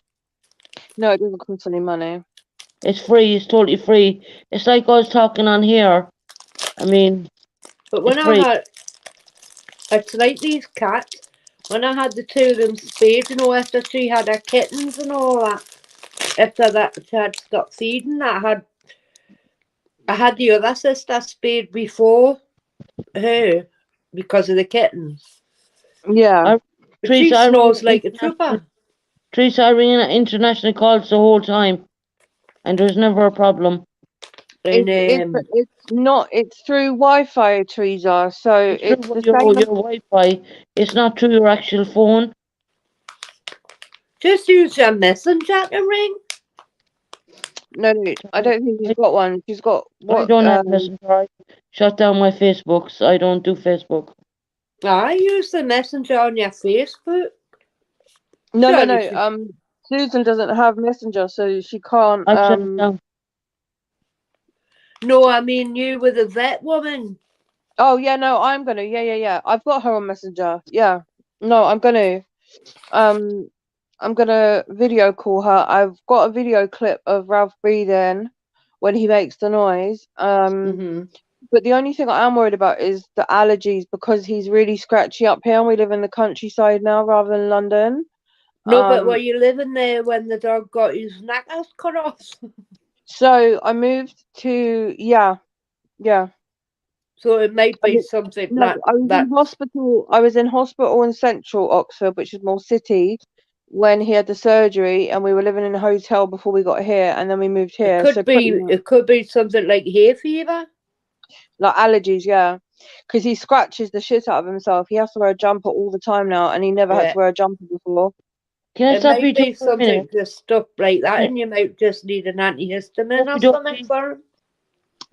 No, it doesn't cost any money. It's free, it's totally free. It's like us talking on here. I mean, But when it's free. it's like these cats. When I had the 2 of them spayed, after she had her kittens and all that, after that she had stopped feeding, I had the other sister spayed before her because of the kittens. Yeah. But she Teresa, snores like a trooper. Teresa, I ring international calls the whole time, and there's never a problem. And It's through Wi-Fi, Teresa. So it's through the your same. Wi-Fi. It's not through your actual phone. just use your messenger to ring. No, I don't think she's got one. She's got I what? don't have Messenger. I shut down my Facebook, so I don't do Facebook. I use the messenger on your Facebook. No. Susan doesn't have Messenger, so she can't. I shut it down. No, I mean you with a vet woman. Oh yeah, no, I'm gonna. Yeah. I've got her on Messenger. Yeah. No, I'm gonna. I'm gonna video call her. I've got a video clip of Ralph breathing when he makes the noise. But the only thing I am worried about is the allergies, because he's really scratchy up here, and we live in the countryside now rather than London. No, but were you living there when the dog got his knackers cut off? So I moved to yeah. So it might be something No, I was in hospital in central Oxford, which is more city, when he had the surgery, and we were living in a hotel before we got here, and then we moved here. It could be something like hay fever. Like allergies, yeah. Because he scratches the shit out of himself. He has to wear a jumper all the time now, and he never had to wear a jumper before. Can I stop you might be just for a minute? something just stuff like that, and you might just need an antihistamine or something for him.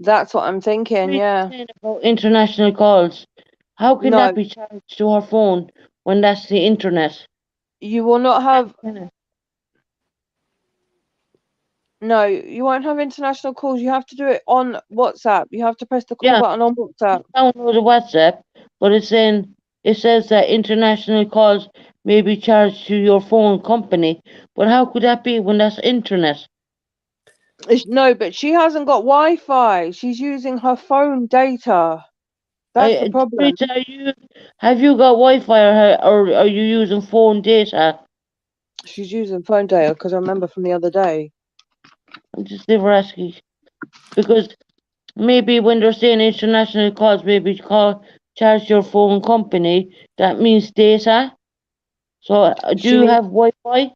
That's what I'm thinking, yeah. About international calls. How can No. that be charged to our phone when that's the internet? You will not have. No, you won't have international calls. You have to do it on WhatsApp. You have to press the call button on WhatsApp. Download a WhatsApp, but it says that international calls may be charged to your phone company. But how could that be when that's internet? No, but she hasn't got Wi-Fi. She's using her phone data. That's the problem. Have you got Wi-Fi, or are you using phone data? She's using phone data, because I remember from the other day. I'm just never asking, because maybe when they're saying international calls, maybe charge your phone company. That means data. So, do you She have Wi-Fi,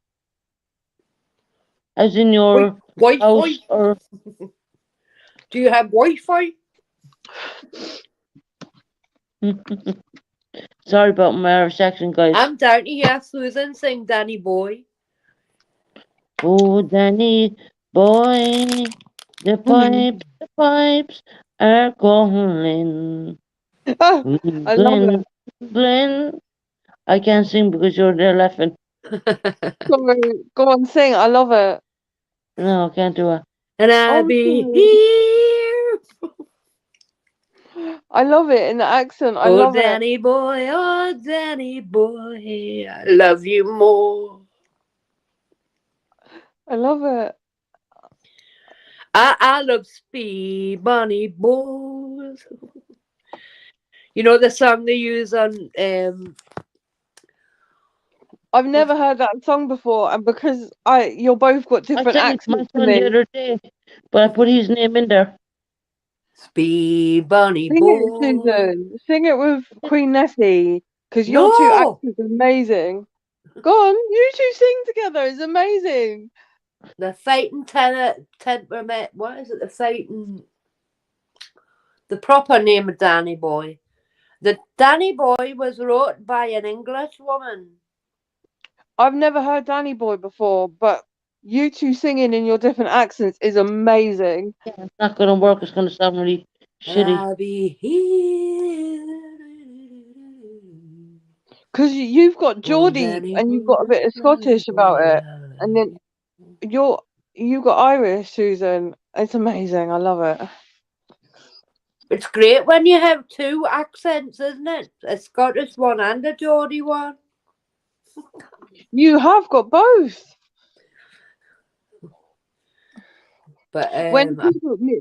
as in your Wi-Fi? house, or Do you have Wi-Fi? sorry about my Irish accent, guys. I'm down to hear Susan sing Danny Boy. Oh, Danny boy, the pipes are calling. Oh, I love Glen, it. Glen. I can't sing because you're there laughing. Sorry, go on, sing. I love it. No, I can't do it. And I'll I'm be sorry. here. I love it in the accent. I Oh, love it. Danny boy, oh, Danny boy, I love you more. I love it. I love Speed Bunny Boys. You know the song they use on I've never heard that song before, and because you're both got I different sang it to my accents to son the me. other day, but I put his name in there. Speed Bunny Sing it, Boy. Susan. Sing it with Queen Nessie, because your two No, accents are amazing. Go on, you two sing together. It's amazing. the fighting temperament. What is it? The fighting. The proper name of Danny Boy. The Danny Boy was wrote by an English woman. I've never heard Danny Boy before, but you two singing in your different accents is amazing. Yeah, it's not going to work. It's going to sound really And shitty. I'll be here. Because you've got Oh, Geordie Danny and you've got a Boy, bit of Danny Scottish about Boy, it, I love and then you. you got Irish, Susan. It's amazing. I love it. It's great when you have two accents, isn't it? A Scottish one and a Geordie one. You have got both. But When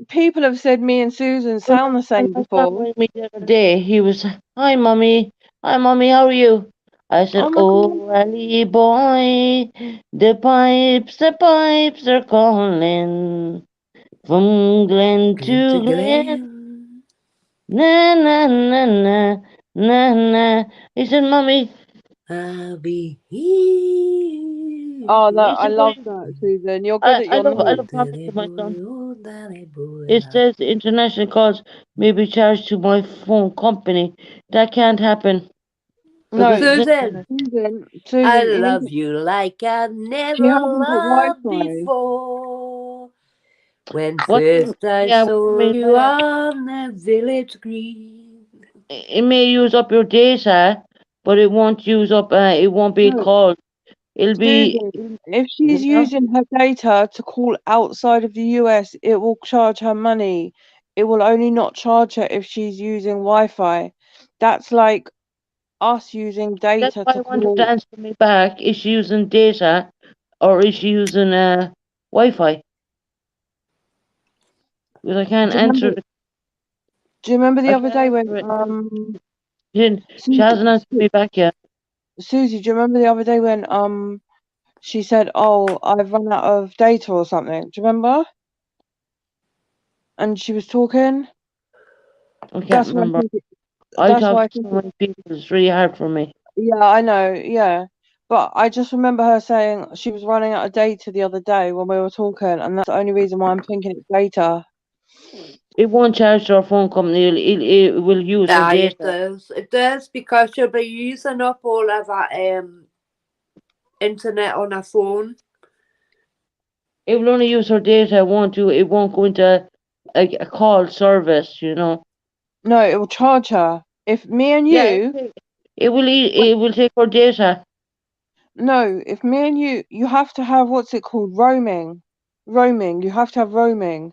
people have said me and Susan sound the same My son before. rang me the other day. He was, hi, mommy. Hi, mommy. How are you? I said, Oh my god. oh, Ali boy, the pipes are calling from Glen Glen to to Glen. Glen. Na, na, na, na, na, na. He said, mommy. I'll be here. Oh, no, He I said, what love do you, that, Susan. You're good at I your love, Oh, talking Danny to my son. boy, oh, Danny boy. It says international calls may be charged to my phone company. That can't happen. No, Because Susan, Susan, I Susan, love you like I she never hasn't got loved Wi-Fi. before. When what first I yeah, saw you on the village green. it may use up your data, but it won't use up. It won't be No, called. It'll be, Susan, if you she's know. using her data to call outside of the US, it will charge her money. It will only not charge her if she's using Wi-Fi. That's like us using That's data why to I wanted to call. answer me back. Is she using data, or is she using Wi-Fi? Because I can't Do you remember? answer. Do you remember the I other can't day answer when it. She hasn't answered me back yet. Susie? Do you remember the other day when she said, "Oh, I've run out of data" or something? Do you remember? And she was talking. I can't That's why I remember. think. I That's talk why I to think. so many people. It's really hard for me. Yeah, I know. Yeah, but I just remember her saying she was running out of data the other day when we were talking, and that's the only reason why I'm thinking it's data. It won't charge to our phone company. It will use her Aye, it data. does. It does because you'll be using up all of that internet on her phone. It will only use her data. It won't go into a call service. You know. No, it will charge her. If me and Yeah. you, It will take her data. no, if me and you have to have what's it called? Roaming. Roaming. You have to have roaming.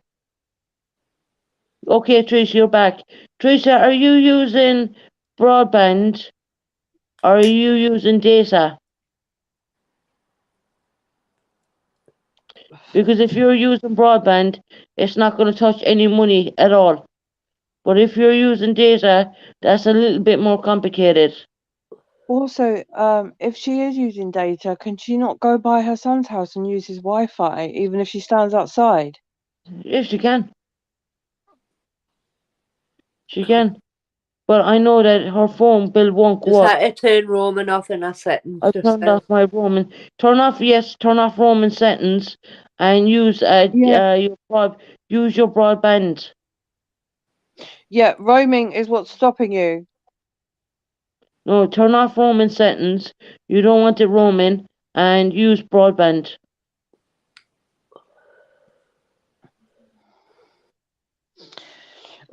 Okay, Teresa, you're back. Teresa, are you using broadband or are you using data? Because if you're using broadband, it's not going to touch any money at all. But if you're using data, that's a little bit more complicated. Also, if she is using data, can she not go by her son's house and use his Wi-Fi, even if she stands outside? Yes, she can. She can. but I know that her phone bill won't Just go up. had to turn roaming off in our settings. I Just turned now. off my roaming. Turn off roaming settings, and use Yeah. use your broadband. Yeah, roaming is what's stopping you. No, turn off roaming settings. You don't want it roaming, and use broadband.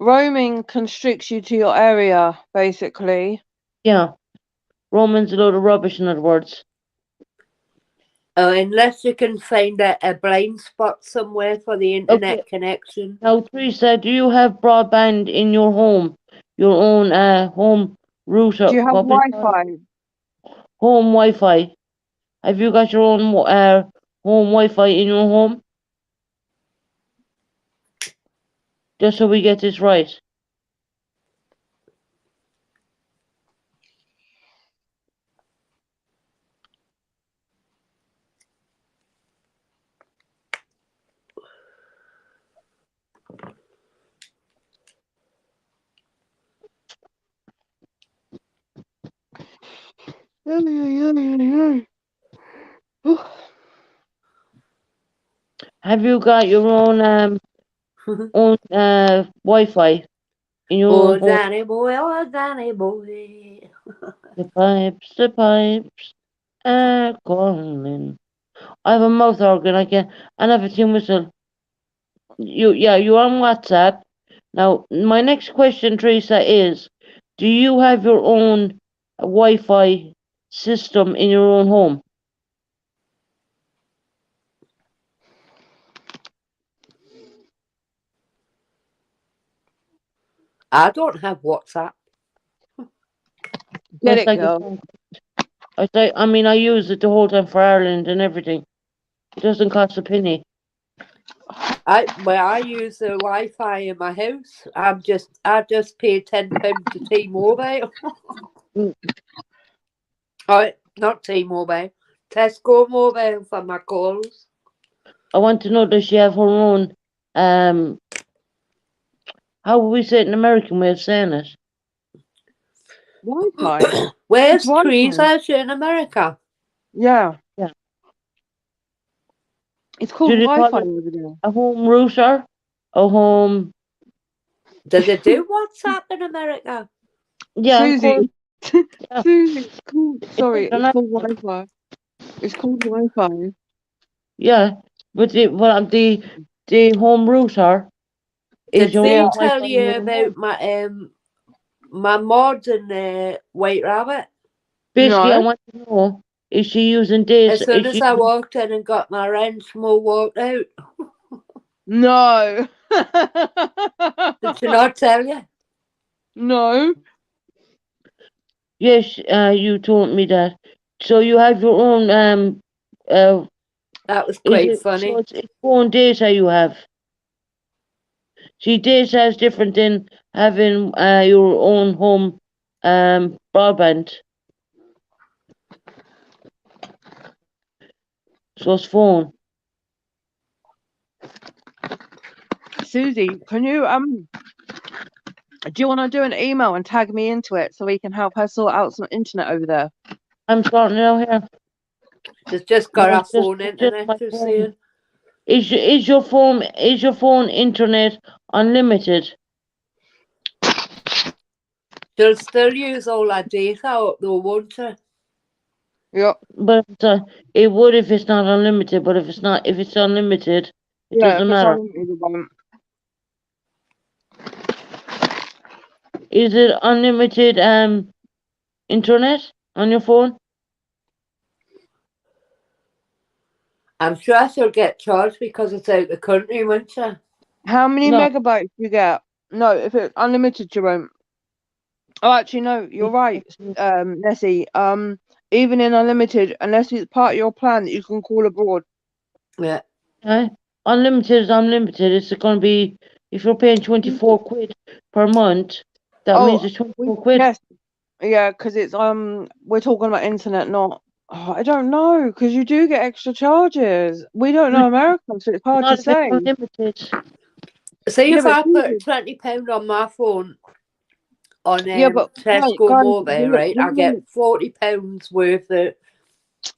Roaming constricts you to your area, basically. Yeah, roaming's a load of rubbish. In other words. Unless you can find a blind spot somewhere for the internet Okay. connection. Now, Teresa, do you have broadband in your home? Your own home router? Do you have What was it called? Wi-Fi? Home Wi-Fi. Have you got your own home Wi-Fi in your home? Just so we get this right. Have you got your own Wi-Fi in your Oh, own home? Danny boy, oh, Danny boy. The pipes are calling. I have a mouth organ. I never tin whistle. You're on WhatsApp. Now, my next question, Teresa, is: do you have your own Wi-Fi system in your own home? I don't have WhatsApp. Get That's it, like a girl. phone. I use it the whole time for Ireland and everything. It doesn't cost a penny. I use the Wi-Fi in my house. I just paid £10 to T-Mobile. Mm. Oh, not T-Mobile, Tesco Mobile for my calls. I want to know, does she have her own how would we say it in American way of saying it? Wi-Fi. Where's Wi-Fi. Teresa? She in America? Yeah. Yeah. It's called Do they call Wi-Fi it over there. a home router? A home Do they do WhatsApp in America? Yeah, of course. Susie. Yeah. Susie, it's called. Sorry, it's internet. called Wi-Fi. It's called Wi-Fi. Yeah. But the home router is Did your they own tell Wi-Fi in you your own home. about my mods in White Rabbit? Basically, I No. want to know, is she using this? As soon Is as she I walked in and got my wrench, Mo walked out. No. Did she not tell you? No. Yes, you told me that. So you have your own That was is quite it funny. so it's phone data you have. See, data is different than having your own home broadband. So it's phone. Susie, can you do you want to do an email and tag me into it so we can help her sort out some internet over there? I'm starting out here. She's just got No, her it's just phone it's just internet, my she's phone. saying. Is your phone internet unlimited? She'll still use all her data up though, won't she? Yep. But it would if it's not unlimited. But if it's unlimited, it Yeah, if doesn't it's matter. unlimited, it won't. Is it unlimited internet on your phone? I'm sure she'll get charged because it's out the country, won't she? How many No. megabytes do you get? No, if it's unlimited, you won't. Oh, actually, no, you're right, Nessie. Even in unlimited, unless it's part of your plan that you can call abroad. Yeah. Unlimited is unlimited. It's going to be, if you're paying 24 quid per month, that means it's 24 quid. Yes, yeah, because it's we're talking about internet, not. Oh, I don't know, because you do get extra charges. We don't know America, so it's hard to Not if it's say. unlimited. See, Yeah, if but I put Susie, £20 on my phone, on Yeah, but Tesco guys, Mobile, right? I get £40 worth of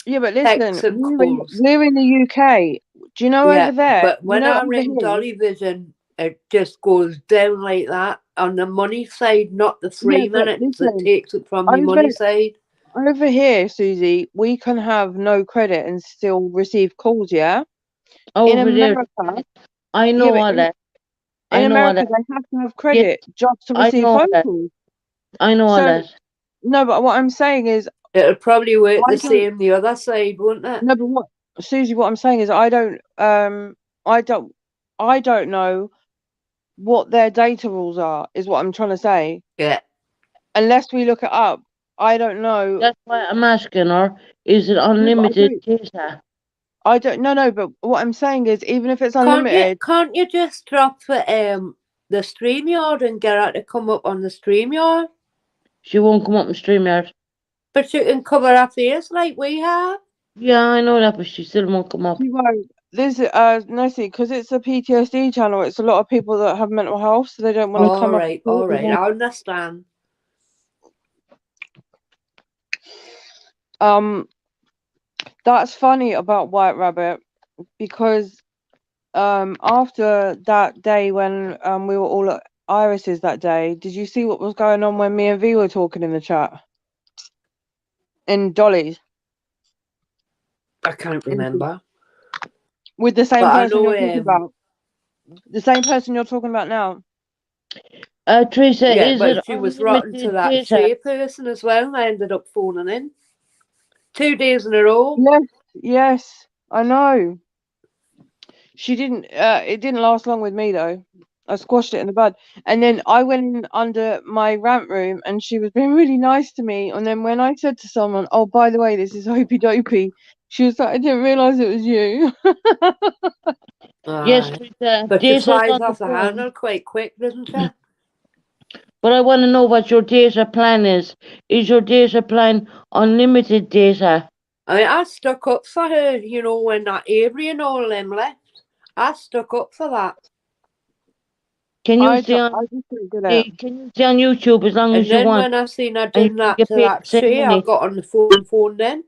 yeah, but listen, texts and calls. we're in the UK. Do you know Yeah, over there? but You when know I over ring here. Dolly Vision, it just goes down like that on the money side, not the Yeah, 3 but minutes that listen, takes it from the over money side. over here, Susie, we can have no credit and still receive calls. Yeah, in Over there, America, I yeah, know but all that. in I know all America, that. they have to have Yes, credit just to I receive know all phone that. calls. I know all So that. no, but what I'm saying is, It'll probably work I the don't. same the other side, won't it? No, but what Susie, what I'm saying is, I don't. I don't. I don't know what their data rules are. Is what I'm trying to say. Yeah. Unless we look it up, I don't know. That's why I'm asking her, is it No, but unlimited data? I don't. No. But what I'm saying is, even if it's Can't unlimited, you just drop the StreamYard and get her to come up on the StreamYard? She won't come up in StreamYard. But you can cover her face like we have. Yeah, I know that, but she still won't come up. she won't. This Nessie, because it's a PTSD channel. It's a lot of people that have mental health, so they don't want to come up. All right, I understand. That's funny about White Rabbit, because after that day when we were all at Iris's that day, did you see what was going on when me and V were talking in the chat? In Dolly's. I can't remember. With the same But I person know, you're talking about. The same person you're talking about now. Teresa, yeah, is but it she was rotten to unlimited that data? Shay person as well, and I ended up phoning in 2 days in a row. Yes, I know. She didn't. It didn't last long with me though. I squashed it in the bud, and then I went in under my rant room, and she was being really nice to me. And then when I said to someone, "Oh, by the way, this is Hopey Dopey," she was like, "I didn't realise it was you." Yes, Aye. Teresa, But she data's flies on the off the phone. handle quite quick, doesn't she? But I want to know what your data plan is. Is your data plan unlimited data? I stuck up for her, you know, when that Avery and all them left. I stuck up for that. Can you I stay on? just didn't do that. Can you stay on YouTube as long And as you then want? when I seen her And you doing can that get to paid that the same Shay, I money. got on the phone then.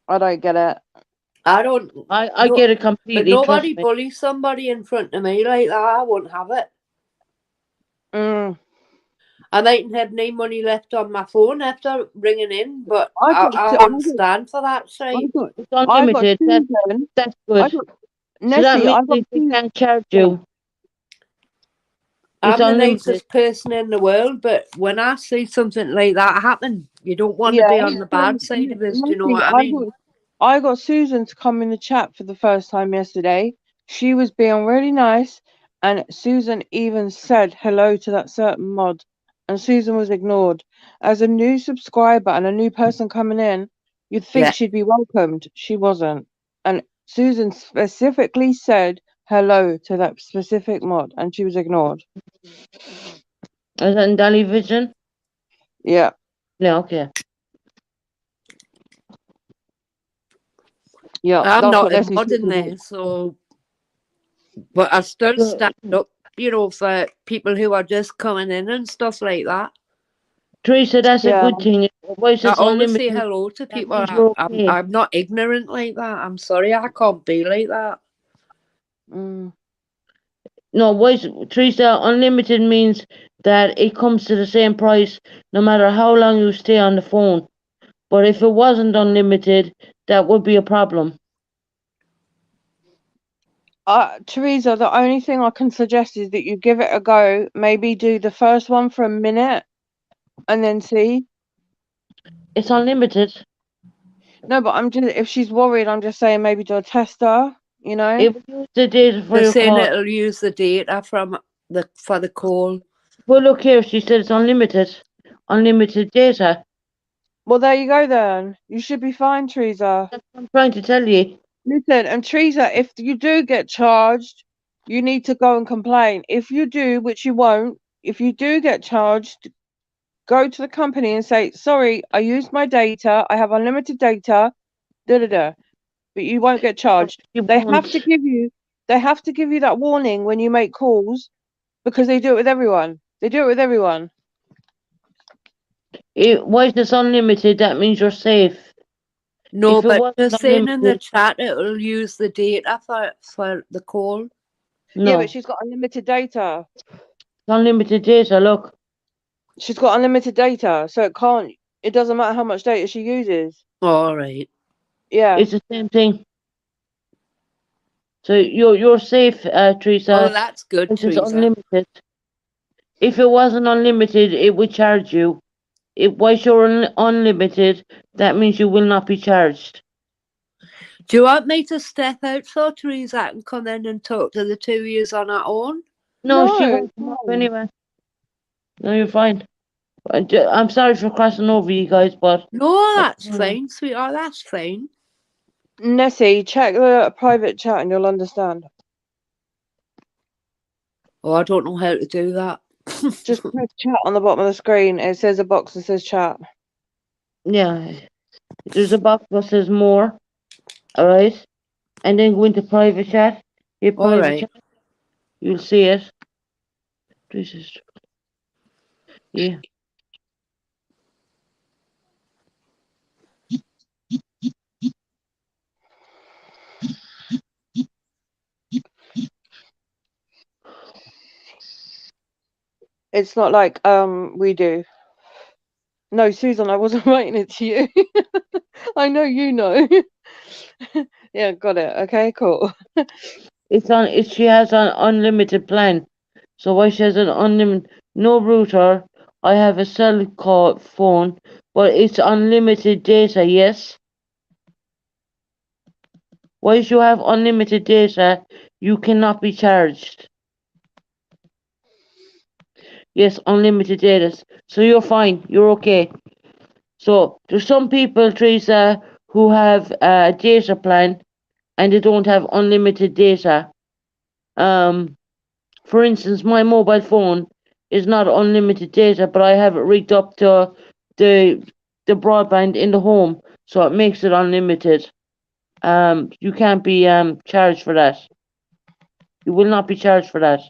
I don't get it. I don't. I get it But completely. nobody Trust me. bullies somebody in front of me like that. I won't have it. Mm. I mightn't have any money left on my phone after ringing in, but I I won't stand for that, Shay. It's unlimited. Susan. That's I good. got So that Nessie. means I got they Susan. can't charge you. It's I'm the unlimited. nicest person in the world, but when I see something like that happen, you don't want to Yeah, be on the bad side of this. Do you know Nessie, what I mean? I got Susan to come in the chat for the first time yesterday. She was being really nice, and Susan even said hello to that certain mod, and Susan was ignored. As a new subscriber and a new person coming in, you'd think Yeah. she'd be welcomed. She wasn't. And Susan specifically said hello to that specific mod, and she was ignored. Is that in Dolly Vision? Yeah. Yeah, okay. Yeah, I'm that's not what Nessie's involved in talking about. there, so. But I still stand up, you know, for people who are just coming in and stuff like that. Teresa, that's a Yeah. good thing. Otherwise, I it's always say unlimited. hello to That people. means you're okay. I'm not ignorant like that. I'm sorry, I can't be like that. Mm. No, voice Teresa, unlimited means that it comes to the same price no matter how long you stay on the phone. But if it wasn't unlimited, that would be a problem. Teresa, the only thing I can suggest is that you give it a go. Maybe do the first one for a minute and then see. It's unlimited. No, but I'm just, if she's worried, I'm just saying maybe do a tester, you know? It will use the data for They're your saying call. it'll use the data for the call. Well, look here, she said it's unlimited. Unlimited data. Well, there you go then. You should be fine, Teresa. That's what I'm trying to tell you. Listen, and Teresa, if you do get charged, you need to go and complain. If you do, which you won't, if you do get charged, go to the company and say, sorry, I used my data, I have unlimited data, but you won't get charged. You They won't. have to give you that warning when you make calls Because they do it with everyone. They do it with everyone. Why is this unlimited? That means you're safe. No, If it but wasn't just saying in the unlimited- chat it'll use the data for the call. No, Yeah, but she's got unlimited data. it's unlimited data. Look, She's got unlimited data, so it doesn't matter how much data she uses. All right. Yeah. it's the same thing. So you're safe, Teresa. Oh, that's good, It's just Teresa. unlimited. If it wasn't unlimited, it would charge you. Once you're unlimited, that means you will not be charged. Do you want me to step out so Teresa can come in and talk to the two of yous on our own? No, she No, won't come up no. anyway. No, you're fine. I'm sorry for crossing over you guys, but No, that's fine, sweetheart. That's fine. Nessie, check the private chat and you'll understand. Oh, I don't know how to do that. Just press chat on the bottom of the screen. It says a box that says chat. yeah, there's a box that says more. All right, and then go into private chat. Hit All private right. chat. You'll see it. Jesus. Yeah. It's not like we do. No, Susan, I wasn't writing it to you. I know you know. Yeah, got it. Okay, cool. She has an unlimited plan. So why she has an unlimited no router? I have a cell call phone, but it's unlimited data. Yes. Once you have unlimited data, you cannot be charged. Yes, unlimited data. So you're fine. You're okay. So there's some people, Teresa, who have a data plan and they don't have unlimited data. For instance, my mobile phone is not unlimited data, but I have it rigged up to the broadband in the home, so it makes it unlimited. You can't be charged for that. You will not be charged for that.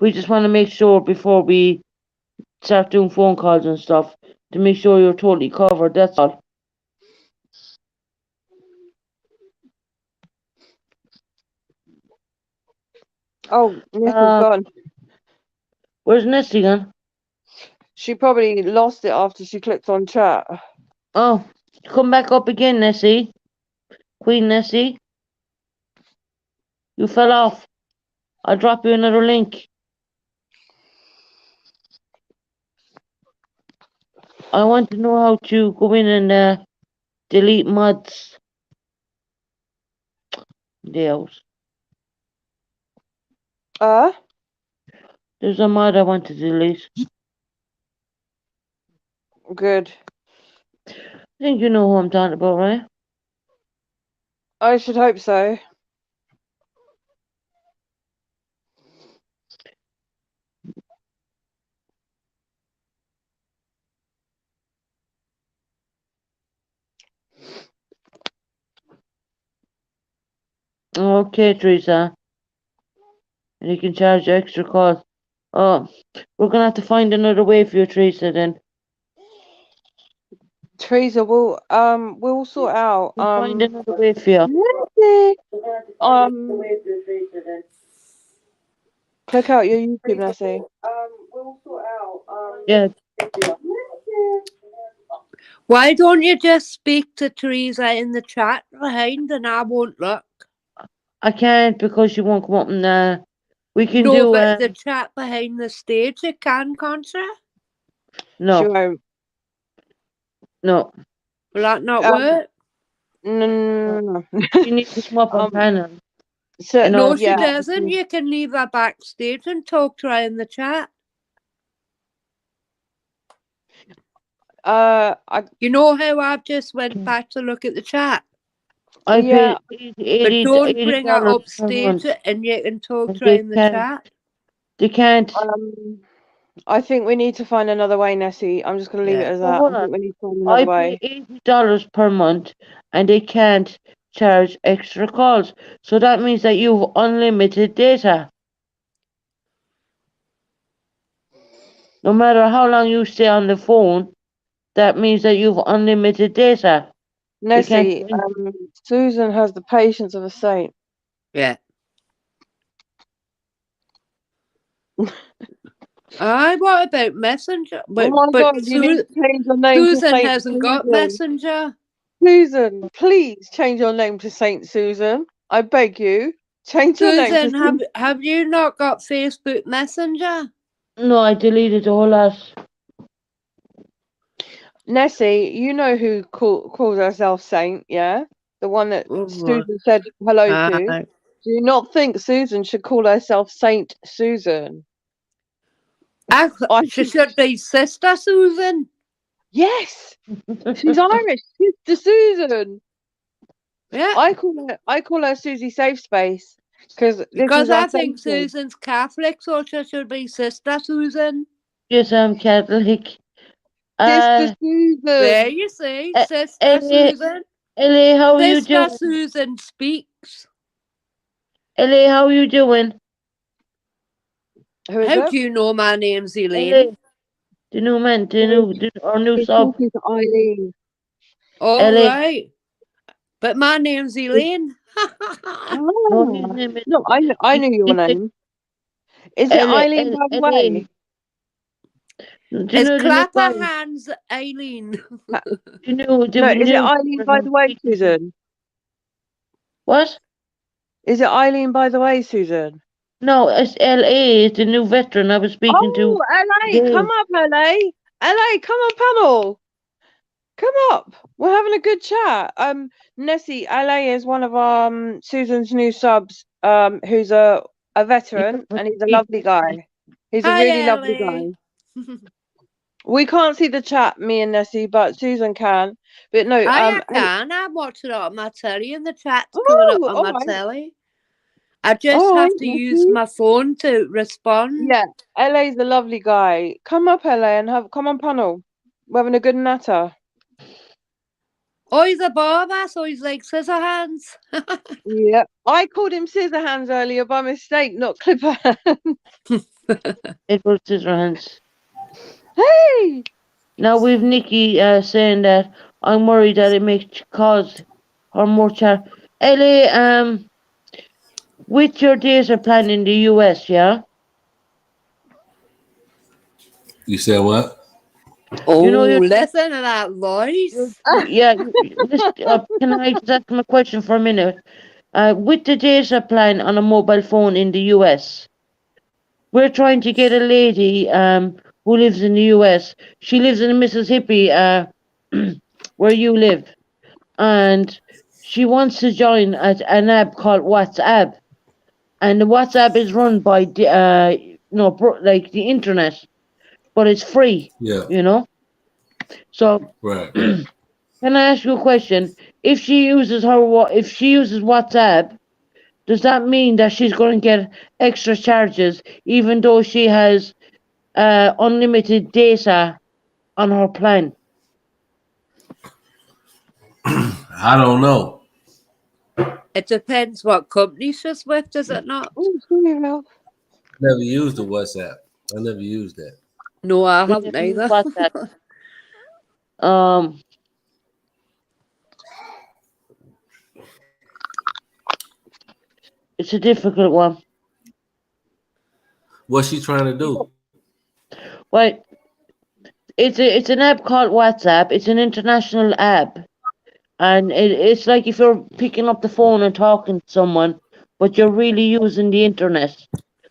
We just want to make sure before we start doing phone calls and stuff to make sure you're totally covered. That's all. Oh, Nessie's Uh, gone. Where's Nessie gone? She probably lost it after she clicked on chat. Oh, come back up again, Nessie. Queen Nessie. You fell off. I'll drop you another link. I want to know how to go in and delete mods. Deals. There's a mod I want to delete. Good. I think you know who I'm talking about, right? I should hope so. Okay, Teresa. And you can charge extra cost. Oh, we're gonna have to find another way for you, Teresa, then. Teresa, we'll sort out. We'll find another way for you. Nessie, click out your YouTube, Nessie. We'll sort out. Yeah, Why don't you just speak to Teresa in the chat behind and I won't look? I can't because she won't come up and we can No, do but the chat behind the stage, you can't you? She no, won't. no. Will that not Um, work? No. She needs to come up on panel. So No, No, she doesn't. You can leave her backstage and talk to her in the chat. You know how I've just went back to look at the chat? I Yeah. paid But 80, don't $80 bring her per upstage month. and you can talk And to her they in the can't. chat. They can't. I think we need to find another way, Nessie. I'm just going to leave it Yeah. as Oh, that. hold I think on. we need to find I another way. pay $80 per month and they can't charge extra calls. So that means that you've unlimited data. no matter how long you stay on the phone, that means that you've unlimited data. They can't Nessie, do Susan has the patience of a saint. Yeah. Aye, what about Messenger? Oh my But God, you need to change your name to Susan Saint hasn't got Susan. Messenger. Susan, please change your name to Saint Susan. I beg you. Change your name to Susan, have you not got Facebook Messenger? No, I deleted the whole lot. Nessie, you know who calls herself Saint, yeah? The one that Oh, Susan said hello to. aye. Do you not think Susan should call herself Saint Susan? I She think- should be Sister Susan. Yes, she's Irish. Sister Susan. Yeah, I call her Susie Safe Space because because I think Susan's Catholic, so she should be Sister Susan. Yes, I'm Catholic. Sister Susan. There you see, Sister Ellie, Susan. Ellie, how are you Sister doing? Susan speaks. Ellie, how are you doing? Who is How it? do you know my name's Elaine? Ellie, the new man, our new He's sub. talking to Eileen. All Ellie. right. But my name's Elaine. No, his name is No, I knew your name. Is it Eileen, by the way? Eileen. Do you It's know the new Clapper guy? Hands Eileen. Do you know the No, is it new Eileen, by the way, Susan? What? Is it Eileen, by the way, Susan? No, it's LA. It's the new veteran I was speaking to. LA, Dave. come up, LA. LA, come on, panel. Come up. We're having a good chat. Nessie, LA is one of Susan's new subs. Who's a veteran and he's a lovely guy. He's a Hi, really lovely Ellie. guy. We can't see the chat, me and Nessie, but Susan can. But no, I can. I'm watching it on my telly and the chat's coming up on my alright. telly. I just Alright, have to use Nessie. my phone to respond. Yeah, LA's a lovely guy. Come up, LA, and come on panel. We're having a good natter. Oh, he's a barber, so he's like scissor hands. Yeah, I called him scissor hands earlier by mistake, not clipper hands. It was Scissorhands. Hey, Now we've Nikki saying that I'm worried that it may cause her more LA, with your data plan in the US, yeah? You said what? Oh, You know, listen to that voice. Yeah, can I just ask him a question for a minute? With the data plan on a mobile phone in the US, we're trying to get a lady who lives in the US. She lives in Mississippi, where you live, and she wants to join an app called WhatsApp, and the WhatsApp is run by the like the internet, but it's free. Yeah, You know, so. right. Can I ask you a question? If she uses WhatsApp, does that mean that she's going to get extra charges even though she has unlimited data on her plan? I don't know. It depends what company she's with, does it not? oh, sorry, Ralph. Never used the WhatsApp. I never used that. No, I haven't either. WhatsApp. It's a difficult one. What's she trying to do? Well, it's an app called WhatsApp. It's an international app, and it's like if you're picking up the phone and talking to someone, but you're really using the internet.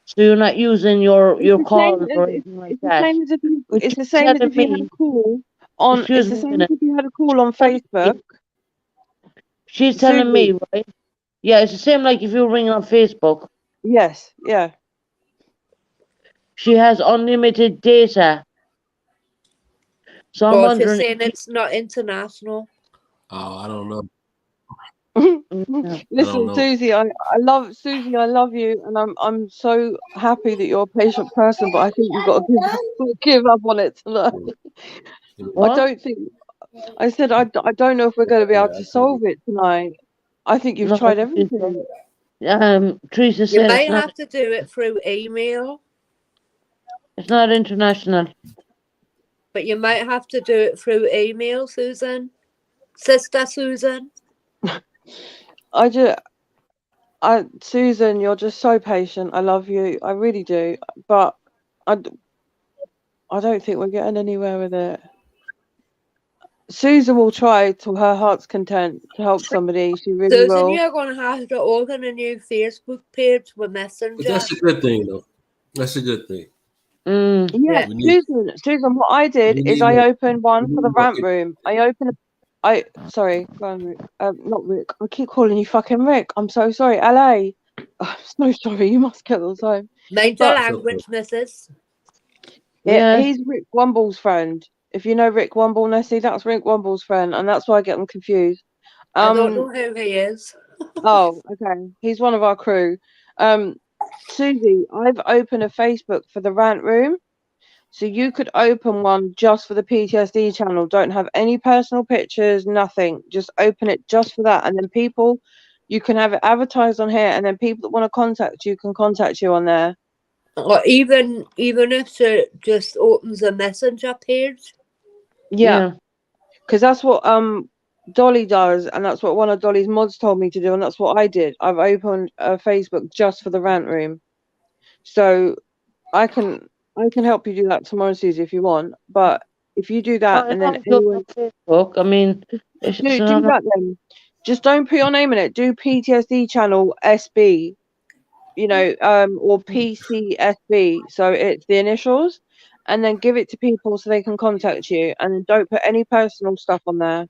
So you're not using your calls or anything like It's the that. same as if you, Which it's the same as telling if you had me- a call on. Excuse It's the me a same minute. as if you had a call on Facebook. She's telling me, right? Yeah, it's the same like if you're ringing on Facebook. Yes, yeah. She has unlimited data. So I'm But you're wondering. saying it's not international. Oh, I don't know. Yeah. Listen, know. Susie, I love Susie. I love you, and I'm so happy that you're a patient person. But I think you've got to give up on it tonight. What? I don't think. I said I don't know if we're going to be able to solve it tonight. I think you've No, tried I don't think everything. Teresa You said might it's not. have to do it through email. It's not international. But you might have to do it through email, Susan. Sister Susan. Susan, you're just so patient. I love you. I really do. But I don't think we're getting anywhere with it. Susan will try to her heart's content to help somebody. She really Susan, will. you're going to have to open a new Facebook page with But Messenger. that's a good thing, though. That's a good thing. Mm. Yeah, We need- Susan, what I did we is need I more- opened one we for the need more rant people. room. Sorry, go on, Rick. Not Rick. I keep calling you fucking Rick. I'm so sorry. LA. I'm so sorry. You must get all the time. Mind your But- language, Mrs. Yeah. He's Rick Womble's friend. If you know Rick Womble, Nessie, that's Rick Womble's friend, and that's why I get them confused. I don't know who he is. Oh, okay. He's one of our crew. Susie, I've opened a Facebook for the rant room. So you could open one just for the PTSD channel. Don't have any personal pictures, nothing. Just open it just for that. And then people, you can have it advertised on here, and then people that want to contact you can contact you on there. Or even if she just opens a messenger page. Yeah. Because that's what Dolly does, and that's what one of Dolly's mods told me to do, and that's what I did. I've opened a Facebook just for the rant room, so I can help you do that tomorrow, Susie, if you want. But if you do that, and then anyone Facebook. I mean, it's do not- that, then just don't put your name in it. Do PTSD channel SB, or PCSB. So it's the initials. And then give it to people so they can contact you, and don't put any personal stuff on there.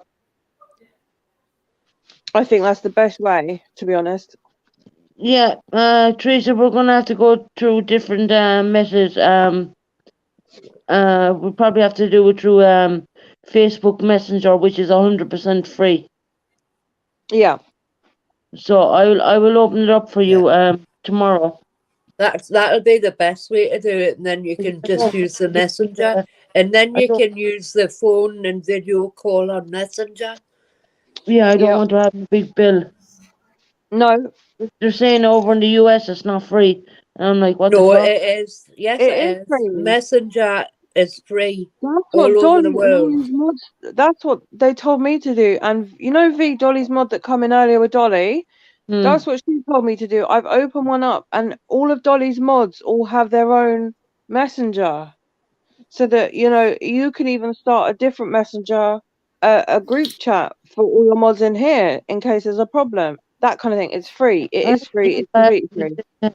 I think that's the best way, to be honest. Yeah, Teresa, we're gonna have to go through different methods. We'll probably have to do it through Facebook Messenger, which is 100% free. Yeah. So I will open it up for you tomorrow. That'll be the best way to do it, and then you can just use the messenger, and then I you don't- can use the phone and video call on Messenger. Yeah, I don't Yeah. want to have a big bill. No, They're saying over in the US it's not free, and I'm like, what No, the fuck? it is. Yes, It it is is. free. Messenger is free that's all what over the Dolly's world. mods. That's what they told me to do. And Dolly's mod that come in earlier with Dolly. Hmm. That's what she told me to do. I've opened one up, and all of Dolly's mods all have their own messenger, so that you can even start a different messenger, a group chat for all your mods in here in case there's a problem. That kind of thing. It's free. It is free. It's completely free.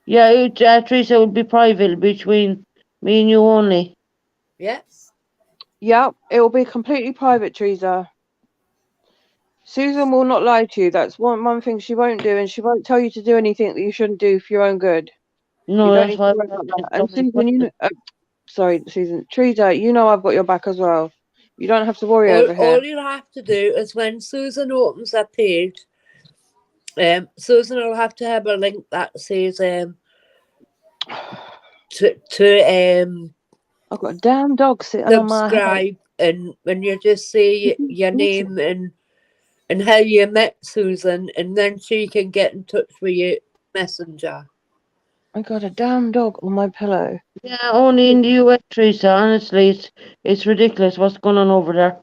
Yeah, Teresa, it would be private between me and you only. Yes. Yeah, it will be completely private, Teresa. Susan will not lie to you. That's one thing she won't do, and she won't tell you to do anything that you shouldn't do for your own good. No, You don't that's need to why. worry about that. And Susan, sorry, Susan, Teresa, I've got your back as well. You don't have to worry over here. All you'll have to do is when Susan opens that page, Susan will have to have a link that says to I've got a damn dog sitting on my head. subscribe, and when you just say your name and how you met Susan, and then she can get in touch with you Messenger. I got a damn dog on my pillow. Yeah, only in the US, Teresa. Honestly, it's ridiculous what's going on over there.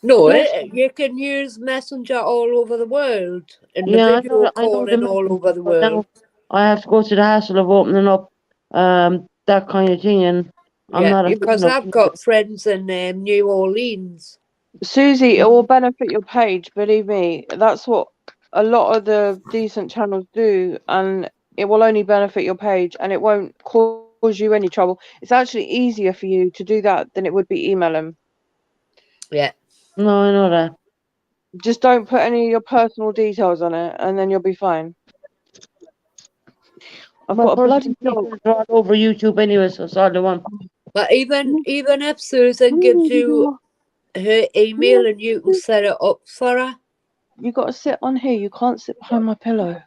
No, Yes. you can use Messenger all over the world, and Yeah, the I video know the calling all over the but now world. I have to go to the hassle of opening up that kind of thing, and I'm not a because fan of I've got friends in New Orleans. Susie, it will benefit your page, believe me. That's what a lot of the decent channels do, and it will only benefit your page, and it won't cause you any trouble. It's actually easier for you to do that than it would be email them. Yeah. No, I know that. Just don't put any of your personal details on it, and then you'll be fine. I've My got a bloody personal dog. details are all over YouTube anyway, so it's all the one. But even if Susan gives you her email and you can set it up for her. You got to sit on here. You can't sit behind my pillow.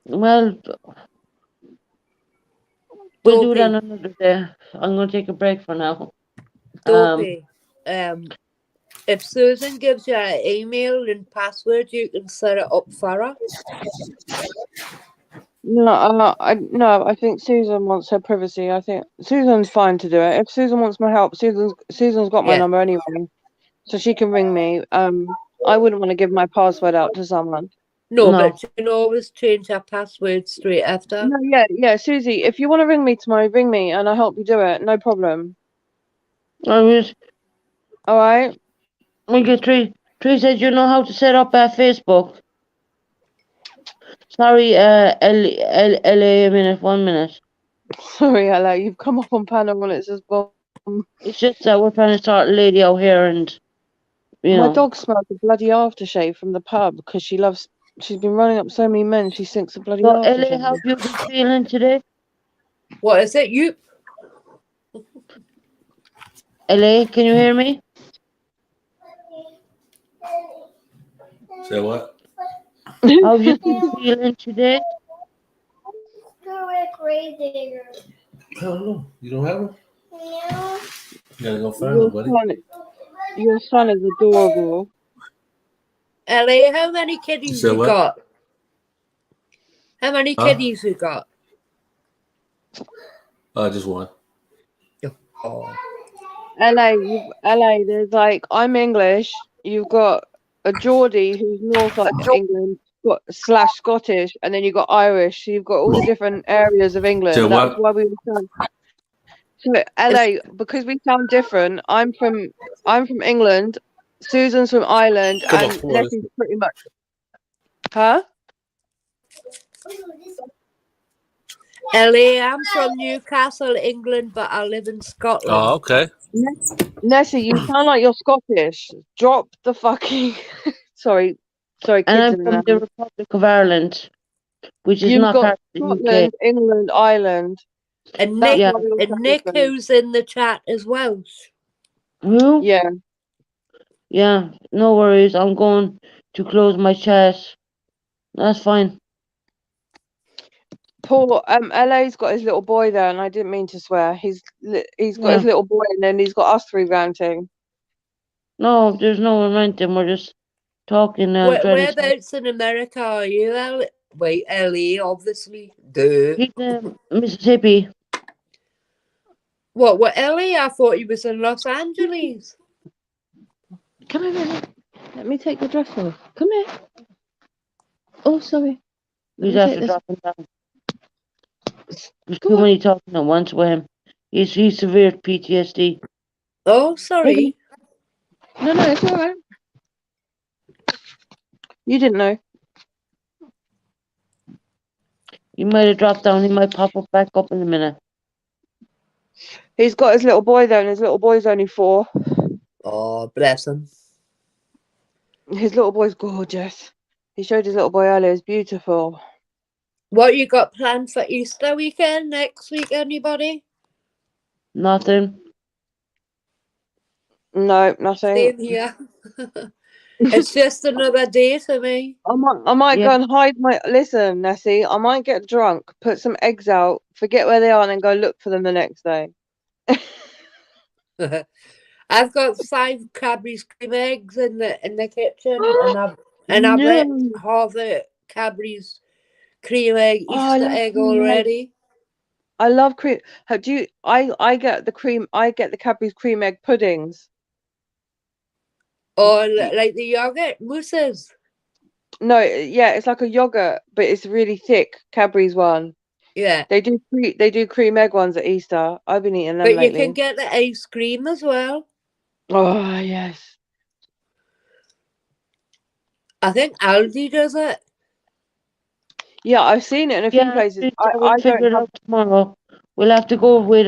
Well, we'll do Dopey. that another day. I'm going to take a break for now. Dopey. If Susan gives you an email and password, you can set it up for her. No, I think Susan wants her privacy. I think Susan's fine to do it. If Susan wants my help, Susan's got my Yeah. number anyway, so she can ring me. I wouldn't want to give my password out to someone. No, No. but you can always change her password straight after. No, yeah, Susie, if you want to ring me tomorrow, ring me and I'll help you do it. No problem. I was, All right. okay, Tree said you know how to set up Facebook. Sorry, LA, a minute, 1 minute. Sorry, Ella, you've come up on panel and it says bomb. It's just that we're trying to start a lady out here and, you My know. dog smells a bloody aftershave from the pub because she's been running up so many men, she sinks a bloody So, LA, how aftershave. have you been feeling today? What is it? You? LA, can you hear me? Say what? How have you been feeling today? I don't know. You don't have one? You gotta go find Your one, buddy. son, your son is adorable. LA, how many You kiddies said you what? got? How many Huh? kiddies you got? Just one. Oh. LA, there's like, I'm English. You've got a Geordie who's North England slash Scottish, and then you've got Irish. So you've got all the different areas of Say England. That's what? why we sound. So LA, because we sound different. I'm from England. Susan's from Ireland, Come on, and come on. Let's Nessie's go. pretty much. Huh? LA, I'm from Newcastle, England, but I live in Scotland. Oh, okay. Nessie, you sound like you're Scottish. Drop the fucking. Sorry, kids And I'm in from there. the Republic of Ireland, which is You've not got part of the UK. Scotland, England, Ireland. And That's Nick, Yeah. why we all and sound Nick, different. who's in the chat as well. Who? Yeah. Yeah, no worries. I'm going to close my chat. That's fine. Paul, LA's got his little boy there, and I didn't mean to swear. He's got Yeah. his little boy, and then he's got us three ranting. No, there's no one renting. We're just talking now. Whereabouts in America are you, LA? Wait, LA, obviously. Duh. He's in Mississippi. What, LA? I thought he was in Los Angeles. Come here, Lily. Let me take the dress off. Come here. Oh, sorry. Let He's me take after this. dropping down. There's Go too on. many talking at once with him. He's severe PTSD. Oh, sorry. No, it's all right. You didn't know. He might have dropped down. He might pop up back up in a minute. He's got his little boy there, and his little boy's only 4. Oh, bless him. His little boy's gorgeous. He showed his little boy earlier. It's beautiful. What you got planned for Easter weekend next week, anybody? Nothing. No, nothing. Same here. It's just another day to me. I might Yeah. go and hide my. Listen, Nessie, I might get drunk, put some eggs out, forget where they are, and then go look for them the next day. I've got 5 Cadbury's cream eggs in the kitchen, and I've No. let half a Cadbury's cream egg Oh, I Easter love egg cream eggs. already. I love cream. How do you? I get the cream. I get the Cadbury's cream egg puddings. Or like the yogurt mousses. No, yeah, it's like a yogurt, but it's really thick. Cadbury's one. Yeah, They do cream egg ones at Easter. I've been eating them but you lately. can get the ice cream as well. Oh yes. I think Aldi does it. Yeah, I've seen it in a few places. We'll I figure don't it have. out tomorrow. We'll have to go with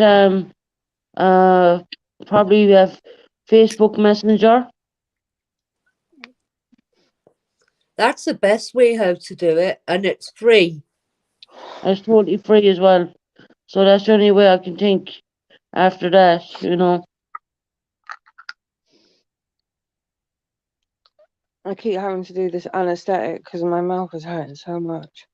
probably have Facebook Messenger. That's the best way how to do it, and it's free. It's totally free as well. So that's the only way I can think after that, you know. I keep having to do this anesthetic because my mouth is hurting so much.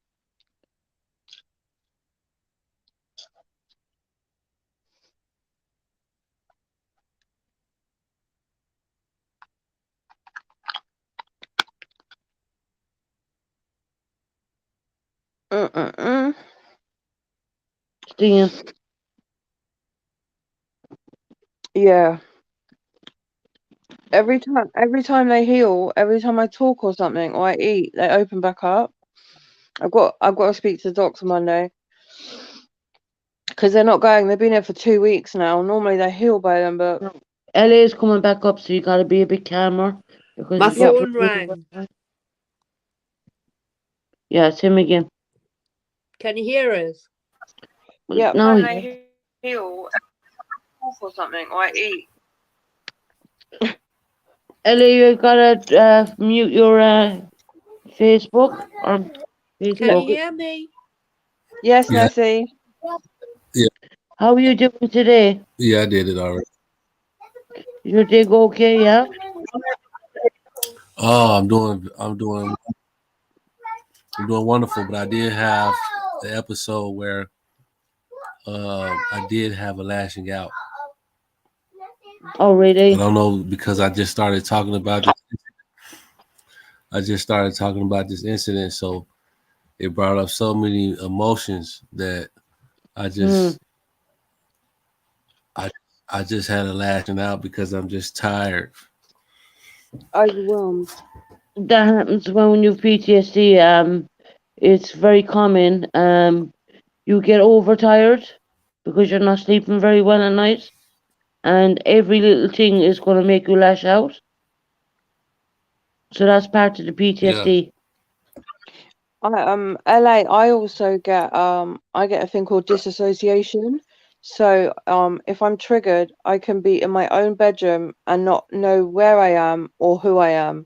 Mm-mm-mm. stinging. Yeah. Every time they heal, every time I talk or something or I eat, they open back up. I've got to speak to the doctor Monday because they're not going. They've been here for 2 weeks now. Normally they heal by then, but LA is coming back up, so you gotta be a bit calmer because My it's not phone really- rang. Yeah, it's him again. Can you hear us? yeah. Now When he- they heal, talk or something or I eat. Ellie, you gotta mute your Facebook or Can Facebook. you hear me? Yes, Yeah. Nessie. How are you doing today? Yeah, I did it already. Your day go okay? Yeah. Oh, I'm doing wonderful. But I did have the episode where I did have a lashing out. Oh, really? I don't know because I just started talking about this. I just started talking about this incident, so it brought up so many emotions that I just I just had a lashing out because I'm just tired. Overwhelmed. That happens when you have PTSD. It's very common. You get overtired because you're not sleeping very well at night, and every little thing is going to make you lash out. So that's part of the PTSD. LA, I also get I get a thing called disassociation. So if I'm triggered, I can be in my own bedroom and not know where I am or who I am.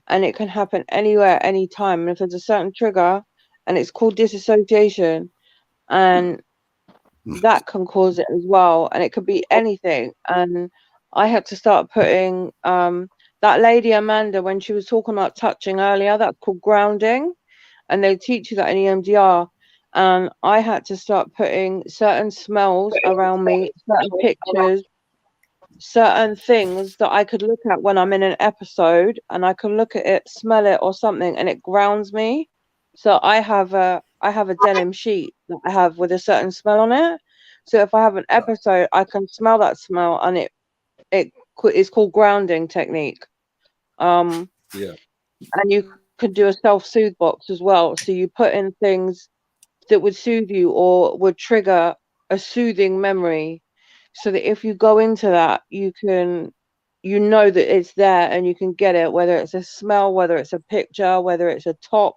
And it can happen anywhere, anytime. And if there's a certain trigger and it's called disassociation, and that can cause it as well. And it could be anything. And I had to start putting that lady Amanda, when she was talking about touching earlier, that's called grounding, and they teach you that in EMDR. And I had to start putting certain smells around me, certain pictures, certain things that I could look at when I'm in an episode, and I can look at it, smell it or something, and it grounds me. So I have a denim sheet that I have with a certain smell on it. So if I have an episode, I can smell that smell, and it's called grounding technique. Yeah. And you could do a self-soothe box as well. So you put in things that would soothe you or would trigger a soothing memory, so that if you go into that, you know that it's there and you can get it, whether it's a smell, whether it's a picture, whether it's a top,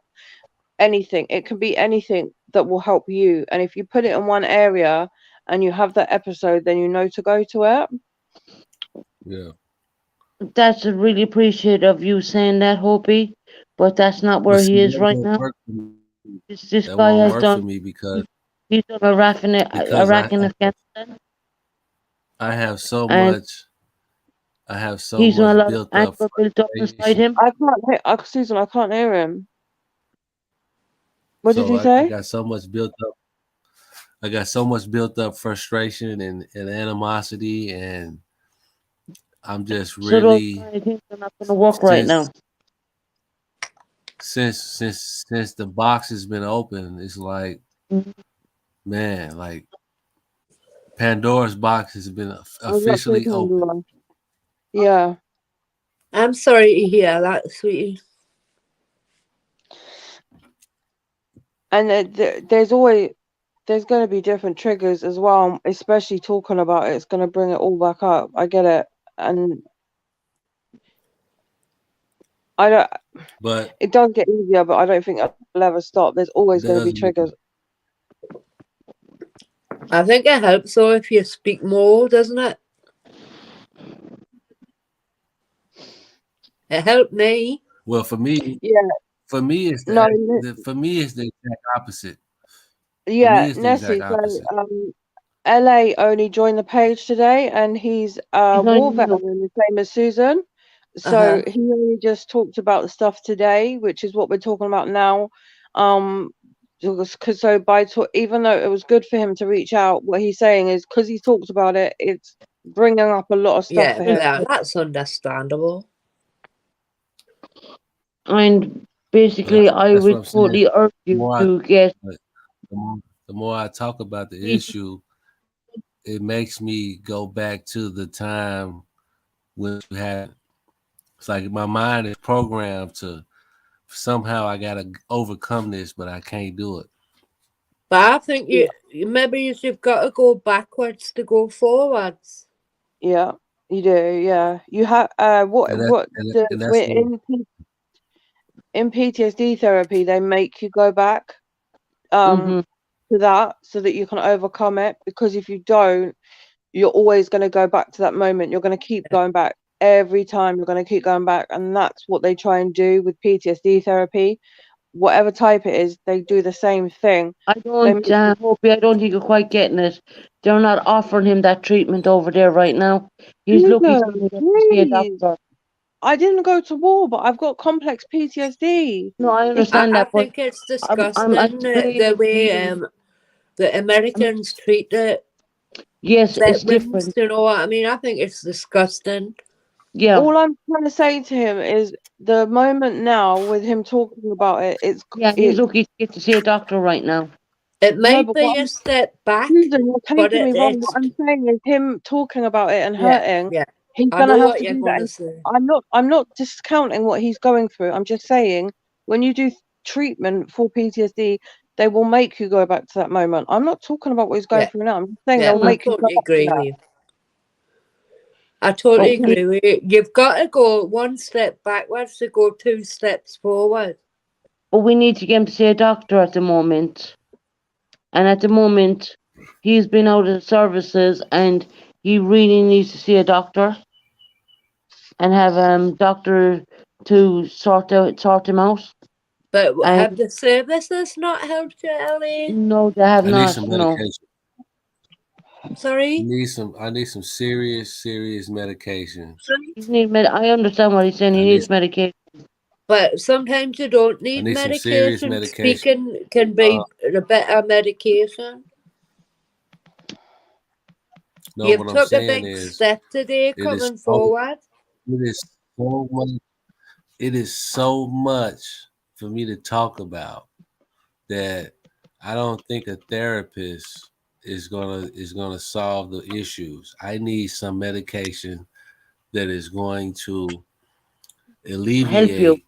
anything. It can be anything that will help you. And if you put it in one area and you have that episode, then you know to go to it. Yeah. That's really appreciative of you saying that, Hopi. But that's not where But he see, is that right won't now. work for me. This That guy won't has work done. for me because He's done Iraq and Afghanistan, I have so and much. I have so he's done a much lot of built up anger built up inside frustration. him. I can't hear Susan, I can't hear him. What did So he I say? got so much built up. I got so much built up frustration and animosity, and I'm just So those really kind of things are not going to work right now. since the box has been open, it's like, Mhm. man, like Pandora's box has been I was about to say officially open. Pandora. Yeah. I'm sorry to hear that, sweetie. And there's going to be different triggers as well, especially talking about it. It's going to bring it all back up. I get it. And I don't, But it does get easier, but I don't think it'll ever stop. There's always going to be does triggers. I think it helps though if you speak more, doesn't it? It helped me. well for me. Yeah. For me, it's No. for me it's the exact opposite. Yeah, it's the Nessie. exact So, opposite. LA only joined the page today, and he's a He's war only new. veteran, the same as Susan. So Uh-huh. he only just talked about the stuff today, which is what we're talking about now. Because even though it was good for him to reach out, what he's saying is because he talked about it, it's bringing up a lot of stuff Yeah, for him. that's understandable. And basically, I That's what would I'm saying. totally urge you More I- to get. the more- the more I talk about the issue, it makes me go back to the time when you had. It's like my mind is programmed to somehow I gotta overcome this, but I can't do it. But I think maybe you've got to go backwards to go forwards. Yeah, you do. Yeah, you have. What? And that's We're in PTSD therapy, they make you go back Mm-hmm. to that so that you can overcome it. Because if you don't, you're always going to go back to that moment. You're going to keep going back every time. You're going to keep going back, and that's what they try and do with PTSD therapy. Whatever type it is, they do the same thing. I don't, Hopi, I don't think you're quite getting it. They're not offering him that treatment over there right now. He's lucky to get to see a Please. doctor. I didn't go to war, but I've got complex PTSD. No, I understand I that, but think it's I'm disgusting the explaining way to you. the Americans treat the Yes, it's veterans. different. You know what I mean? I think it's disgusting. Yeah, All I'm trying to say to him is the moment now with him talking about it, yeah, he's lucky to get to see a doctor right now. It no, might but what be a step back, Susan, you're but taking me wrong. it's What I'm saying is him talking about it and yeah, hurting. yeah. He's I gonna know have what to you're do going that. to say. I'm not discounting what he's going through. I'm just saying when you do treatment for PTSD, they will make you go back to that moment. I'm not talking about what he's going Yeah, through now. I'm just saying yeah. they'll I make you go totally back to agree that. with you. I totally Okay. agree with you. You've got to go one step backwards to go two steps forward. But we need to get him to see a doctor at the moment. And at the moment, he's been out of services and he really needs to see a doctor and have doctor to sort him out. But And have the services not helped you, Ellie? no, they have I need not. some No. medication. Sorry? I need some serious medication. I understand what he's saying. He I needs need medication. But sometimes you don't need some serious medication. medication. Speaking can be a better medication. No, You've what I'm took a saying big is step today it is coming so forward. it is so much it is so much for me to talk about that I don't think a therapist is gonna solve the issues. I need some medication that is going to Help you. alleviate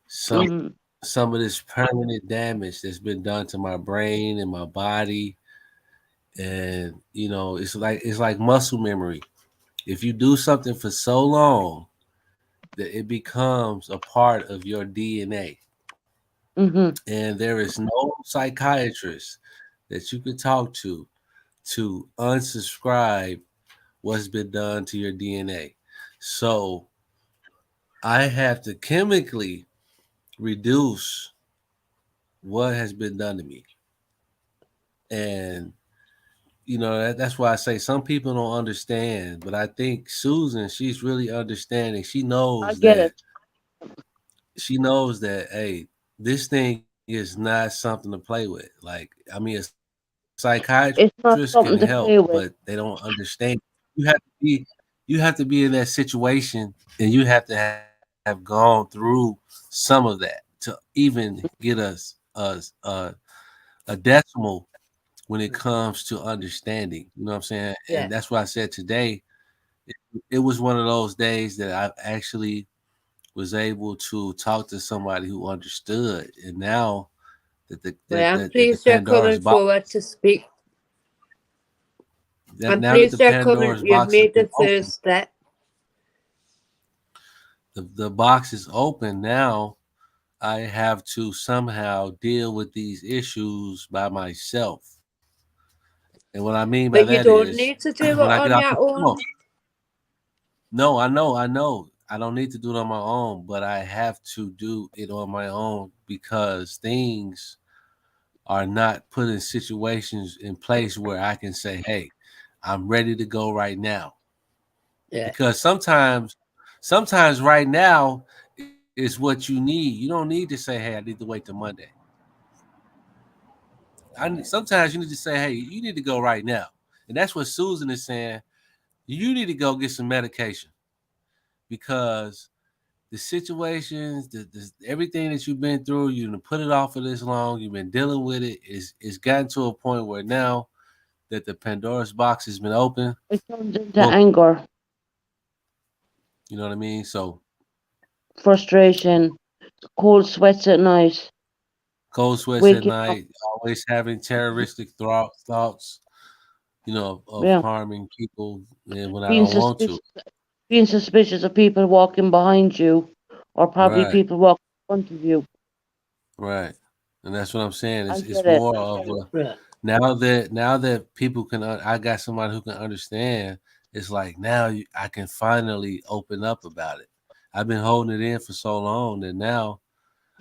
some Mhm. some of this permanent damage that's been done to my brain and my body. And it's like muscle memory. If you do something for so long that it becomes a part of your DNA. Mhm. And there is no psychiatrist that you could talk to unsubscribe what's been done to your DNA. So I have to chemically reduce what has been done to me. And that's why I say some people don't understand, but I think Susan, she's really understanding. I get it. She knows that, hey, this thing is not something to play with. Like, I mean, a It's not psychiatrist can something to play help, with. but they don't understand. You have to be, you have to be in that situation, and you have to have gone through some of that to even get us a decimal when it comes to understanding. You know what I'm saying? Yeah. And that's why I said today, it was one of those days that I actually was able to talk to somebody who understood. And now that the I'm pleased you're Pandora's coming box, forward to speak. I'm now that the pleased you're coming. Pandora's You've box has made been the opened, first step. the box is open now. I have to somehow deal with these issues by myself. And what I mean by But you that don't is need to do it when I get on out your the own. phone. No, I know. I don't need to do it on my own, but I have to do it on my own because things are not put in situations in place where I can say, hey, I'm ready to go right now. Yeah. Because sometimes right now is what you need. You don't need to say, hey, I need to wait till Monday. Sometimes you need to say, hey, you need to go right now. And that's what Susan is saying. You need to go get some medication because the situations, everything that you've been through, you've been put it off for this long, you've been dealing with it, it's gotten to a point where now that the Pandora's box has been open, It turns into boom, anger, you know what I mean? So frustration, cold sweats at night, cold sweats at waking up. night, always having terroristic thoughts, of Yeah, harming people and when I being don't want to. suspicious, being suspicious of people walking behind you, or probably Right, people walking in front of you. right. And that's what I'm saying. I It's get it. more of a Right. now that people can, I got somebody who can understand. It's like now I can finally open up about it. I've been holding it in for so long that now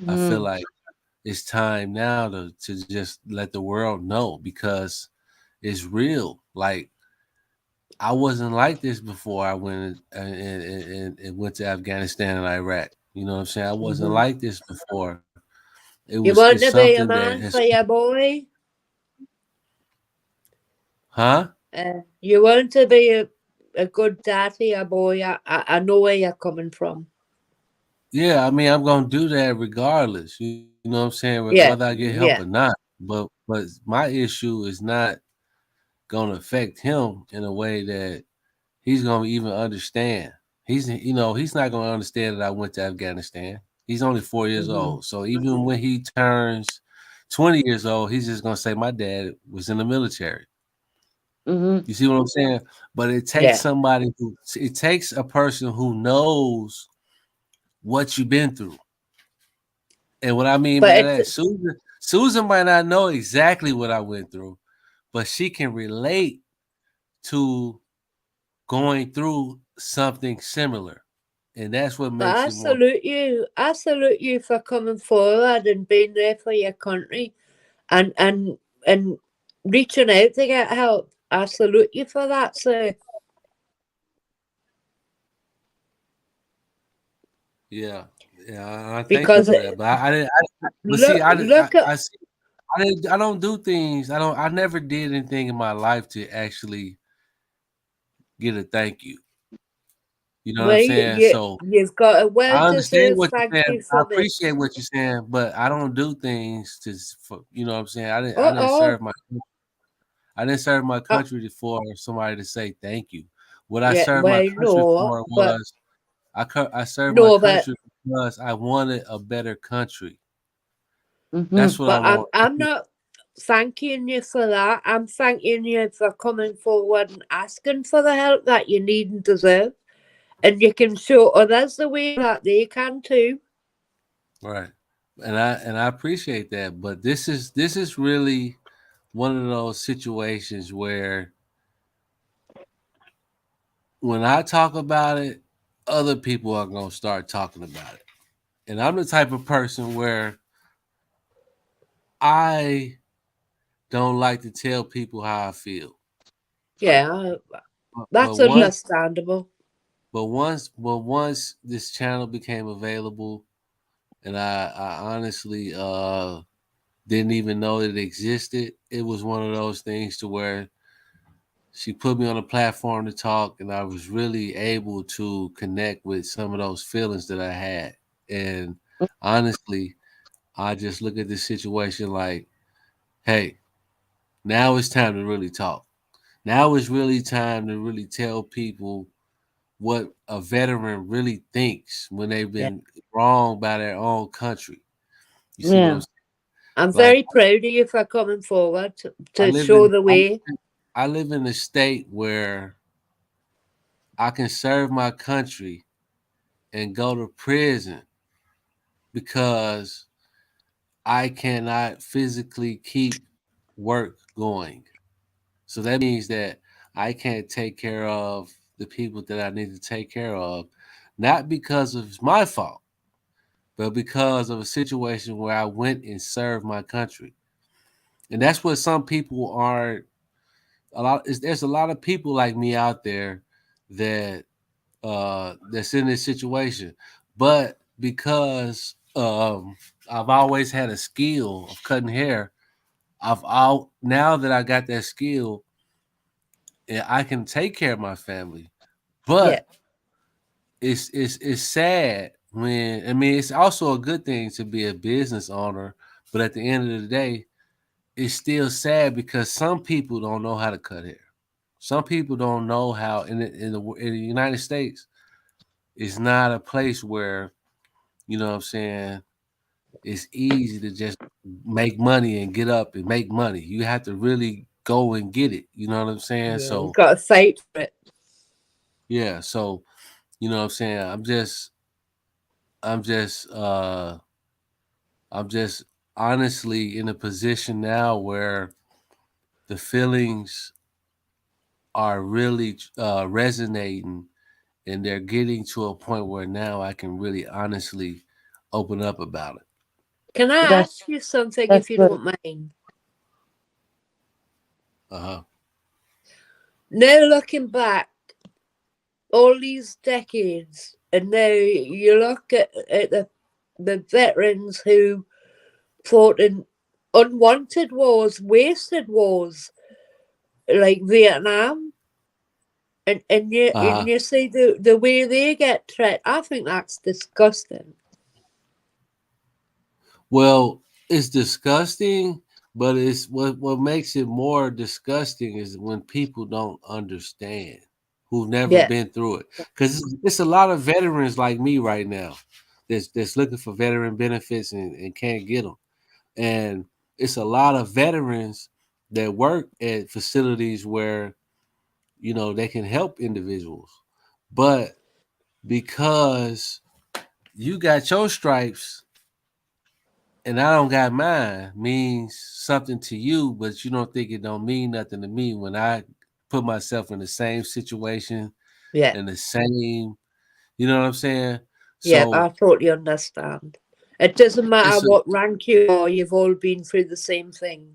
I feel Mhm. like it's time now to just let the world know because it's real. Like I wasn't like this before I went and went to Afghanistan and Iraq. You know what I'm saying? I wasn't Mhm. like this before. You It's want to be a something that man has, for your boy? huh? You want to be a good dad for your boy? I know where you're coming from. Yeah, I mean, I'm gonna do that regardless. You know what I'm saying? Yeah, Whether I get help yeah. or not. But my issue is not gonna affect him in a way that he's gonna even understand. He's not gonna understand that I went to Afghanistan. He's only 4 years Mhm. old. So even when he turns 20 years old, he's just gonna say my dad was in the military. Mhm. You see what I'm saying? But Yeah. it takes a person who knows what you've been through. And what I mean by But it's that, Susan might not know exactly what I went through, but she can relate to going through something similar. And that's what but makes I it more. salute you. I salute you for coming forward and being there for your country and reaching out to get help. I salute you for that, sir. Yeah. Yeah, I thank you Because for that. But I didn't but see, look at I don't do things. I never did anything in my life to actually get a thank you. You know what I'm where saying? So you've got a I understand well-deserved what you're thank saying. you I from it. appreciate what you're saying, but I don't do things for you know what I'm saying. I didn't Oh, serve I didn't serve my oh, country for somebody to say thank you. What I yeah. served my Well, country no, for but was I served my no, but country because I wanted a better country. That's Mhm. what I but want. I'm not thanking you for that. I'm thanking you for coming forward and asking for the help that you need and deserve, and you can show others the way that they can too. Right. And I appreciate that. But this is really one of those situations where when I talk about it, other people are gonna start talking about it. And I'm the type of person where I don't like to tell people how I feel. Yeah, But that's once understandable. but once this channel became available and I honestly didn't even know it existed, it was one of those things to where she put me on a platform to talk and I was really able to connect with some of those feelings that I had. And honestly, I just look at this situation like, hey, now it's time to really talk. Now it's really time to really tell people what a veteran really thinks when they've Yeah, been wronged by their own country. You see what I'm Yeah. saying? I'm Like very proud of you for coming forward I to live show in the I, way. I live in a state where I can serve my country and go to prison because I cannot physically keep work going. So that means that I can't take care of the people that I need to take care of, not because of my fault, but because of a situation where I went and served my country. And that's what some people are there's a lot of people like me out there that that's in this situation. But because I've always had a skill of cutting hair, now that I got that skill, I can take care of my family. Yeah, But it's sad when I mean it's also a good thing to be a business owner, but at the end of the day, it's still sad because some people don't know how to cut hair. Some people don't know how in the United States, it's not a place where, you know what I'm saying, it's easy to just make money and get up and make money. You have to really go and get it. You know what I'm saying? Yeah, So you've got to fight for it. yeah, so you know what I'm saying? I'm just I'm just honestly in a position now where the feelings are really resonating, and they're getting to a point where now I can really honestly open up about it. Can I That's ask you something that's if you good. don't mind? Uh-huh. Now looking back, all these decades, and now you look at the veterans who fought in unwanted wars, wasted wars, like Vietnam, and Uh-huh. you see the way they get treated. I think that's disgusting. Well, it's disgusting, but it's what makes it more disgusting is when people don't understand, who've never Yeah, been through it. Because it's a lot of veterans like me right now that's looking for veteran benefits and can't get them. And it's a lot of veterans that work at facilities where, you know, they can help individuals. But because you got your stripes and I don't got mine means something to you, but you don't think it don't mean nothing to me when I put myself in the same situation yeah, and the same, you know what I'm saying? yeah. I So totally understand. It doesn't matter it's a, what rank you are; you've all been through the same thing.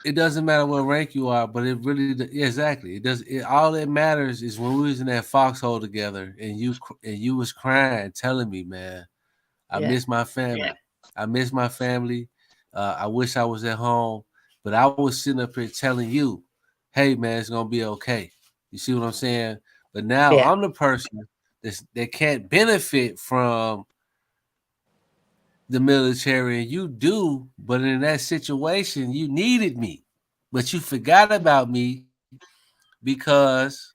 it doesn't matter what rank you are, but it really yeah, exactly. It does. All that matters is when we was in that foxhole together, and you was crying, telling me, man, I Yeah, miss my family. I miss my family. I wish I was at home, but I was sitting up here telling you, hey, man, it's gonna be okay. You see what I'm saying? But now yeah, I'm the person that can't benefit from the military, and you do. But in that situation, you needed me, but you forgot about me because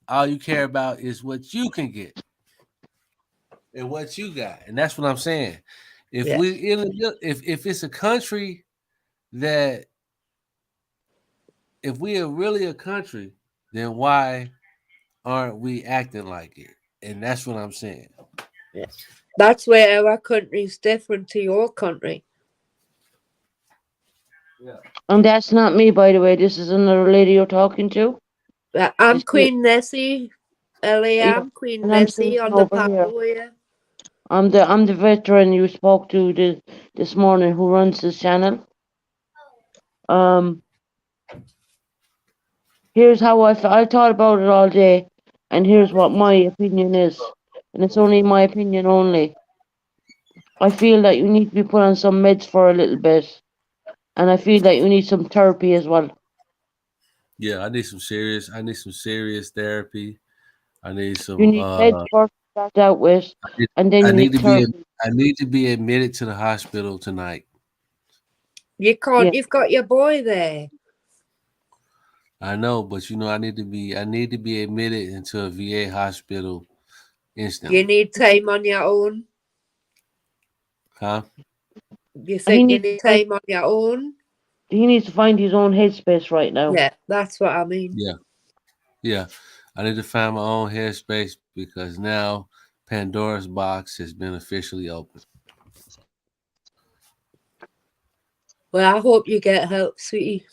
all you care about is what you can get and what you got, and that's what I'm saying. If yeah. we if it's a country that if we are really a country, then why aren't we acting like it? And that's what I'm saying. Yeah. That's where our country's different to your country. Yeah. And that's not me, by the way. This is another lady you're talking to. I'm This is, Queen Nessie, Ellie. yeah, I'm Queen and I'm Nessie Susan on the over here. panel here. I'm the veteran you spoke to this morning who runs this channel. Um, here's how I thought about it all day, and here's what my opinion is, and it's only my opinion only. I feel that you need to be put on some meds for a little bit, and I feel that you need some therapy as well. Yeah, I need some serious therapy. I need You some need meds first to start out with, I need, and then I you need need to be therapy. I need to be admitted to the hospital tonight. You Yeah, can't. You've got your boy there. I know, but you know I need to be admitted into a VA hospital You instantly. need time on your own. Huh? You he think you needs to need find time on your own? he needs to find his own headspace right now. Yeah, that's what I mean. Yeah. Yeah. I need to find my own headspace because now Pandora's box has been officially opened. Well, I hope you get help, sweetie,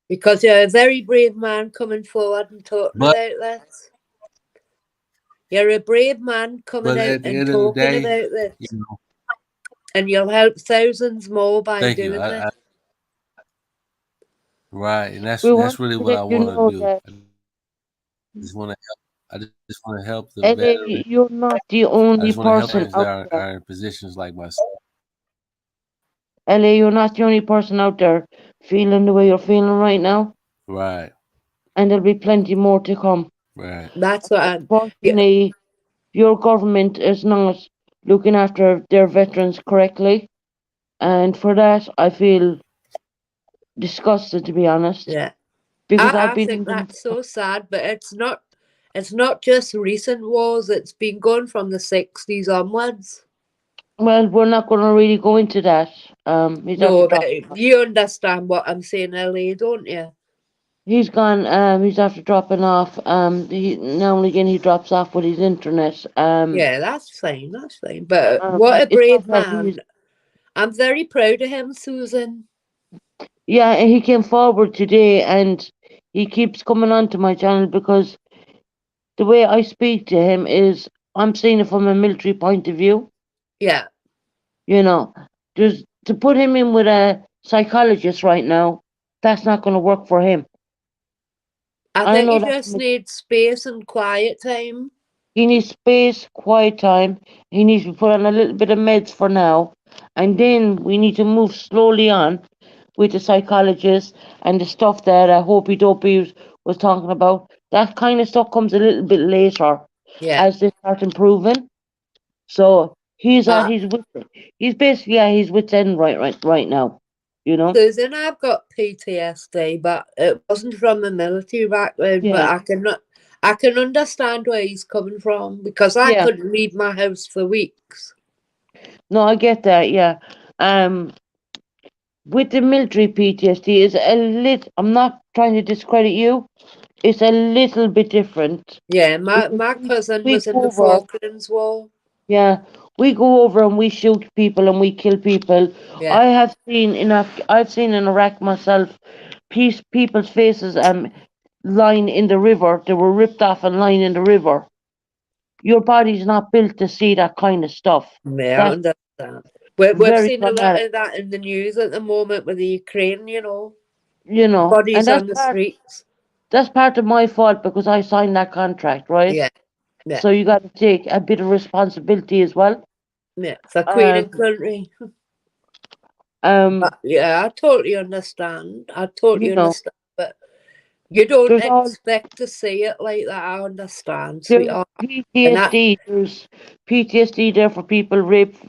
because you're a very brave man coming forward and talking But about this. You're a brave man coming out at the and end of the talking day, about you this, know, and you'll help thousands more by thank you. doing this. Right, and We that's want really to what let I you want to know do. that I just want to help. I just want to help the LA, veterans. you're not the I only just want to help person veterans that out there. are in positions like myself. LA, you're not the only person out there feeling the way you're feeling right now, Right. and there'll be plenty more to come. Right. That's what yeah, Unfortunately, your government is not looking after their veterans correctly, and for that, I feel disgusted, to be honest, yeah. because I've I been think in the, that's so sad, but it's not just recent wars, it's been going from the 60s onwards. well, we're not going to really go into that. He's after No, but dropping. you understand what I'm saying, LA, don't you? He's gone. He's after dropping off. Now and again he drops off with his internet. Yeah, that's fine, that's fine. But what But a it's brave not that he's. man. I'm very proud of him, Susan. Yeah, and he came forward today, and he keeps coming onto my channel because the way I speak to him is I'm seeing it from a military point of view. Yeah. You know, just to put him in with a psychologist right now, that's not going to work for him. I I think know he that just needs space and quiet time. he needs space, quiet time. He needs to put on a little bit of meds for now, and then we need to move slowly on with the psychologist and the stuff that Hopey Dopey was talking about. That kind of stuff comes a little bit later Yeah. as they start improving. So he's at But his wit. He's basically at his wit's end right now. You know. Susan, I've got PTSD, but it wasn't from the military background. But Yeah. I can understand where he's coming from because I Yeah. couldn't leave my house for weeks. No, I get that. Yeah. Um. With the military PTSD is a little. I'm not trying to discredit you. It's a little bit different. Yeah, Because my cousin we was in go the over. Falklands War. Yeah, we go over and we shoot people and we kill people. Yeah, I've seen in Iraq myself, people's faces lying in the river. They were ripped off and lying in the river. Your body's not built to see that kind of stuff. yeah, I That's understand. We've very seen a lot traumatic, of that in the news at the moment with the Ukraine, you know, you know. And bodies on the streets. that's part of my fault because I signed that contract, right? Yeah, yeah, So you got to take a bit of responsibility as well. yeah, for Queen Um, and country. um, But yeah, I totally understand. I totally you know, understand. But you don't there's all expect to see it like that. I understand, there's sweetheart. And PTSD. There's PTSD there for people raped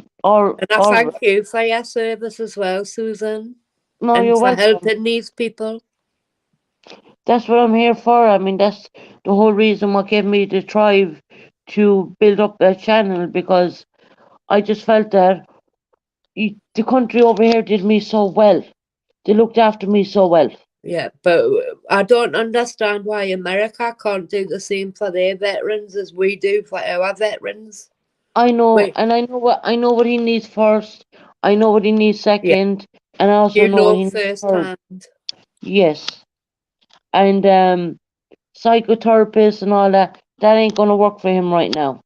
I or thank you for your service as well, Susan, no, and you're for welcome. helping these people. That's what I'm here for. I mean, that's the whole reason what gave me the drive to build up a channel because I just felt that the country over here did me so well. They looked after me so well. Yeah, but I don't understand why America can't do the same for their veterans as we do for our veterans. I know, Wait, and I know what he needs first. I know what he needs yeah, second, and I also you know what know he needs third. firsthand. Yes, and psychotherapist and all that ain't gonna work for him right now.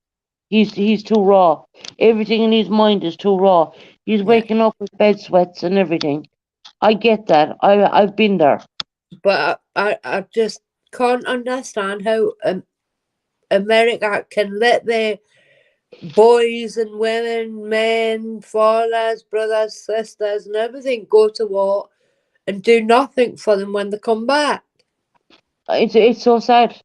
He's too raw. Everything in his mind is too raw. He's Yeah, waking up with bed sweats and everything. I get that. I've been there. but I just can't understand how America can let their boys and women, men, fathers, brothers, sisters, and everything go to war and do nothing for them when they come back. It's so sad.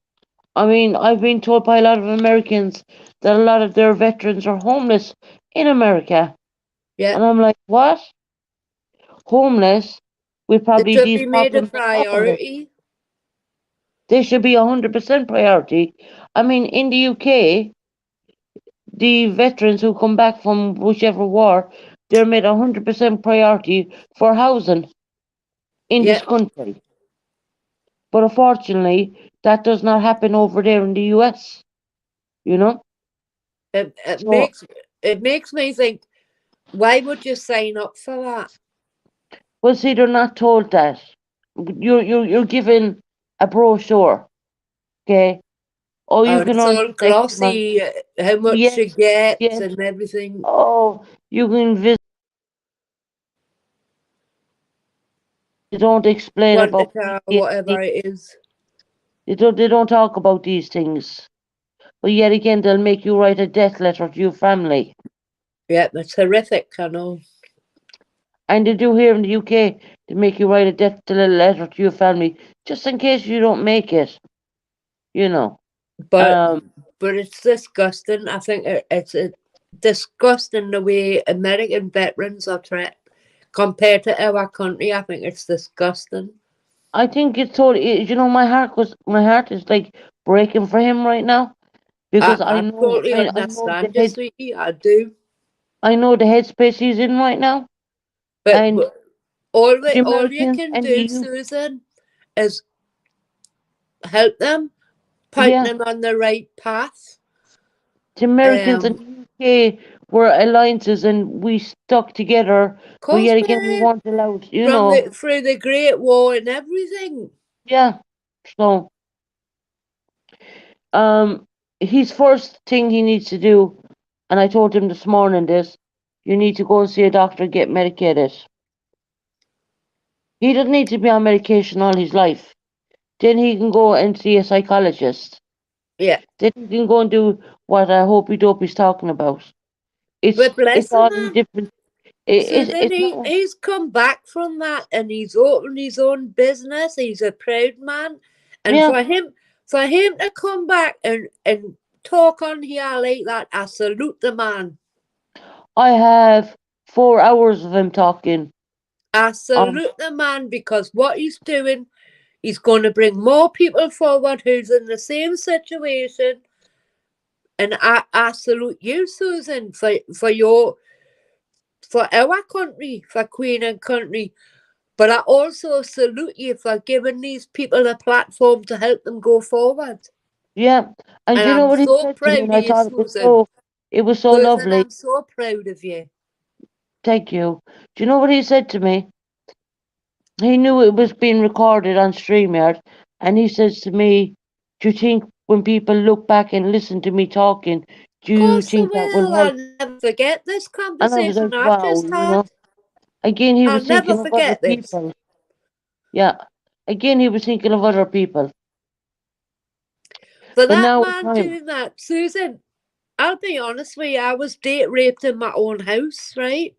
I mean, I've been told by a lot of Americans that a lot of their veterans are homeless in America, Yeah, and I'm like, what? Homeless with it probably should these be made a problems on top of it. priority. They should be 100% priority. I mean, in the UK, the veterans who come back from whichever war, they're made 100% priority for housing in this Yeah, country. But unfortunately, that does not happen over there in the US, you know? it, So, it makes me think, why would you sign up for that? well, see, they're not told that. You're given a brochure, okay? Oh, you Or can it's earn all this X amount. glossy, how much you Yes, get yes. and everything. Oh, you can visit. They don't explain Want a about car, PTSD. whatever it is. They don't talk about these things. But yet again, they'll make you write a death letter to your family. Yeah, it's horrific, I know. And they do here in the UK. They make you write a death letter to your family just in case you don't make it. You know. But Um, it's disgusting. I think it's disgusting the way American veterans are treated compared to our country. I think it's disgusting. I think it's totally. You know, my heart is like breaking for him right now because I totally understand you, sweetie. I do. I know the headspace he's in right now, But and all the you Americans can and the do, youth, Susan, is help them, point yeah, them on the right path. the Americans and Um, the UK were alliances, and we stuck together. But cause yet again, we babe, weren't allowed. You from know, through the Great War and everything. yeah. So, his first thing he needs to do, and I told him this morning this, you need to go and see a doctor, get medicated. He doesn't need to be on medication all his life. Then he can go and see a psychologist. Yeah. Then he can go and do what Hopey Dopey's talking about. But It's bless him, all in man. different. So then It's not. he's come back from that and he's opened his own business. He's a proud man. And Yeah, for him to come back and talk on here like that, I salute the man. I have 4 hours of him talking. I salute the man because what he's doing, he's going to bring more people forward who's in the same situation. And I salute you, Susan, for our country, for Queen and country. But I also salute you for giving these people a platform to help them go forward. Yeah, and And do you know I'm what he so said to me? proud And of I you, thought Susan. it was so Susan, lovely. I'm so proud of you. Thank you. Do you know what he said to me? He knew it was being recorded on StreamYard, and he says to me, "Do you think when people look back and listen to me talking, do Of you course I think that will will. help?" I'll never forget this And I was conversation like, I've "Wow, just had. Again, he I'll was never thinking of other forget this. people. Yeah, again, he was thinking of other people. For But that now it's man time. doing that, Susan, I'll be honest with you, I was date raped in my own house, right?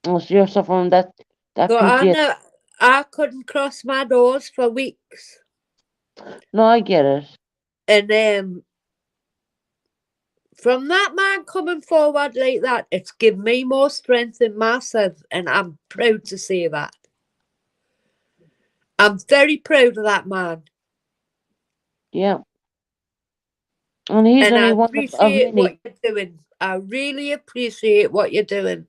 Oh, so you're suffering that So PTSD. I couldn't cross my doors for weeks. No, I get it. And from that man coming forward like that, it's given me more strength in myself, and I'm proud to say that. I'm very proud of that man. Yeah. And he's And only I one of appreciate many. what you're doing. I really appreciate what you're doing.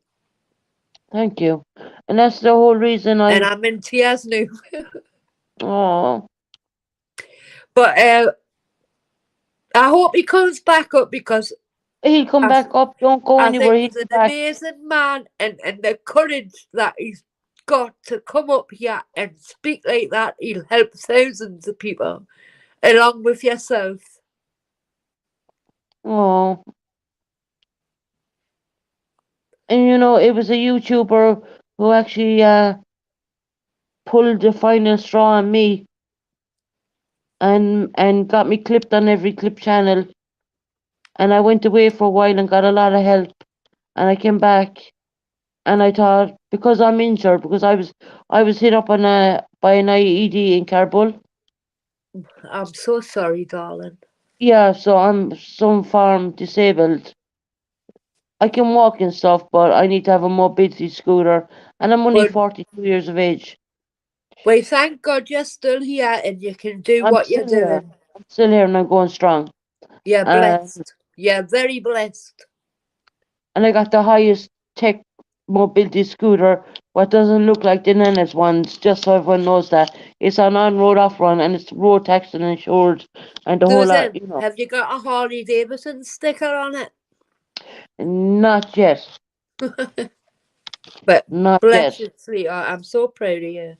Thank you. And that's the whole reason And I'm. I'm in tears now. Oh, But I hope he comes back up because he'll come I, back up. Don't go I anywhere. think He'll he's be an back. amazing man, and the courage that he's got to come up here and speak like that, he'll help thousands of people along with yourself. Oh. And it was a YouTuber who actually pulled the final straw on me and got me clipped on every clip channel. And I went away for a while and got a lot of help. And I came back and I thought, because I'm injured, because I was hit up by an IED in Kabul. I'm so sorry, darling. Yeah, so I'm some form disabled. I can walk and stuff, but I need to have a mobility scooter, and I'm only But 42 years of age. we thank God you're still here and you can do I'm what you're still here. doing. I'm still here, and I'm going strong. You're And blessed. You're very blessed. I got the highest tech mobility scooter, what doesn't look like the Nenes ones, just so everyone knows that. It's an on-road off-run, and it's road taxed and insured, and the whole lot, Susan, have you got a Harley Davidson sticker on it? Not yet. But Not bless yet. you, sweetheart. I'm so proud of you.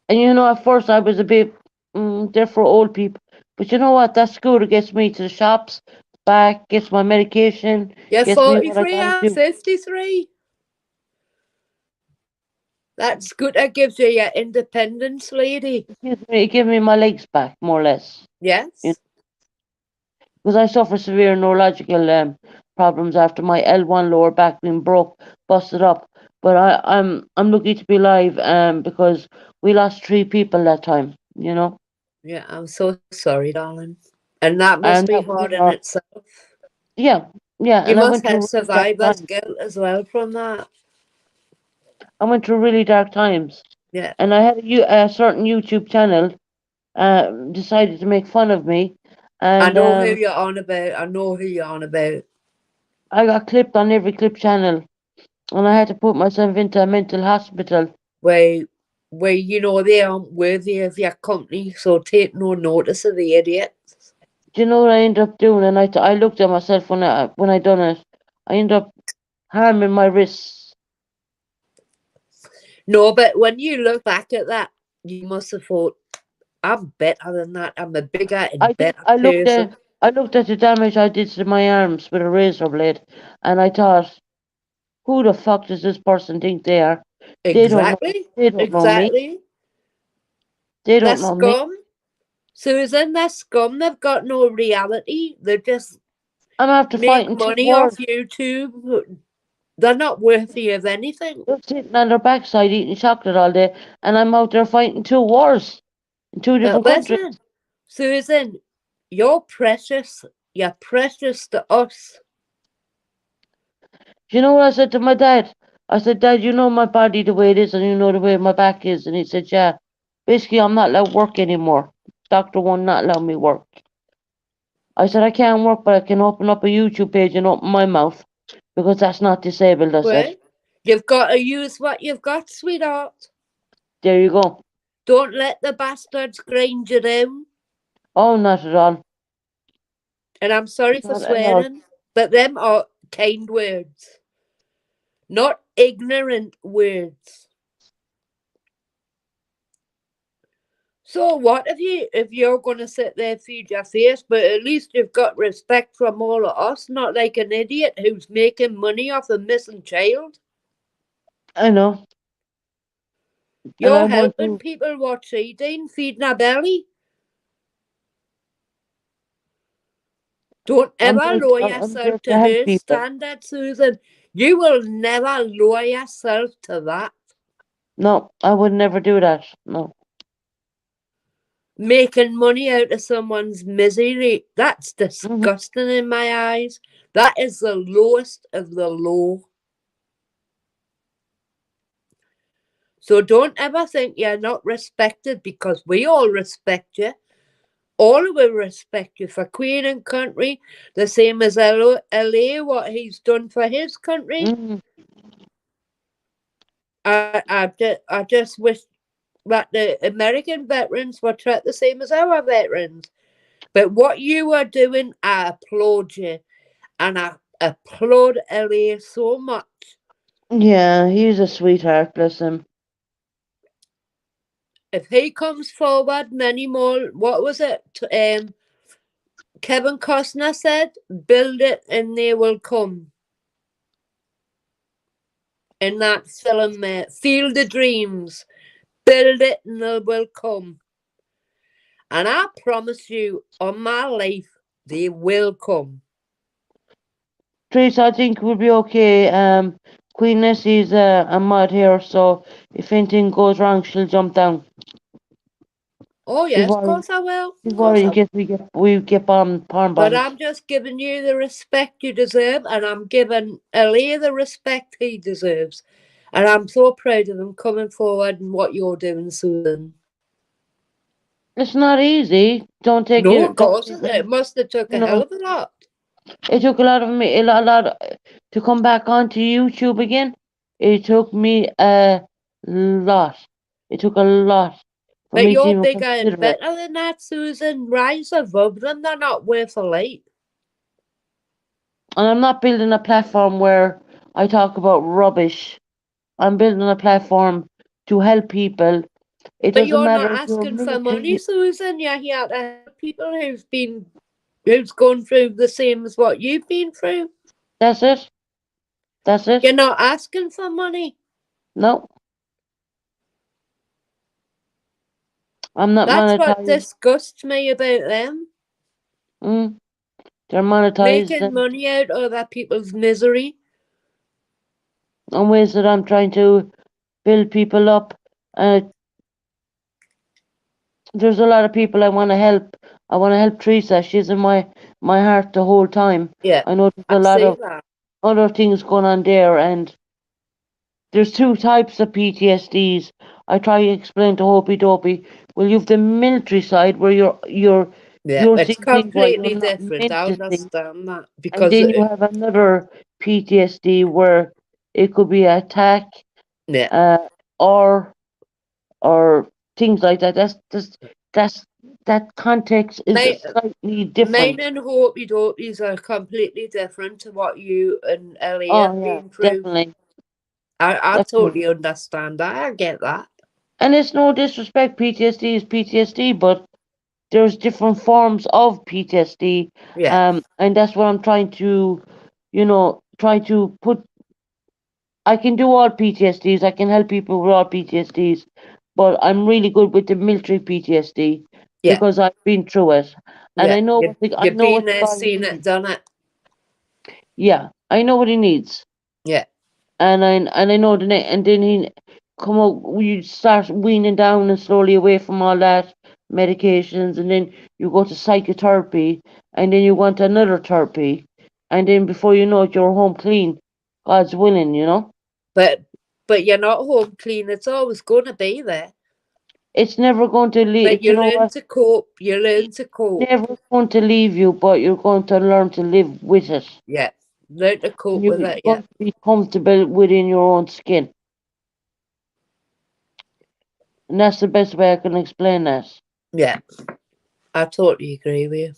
And at first I was a bit, they're for old people. But you know what? That scooter gets me to the shops, back, gets my medication, You're gets me what I 43, gotta I'm do. 53. That scooter gives you your independence, lady. It gives me my legs back, more or less. Yes. Because I suffer severe neurological problems after my L1 lower back being busted up. But I'm lucky to be alive because we lost 3 people that time. Yeah, I'm so sorry, darling. And that must And be that was hard in in our, itself. yeah, yeah. You And I must went through have really dark survivor's times. guilt as well from that. I went through really dark times, Yeah. and I had a certain YouTube channel decided to make fun of me, I and know who you're on about. I know who you're on about. I got clipped on every clip channel, and I had to put myself into a mental hospital. Where you know they aren't worthy of your company, so take no notice of the idiots. Do you know what I ended up doing? And I looked at myself when I done it. I ended up harming my wrists. No, but when you look back at that, you must have thought, I'm better than that. I'm a bigger and I did. better person. I looked at the damage I did to my arms with a razor blade, and I thought, who the fuck does this person think they are? They don't know. Exactly. They don't know me. Exactly. They They're don't know me. scum. Susan, they're scum. They've got no reality. They just I'm after make fighting two money wars. off YouTube. They're not worthy of anything. They're sitting on their backside eating chocolate all day, and I'm out there fighting two wars in two different countries. Listen, Susan, you're precious. You're precious to us. Do you know what I said to my dad? I said, Dad, you know my body the way it is, and you know the way my back is. And he said, yeah. Basically, I'm not allowed work anymore. Doctor won't not allow me work. I said, I can't work, but I can open up a YouTube page and open my mouth because that's not disabled, I Well, said. you've got to use what you've got, sweetheart. There you go. Don't let the bastards grind you down. Oh, not at all. And I'm sorry for Not at all. swearing, but them are kind words, not ignorant words. So what if you're gonna sit there feed your face, but at least you've got respect from all of us, not like an idiot who's making money off a missing child. I know. And You're I want helping to. people what's eating, feeding a belly. Don't ever lower I'm there yourself to to help her people. standard, Susan. You will never lower yourself to that. No, I would never do that. No. Making money out of someone's misery, that's disgusting in my eyes. That is the lowest of the low. So don't ever think you're not respected, because we all respect you. All of us respect you for Queen and country, the same as LA, what he's done for his country. Mhm. I just wish that the American veterans were treated the same as our veterans. But what you are doing, I applaud you. And I applaud LA so much. Yeah, he's a sweetheart, bless him. If he comes forward many more, what was it? Kevin Costner said, build it and they will come. In that film, Field of Dreams, build it and they will come. And I promise you, on my life, they will come. Teresa, I think we'll be okay. Queen Nessie's a mod here, so if anything goes wrong, she'll jump down. Oh She's yes, of worried. course I will. She's Of course worried I in will. case we get palm But bombed. I'm just giving you the respect you deserve, and I'm giving LA the respect he deserves. And I'm so proud of him coming forward and what you're doing, Susan. It's not easy. Don't take No, it. of Don't course take it must have took you a hell know, of a lot. it took a lot of me, a lot to come back onto YouTube again. It took me a lot. It took a lot for But me to you're even bigger and consider it. better than that, Susan. Rise above them. They're not worth a light. And I'm not building a platform where I talk about rubbish. I'm building a platform to help people. It But doesn't you're matter not if you're asking for money, military. Susan. You're here to help people who's gone through the same as what you've been through. That's it. That's You're it. not asking for money. No, I'm not That's what monetized. disgusts me about them. They're monetized Making money out of other people's misery. in ways that I'm trying to build people up. there's a lot of people I want to help. I want to help Teresa. She's in my heart the whole time. Yeah, I know there's I a lot see of that. other things going on there, and there's two types of PTSDs. I try to explain to Hopi Dopey. Well, you've the military side where Yeah, you're it's seeing things where you're completely not different. meant I to see, understand that and because then you have another PTSD where it could be attack, yeah, uh, or or things like that. That's that context is mine, slightly mine different. and Hopi Dopies are completely different to what you and Ellie Oh have yeah, been through. definitely, I totally definitely. understand that. I get that. And it's no disrespect. PTSD is PTSD, but there's different forms of PTSD, Yeah, and that's what I'm trying to, try to put. I can do all PTSDs. I can help people with all PTSDs, but I'm really good with the military PTSD yeah, because I've been through it, and yeah. I You've know been what the there, guy seen it, needs. done it. Yeah, I know what he needs, Yeah, and I know and then he come up. You start weaning down and slowly away from all that medications, and then you go to psychotherapy, and then you want another therapy, and then before you know it, you're home clean. God's willing, but you're not home clean. It's always going to be there. It's never going to leave. But You you know learn what? to cope. You learn It's to cope. never going to leave you, but you're going to learn to live with it. Yeah, learn to cope with You're it. going Yeah, to be comfortable within your own skin. And that's the best way I can explain that. yeah. I totally agree with you.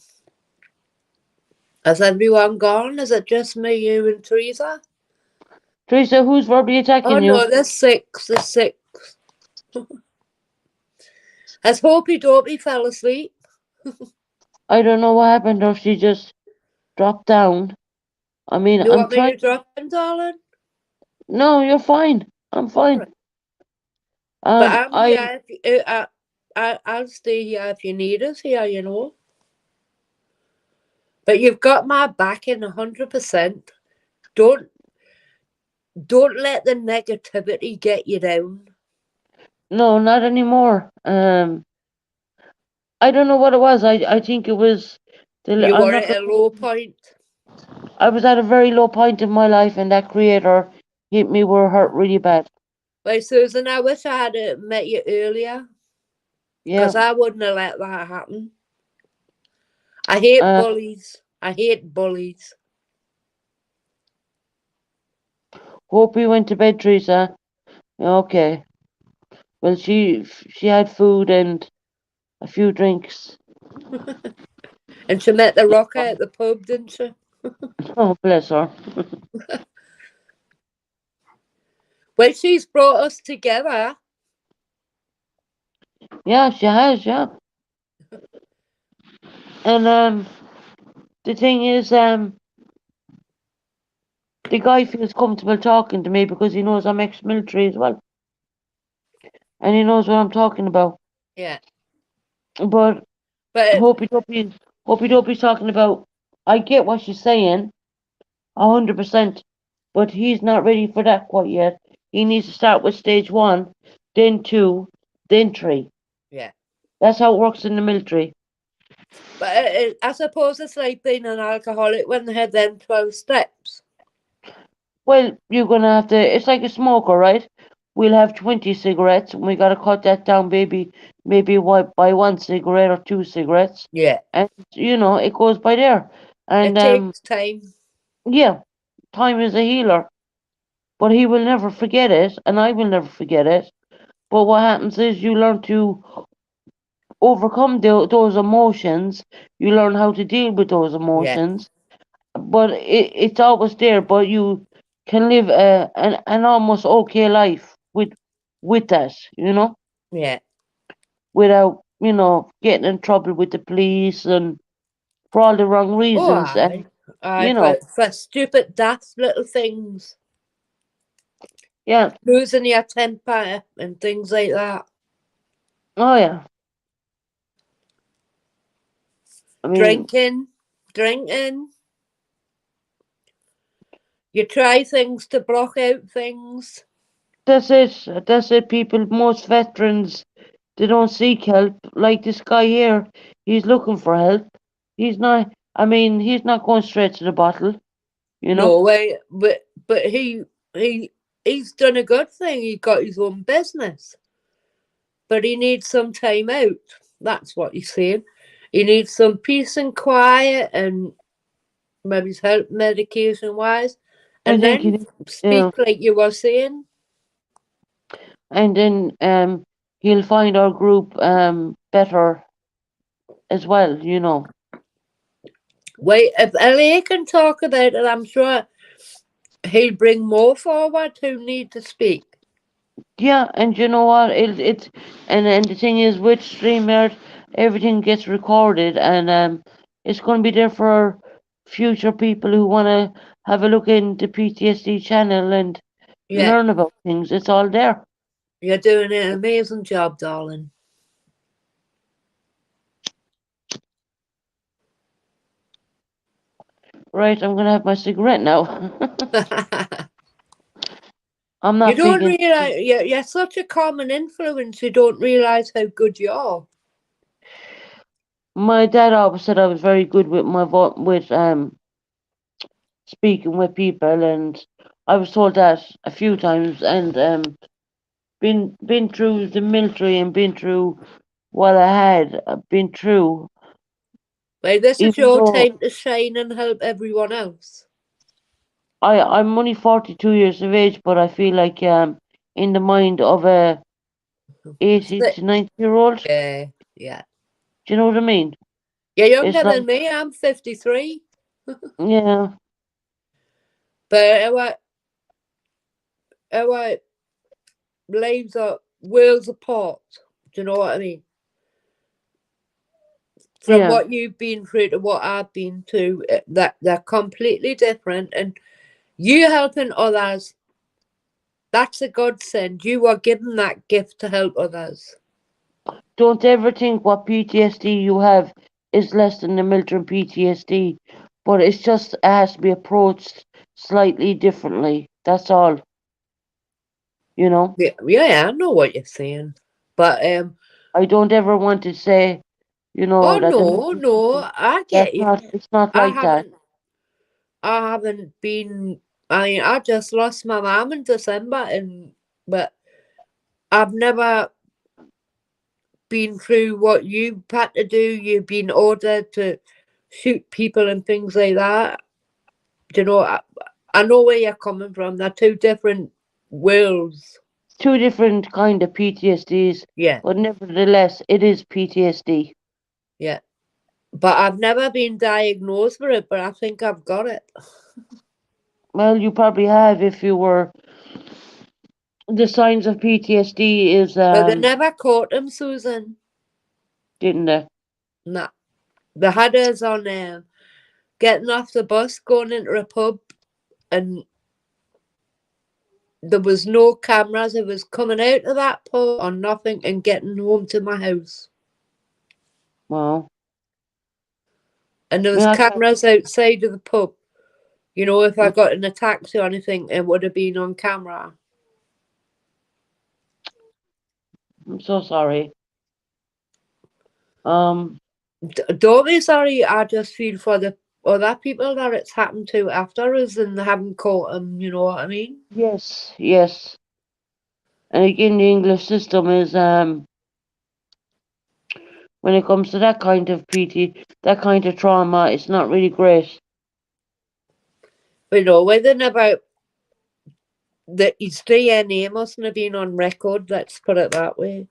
Has everyone gone? Is it just me, you, and Teresa? Teresa, who's verbally Oh attacking you? no, there's six. There's six. Has Hopi Dopey fell asleep? I don't know what happened, or she just dropped down. I mean, You I'm want me trying. to drop him, darling? No, you're fine. I'm All fine. right. But I'm I here. If I'll stay here if you need us here. But you've got my backing 100%. Don't don't let the negativity get you down. no, not anymore. I don't know what it was. I think it was. You I'm were not at a gonna. low point. I was at a very low point in my life, and that creator hit me where it hurt really bad. Well, Susan, I wish I had met you earlier Yeah. because I wouldn't have let that happen. I hate Uh, bullies. I hate bullies. Hope you went to bed, Teresa. Okay. Well, she had food and a few drinks. And she met the rocker at the pub, didn't she? Oh, bless her. Well, she's brought us together. Yeah, she has. Yeah. And the thing is, the guy feels comfortable talking to me because he knows I'm ex-military as well, and he knows what I'm talking about. Yeah. But But Hopi Dopey's talking about. I get what she's saying, 100%, but he's not ready for that quite yet. He needs to start with stage 1, then 2, then 3. yeah. That's how it works in the military. But I suppose it's like being an alcoholic when they had them 12 steps. Well, you're gonna have to. It's like a smoker, right? We'll have 20 cigarettes, and we gotta cut that down, maybe by 1 cigarette or 2 cigarettes, Yeah. and it goes by there. And It takes time. yeah, time is a healer, but he will never forget it, and I will never forget it. But what happens is you learn to overcome those emotions. You learn how to deal with those Yeah. emotions, but it's always there. But you can live an almost okay life with that, Yeah. without getting in trouble with the police and for all the wrong Oh, reasons. aye. And Aye, for stupid, daft little things. yeah, Losing your temper and things like that. oh yeah. I mean, Drinking. You try things to block out things. that's it. That's it. People, most veterans They don't seek help. Like this guy here, he's looking for help. He's not. I mean, he's not going straight to the bottle. You know. No way, but he's done a good thing. He got his own business, but he needs some time out. That's what he's saying. He needs some peace and quiet, and maybe his help medication wise, I and think he then needs, yeah. speak like you were saying. And then he'll find our group better as well. You know. Wait, if LA can talk about it, I'm sure he'll bring more forward who need to speak. Yeah, and you know what? It's and the thing is with StreamYard, everything gets recorded, and it's going to be there for future people who want to have a look into PTSD channel and Yeah, learn about things. It's all there. you're doing an amazing job, darling. Right, I'm going to have my cigarette now. I'm You not don't big in. realize you're such a common influence. You don't realize how good you are. My dad always said I was very good with my with speaking with people, and I was told that a few times, and been through the military and been through what I had been through. Well, this is Even your though time to shine and help everyone else. I'm only 42 years of age, but I feel like in the mind of a 80 But- to 90-year-old. Yeah, yeah. Do you know what I mean? You're It's younger like, than me. I'm 53. yeah, But our lives are worlds apart. Do you know what I mean? From yeah. what you've been through to what I've been through, that they're completely different. And you helping others, that's a godsend. You are given that gift to help others. Don't ever think what PTSD you have is less than the military PTSD, but it's just it has to be approached slightly differently. That's all. You know. Yeah, I know what you're saying. But I don't ever want to say, you know, oh that the no, I that's get you. not. It's not I like that. haven't been. I mean, I just lost my mum in December, but I've never been through what you've had to do. You've been ordered to shoot people and things like that. Do you know? I know where you're coming from. They're two different worlds. Two different kind of PTSDs, Yeah, but nevertheless, it is PTSD. yeah. But I've never been diagnosed with it. But I think I've got it. Well, you probably have if you were. The signs of PTSD is But they never caught him, Susan. didn't they? Nah. They had us on getting off the bus, going into a pub, and there was no cameras. It was coming out of that pub or nothing and getting home to my house. Well, And there was yeah, cameras outside of the pub. You know, if I got in a taxi or anything, it would have been on camera. I'm so sorry. Don't be sorry. I just feel for the other people that it's happened to after us and they haven't caught them. You know what I mean? Yes, yes. And again, the English system is when it comes to that kind of that kind of trauma, it's not really great. You know, whether about his DNA mustn't have been on record. Let's put it that way.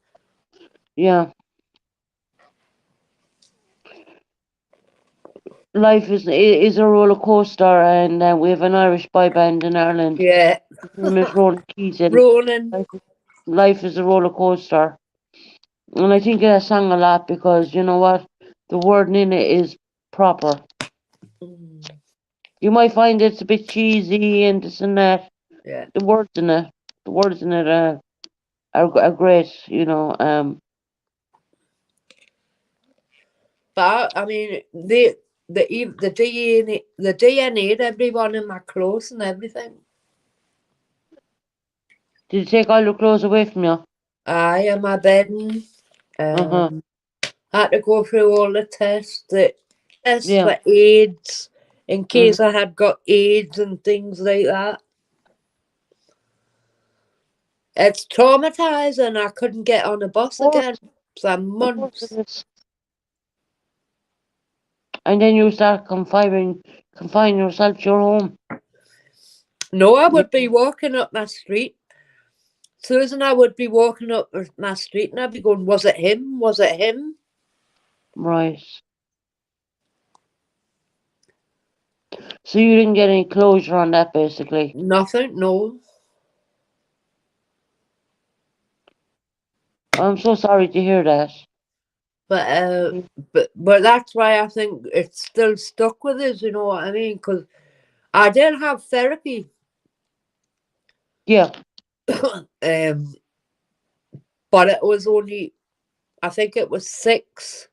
Yeah. Life is a roller coaster, and we have an Irish boy band in Ireland. Yeah. His name is Ronan Keaton. Ronan. Life is a roller coaster, and I think of that song a lot because you know what, the wording in it is proper. You might find it's a bit cheesy and this and that. Yeah. The words in it are great. You know. But I mean, the DNA, everyone in my clothes and everything. Did you take all your clothes away from you? Aye, and my bedding. Uh-huh. Had to go through all the tests, Yeah. for AIDS, in case I had got AIDS and things like that. It's traumatizing. I couldn't get on a bus Of course. again for Of course months. it is. And then you start confining yourself to your home. No, I would be walking up my street. Susan, I would be walking up my street and I'd be going, was it him? Was it him? Right. So you didn't get any closure on that, basically. Nothing, no. I'm so sorry to hear that. But but that's why I think it's still stuck with us, you know what I mean? Because I did have therapy. Yeah. But it was only, I think it was 6.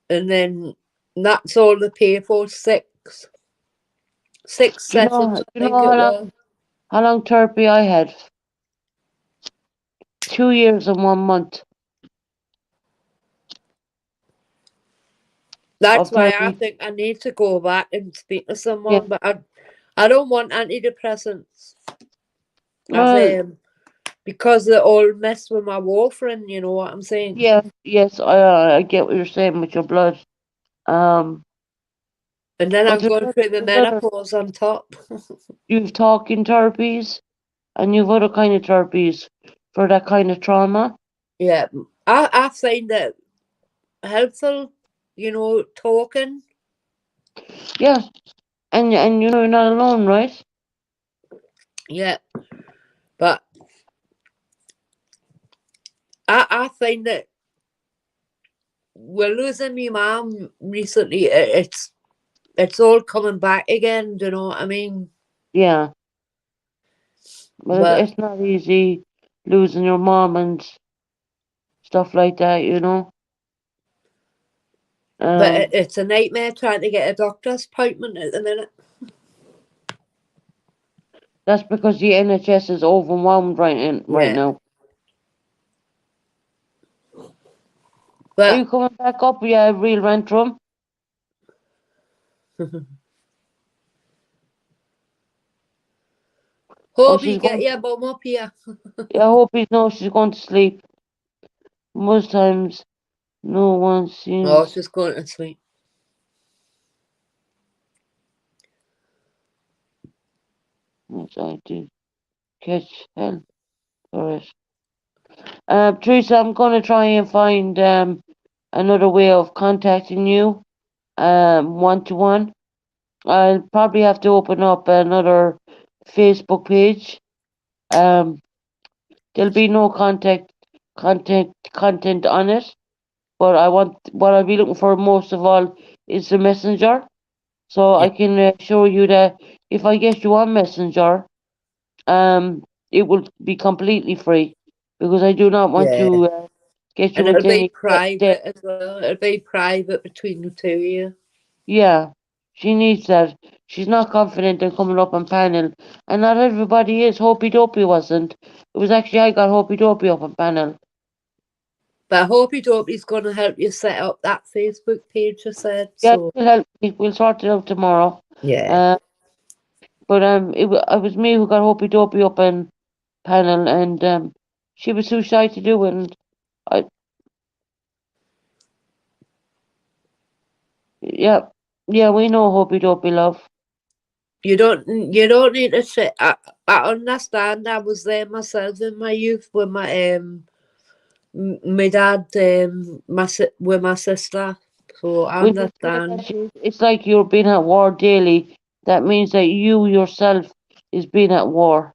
And then that's all the pay for, 6. 6 Do you sessions, know, I do you know think it was. how long therapy I had? 2 years and 1 month That's of why I therapy. think I need to go back and speak to Yeah. someone, but I don't want antidepressants. Well, Because they all mess with my warfarin, you know what I'm saying? yeah, yes, I get what you're saying with your blood. And then But I'm going through the there's other, menopause on top. you've talking therapies and you've other kind of therapies for that kind of trauma. Yeah, I find that helpful, you know, talking. Yeah, and you know you're not alone, right? Yeah, but I find that we're losing my mum recently. It's all coming back again. Do you know what I mean? Yeah, but But it's not easy losing your mom and stuff like that, you know. it's a nightmare trying to get a doctor's appointment at the minute. That's because the NHS is overwhelmed right Yeah, now. Are but you coming back up? Yeah, real Rentrum. Oh, hope you she's get going. your bum up here. Yeah, I hope he knows she's going to sleep. Most times, no one Oh, seems. she's going to sleep. Yes, I did catch hell for it. Teresa, I'm going to try and find another way of contacting you, one to one. I'll probably have to open up another Facebook page. Um, there'll be no content on it, but what I'll be looking for most of all is the messenger. So Yeah, I can assure you that if I get you on Messenger, um, it will be completely free because I do not want yeah. to get And you it'll into be any debt. private as well. It'll be private between the two of you. Yeah, she needs that. She's not confident in coming up on panel, and not everybody is. Hopey Dopey wasn't. It was actually I got Hopey Dopey up on panel. But I hope you don't. He's going to help you set up that Facebook page, I said. Yeah, So, she'll help me. We'll sort it out tomorrow. yeah. Uh, but it was me who got Hopey Dopey up on panel, and she was too shy to do it. And I, yeah, yeah, we know Hopey Dopey love. You don't need to say. I understand. I was there myself in my youth with my dad, with my sister. So I When you say understand. that, it's like you're being at war daily. That means that you yourself is being at war.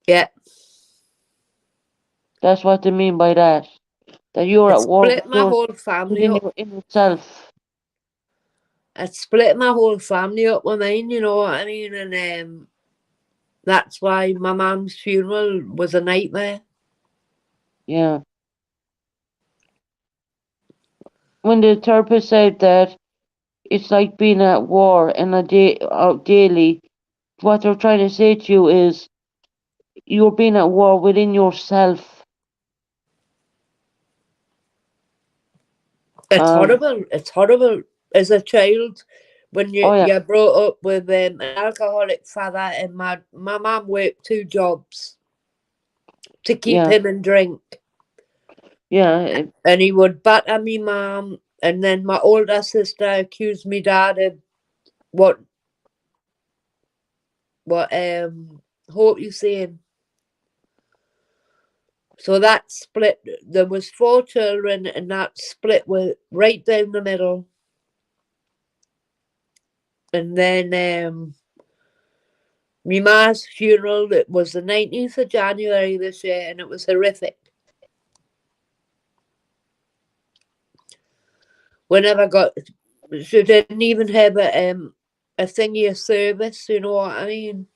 Yeah, That's what they mean by that. That you're it at war split my whole family within up. your inner self. It split my whole family up with mine. You know what I mean? And that's why my mum's funeral was a nightmare. Yeah. When the therapist said that it's like being at war and daily, what they're trying to say to you is you're being at war within yourself. It's Um, horrible. It's horrible as a child when Oh yeah, you're brought up with an alcoholic father, and my mum worked 2 jobs to keep yeah, him in drink, yeah. and he would batter me mum, and then my older sister accused me dad of what Hope you saying. So that split. There was 4 children, and that split was right down the middle. And then my ma's funeral, it was the 19th of January this year, and it was horrific. We never got, she didn't even have a thingy of service, you know what I mean?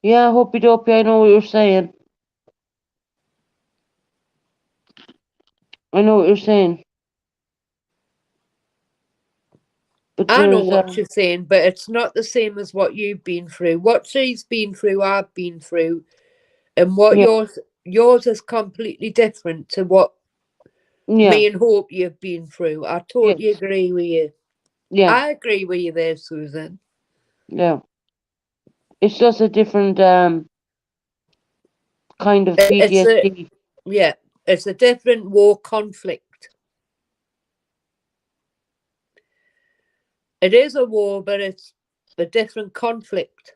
Yeah, Hoppy Dopey, I know what you're saying. I know what you're saying. But I know there's what you're saying, but it's not the same as what you've been through. What she's been through, I've been through, and what yeah, yours is completely different to what yeah, me and Hope you've been through. I totally yes, agree with you. yeah, I agree with you there, Susan. yeah. It's just a different kind of It's a PTSD. yeah, it's a different war conflict. It is a war, but it's a different conflict.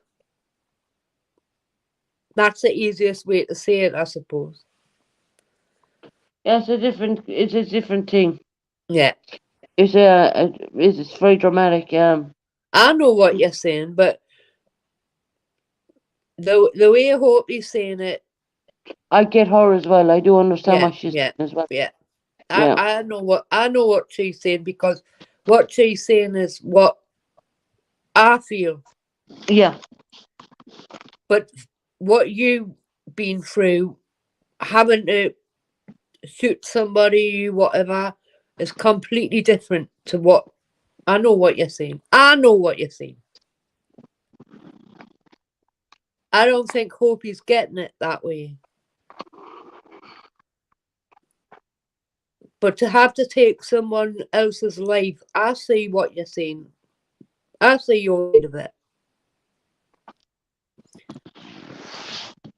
That's the easiest way to say it, I suppose. Yeah, it's a different thing. Yeah, It's very dramatic. I know what you're saying, but the way I hope you're saying it, I get her as well. I do understand yeah, what she's yeah, saying as well. yeah. Yeah, I know what she's saying, because what she's saying is what I feel, yeah, but what you've been through, having to shoot somebody, whatever, is completely different to what I know what you're saying. I know what you're saying. I don't think Hope's getting it that way. But to have to take someone else's life, I see what you're saying. I see your side of it.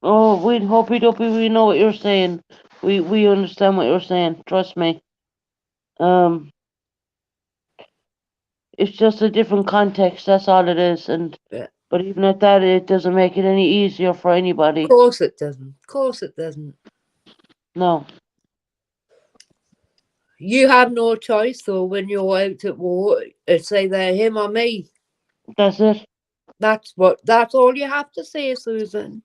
Oh, we Hoppy Dopey, we know what you're saying. We understand what you're saying. Trust me. Um, it's just a different context. That's all it is. Yeah. But even at that, it doesn't make it any easier for anybody. Of course it doesn't. Of course it doesn't. No. You have no choice though when you're out at war. It's either him or me. That's it. That's all you have to say, Susan.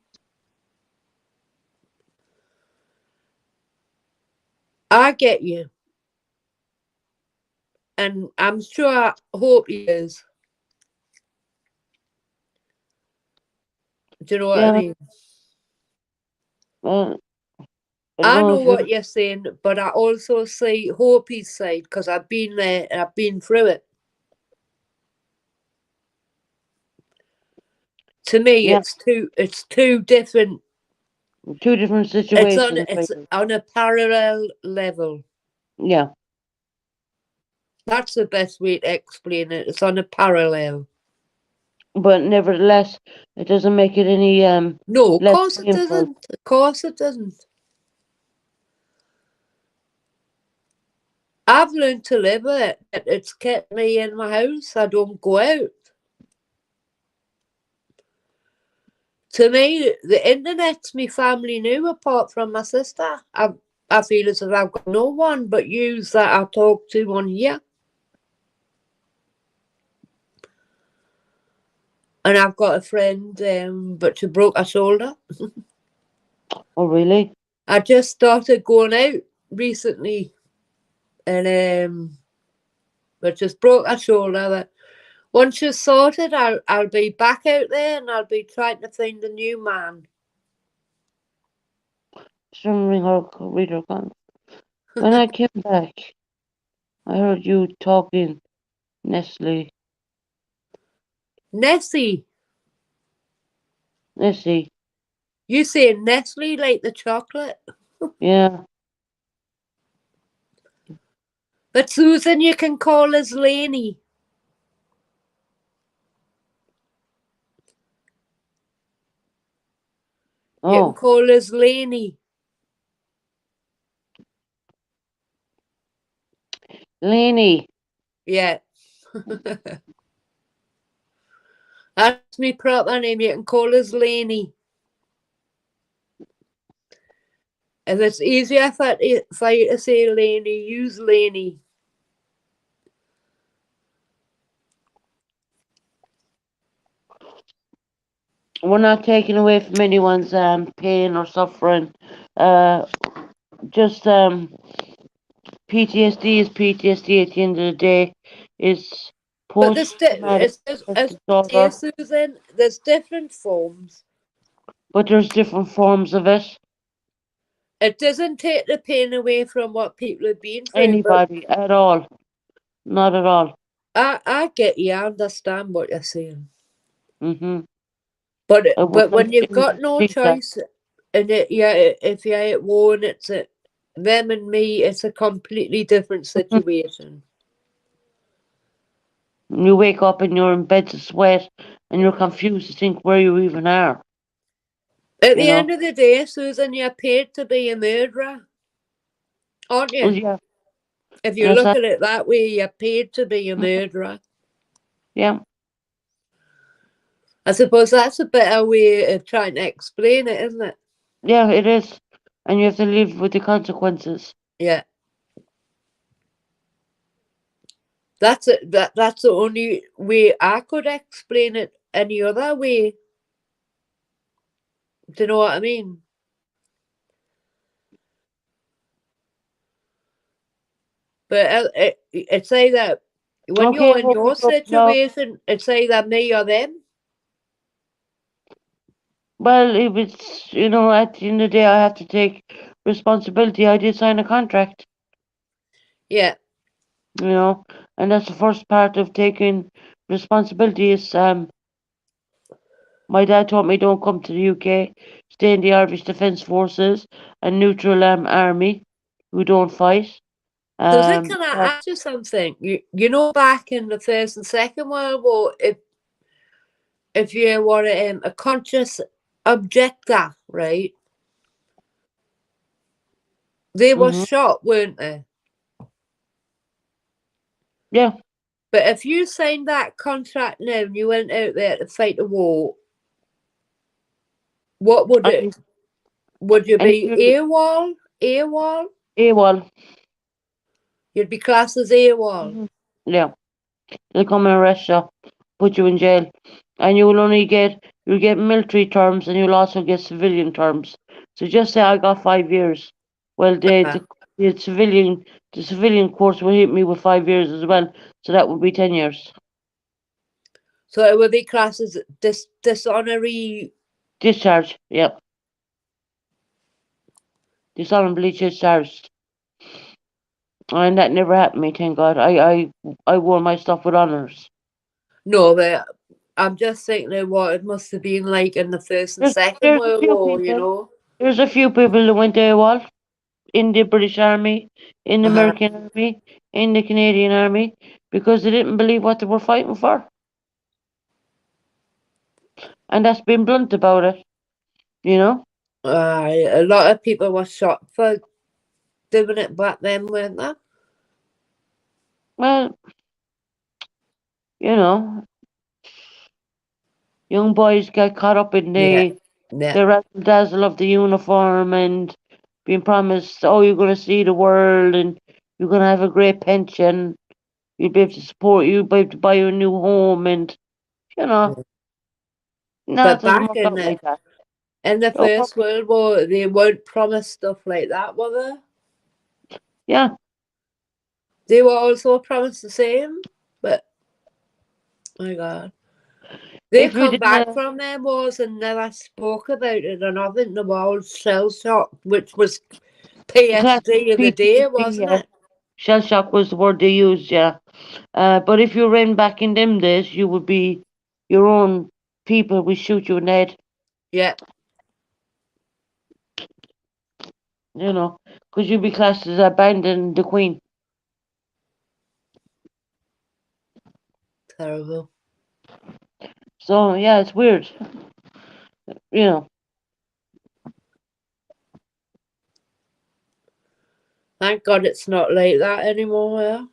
I get you. And I'm sure Hope he is. Do you know what I Yeah. mean? Well, I don't I know know if what you. you're saying, but I also see Hope's side, because I've been there and I've been through it. To me, Yeah. it's two different. Two different situations. It's Really. on a parallel level. Yeah. That's the best way to explain it. It's on a parallel. But nevertheless, it doesn't make it any No, of less course it painful. doesn't. Of course it doesn't. I've learned to live with it. It's kept me in my house. I don't go out. To me, the internet's my family now, apart from my sister. I feel as if I've got no one but yous that I talk to on here. And I've got a friend, but she broke her shoulder. Oh, really? I just started going out recently, and but just broke her shoulder. But once she's sorted, I'll be back out there, and I'll be trying to find a new man. Just remembering her reader gun. When I came back, I heard you talking, Nestle. Nessie, Nessie. you say Nestle like the chocolate? Yeah. But Susan, you can call us Laney. You can Oh, call us Laney. Lenny. Yeah. That's my proper name. You can call us Laney. If it's easier for you to say Laney, use Laney. We're not taking away from anyone's pain or suffering. Just PTSD is PTSD at the end of the day. It's But there's post-traumatic as stress say, disorder, Susan, there's different forms. but there's different forms of it. It doesn't take the pain away from what people have been through. Anybody at all. Not at all. But I get you. I understand what you're saying. Mm-hmm. But I would when like you've to got no repeat that. choice, and if you're at war and it's them and me, it's a completely different situation. You wake up and you're in bed to sweat and you're confused to think where you even are. At You the know? end of the day, Susan, you're paid to be a murderer, aren't you? Well, yeah. If you And look at it that way, you're paid to be a murderer. Yeah. I suppose that's a better way of trying to explain it, isn't it? Yeah, it is. And you have to live with the consequences. Yeah. That's it. That's the only way I could explain it any other way. Do you know what I mean? But it's either when Okay, you're in hope we your go now. situation, it's either me or them. Well, if it's, at the end of the day, I have to take responsibility. I did sign a contract, Yeah. and that's the first part of taking responsibility is, my dad told me don't come to the UK, stay in the Irish Defence Forces, a neutral army who don't fight. So then can I But- ask you something? You know back in the First and Second World War, if you were a conscious objector, right? They were Mhm. shot, weren't they? Yeah, But if you signed that contract now and you went out there to fight the war, what would and it? Would you and if be you AWOL? AWOL? AWOL, You'd be classed as AWOL. mhm, yeah, they'll come and arrest you, put you in jail, and you'll get military terms, and you'll also get civilian terms. So just say I got 5 years. Well, the civilian course will hit me with 5 years as well, so that would be 10 years. So it would be classed as dishonorary. Discharge, yep. Dishonorably discharged. And that never happened to me, thank God. I wore my stuff with honours. No, but I'm just thinking of what it must have been like in the First and Second There's a World few War, you people. know? There's a few people that went AWOL in the British Army, in the Uh-huh. American Army, in the Canadian Army, because they didn't believe what they were fighting for. And that's been blunt about it, you know? A lot of people were shot for doing it back then, weren't they? Well, you know, young boys get caught up in Yeah. the razzle dazzle of the uniform and being promised, oh, you're going to see the world and you're going to have a great pension. You'll be able to support you, be able to buy you a new home, and no, But it doesn't back work in out like that. the Oh, First World War, they weren't promised stuff like that, were they? yeah, They were also promised the same, but my God. They if we come didn't, back from their wars and never spoke about it, and I think the world shell shock, which was class PSD of the day, PTSD, wasn't yeah, it? shell shock was the word they used, yeah. But if you ran back in them days, you would be your own people would shoot you in the head, Yeah. because you'd be classed as abandoning the Queen. Terrible. So yeah, it's weird. You know. Thank God it's not like that anymore. Yeah?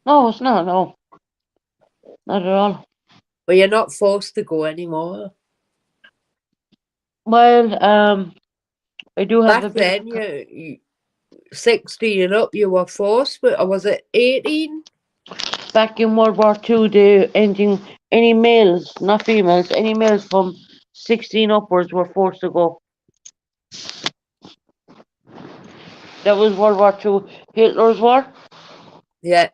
No, it's not. No, not at all. But you're not forced to go anymore. Well, I do have a Back bit. then, you 16 and up, you were forced, but or was it 18? Back in World War II, any males, not females, any males from 16 upwards were forced to go. That was World War II, Hitler's war. Yeah.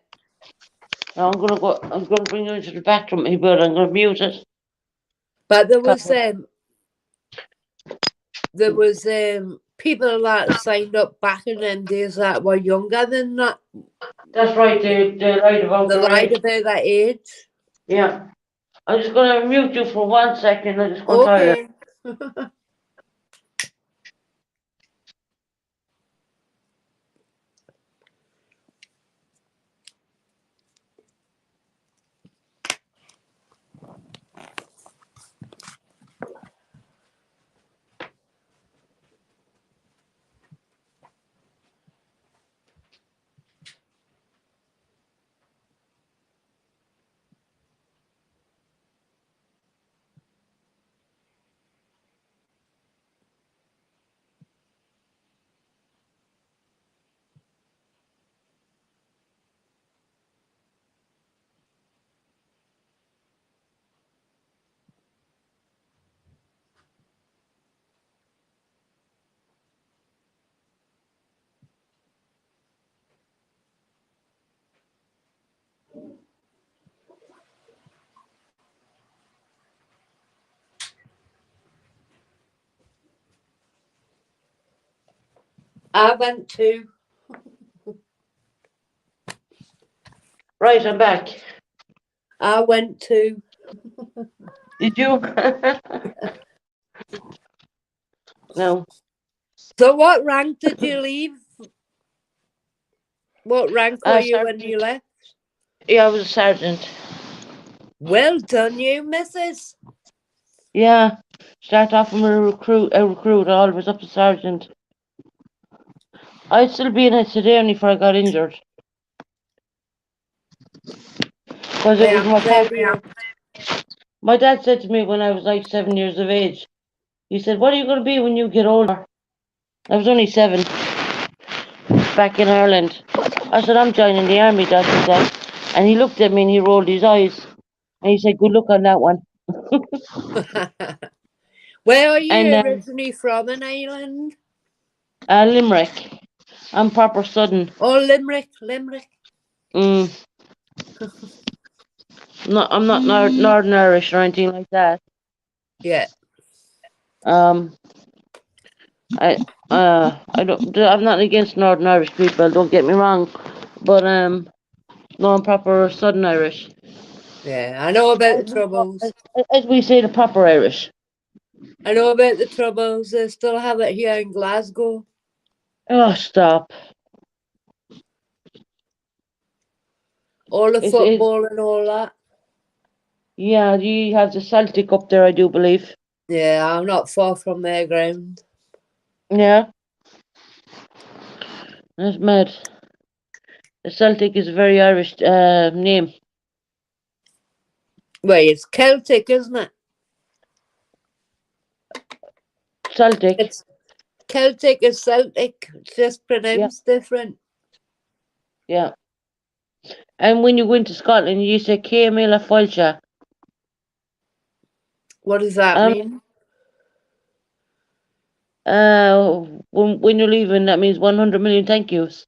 Now I'm gonna bring you into the bathroom, but I'm gonna mute it. But there was people that signed up back in them days that were younger than that. That's right, they lied about They their lied age. about that age. Yeah. I'm just gonna mute you for 1 second, I'm just gonna tell you. Okay. I went to. Right, I'm back. I went to. Did you? No. So what rank did you leave? What rank were you when Sergeant. you left? Yeah, I was a sergeant. Well done, you missus. Yeah. Start off from a recruit, all was up to sergeant. I'd still be in it today only before I got injured. Because it was my partner. My dad said to me when I was like 7 years of age, he said, what are you going to be when you get older? I was only 7, back in Ireland. I said, I'm joining the army, Dad, he said. And he looked at me and he rolled his eyes. And he said, good luck on that one. Where are you And originally from in Ireland? Limerick. I'm proper Southern. Oh, Limerick. No, I'm not Northern Irish or anything like that. Yeah. I don't. I'm not against Northern Irish people. Don't get me wrong, but no, I'm proper Southern Irish. Yeah, I know about the Troubles. As we say, the proper Irish. I know about the Troubles. They still have it here in Glasgow. Oh, stop! All the It's football and all that. yeah. You have the Celtic up there, I do believe. Yeah, I'm not far from their ground. Yeah, that's mad. The Celtic is a very Irish name. Wait, it's Celtic, isn't it? Celtic. It's Celtic is Celtic. It's just pronounced different. Yeah. And when you go into Scotland, you say Céimhe Foilse. What does that mean? When you're leaving, that means 100 million thank yous.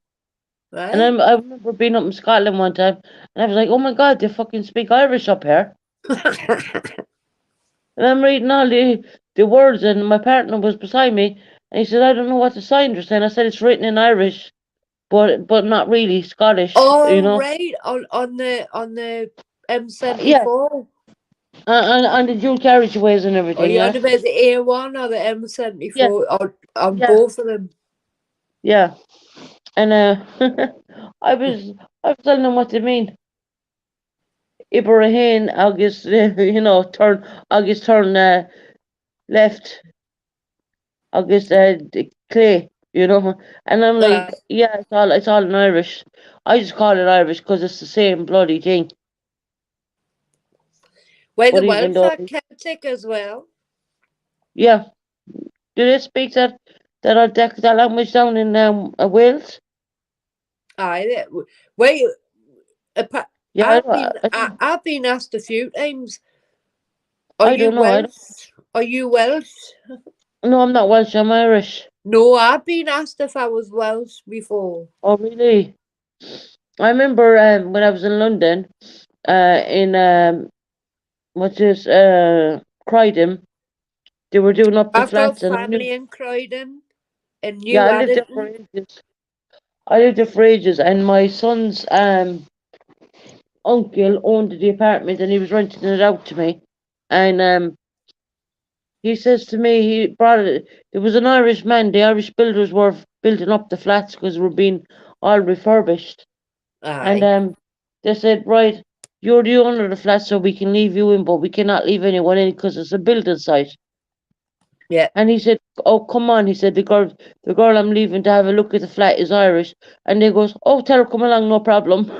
Right? And I remember being up in Scotland one time, and I was like, oh my God, they fucking speak Irish up here. And I'm reading all the words, and my partner was beside me, and he said, I don't know what the signs are saying. I said, it's written in Irish, but not really Scottish, Oh, you know. right. On the M74. Yeah. On the dual carriageways and Or everything, you're yeah. on about the A1 or the M74? Yeah. Or on Yeah. both of them? Yeah. And I was telling him what they mean. Ibrahim, August, turn left, August Clay, and I'm like, Uh, yeah, it's all in Irish. I just call it Irish because it's the same bloody thing. well, the But even Welsh though, are Celtic as well. yeah, do they speak that language down in Wales? Aye, well, appa- Yeah, I've been asked a few times, are I you don't know. Welsh? Are you Welsh? No, I'm not Welsh. I'm Irish. No, I've been asked if I was Welsh before. Oh, really? I remember when I was in London, in what's this, Croydon. They were doing up the I've got flats, and family in Croydon and yeah, New I lived there for Addington. ages. And my son's uncle owned the apartment, and he was renting it out to me. And he says to me, he brought it. There was an Irish man. The Irish builders were building up the flats because were being all refurbished. And Aye. they said, right, you're the owner of the flat, so we can leave you in, but we cannot leave anyone in because it's a building site. Yeah. And he said, oh, come on. He said, the girl I'm leaving to have a look at the flat is Irish. And they goes, oh, tell her come along, no problem.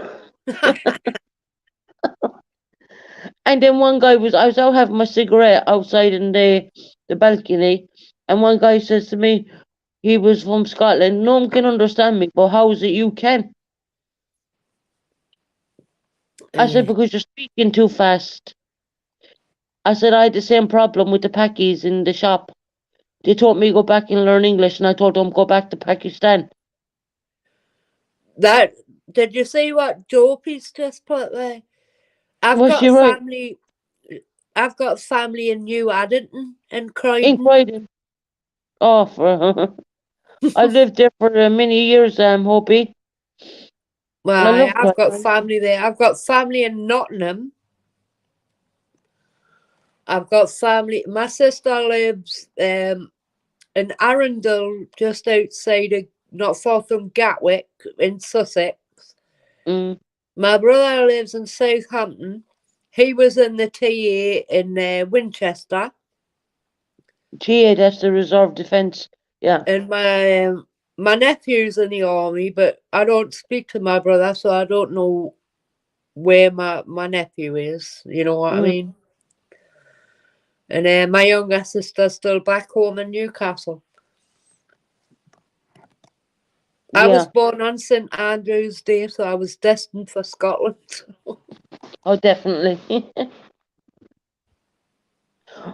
And then I was out having my cigarette outside in the balcony. And one guy says to me, he was from Scotland. No one can understand me, but how is it you can? I said, because you're speaking too fast. I said, I had the same problem with the Pakis in the shop. They told me to go back and learn English, and I told them go back to Pakistan. That did you see what Dopey's just put there? I've Was got she right? family. I've got family in New Addington and In Croydon. Croydon. Oh, I lived there for many years, Hopi. I Well, love I've got Croydon. family there. I've got family in Nottingham. I've got family. My sister lives in Arundel, just outside of, not far from Gatwick in Sussex. Mm. My brother lives in Southampton. He was in the TA in Winchester. GA, that's the Reserve Defence. Yeah. And my nephew's in the army, but I don't speak to my brother, so I don't know where my nephew is. You know what I Mm. mean? And my younger sister's still back home in Newcastle. I was Yeah. born on St Andrew's Day, so I was destined for Scotland. Oh, definitely.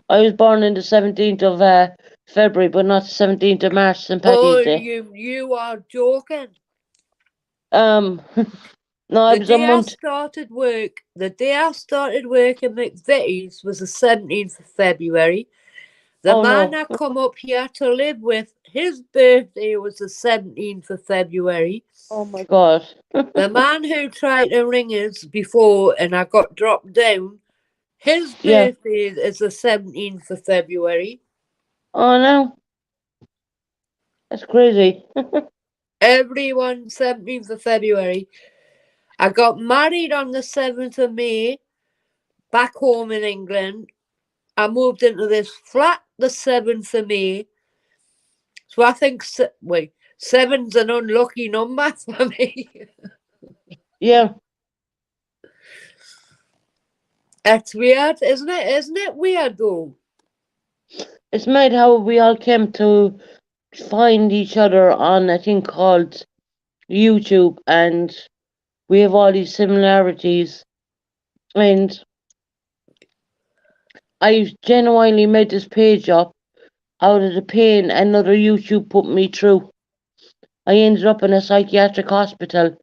I was born on the 17th of February, but not the 17th of March, St. Oh, Paddy's Day. you are joking. No, I The was a day I month. started work, the day I started work in McVitie's was the 17th of February. The Oh, man no. I come up here to live with, his birthday was the 17th of February. Oh, my God. The man who tried to ring us before and I got dropped down, his Yeah. birthday is the 17th of February. Oh, no. That's crazy. Everyone, 17th of February. I got married on the 7th of May back home in England. I moved into this flat the 7th of May. So I think, wait, 7's an unlucky number for me. Yeah. It's weird, isn't it? Isn't it weird though? It's mad how we all came to find each other on a thing called YouTube, and we have all these similarities. And I genuinely made this page up out of the pain another YouTube put me through. I ended up in a psychiatric hospital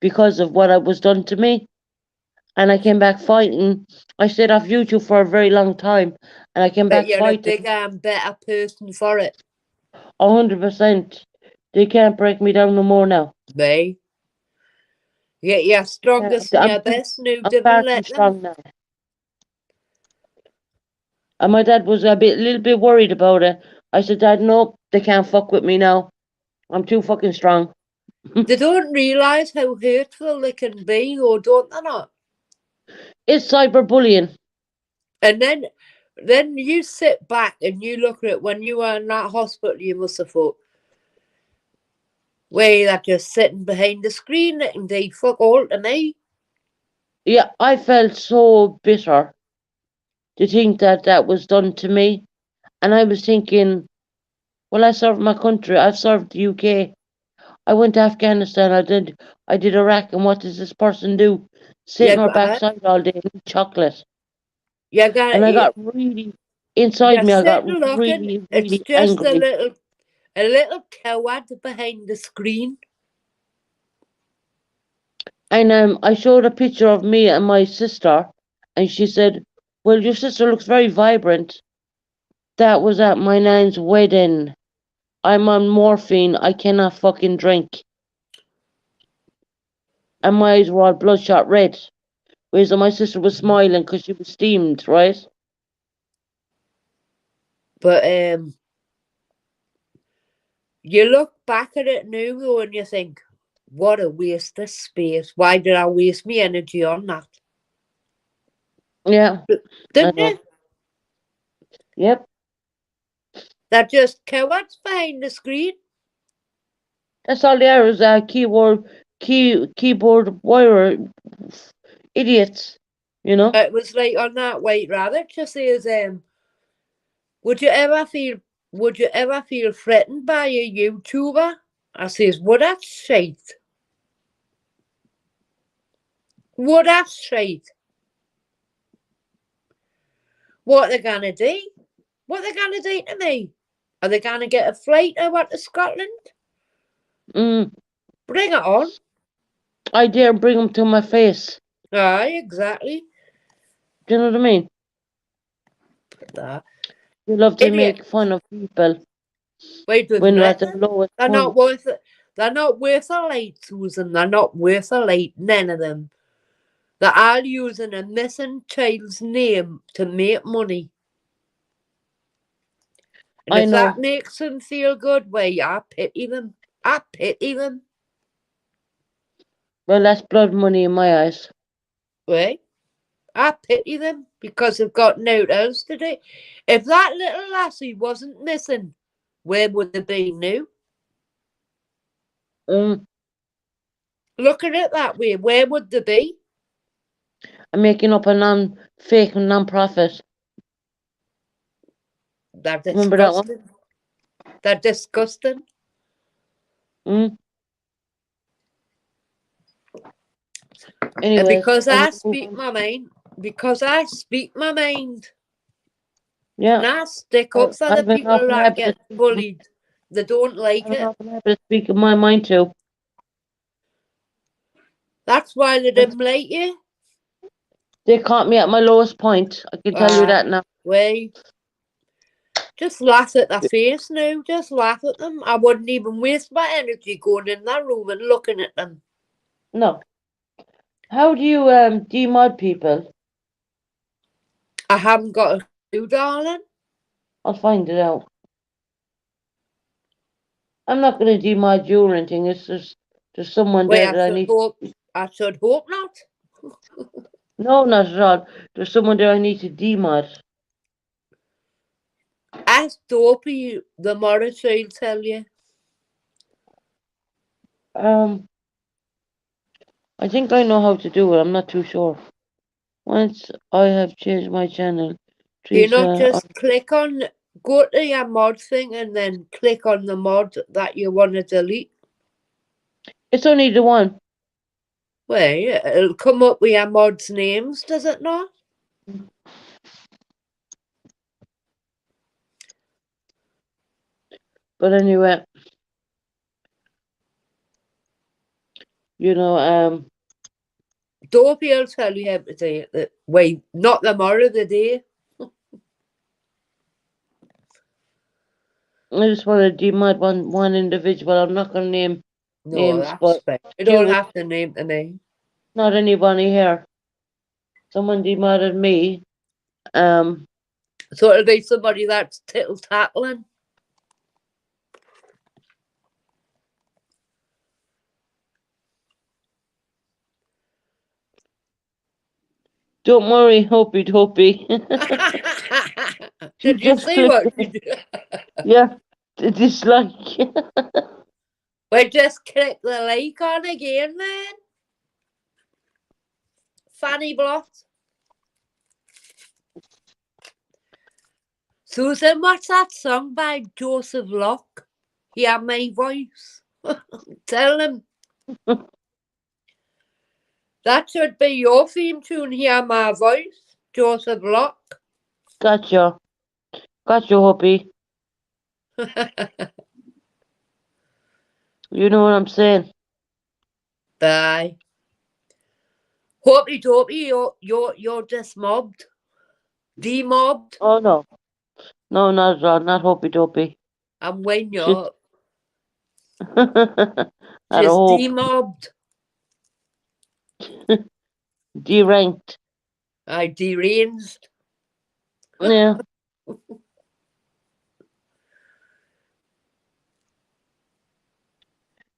because of what was done to me. And I came back fighting. I stayed off YouTube for a very long time, and I came But back you're a fighting. bigger and better person for it. 100%. They can't break me down no more now. They. You're strongest and your best, no I'm devil far too let them. strong now. And my dad was a little bit worried about it. I said, Dad, no, they can't fuck with me now. I'm too fucking strong. They don't realise how hurtful they can be, or don't they not? It's cyberbullying. And then you sit back and you look at it when you were in that hospital, you must have thought, well, they're just sitting behind the screen and they fuck all to me. Yeah, I felt so bitter to think that that was done to me. And I was thinking, well, I served my country. I've served the UK. I went to Afghanistan. I did Iraq. And what does this person do? Sit You in her got backside all day and eat chocolate. you got And I you, got really, inside you're me, I got sitting looking. really, It's really just angry. a little coward behind the screen. And I showed a picture of me and my sister. And she said, well, your sister looks very vibrant. That was at my nan's wedding. I'm on morphine. I cannot fucking drink. And my eyes were all bloodshot red. Whereas my sister was smiling because she was steamed, right? But you look back at it now though and you think, what a waste of space. Why did I waste my energy on that? Yeah. I Didn't know. you? Yep. They're just cowards behind the screen. That's all they are is keyboard wire idiots. You know? It was like on that White Rabbit, she says, would you ever feel threatened by a YouTuber? I says, would that shite? Would that shite? What are they gonna do? What are they gonna do to me? Are they gonna get a flight over to Scotland? Mm, Bring it on. I dare bring them to my face. Aye, exactly. Do you know what I mean? That. You love to Idiot. make fun of people Wait, we've when they're at met the them. lowest They're point. not worth it. They're not worth a light, Susan. They're not worth a light. None of them. They're all using a missing child's name to make money. And I if that know. makes them feel good, well, I pity them. I pity them. Well, that's blood money in my eyes. Right? I pity them because they've got no else to do. If that little lassie wasn't missing, where would they be now? Mm, Look at it that way. Where would they be? I'm making up a fake non-profit. They're Remember that one? disgusting. They're disgusting. Mm. And Anyway, because I'm I gonna move speak on. my mind, because I speak my mind, Yeah, and I stick up for the I've an people awful that habit of get speaking. bullied. They don't like I've an it. awful habit of speaking my mind too. That's why they didn't like you. They caught me at my lowest point. I can tell you that now. Well, just laugh at their face now. Just laugh at them. I wouldn't even waste my energy going in that room and looking at them. No. How do you demod people? I haven't got a clue, darling. I'll find it out. I'm not going to demod you or anything. It's just there's someone there Well, that I need. I should hope not. No, not at all. There's someone there I need to demod. Ask Dopey, the monitor will tell you. I think I know how to do it. I'm not too sure. Once I have changed my channel, Do you not Teresa, just go to your mod thing and then click on the mod that you want to delete? it's only the one. Well, it'll come up with your mods' names, does it not? But anyway, you know, Dopey will tell you how to do it. Wait, not the more of the day. I just want to demod one individual. I'm not going to name No, names, that's but fine. You you don't would have to name the name. not anybody here. Someone demodded me. So it'll be somebody that's tittle tattling. Don't worry, Hopey Dopey. Did you Just see click, what she did? yeah, the dislike. We just click the like on again, man. Fanny Blot. Susan, what's that song by Joseph Locke? Hear My Voice. Tell him. That should be your theme tune, Hear My Voice, Joseph Locke. Gotcha. Gotcha, Hopey. You know what I'm saying? Bye. Hopey Dopey, you're just mobbed. Demobbed. Oh, no. No, not at all. Not Hopey Dopey. I'm weighing you Shit. up. Not a Just hope. demobbed. Deranked. I deranged. Yeah.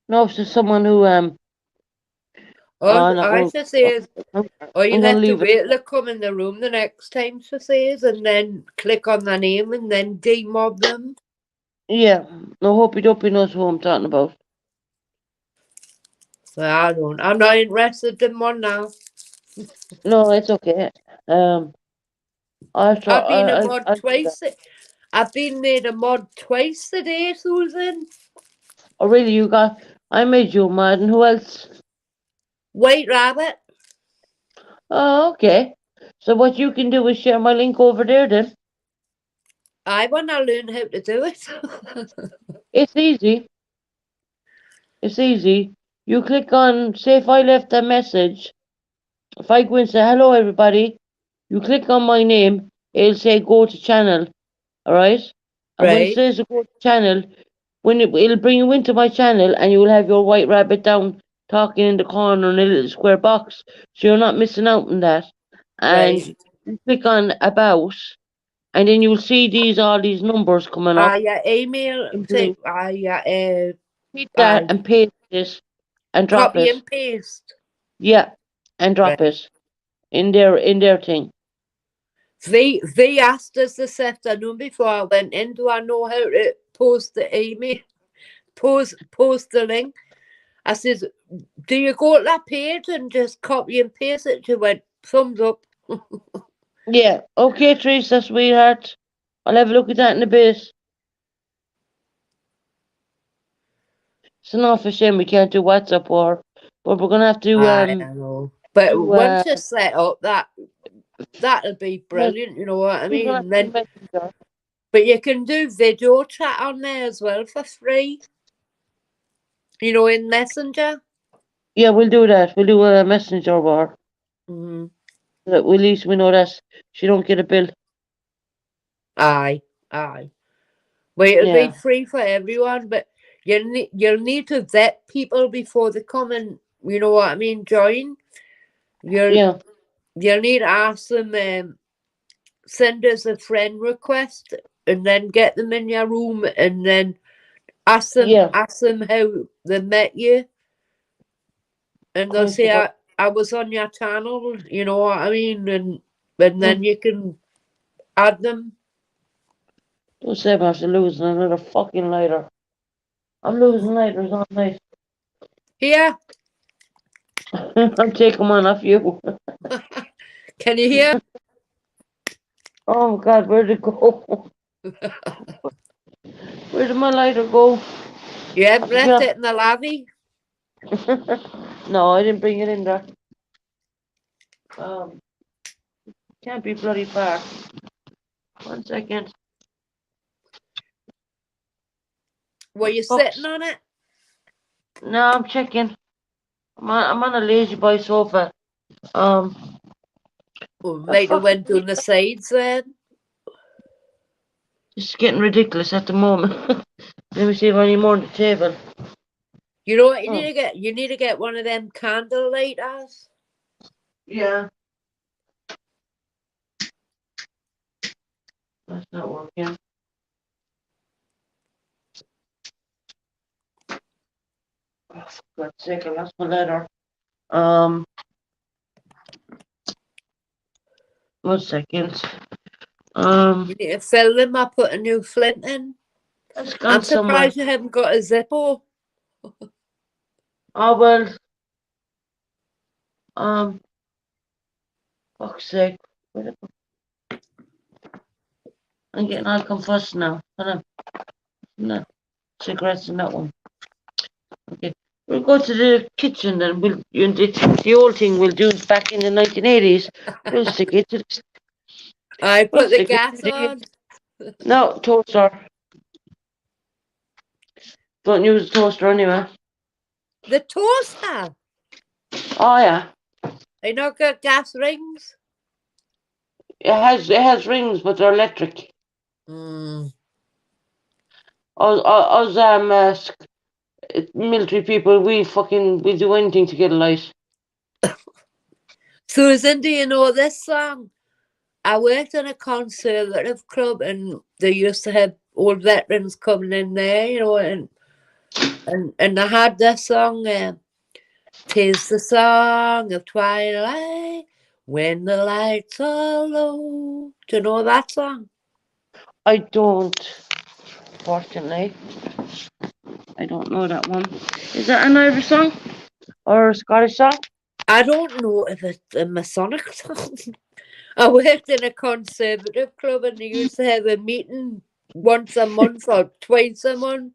No, it's just someone who All not I going. should say is, I'm or you gonna have to leave it. wait till they come in the room the next time, she says, and then click on their name and then demob them. Yeah. No, Hopey Dopey knows who I'm talking about. So I'm not interested in one now. No, it's okay. I I've been a I mod I do that. twice. I've been made a mod twice today, Susan. Oh, really? You got? I made you mad, and who else? White Rabbit. Oh, okay. So what you can do is share my link over there. Then I want to learn how to do it. it's easy. It's easy. You click on. Say if I left a message. If I go and say hello, everybody, you click on my name. It'll say go to channel. All right. And when it Right. says go to channel, it'll bring you into my channel, and you will have your white rabbit down talking in the corner in a little square box, so you're not missing out on that. And Right. you click on about, and then you'll see all these numbers coming up Yeah, email. in blue. Say, yeah, Hit that and paste it and drop copy it. and paste. Yeah, and Right. drop it in their thing. They asked us this afternoon before I went in, do I know how to post the email, post the link? I says, do you go to that page and just copy and paste it? She went, thumbs up. Yeah. Okay, Teresa, sweetheart. I'll have a look at that in a bit. It's an awful shame we can't do WhatsApp or, but we're gonna have to I know. But do once you set up that'll be mes- brilliant, you know what I we're gonna have mean? to do Then Messenger. but you can do video chat on there as well for free. You know, in Messenger. Yeah, we'll do that. We'll do a messenger war. Mm-hmm. At least we know that she don't get a bill. Aye. Well, it'll be Yeah. free for everyone, but you'll need to vet people before they come and, you know what I mean, join. Yeah. You'll need to ask them, send us a friend request, and then get them in your room, and then ask them Yeah. how they met you, and they'll Thanks say, for I was on your channel, you know what I mean, and then you can add them. Don't say I'm after losing another fucking lighter. I'm losing lighters all night. Here, I'm taking one off you. can you hear? Oh my god, where'd it go? Where did my lighter go? You haven't left Yeah. it in the lavvy? No, I didn't bring it in there. Can't be bloody far. 1 second. Were you Box. sitting on it? No, I'm checking. I'm on a lazy boy sofa. Or might have went on the sides then. It's getting ridiculous at the moment. Let me see if I need more on the table. You know what you Oh. need to get? You need to get one of them candle lighters. Yeah. That's not working. Oh, for God's sake, I lost my letter. 1 second. You need to fill them. I put a new flint in. It's I'm gone somewhere. surprised you haven't got a Zippo. Oh well. Fuck's sake. I'm getting all confused now. Hold on. No cigarettes in that one. Okay. We'll go to the kitchen then. The old thing we'll do is back in the 1980s. We'll stick it to the, I we'll put the stick it gas to the, on. no, toaster. Don't use the toaster anyway. The toaster. Oh yeah. I not got gas rings. It has rings, but they're electric. Mm. Military people, we do anything to get a light. Susan, do you know this song? I worked in a conservative club, and they used to have old veterans coming in there, you know, and I had this song. 'Tis the song of twilight when the lights are low. Do you know that song? I don't, fortunately. I don't know that one. Is that an Irish song? Or a Scottish song? I don't know if it's a Masonic song. I worked in a conservative club, and they used to have a meeting once a month or twice a month.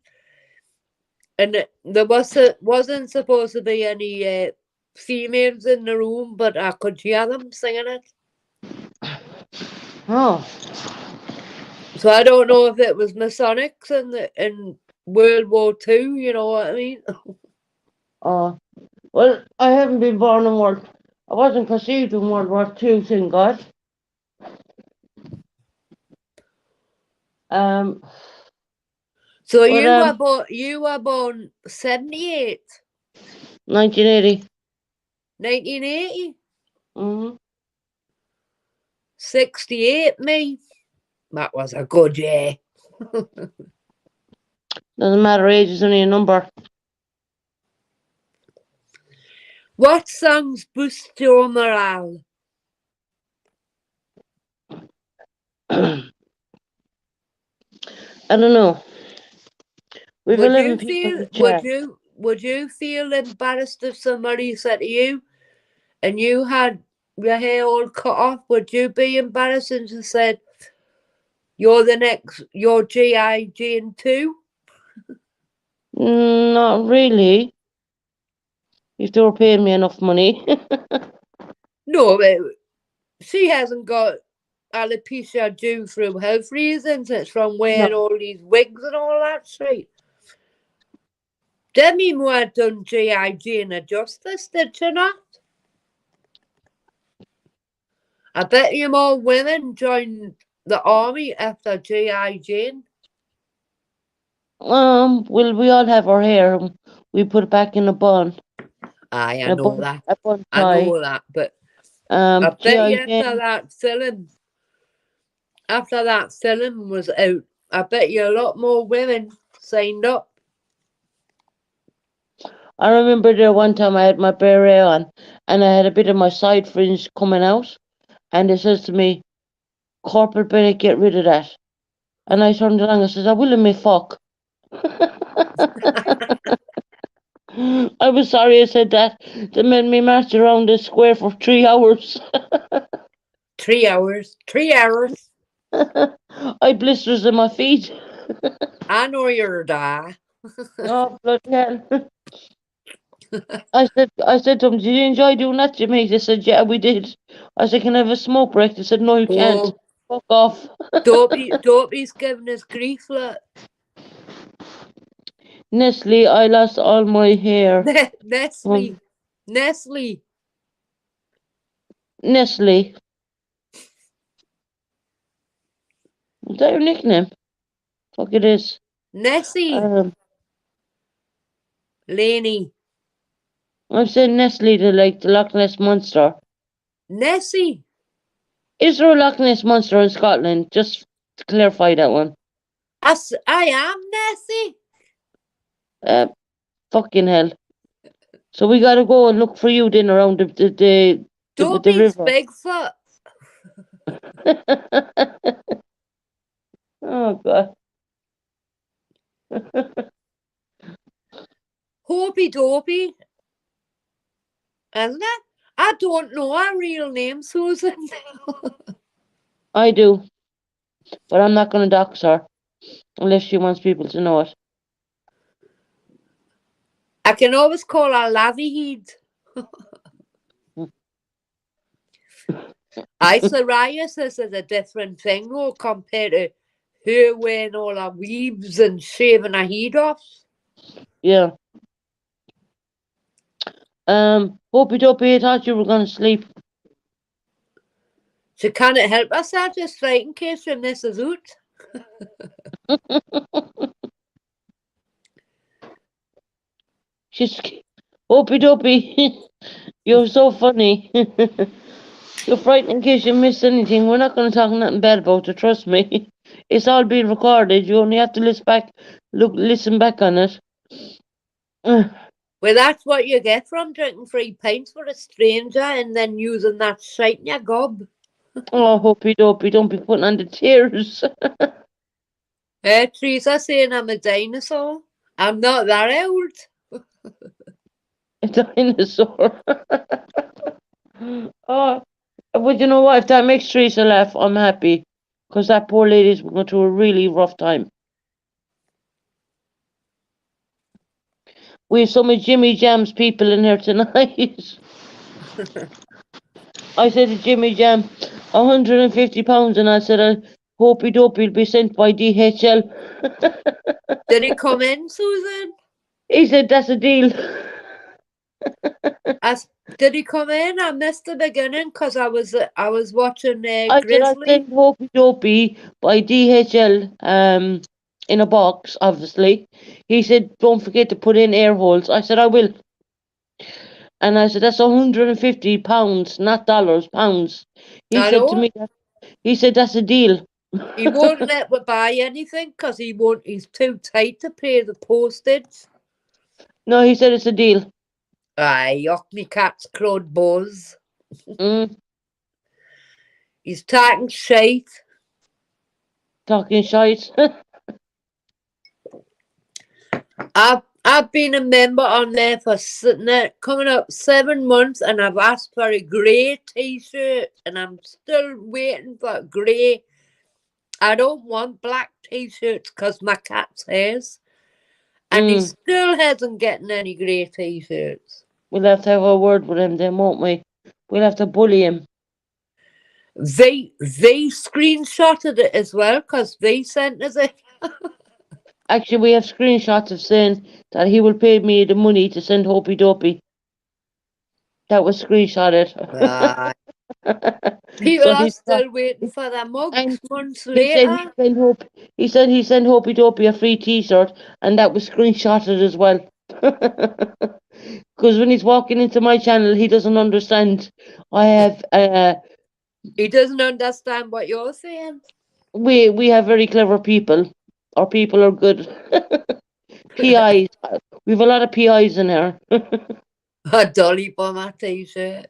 And there wasn't supposed to be any females in the room, but I could hear them singing it. Oh. So I don't know if it was Masonics in World War II, you know what I mean? Oh. Well, I haven't been born in I wasn't conceived in World War II, thank God. So But, you were born 78, 1980. 1980, Mm-hmm. 68, me. That was a good year. Doesn't matter, age is only a number. What songs boost your morale? I don't know. We've Would 11 you people in feel the chat. would you feel embarrassed if somebody said to you and you had your hair all cut off? Would you be embarrassed and just said you're G.I. Jane too? Not really. If they were paying me enough money. No, but she hasn't got alopecia due through health reasons. It's from wearing all these wigs and all that shit. Demi Moore done G.I. Jane a justice, did she not? I bet you more women joined the army after G.I. Jane. Well, we all have our hair. We put it back in a bun. Aye, I know that. A bun I tie. know that, but I bet G.I. you Jane. after that film was out, I bet you a lot more women signed up. I remember there one time I had my beret on and I had a bit of my side fringe coming out, and it says to me, Corporal Bennett, get rid of that. And I turned around and says, I will in me fuck. I was sorry I said that. They made me march around the square for 3 hours. 3 hours. 3 hours. I blisters in my feet. I know you're da. Oh, bloody hell. I said to him, did you enjoy doing that, Jimmy? They said, yeah, we did. I said, can I have a smoke break? They said, no, you can't. Oh, Fuck off. Dopey's giving us grief, look. Nestle, I lost all my hair. Nestle. Nestle. Is that your nickname? Fuck it is. Nessie. Laney. I'm saying Nestle, the Loch Ness Monster. Nessie. Is there a Loch Ness Monster in Scotland? Just to clarify that one. I am Nessie. Fucking hell. So we gotta go and look for you then around the Dopey's river. Bigfoot. Oh God. Hopey Dopey, isn't it? I don't know her real name, Susan. I do, but I'm not going to dox her unless she wants people to know it. I can always call her Lavyheed. Psoriasis is a different thing, though, compared to her wearing all her weaves and shaving her head off. Yeah. Hopey Dopey, I thought you were going to sleep. She can't help herself, just right in case she misses out. She's Hopey Dopey. You're so funny. You're frightened in case you miss anything. We're not going to talk nothing bad about it, trust me. It's all being recorded. You only have to listen back on it. Well, that's what you get from drinking 3 pints for a stranger and then using that shite in your gob. Oh, Hopey Dopey, don't be putting on the tears. Teresa saying I'm a dinosaur. I'm not that old. A dinosaur. Oh, but you know what? If that makes Teresa laugh, I'm happy. Because that poor lady's going through a really rough time. We have some of Jimmy Jam's people in here tonight. I said to Jimmy Jam, £150, and I said, I Hopey Dopey will be sent by DHL. Did he come in, Susan? He said, that's a deal. Did he come in? I missed the beginning because I was watching I said, I Grizzly. sent Hopey Dopey by DHL, in a box, obviously. He said, don't forget to put in air holes. I said, I will. And I said, that's £150, not dollars, pounds. He I said to know. me, he said, that's a deal. He won't let me buy anything because he's too tight to pay the postage. No, he said it's a deal. Aye, yuck me cat's clawed buzz. Mm, He's talking shite. talking shite. I've been a member on there for coming up 7 months, and I've asked for a grey t-shirt, and I'm still waiting for grey. I don't want black t-shirts because my cat's hairs, and he still hasn't gotten any grey t-shirts. We'll have to have a word with him then, won't we? We'll have to bully him. They screenshotted it as well because they sent us it. Actually, we have screenshots of saying that he will pay me the money to send Hopey Dopey. That was screenshotted. Aye. People So are he's still waiting for their mugs and months he said later. he said he sent Hopey Dopey a free T-shirt, and that was screenshotted as well. Because when he's walking into my channel, he doesn't understand. I have He doesn't understand what you're saying. we have very clever people. Our people are good. PIs. We have a lot of PIs in here. A Dolly Bomber t-shirt.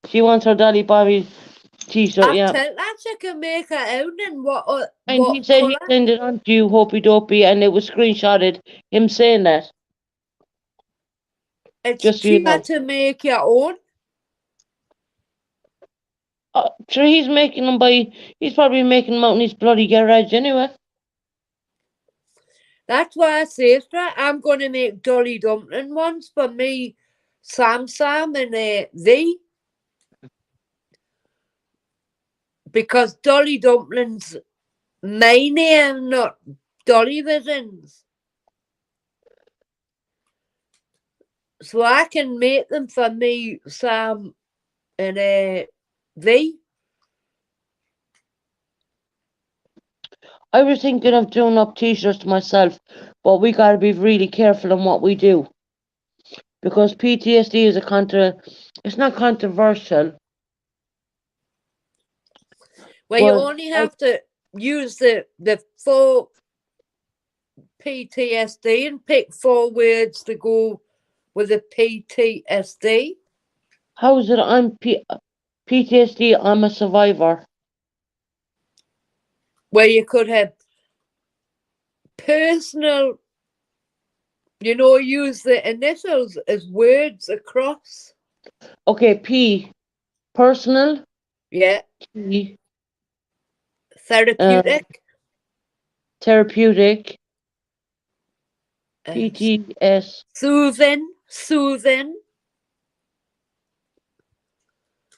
She wants her Dolly Bobby T-shirt, I've yeah. told that she can make her own and what And he said colour. he'd send it on to you, Hopey Dopey, and it was screenshotted, him saying that. It's Just so you cheaper know. to make your own. Sure, he's probably making them out in his bloody garage anyway. That's why I say, I'm going to make Dolly dumpling ones for me, Sam and thee. Because Dolly dumplings, my name, not Dolly Visions. So I can make them for me, Sam and thee. I was thinking of doing up T-shirts myself, but we got to be really careful on what we do. Because PTSD is it's not controversial. Well, you only have to use the 4 PTSD and pick 4 words to go with the PTSD. How is it I'm PTSD, I'm a survivor. Where you could have personal, use the initials as words across. Okay, P, personal, Yeah. T, Therapeutic. therapeutic, uh, PTS, soothing.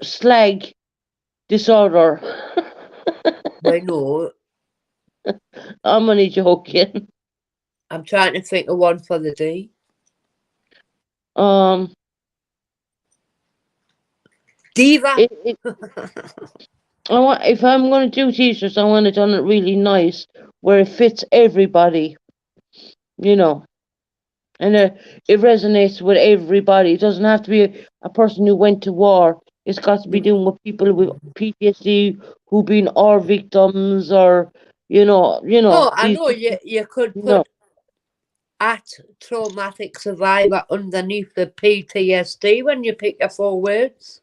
slag, disorder. I know. I'm only joking. I'm trying to think of one for the D. Um, Diva. I want, if I'm going to do t-shirts, I want it done it really nice, where it fits everybody, and it resonates with everybody. It doesn't have to be a person who went to war. It's got to be doing with people with PTSD who've been war victims, or No, I these know people, you could you know. put at traumatic survivor underneath the PTSD when you pick your 4 words.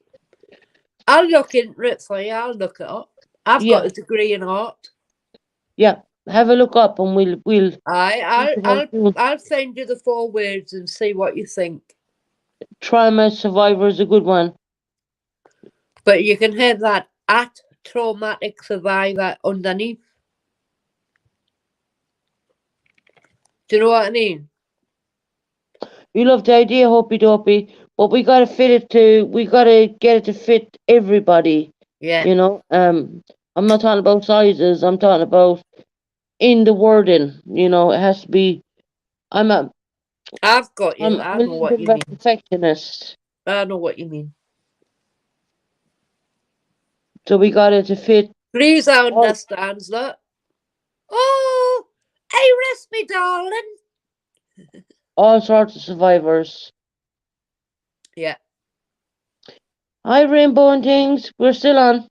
I'll look into it for you. I'll look it up. I've got Yeah, a degree in art. yeah. Have a look up, and we'll I'll think about I'll doing I'll send you the 4 words and see what you think. trauma survivor is a good one. But you can have that at traumatic survivor underneath. Do you know what I mean? You love the idea, Hopey Dopey, but we gotta get it to fit everybody. Yeah. I'm not talking about sizes. I'm talking about in the wording. It has to be. I'm a I've got you. I'm I a know little what bit you of a mean. perfectionist, I know what you mean. so we got it to fit Please, I all, understands that. Oh, hey, rest me, darling. all sorts of survivors. Yeah. Hi, Rainbow and things. We're still on.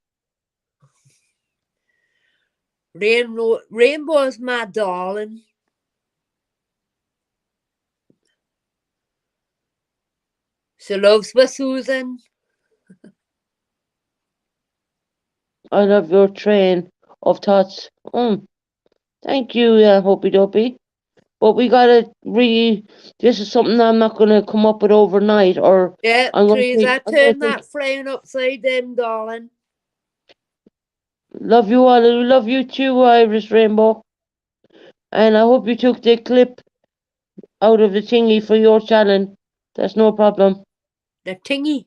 Rainbow's my darling. She loves me, Susan. I love your train of thoughts. Thank you, Hopey Dopey. But we gotta this is something I'm not gonna come up with overnight, or Yeah, I'm gonna Teresa, I'm gonna turn take, that frown upside down, darling. love you all, I love you too, Iris Rainbow. And I hope you took the clip out of the thingy for your challenge. That's no problem. The tingy.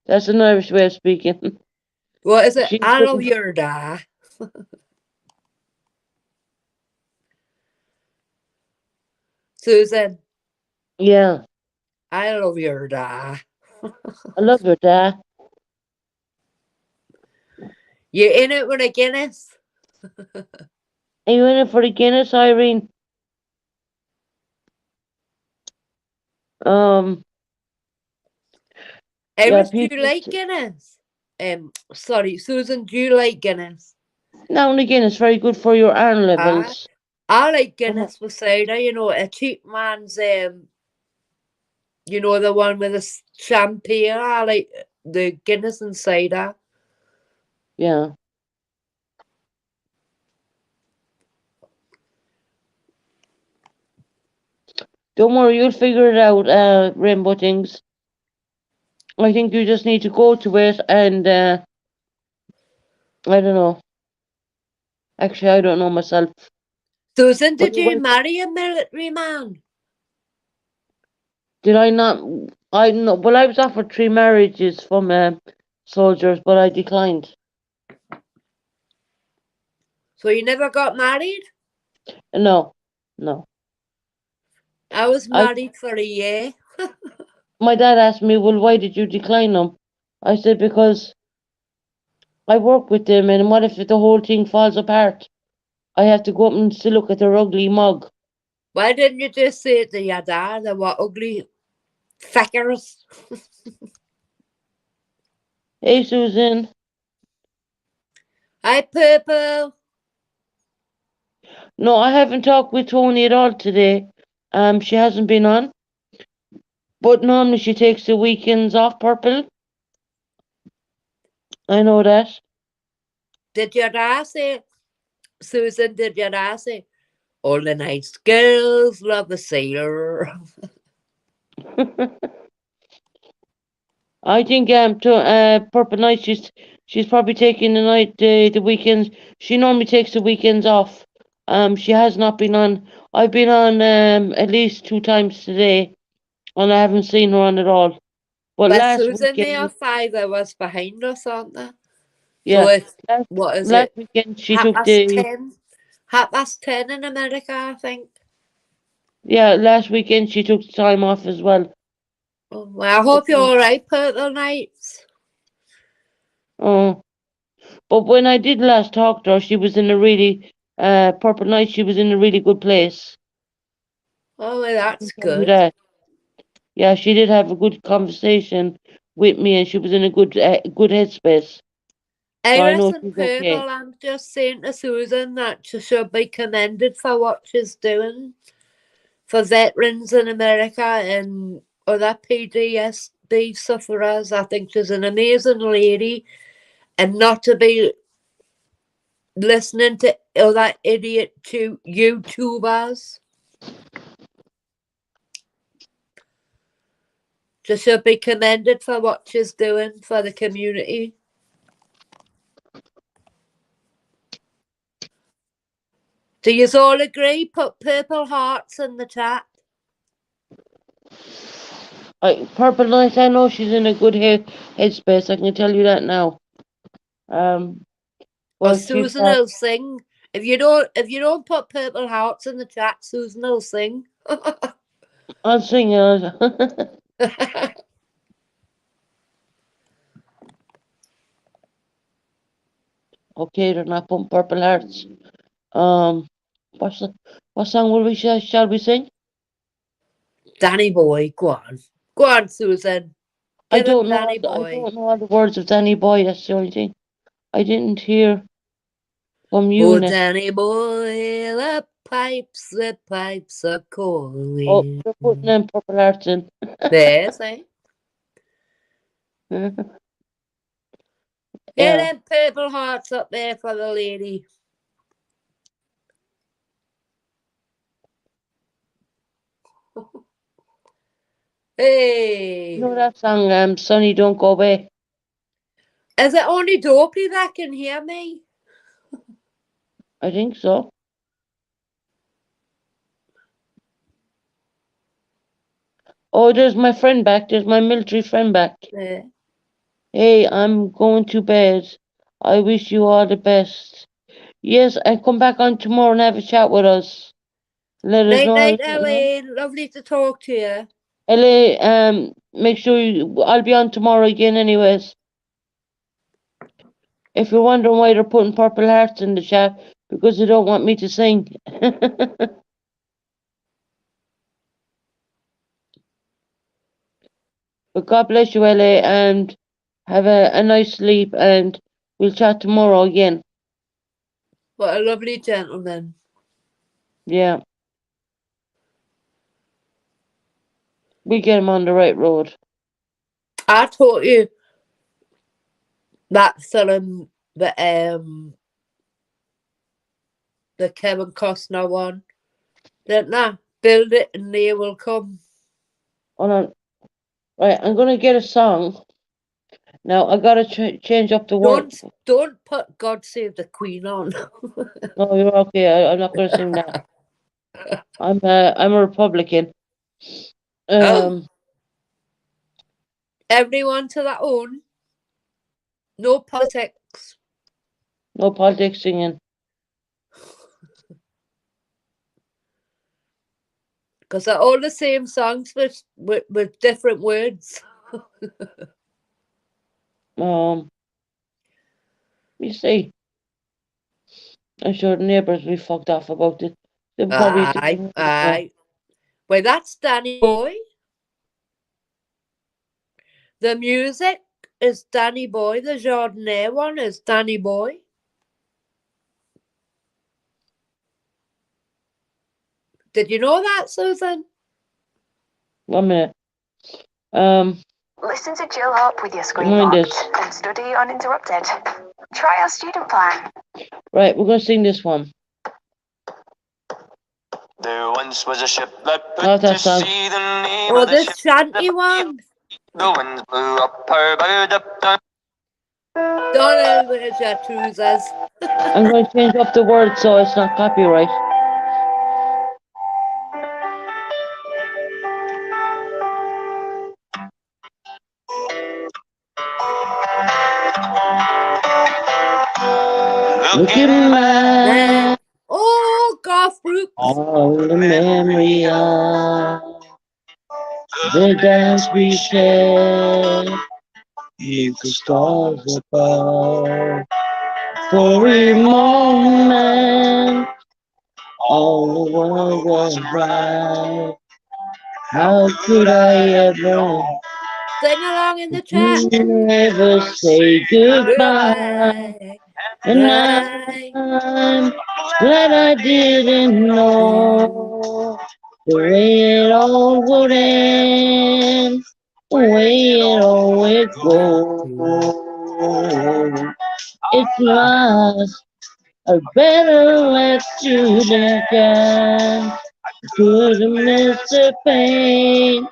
That's an Irish way of speaking. What is it? She I love couldn't- your da. Susan, Yeah, I love your da. I love your dad. You in it with a Guinness? Are you in it for the Guinness, Irene? Yeah, Iris, do you people. like Guinness? Sorry, Susan, do you like Guinness? Now and again, it's very good for your iron Ah, levels. I like Uh-huh. Guinness with cider. A cheap man's the one with the champagne. I like the Guinness and cider. Yeah. Don't worry, you'll figure it out, Rainbow Things. I think you just need to go to it and, I don't know. Actually, I don't know myself. Susan, But did you marry a military man? did I not? I know. Well, I was offered 3 marriages from soldiers, but I declined. So you never got married? No. I was I married for a year. My dad asked me, well, why did you decline them? I said, because I work with them, and what if the whole thing falls apart? I have to go up and still look at their ugly mug. Why didn't you just say to your dad they were ugly fuckers? Hey, Susan. Hi, Purple. No, I haven't talked with Tony at all today. She hasn't been on. But normally she takes the weekends off, Purple. I know that. Did your dad say, Susan, did your dad say, all the nice girls love a sailor? I think Purple Night she's probably taking the weekends. She normally takes the weekends off. She has not been on. I've been on at least 2 times today, and I haven't seen her on at all. But Well, last Susan, they are weekend, 5 hours behind us, aren't they? So yeah, it's, last, what is last it? weekend she Half took past the 10? Half past 10 in America, I think. last weekend she took the time off as well. Oh, well, I hope you're all right, Purple Nights. Oh, but when I did last talk to her, she was in a really Purple Night. She was in a really good place. Oh, well, that's Tell you good. that. Yeah, she did have a good conversation with me, and she was in a good headspace. So I know Iris and she's Purple, okay. I'm just saying to Susan that she should be commended for what she's doing for veterans in America and other PTSD sufferers. I think she's an amazing lady, and not to be listening to other idiot YouTubers. She should be commended for what she's doing for the community. Do you all agree? Put purple hearts in the chat. Purple Night, I know she's in a good headspace. I can tell you that now. Or Well, she's Susan will sing. If you don't put purple hearts in the chat, Susan will sing. I'll sing. Okay, they're not putting purple hearts. Um, what song will shall we sing? Danny Boy, go on, Susan. I Give him don't know. Danny I Boy. don't know all the words of Danny Boy. That's the only thing. I didn't hear from you. Oh, Danny Boy, the pipes are Oh, calling. they're putting them purple hearts in. There's eh? Get Yeah. them purple hearts up there for the lady. Hey. You know that song, Sonny Don't Go Away? Is it only Dopey that can hear me? I think so. Oh, there's my friend back. There's my military friend back. Yeah. Hey, I'm going to bed. I wish you all the best. Yes, and come back on tomorrow and have a chat with us. Let us Night, know how you're night, getting on. Elaine. Lovely to talk to you. LA, make sure I'll be on tomorrow again anyways. If you're wondering why they're putting purple hearts in the chat, because they don't want me to sing. But God bless you, LA, and have a nice sleep, and we'll chat tomorrow again. What a lovely gentleman. Yeah. We get him on the right road. I taught you that film, the Kevin Costner one, didn't I? Build it and they will come. Hold on. Right, I'm gonna get a song. Now I gotta change up the word. Don't put God Save the Queen on. No, you're okay. I'm not gonna sing that. I'm a Republican. Oh, everyone to their own. No politics. No politics singing. Because they're all the same songs with different words. You see, I'm sure the neighbours will be fucked off about it. They'll probably Aye, say, aye. Well, that's Danny Boy. The music is Danny Boy. The Jardinier one is Danny Boy. Did you know that, Susan? 1 minute. Listen to Jill Up with your screen mind locked this. and study uninterrupted. Try our student plan. Right, we're gonna sing this one. There once was a ship that put How's that to sound? sea. The name Oh, of the the ship, shanty one. the winds blew up her bow, up down. Donald, where's your trousers? I'm going to change up the words so it's not copyright. Looking back Oh, Garth Brooks. on the memory of the dance we shared, beneath the stars above. For a moment, all the world was bright. How could I ever Sing along in the chat. never say goodbye? Goodbye. And Bye. I'm glad I didn't know the way it all would end, the way it all would go. It's lost. I better let you down. Couldn't miss the pain,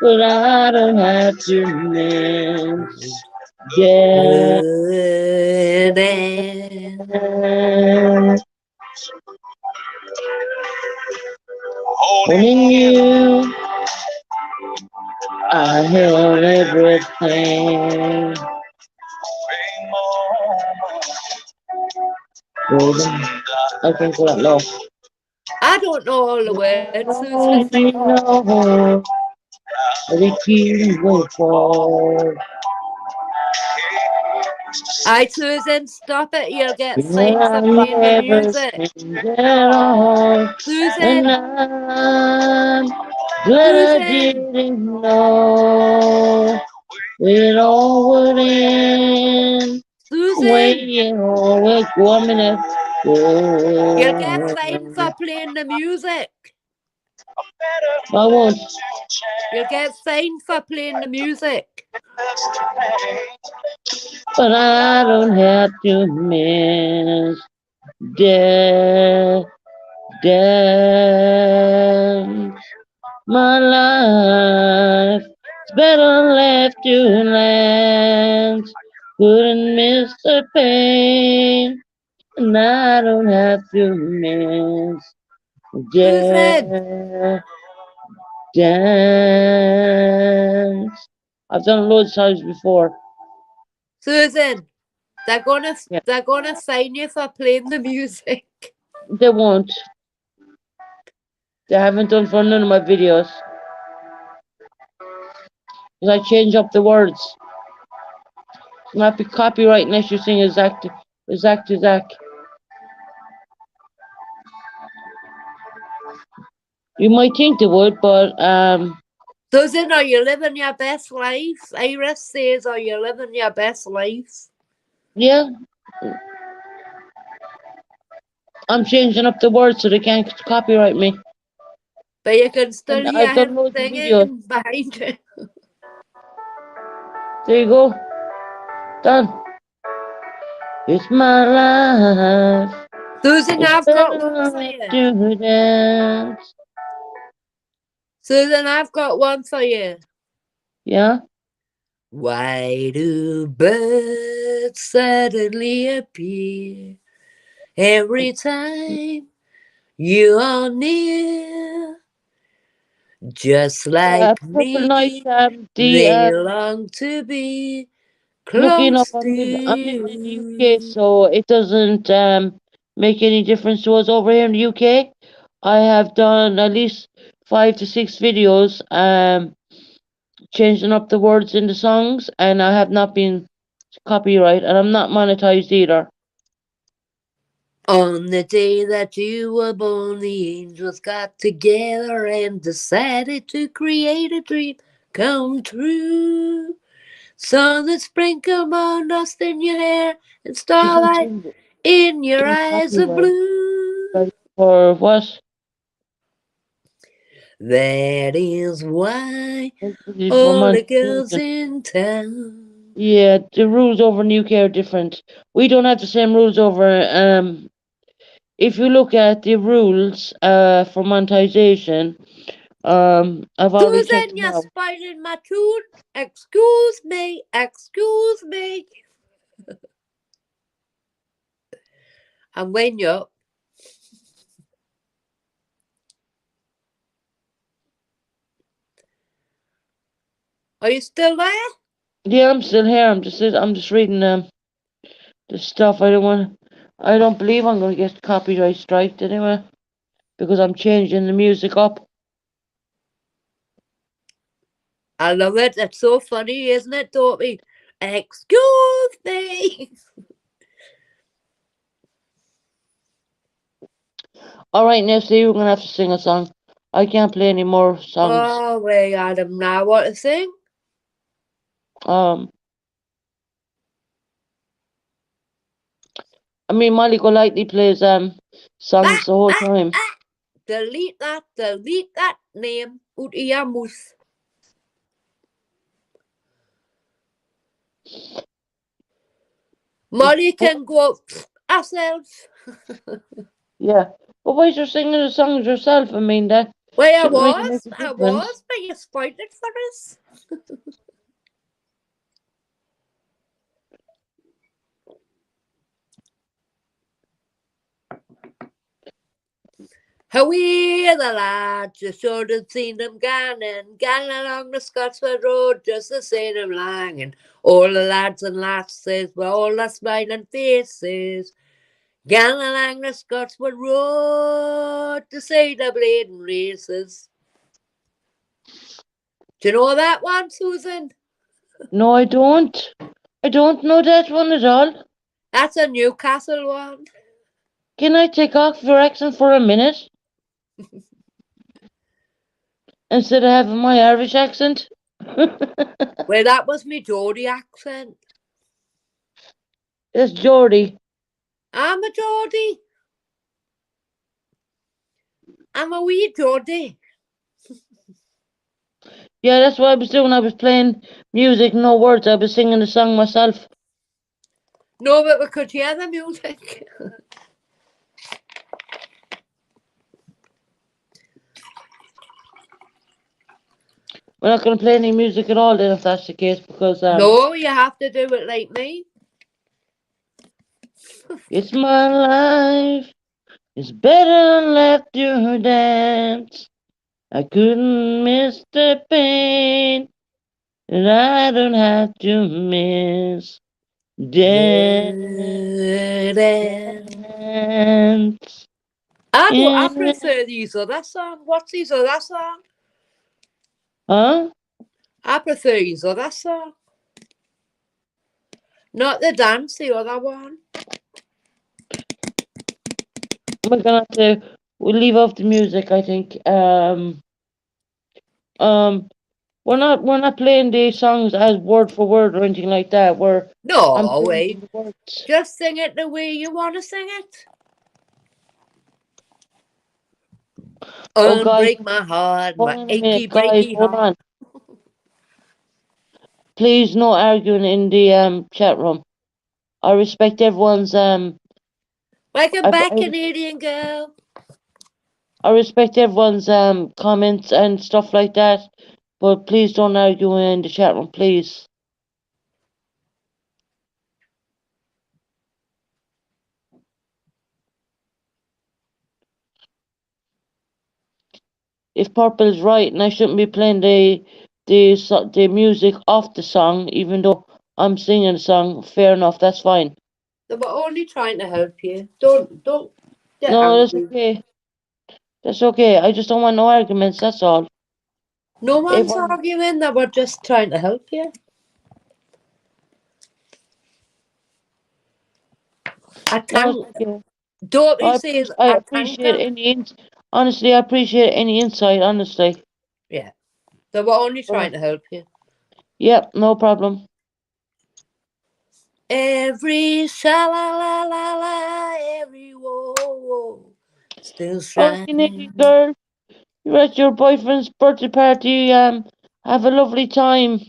but I don't have to miss. Yeah. Good end. Holding you, I held everything. I think that low. I don't know all the words, Susan. You know, the keys will fall. Aye, Susan, stop it. You'll get I fined for playing the never music. sing at all. And Susan, I'm glad I Susan, didn't know it all would end. Way Susan, it all would go. 1 minute. you'll get Go. fined for playing the music. I won't. You'll get fined for playing the music. But I don't have to miss death, dance. My life is better left to land. Couldn't miss the pain, and I don't have to miss Susan, death, dance. I've done loads of times before. Susan, they're gonna Yeah. fine you for playing the music. They won't. They haven't done for none of my videos. Because I change up the words. It might be copyright unless you sing exact. You might think they would, but Susan, are you living your best life? Iris says, are you living your best life? yeah. I'm changing up the words so they can't copyright me. But you can still And hear I've done him loads of singing behind you. There you go. Done. It's my life. Susan, I've got one Better for you. to dance. Susan, I've got one for you. Yeah. Why do birds suddenly appear every time you are near? Just like Purple Night. me, they long to be Looking up, close to I'm in the UK, you. so it doesn't make any difference to us over here in the UK. I have done at least 5 to 6 videos changing up the words in the songs, and I have not been copyright, and I'm not monetized either. On the day that you were born, the angels got together and decided to create a dream come true. Sun that sprinkle more dust in your hair and starlight in your eyes of blue. Or what? That is why especially for all the monetization. girls in town. Yeah, the rules over in the UK are different. We don't have the same rules over. If you look at the rules for monetization, I've already checked Susan, them you're out. spoiling my tune. Excuse me, excuse me. And when you're Are you still there? Yeah, I'm still here. I'm just reading the stuff. I don't believe I'm gonna get copyright striked anyway because I'm changing the music up. I love it. It's so funny, isn't it, Dopey? Excuse me. All right, now, see, we're gonna have to sing a song. I can't play any more songs. Oh, we Adam now what to sing? I mean, Molly Golightly plays songs the whole time. Delete that name out of your mouth. Molly can go herself. Yeah, but why you're singing the songs yourself? I mean, that Well, I shouldn't really make was, a I difference. was, but you spoiled it for us. Away the lads, you should have seen them ganning along the Scotsford Road just to see them langing. All the lads and lasses with all the smiling faces, ganning along the Scotsford Road to see the bleeding races. Do you know that one, Susan? No, I don't. I don't know that one at all. That's a Newcastle one. Can I take off your accent for a minute instead of having my Irish accent? Well, that was me Geordie accent. It's Geordie. I'm a Geordie. I'm a wee Geordie. Yeah, that's what I was doing. I was playing music, no words. I was singing the song myself. No, but we could hear the music. We're not going to play any music at all then, if that's the case, because No, you have to do it like me. it's my life. It's better than left you dance. I couldn't miss the pain, and I don't have to miss dance. I Yeah. prefer these other song. What's these other song? Huh? I prefer these other song. Not the dance, the other one. We're gonna have to. We'll leave off the music, I think. We're not playing the songs as word for word or anything like that. I'm No, changing wait. the words. Just sing it the way you want to sing it. Oh, guys, Unbreak my heart, hold my on a achy minute, guys. breaky Hold heart. on. Please, no arguing in the chat room. I respect everyone's Welcome I, back, I Canadian girl. I respect everyone's comments and stuff like that, but please don't argue in the chat room, please. If Purple's right and I shouldn't be playing the music off the song, even though I'm singing the song, fair enough, that's fine. They were only trying to help you. Don't get No, that's angry. okay. That's okay. I just don't want no arguments, that's all. No one's Everyone, arguing. They were just trying to help you. I no, thank. it's okay. Dopey says I I thank appreciate her. any honestly, I appreciate any insight, honestly. Yeah, they were only Oh, trying to help you. yep, no problem. Every sha la la la la, every whoa whoa, still Oh, Canadian shining. girl, You're at your boyfriend's birthday party. Have a lovely time.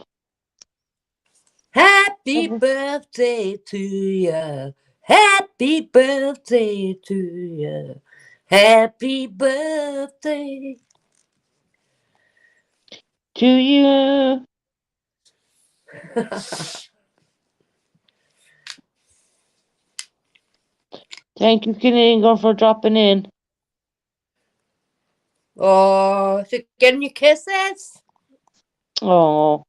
Happy Mhm. birthday to you. Happy birthday to you. Happy birthday. To you. Thank you, Canadian girl, for dropping in. Oh, so getting your kisses? Oh,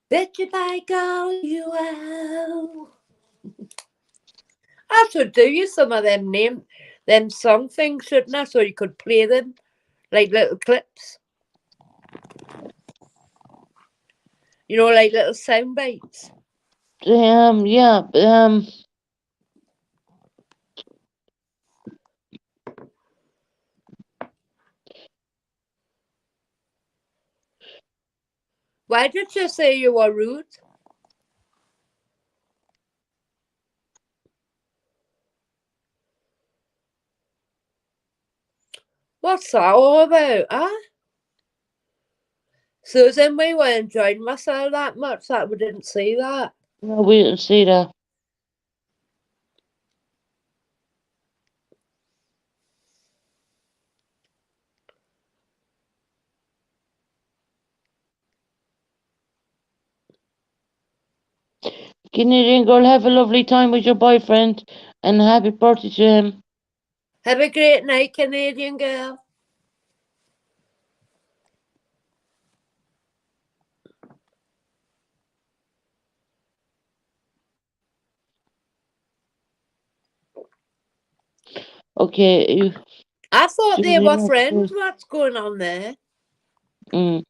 Bet you by God you will. I should do you some of them song things, shouldn't I? So you could play them like little clips. You know, like little sound bites. yeah, Why did you say you were rude? What's that all about, huh? Susan, we were enjoying myself that much that we didn't see that. no, we didn't see that. Canadian girl, have a lovely time with your boyfriend and happy birthday to him. Have a great night, Canadian girl. Okay, you. I thought they Julie, were that's friends. good. What's going on there? Mm.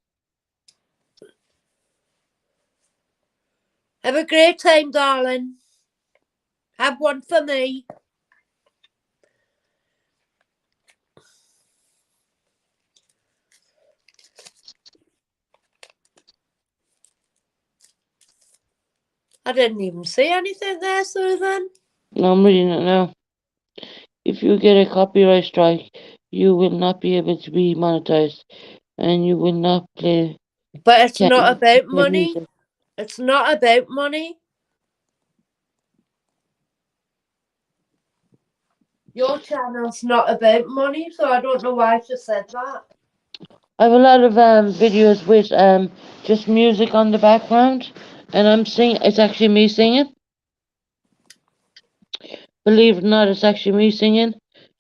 Have a great time, darling. Have one for me. I didn't even see anything there, Susan. No, I'm reading it now. If you get a copyright strike, you will not be able to be monetized, and you will not play. But it's Can't not use about play money. music. It's not about money. Your channel's not about money, so I don't know why she said that. I have a lot of videos with just music on the background, and I'm singing. It's actually me singing. Believe it or not, it's actually me singing.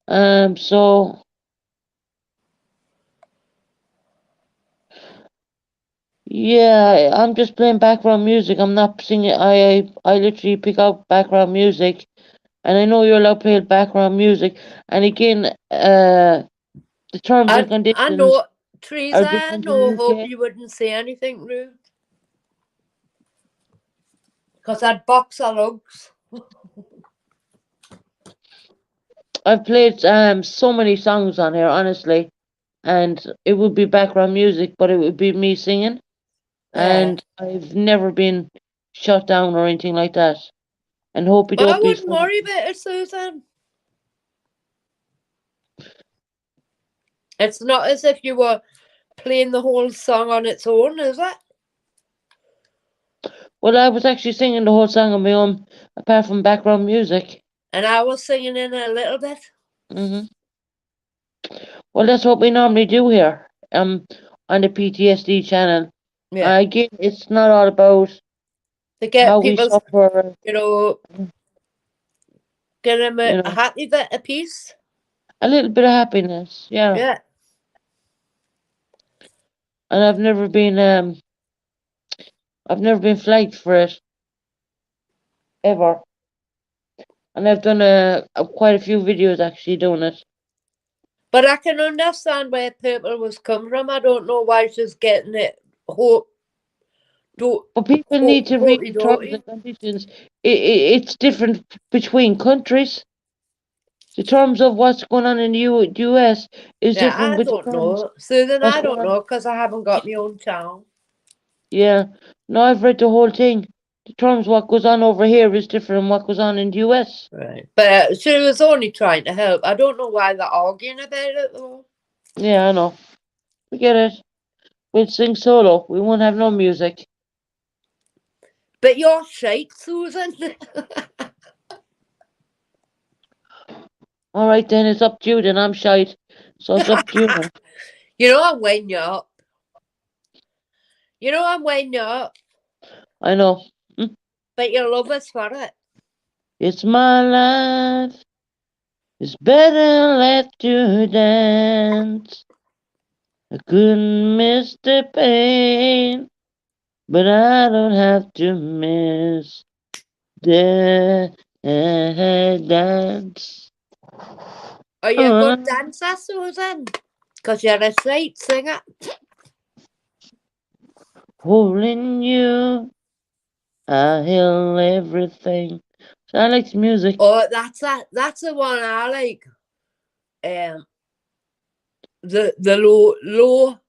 So yeah, I'm just playing background music. I'm not singing. I literally pick out background music, and I know you're allowed to play background music. And again, the terms and I conditions know, are Teresa, I different in know, the hope UK. you wouldn't say anything rude. Because I'd box her lugs. I've played so many songs on here, honestly, and it would be background music, but it would be me singing, Yeah. and I've never been shut down or anything like that. And hope you But I don't be. wouldn't worry about it, Susan. It's not as if you were playing the whole song on its own, is it? Well, I was actually singing the whole song on my own, apart from background music. And I was singing in a little bit. Well, that's what we normally do here, on the PTSD channel. Yeah. Again, it's not all about To get how we people, suffer, you know, get them you a know, happy bit of peace. a little bit of happiness, yeah. Yeah. And I've never been flagged for it, ever. And I've done quite a few videos actually doing it. But I can understand where people was coming from. I don't know why she's getting it. Hope, But people need to read the terms hokey-dokey. and conditions. It's different between countries. The terms of what's going on in the US is Yeah, different I with the don't terms know. Susan, what's I going don't on. know because I haven't got my own channel. Yeah. No, I've read the whole thing. the terms what goes on over here is different than what goes on in the US. Right. But she was only trying to help. I don't know why they're arguing about it though. Yeah, I know. Forget it. We'll sing solo. We won't have no music. But you're shite, Susan. All right, then it's up to you. Then I'm shite, so it's up to you. Now. You know I'm winding you up. You know I'm winding you up. I know. But you love us for it. It's my life. It's better let you dance. I couldn't miss the pain, but I don't have to miss the dance. Are you a good dancer, Susan? Because you're a great singer. Holding you, I heal everything. So I like the music. Oh, that's the one I like. The low.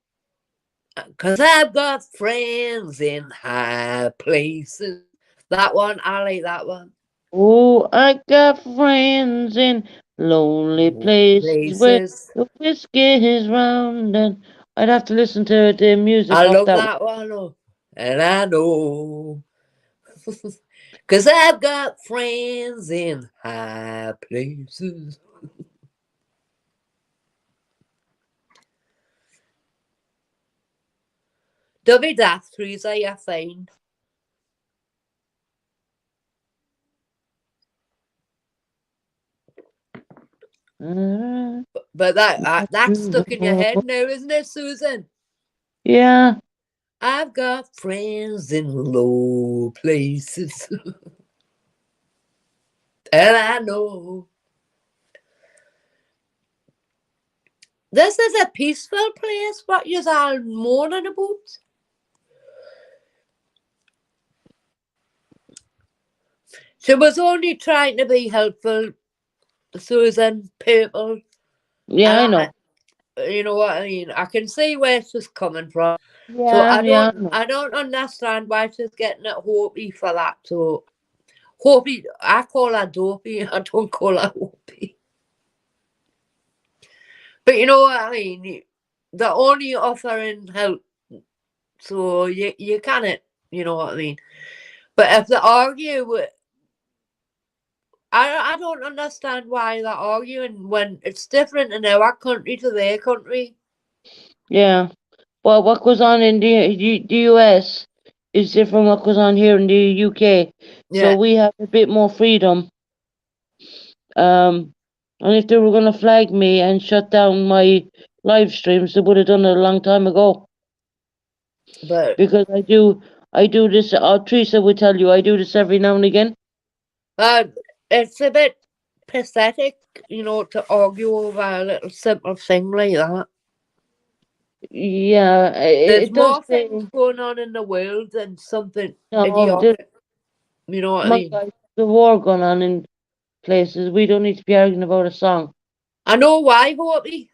Because I've got friends in high places. That one, I like that one. Oh, I got friends in lonely places where the whiskey is round, and I'd have to listen to the music I off love that. that one. Oh, and I know. Because I've got friends in high places. Dubby Daft Teresa, you're fine. But that's stuck in your head now, isn't it, Susan? Yeah. I've got friends in low places. And I know. This is a peaceful place. What you're all mourning about? She was only trying to be helpful, Susan, people. Yeah, I know. You know what I mean? I can see where she's coming from. Yeah, So I I don't understand why she's getting at Hopi for that. So Hopi, I call her Dopey. I don't call her Hopi. But you know what I mean? They're only offering help. So you can't, you know what I mean? But if they argue, I don't understand why they're arguing when it's different in our country to their country. Yeah. Well, what goes on in the US is different what goes on here in the UK. Yeah. So we have a bit more freedom. And if they were going to flag me and shut down my live streams, they would have done it a long time ago. But because I do this. Teresa would tell you I do this every now and again. it's a bit pathetic, you know, to argue over a little simple thing like that. Yeah, There's it more does. things going on in the world than something No, idiotic. You know what I my mean? guys, the war going on in places. We don't need to be arguing about a song. I know why, Hopi.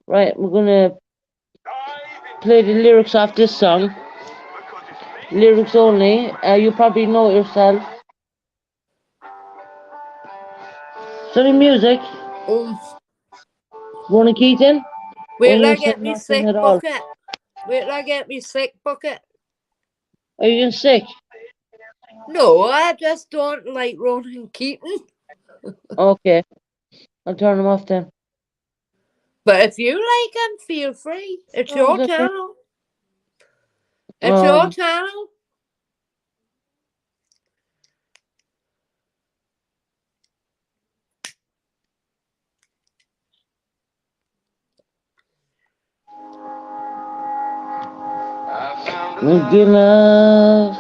Right, we're gonna play the lyrics off this song. Lyrics only. You probably know it yourself. Sonny Music. Ronnie Keaton. Wait Or till I you get said me nothing sick at all. bucket. Wait till I get me sick bucket. Are you getting sick? No, I just don't like Ronan Keaton. Okay, I'll turn them off then. But if you like him, feel free. It's Oh, your it's okay. channel. It's your channel. Good love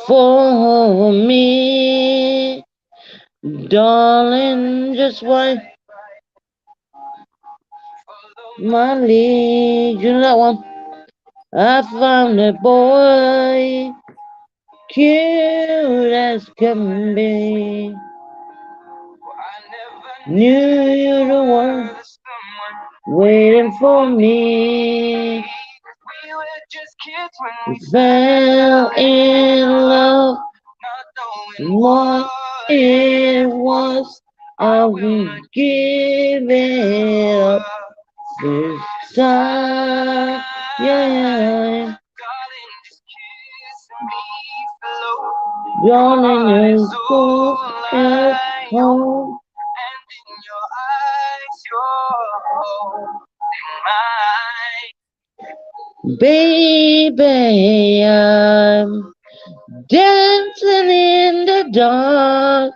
for me, darling. Just why my lead, you know that one. I found a boy, cute as can be. Knew you the one waiting for me. We were just kids when we Fell in love, not knowing what it was. I will give it up this time. Yeah, Darling, just kiss me slow. darling, is go at home. And in your eyes, you're holding mine. Baby, I'm dancing in the dark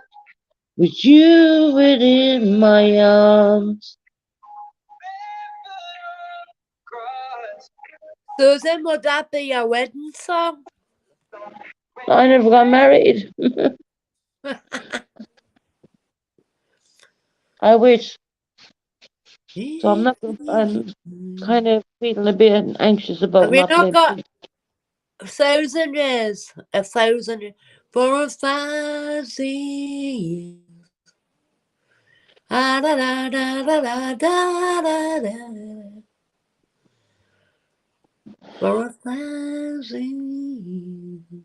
with you within my arms. Susan, would that be your wedding song? I never got married. I wish. So I'm kind of feeling a bit anxious about Have you not not playing. got 1,000 years? 1,000 years. For 1,000 years. Ah, da, da, da, da, da, da, da, da. For 1,000 years.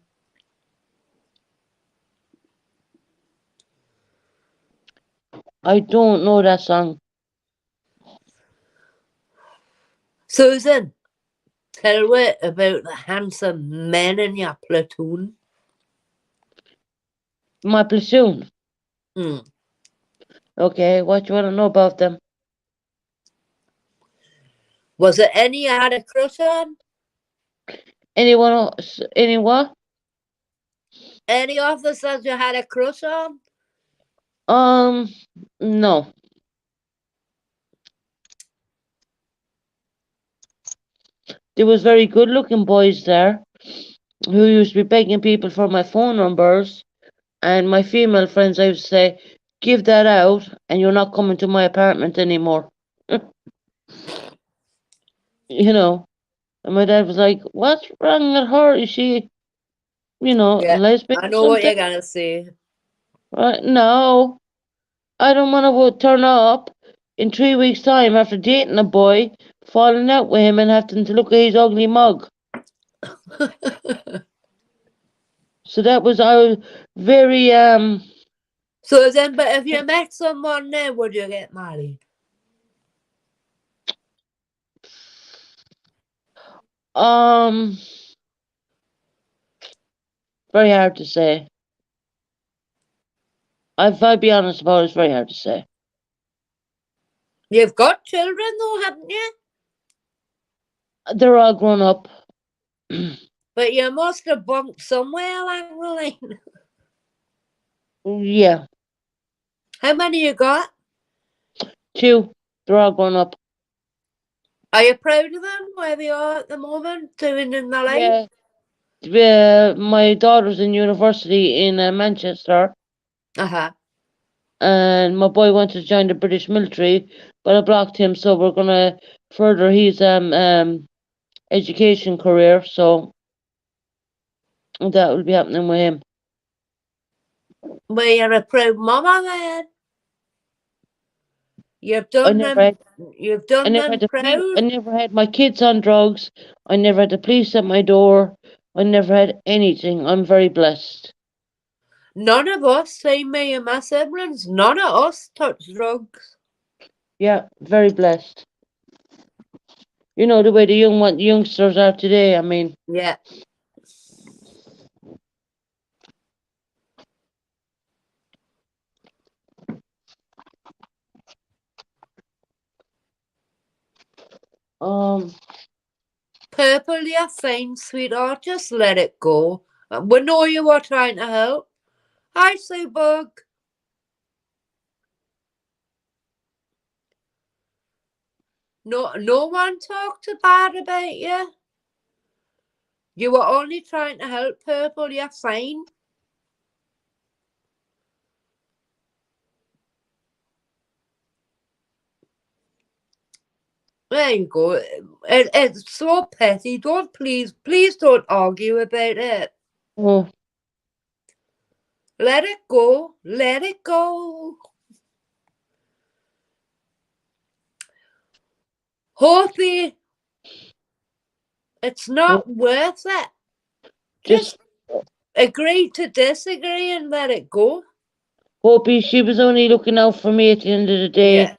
I don't know that song. Susan, tell me about the handsome men in your platoon. My platoon. Hmm. Okay, what do you want to know about them? Was it any you had a crush on? Anyone else? Any what? Any officers you had a crush on? No. There was very good looking boys there who used to be begging people for my phone numbers, and my female friends, I would say, give that out and you're not coming to my apartment anymore. You know. And my dad was like, what's wrong with her? Is she, a Yeah, lesbian I or know what you're something? gonna say. Right? No. I don't want to turn up in 3 weeks' time after dating a boy, falling out with him and having to look at his ugly mug. So I was very, Susan, but if you met someone now, would you get married? um, very hard to say. If I be honest about it, it's very hard to say. You've got children though, haven't you? They're all grown up. But you must have bumped somewhere along the line. Yeah, How many you got? 2. They're all grown up. Are you proud of them where they are at the moment, doing in their life? Yeah. My daughter's in university in Manchester, Uh-huh. and my boy wanted to join the British military, but I blocked him. So we're gonna further his education career. So that will be happening with him. Well, you're a proud mama then. You've I done never them. had, You've I done never had them the police, I proud. never had my kids on drugs. I never had the police at my door. I never had anything. I'm very blessed. None of us, say me and my siblings, none of us touch drugs. Yeah, very blessed. You know the way the youngsters are today. I mean, Yeah. um, Purple, you're fine, sweetheart. Just let it go. We know you were trying to help. Hi, Sue Bug. No one talked bad about you. You were only trying to help, Purple. You're fine. There you go. It's so petty. Please don't argue about it. oh, Let it go. Let it go. Hopi, it's not worth it. Just Just agree to disagree and let it go. Hopi, she was only looking out for me at the end of the day.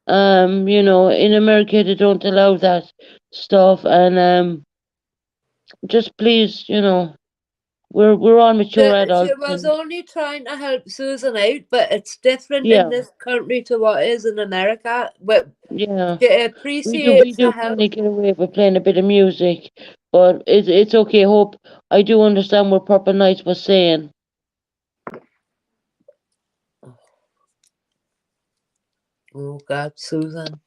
Yeah. You know, in America they don't allow that stuff, and just please, you know, we're all mature adults. She was only trying to help Susan out, but it's different Yeah. in this country to what it is in America. But Yeah, she we appreciates the do help. kind of get away with playing a bit of music, but it's okay. Hope I do understand what Purple Nights was saying. Oh God, Susan.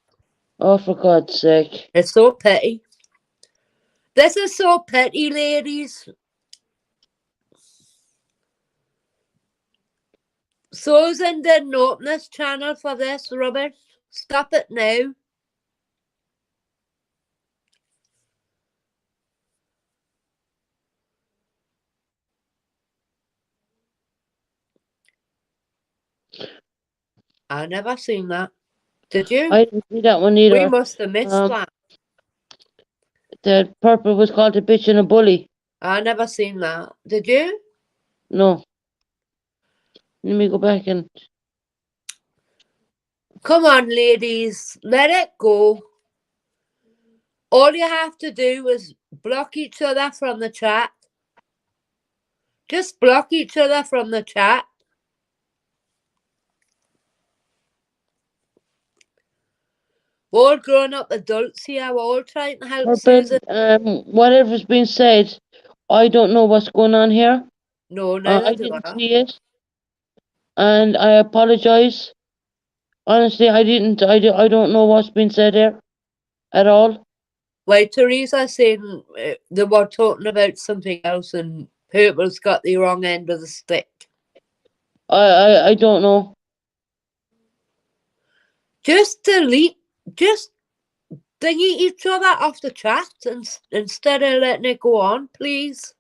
Oh, for God's sake! It's so petty. This is so petty, ladies. Susan didn't open this channel for this rubbish. Stop it now. I never seen that. Did you? I didn't see that one We either. must have missed that. The Purple was called a bitch and a bully. I never seen that. Did you? No. Let me go back and. Come on, ladies. Let it go. All you have to do is block each other from the chat. Just block each other from the chat. We're all grown up adults here. We're all trying to help Susan. Purple, whatever's been said, I don't know what's going on here. No, I neither do didn't I. see it, and I apologize. Honestly, I didn't. I don't know what's been said here at all. Like Teresa saying they were talking about something else and Purple's got the wrong end of the stick. I don't know. Just delete, just thingy each other off the chat instead of letting it go on, please.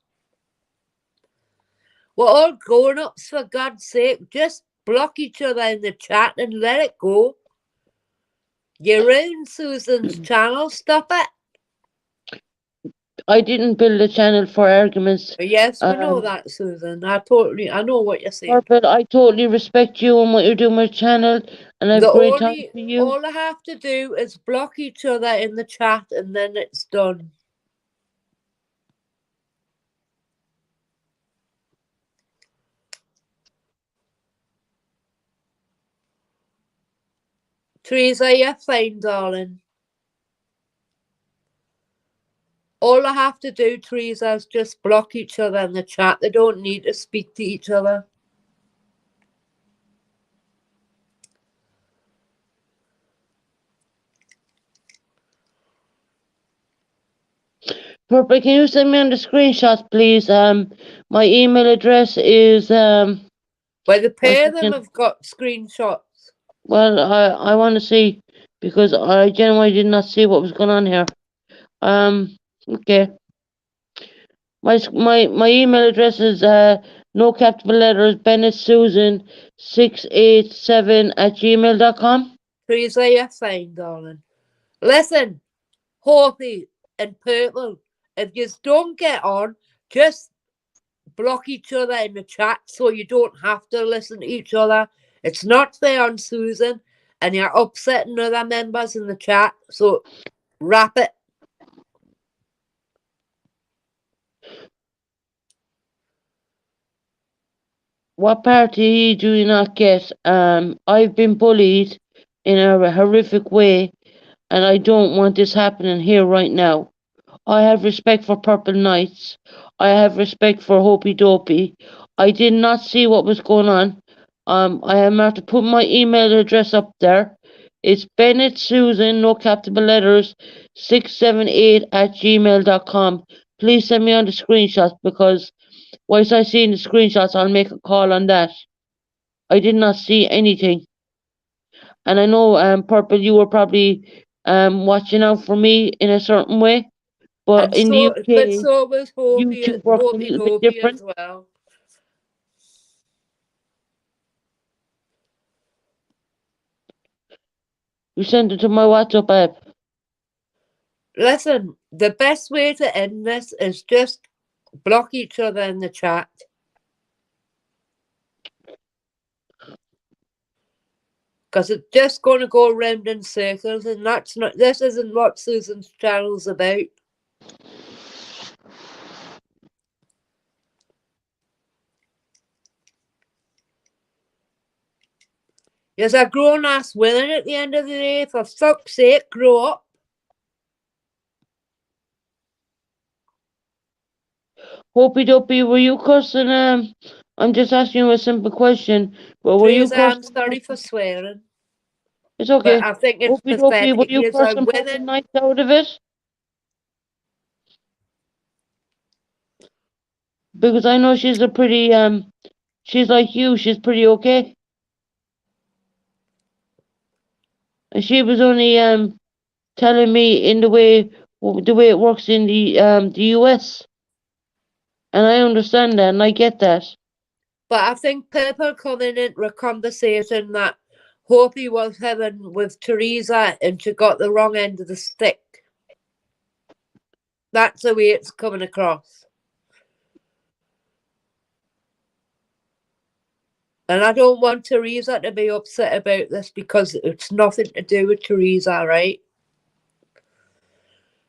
We're all grown ups, for God's sake. Just block each other in the chat and let it go. You ruined Susan's channel. Stop it. I didn't build a channel for arguments. Yes, we know that, Susan. I know what you're saying. Purple, I totally respect you and what you're doing with your channel, and I have great time for you. All I have to do is block each other in the chat and then it's done. Teresa, you're fine, darling. All I have to do, Teresa, is just block each other in the chat. They don't need to speak to each other. Purple, can you send me on the screenshots, please? My email address is Well, the pair of them second. have got screenshots. Well, I want to see, because I genuinely did not see what was going on here. Okay. My email address is no capital letters, Bennett Susan 687 at gmail.com. Teresa, you're fine, darling. Listen, Hopi and Purple, if you don't get on, just block each other in the chat so you don't have to listen to each other. It's not fair on Susan, and you're upsetting other members in the chat, so wrap it. What party do you not get? I've been bullied in a horrific way, and I don't want this happening here right now. I have respect for Purple Knights. I have respect for Hopey Dopey. I did not see what was going on. I am going to put my email address up there. It's Bennett Susan, no capital letters, 678 at gmail.com. Please send me on the screenshots, because once I see the screenshots, I'll make a call on that. I did not see anything. And I know, Purple, you were probably watching out for me in a certain way. But And in the but UK, so was YouTube works a Hopey little bit Dopey different. as well. You send it to my WhatsApp app. Listen, the best way to end this is just block each other in the chat. Because it's just going to go round in circles, and that's not. This isn't what Susan's channel's about. You're a grown-ass woman at the end of the day. For fuck's sake, grow up. Hopey dopey, were you cussing? I'm just asking you a simple question. But were you Teresa, I'm cussing? sorry for swearing, It's okay. but I think it's Hopey dopey, were pathetic. you You're a cussing Purple woman. Night out of it? Because I know she's a pretty she's like you. She's pretty okay. And she was only telling me in the way it works in the US. And I understand that, and I get that. But I think people coming into a conversation that Hopi was having with Teresa and she got the wrong end of the stick. That's the way it's coming across. And I don't want Teresa to be upset about this because it's nothing to do with Teresa, right?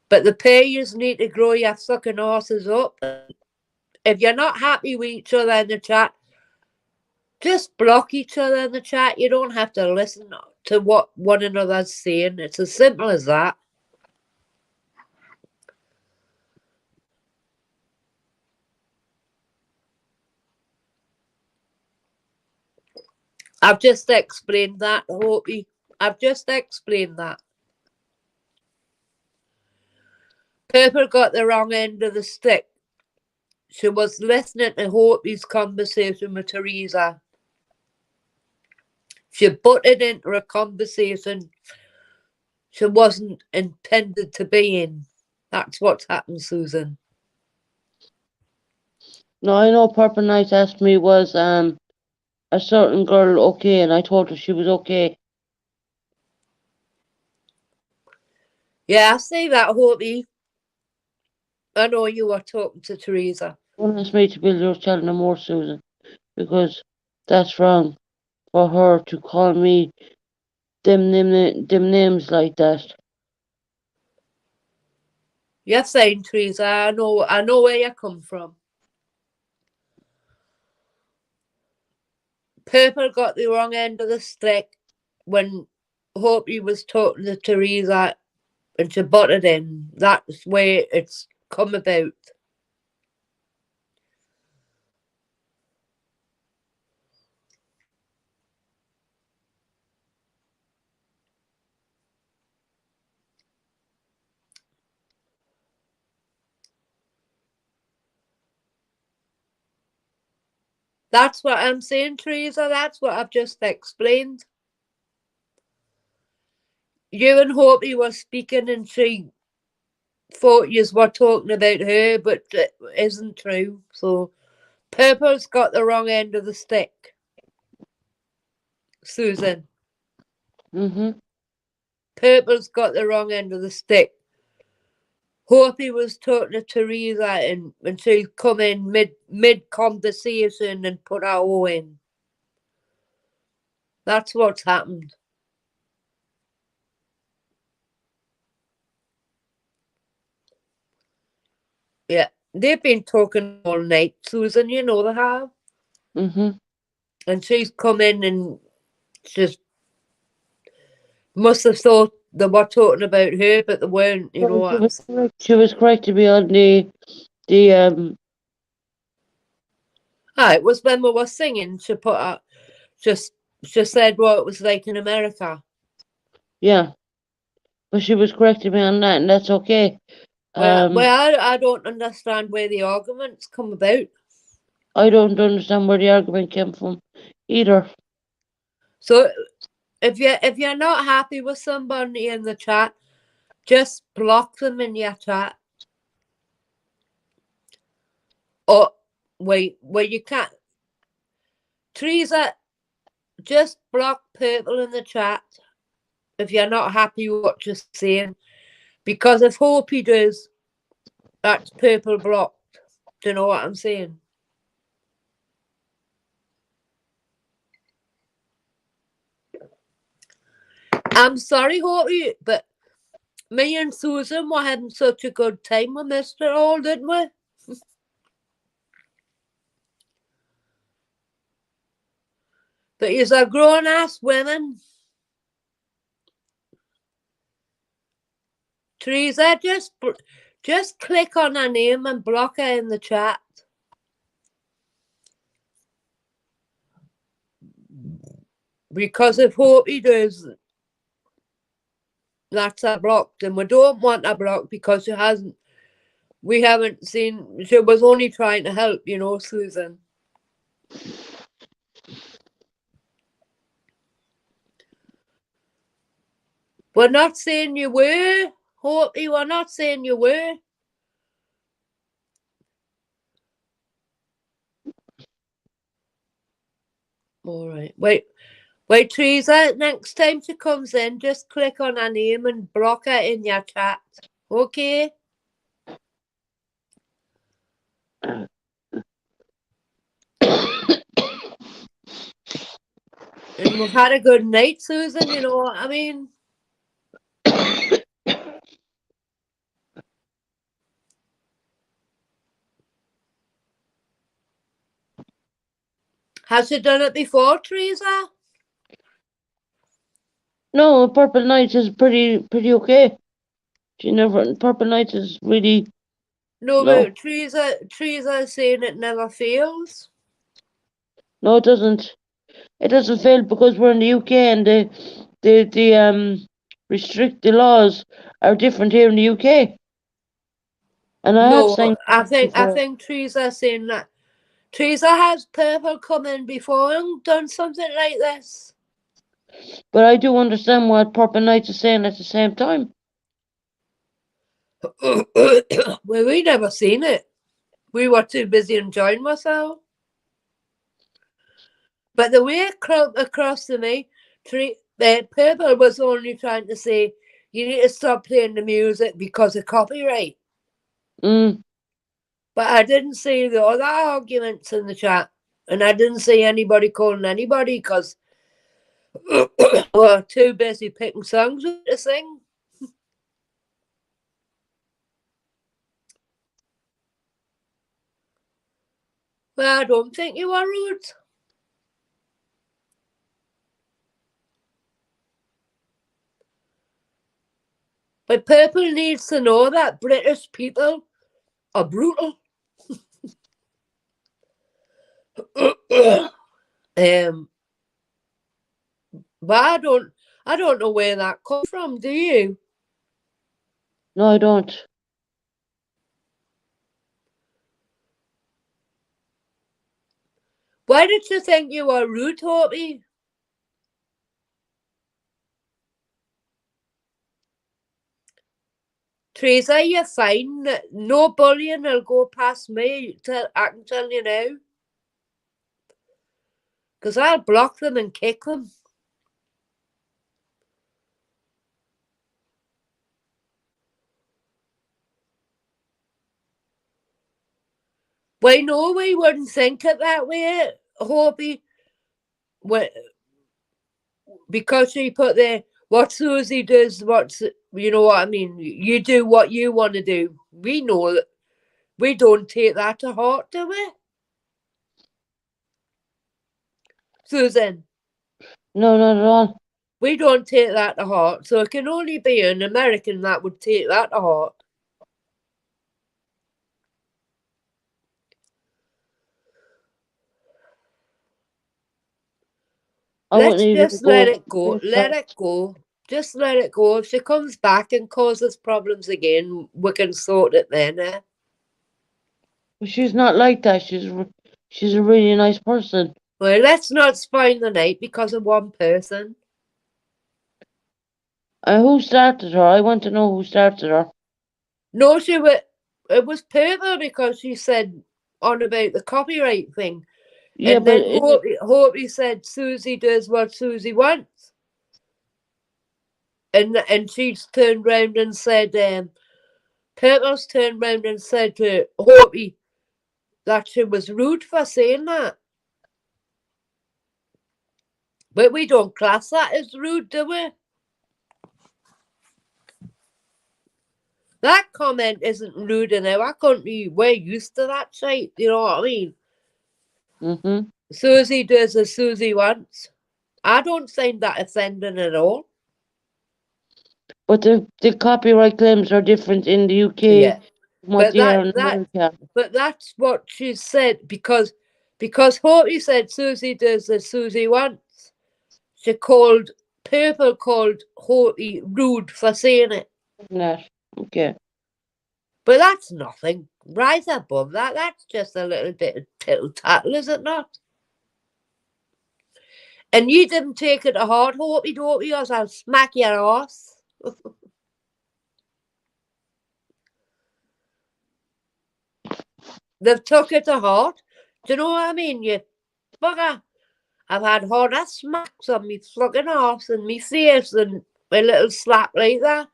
But the payers need to grow your fucking horses up. If you're not happy with each other in the chat, just block each other in the chat. You don't have to listen to what one another's saying. It's as simple as that. I've just explained that, Hopi. I've just explained that. Purple got the wrong end of the stick. She was listening to Hopi's conversation with Teresa. She butted into a conversation she wasn't intended to be in. That's what's happened, Susan. No, I know Purple Night asked me was a certain girl okay, and I told her she was okay. Yeah, I see that, Hopi. I know you were talking to Teresa. Don't ask me to build your channel no more, Susan, because that's wrong for her to call me them names like that. You're saying, Teresa, I know where you come from. Purple got the wrong end of the stick when Hopi was talking to Teresa and she butted in. That's where it's come about. That's what I'm saying, Teresa. That's what I've just explained. You and Hopi were speaking and she thought you were talking about her, but it isn't true. So Purple's got the wrong end of the stick. Susan. Mm-hmm. Purple's got the wrong end of the stick. Hopi was talking to Teresa and she come in mid conversation and put our O in. That's what's happened. Yeah, they've been talking all night, Susan. You know they have. Mm-hmm. And she's come in and just must have thought they were talking about her, but they weren't. You know what I'm saying? She was correct to be on the It was when we were singing. She put up, she said what it was like in America. yeah, but she was correcting me on that, and that's okay. Well, I don't understand where the arguments come about. I don't understand where the argument came from either. So if you're not happy with somebody in the chat, just block them in your chat. Or wait, you can't. Teresa, just block Purple in the chat if you're not happy with what you're saying. Because if Hopi does, that's purple blocked. Do you know what I'm saying? I'm sorry, Hopi, but me and Susan were having such a good time with Mr. All, didn't we? But he's a grown-ass women. Teresa, just click on her name and block her in the chat. Because if Hopi does, that's a blocked, and we don't want a blocked because we haven't seen, she was only trying to help, you know, Susan. We're not saying you were, Hopi, we're not saying you were. All right, wait, Teresa, next time she comes in, just click on her name and block her in your chat, okay? And we've had a good night, Susan, you know what I mean? Has she done it before, Teresa? No, Purple Night is pretty okay. Purple Night is really, No, no. but Teresa is saying it never fails. No, it doesn't. It doesn't fail because we're in the UK and the restricted laws are different here in the UK. And I have No, sang I before. think Teresa is saying that. Teresa, has Purple come in before and done something like this? But I do understand what Purple Night is saying at the same time. Well, we never seen it. We were too busy enjoying ourselves. But the way it came across to me, Purple was only trying to say, you need to stop playing the music because of copyright. Mm. But I didn't see the other arguments in the chat. And I didn't see anybody calling anybody because we're too busy picking songs to sing. Well, I don't think you are rude. But Purple needs to know that British people are brutal. But I don't know where that comes from, do you? No, I don't. Why did you think you were rude, Hopi? Teresa, you're fine. No bullying will go past me. I can tell you now. Because I'll block them and kick them. Why, no, we wouldn't think it that way, Hopi. Because she put there, what Susie does, you know what I mean? You do what you want to do. We know that. We don't take that to heart, do we? Susan, No, not at all. we don't take that to heart. So it can only be an American that would take that to heart. Let's just let it go. Let it go. Just let it go. If she comes back and causes problems again, we can sort it then, eh? She's not like that. She's a really nice person. Well, let's not spoil the night because of one person. Who started her? I want to know who started her. No, it was Purple because she said on about the copyright thing. Yeah, and but then Hopi said Susie does what Susie wants. And she's turned round and said, Purple's turned round and said to Hopi that she was rude for saying that. But we don't class that as rude, do we? That comment isn't rude in our country. We're used to that shit, you know what I mean? Mm-hmm. Susie does as Susie wants. I don't find that offending at all. But the copyright claims are different in the UK Yeah. from what But they are in that America. but that's what she said because Hopi said Susie does as Susie wants. She called Purple called Hopi rude for saying it. Not. Okay. But that's nothing. Right above that, that's just a little bit of tittle tattle, is it not? And you didn't take it to heart, Hopi Dopey, or I'll smack your ass. They've took it to heart. Do you know what I mean, you bugger? I've had harder smacks on me fucking arse and me face than a little slap like that.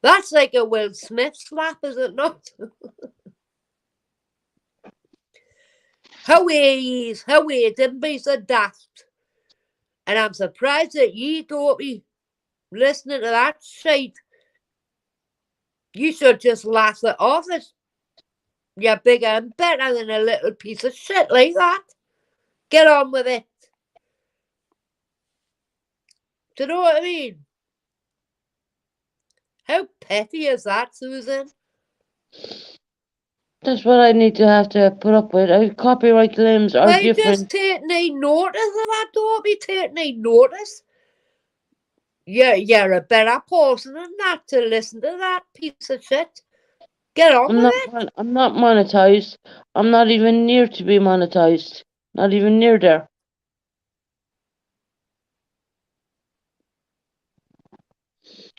That's like a Will Smith slap, is it not? How are yous? How are you? Didn't be so daft. And I'm surprised that you don't be listening to that shit. You should just laugh it off. You're bigger and better than a little piece of shit like that. Get on with it. Do you know what I mean? How petty is that, Susan? That's what I need to have to put up with. Copyright claims are Why just different. take no notice of that? Don't be taking no notice. You're a better person than that to listen to that piece of shit. Get on with it. I'm not monetized. I'm not even near to be monetized. Not even near there.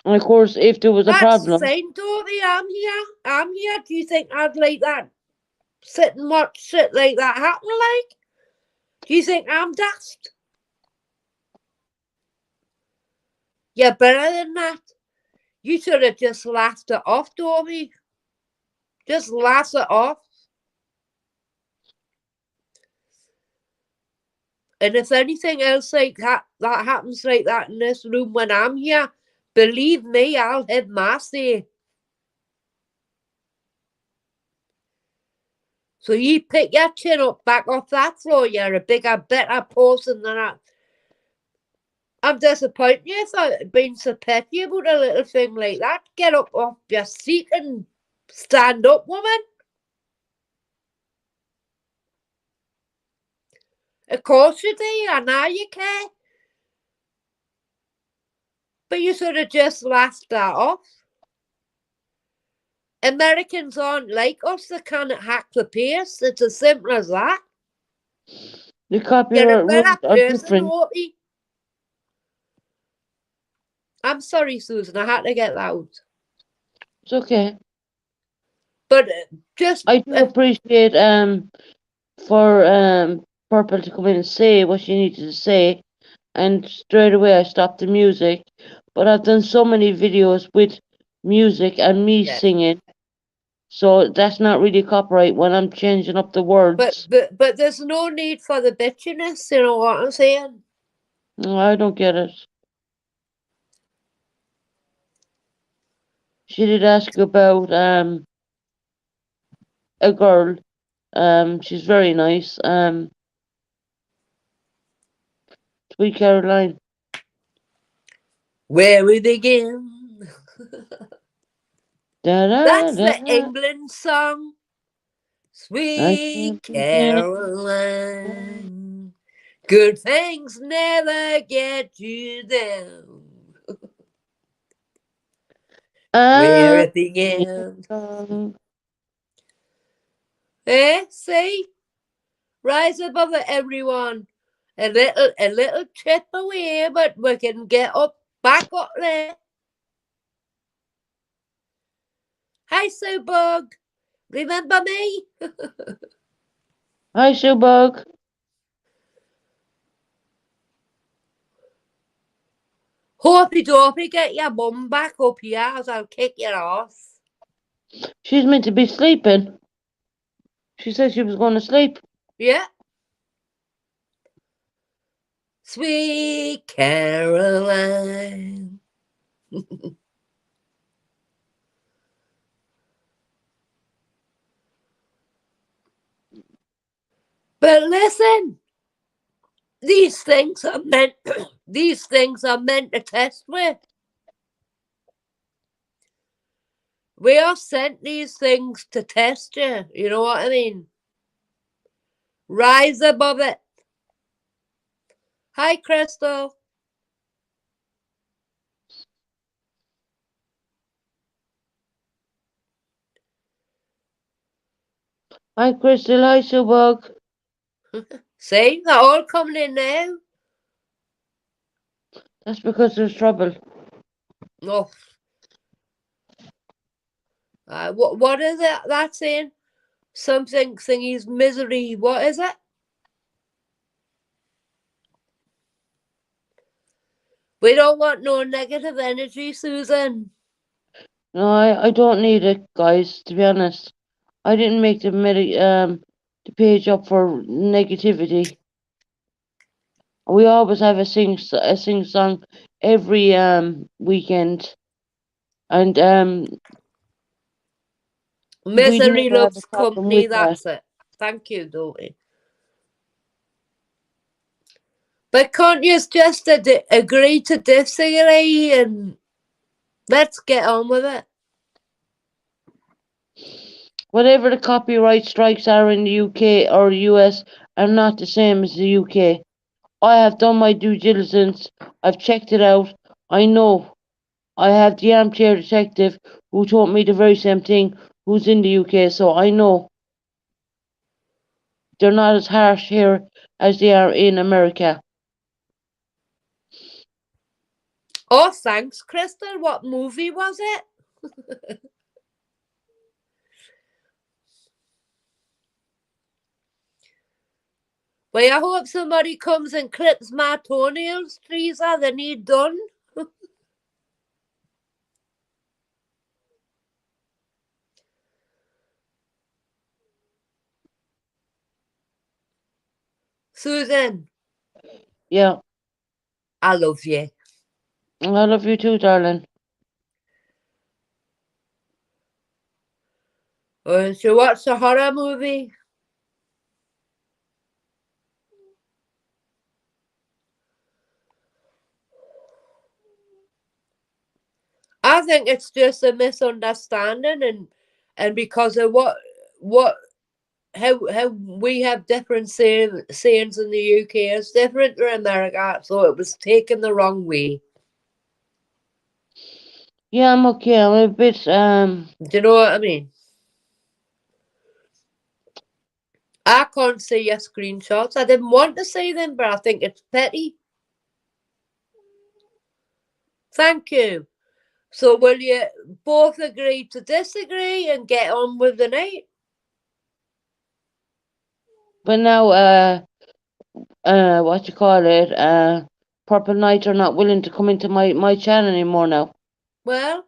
And of course, if there was a That's problem, fine, Dorothy. I'm here. I'm here. Do you think I'd like that? Sit and watch shit like that happen, like? Do you think I'm daft? You're better than that. You should have just laughed it off, Dorothy. Just laugh it off. And if anything else like that happens like that in this room when I'm here, believe me, I'll have my say. So you pick your chin up back off that floor. You're a bigger, better person than that. I'm disappointed you for being so petty about a little thing like that. Get up off your seat and stand up, woman. Of course you do. I know you care. But you should have just laughed that off. Americans aren't like us. They can't hack the pace. It's as simple as that. the You're a copyright rules better are person, different. Opie. I'm sorry, Susan. I had to get that out. It's okay. But just I do appreciate for Purple to come in and say what she needed to say, and straight away I stopped the music. But I've done so many videos with music and me Yes. singing, so that's not really copyright when I'm changing up the words. but there's no need for the bitchiness. You know what I'm saying? No, I don't get it. She did ask about a girl. She's very nice. Sweet Caroline. Where we begin. Da, da, That's da, the da. England song. Sweet can't forget. Caroline. Good things never get you down. We're at the end. See? Rise above it, everyone. A little chip away, but we can get back up there. Hi, Sue Bug. Remember me? Hi, Showbug. Hope you don't get your mum back up here, as I'll kick your ass. She's meant to be sleeping. She said she was going to sleep. Yeah. Sweet Caroline. But listen, these things are meant these things are meant to test with. We are sent these things to test you. You know what I mean? Rise above it. Hi, Crystal. Hi, Crystal. Hi, Subug. See, they're all coming in now. That's because there's trouble. Oh. What is it that's saying? Something thingy's misery. What is it? We don't want no negative energy, Susan. No, I don't need it, guys, to be honest. I didn't make the page up for negativity. We always have a sing song every weekend, and we Misery never have a loves problem company, with that. that's it. Thank you, Doty. But can't you just agree to disagree and let's get on with it? Whatever the copyright strikes are in the UK or US are not the same as the UK. I have done my due diligence. I've checked it out. I know. I have the armchair detective who told me the very same thing, who's in the UK, so I know. They're not as harsh here as they are in America. Oh, thanks, Crystal. What movie was it? Well, I hope somebody comes and clips my toenails, Teresa. They need done. Susan, Yeah. I love you. I love you too, darling. So what's a horror movie? I think it's just a misunderstanding, and because of how we have different sayings in the UK, it's different to America, so it was taken the wrong way. Yeah, I'm okay. I'm a bit Do you know what I mean? I can't see your screenshots. I didn't want to see them, but I think it's petty. Thank you. So will you both agree to disagree and get on with the night? but now what you call it, Purple Knight are not willing to come into my channel anymore now. Well,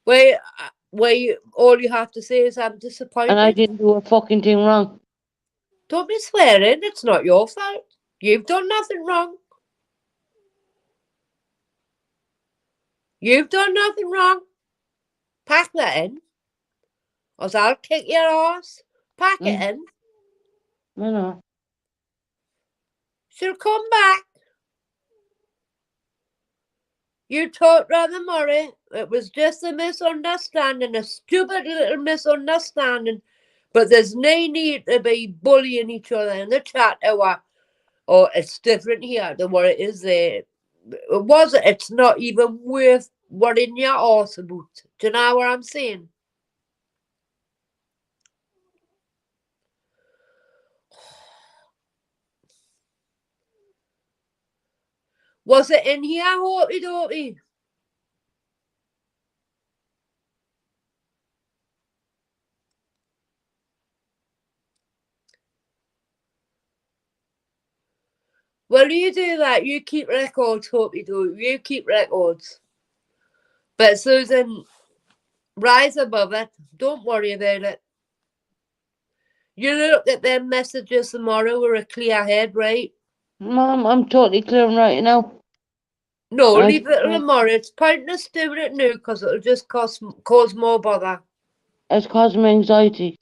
all you have to say is I'm disappointed. And I didn't do a fucking thing wrong. Don't be swearing. It's not your fault. You've done nothing wrong. You've done nothing wrong. Pack that in, or I'll kick your ass. Pack it in. I know. She'll come back. You told Brother Murray it was just a misunderstanding, a stupid little misunderstanding. But there's no need to be bullying each other in the chat or it's different here than what it is there. It's not even worth worrying your arse about. Do you know what I'm saying? Was it in here, Hopey Dopey? Well, you do that. You keep records, hope you do. You keep records. But Susan, rise above it. Don't worry about it. You look at them messages tomorrow with a clear head, right? Mom, I'm totally clear right now. No, I leave it till think tomorrow. It's pointless doing it now because it'll just cause more bother. it's causing me anxiety,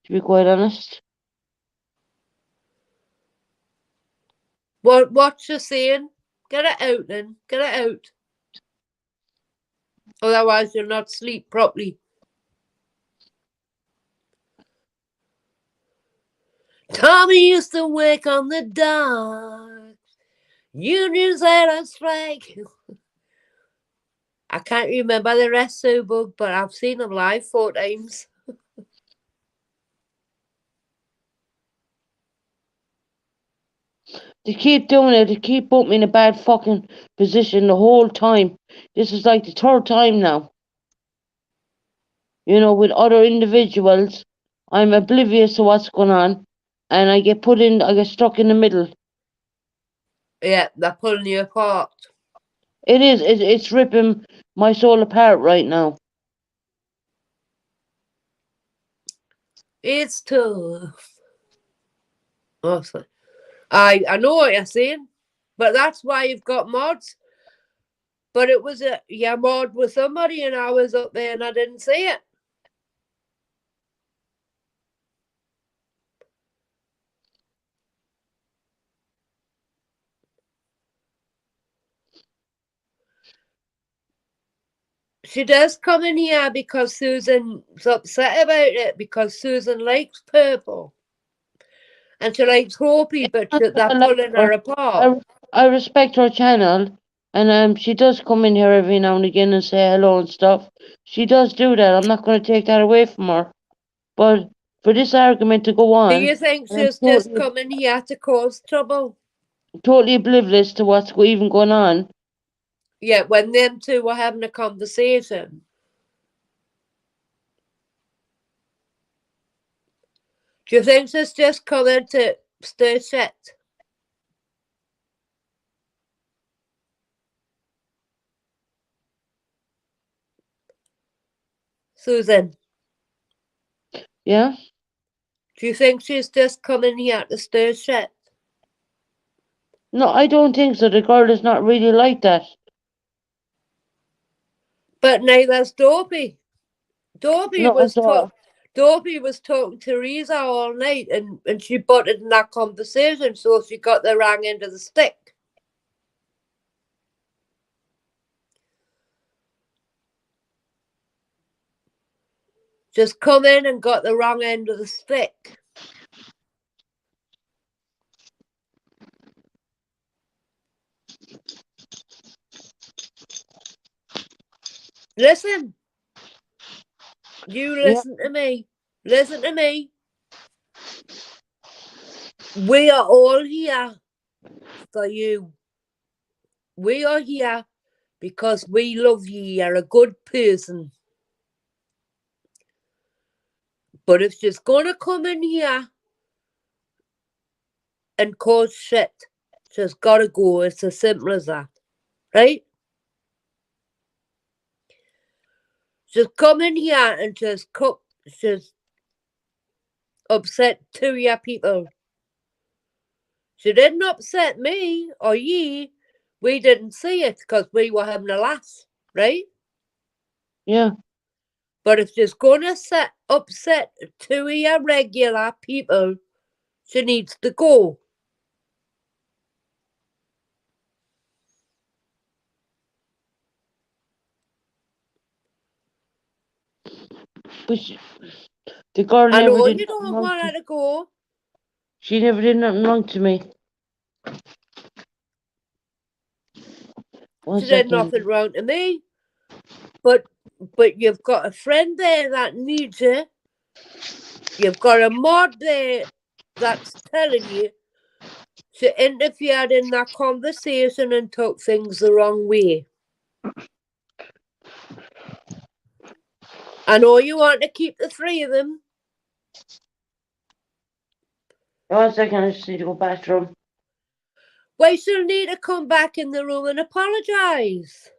to be quite honest. What you saying? Get it out then. Get it out. Otherwise you'll not sleep properly. Tommy used to work on the dock. Unions had a strike. I can't remember the rest of the book, but I've seen them live 4 times. They keep doing it. They keep putting me in a bad fucking position the whole time. This is like the third time now. You know, with other individuals, I'm oblivious to what's going on, and I get stuck in the middle. Yeah, they're pulling you apart. It is. It's ripping my soul apart right now. It's tough. Oh, sorry. I know what you're saying, but that's why you've got mods. But it was a mod with somebody, and I was up there and I didn't see it. She does come in here because Susan's upset about it because Susan likes purple. And she likes Hopi, but they're pulling her apart. I respect her channel, and she does come in here every now and again and say hello and stuff. She does do that. I'm not going to take that away from her. But for this argument to go on, Do you think I'm she's just coming here to cause trouble? totally oblivious to what's even going on. Yeah, when them two were having a conversation. Do you think she's just coming to stir shit? Susan, Yeah? do you think she's just coming here to stir shit? No, I don't think so. The girl is not really like that. But neither's Dopey. Dopey No, was at all. talking to Reza all night and she butted in that conversation, so she got the wrong end of the stick. Just come in and got the wrong end of the stick. Listen. You listen to me. Listen to me. We are all here for you. We are here because we love you. You're a good person. But if she's gonna come in here and cause shit, she's gotta go. It's as simple as that. Right? She's come in here and she's upset 2 of your people. She didn't upset me or ye. We didn't see it because we were having a laugh, right? Yeah. But if she's gonna upset 2 of your regular people, she needs to go. But the girl I never know did you nothing don't wrong want to her to go. She never did nothing wrong to me. One She did second. nothing wrong to me. But you've got a friend there that needs you. You've got a mod there that's telling you she interfered in that conversation and took things the wrong way. I know you want to keep the 3 of them. 1 second, I just need to go bathroom. Well, she'll need to come back in the room and apologise.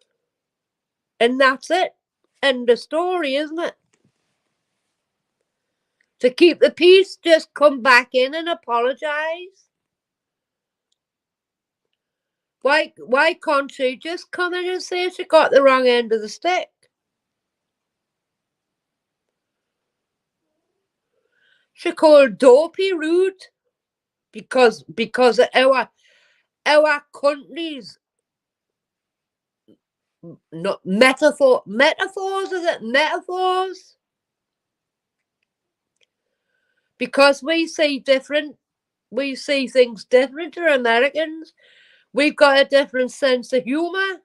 And that's it. End of story, isn't it? To keep the peace, just come back in and apologise. Why can't she just come in and say she got the wrong end of the stick? She called Dopey rude because of our country's not metaphors, is it metaphors? Because we see things different to Americans. We've got a different sense of humour.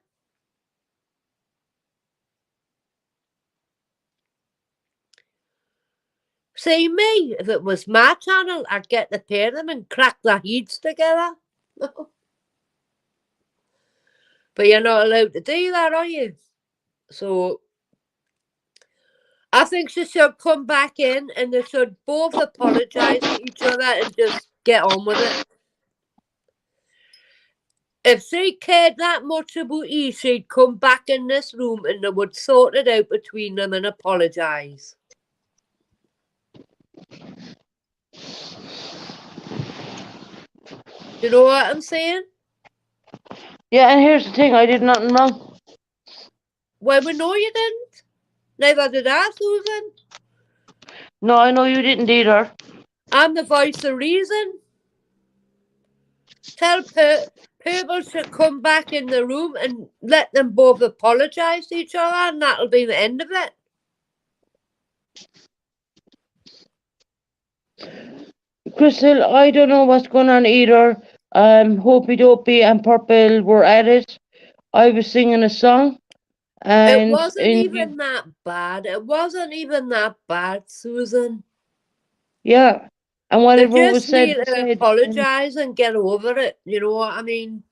See me, if it was my channel, I'd get the pair of them and crack their heads together. But you're not allowed to do that, are you? So I think she should come back in and they should both apologise to each other and just get on with it. If she cared that much about you, she'd come back in this room and they would sort it out between them and apologise. You know what I'm saying? Yeah, and here's the thing, I did nothing wrong. Well, we know you didn't. Neither did I, Susan. No, I know you didn't either. I'm the voice of reason. Tell people to come back in the room and let them both apologise to each other, and that'll be the end of it. Crystal, I don't know what's going on either. Hopey Dopey and Purple were at it. I was singing a song. And it wasn't even that bad. It wasn't even that bad, Susan. Yeah. And They whatever was just said, need to said, apologise and get over it. You know what I mean?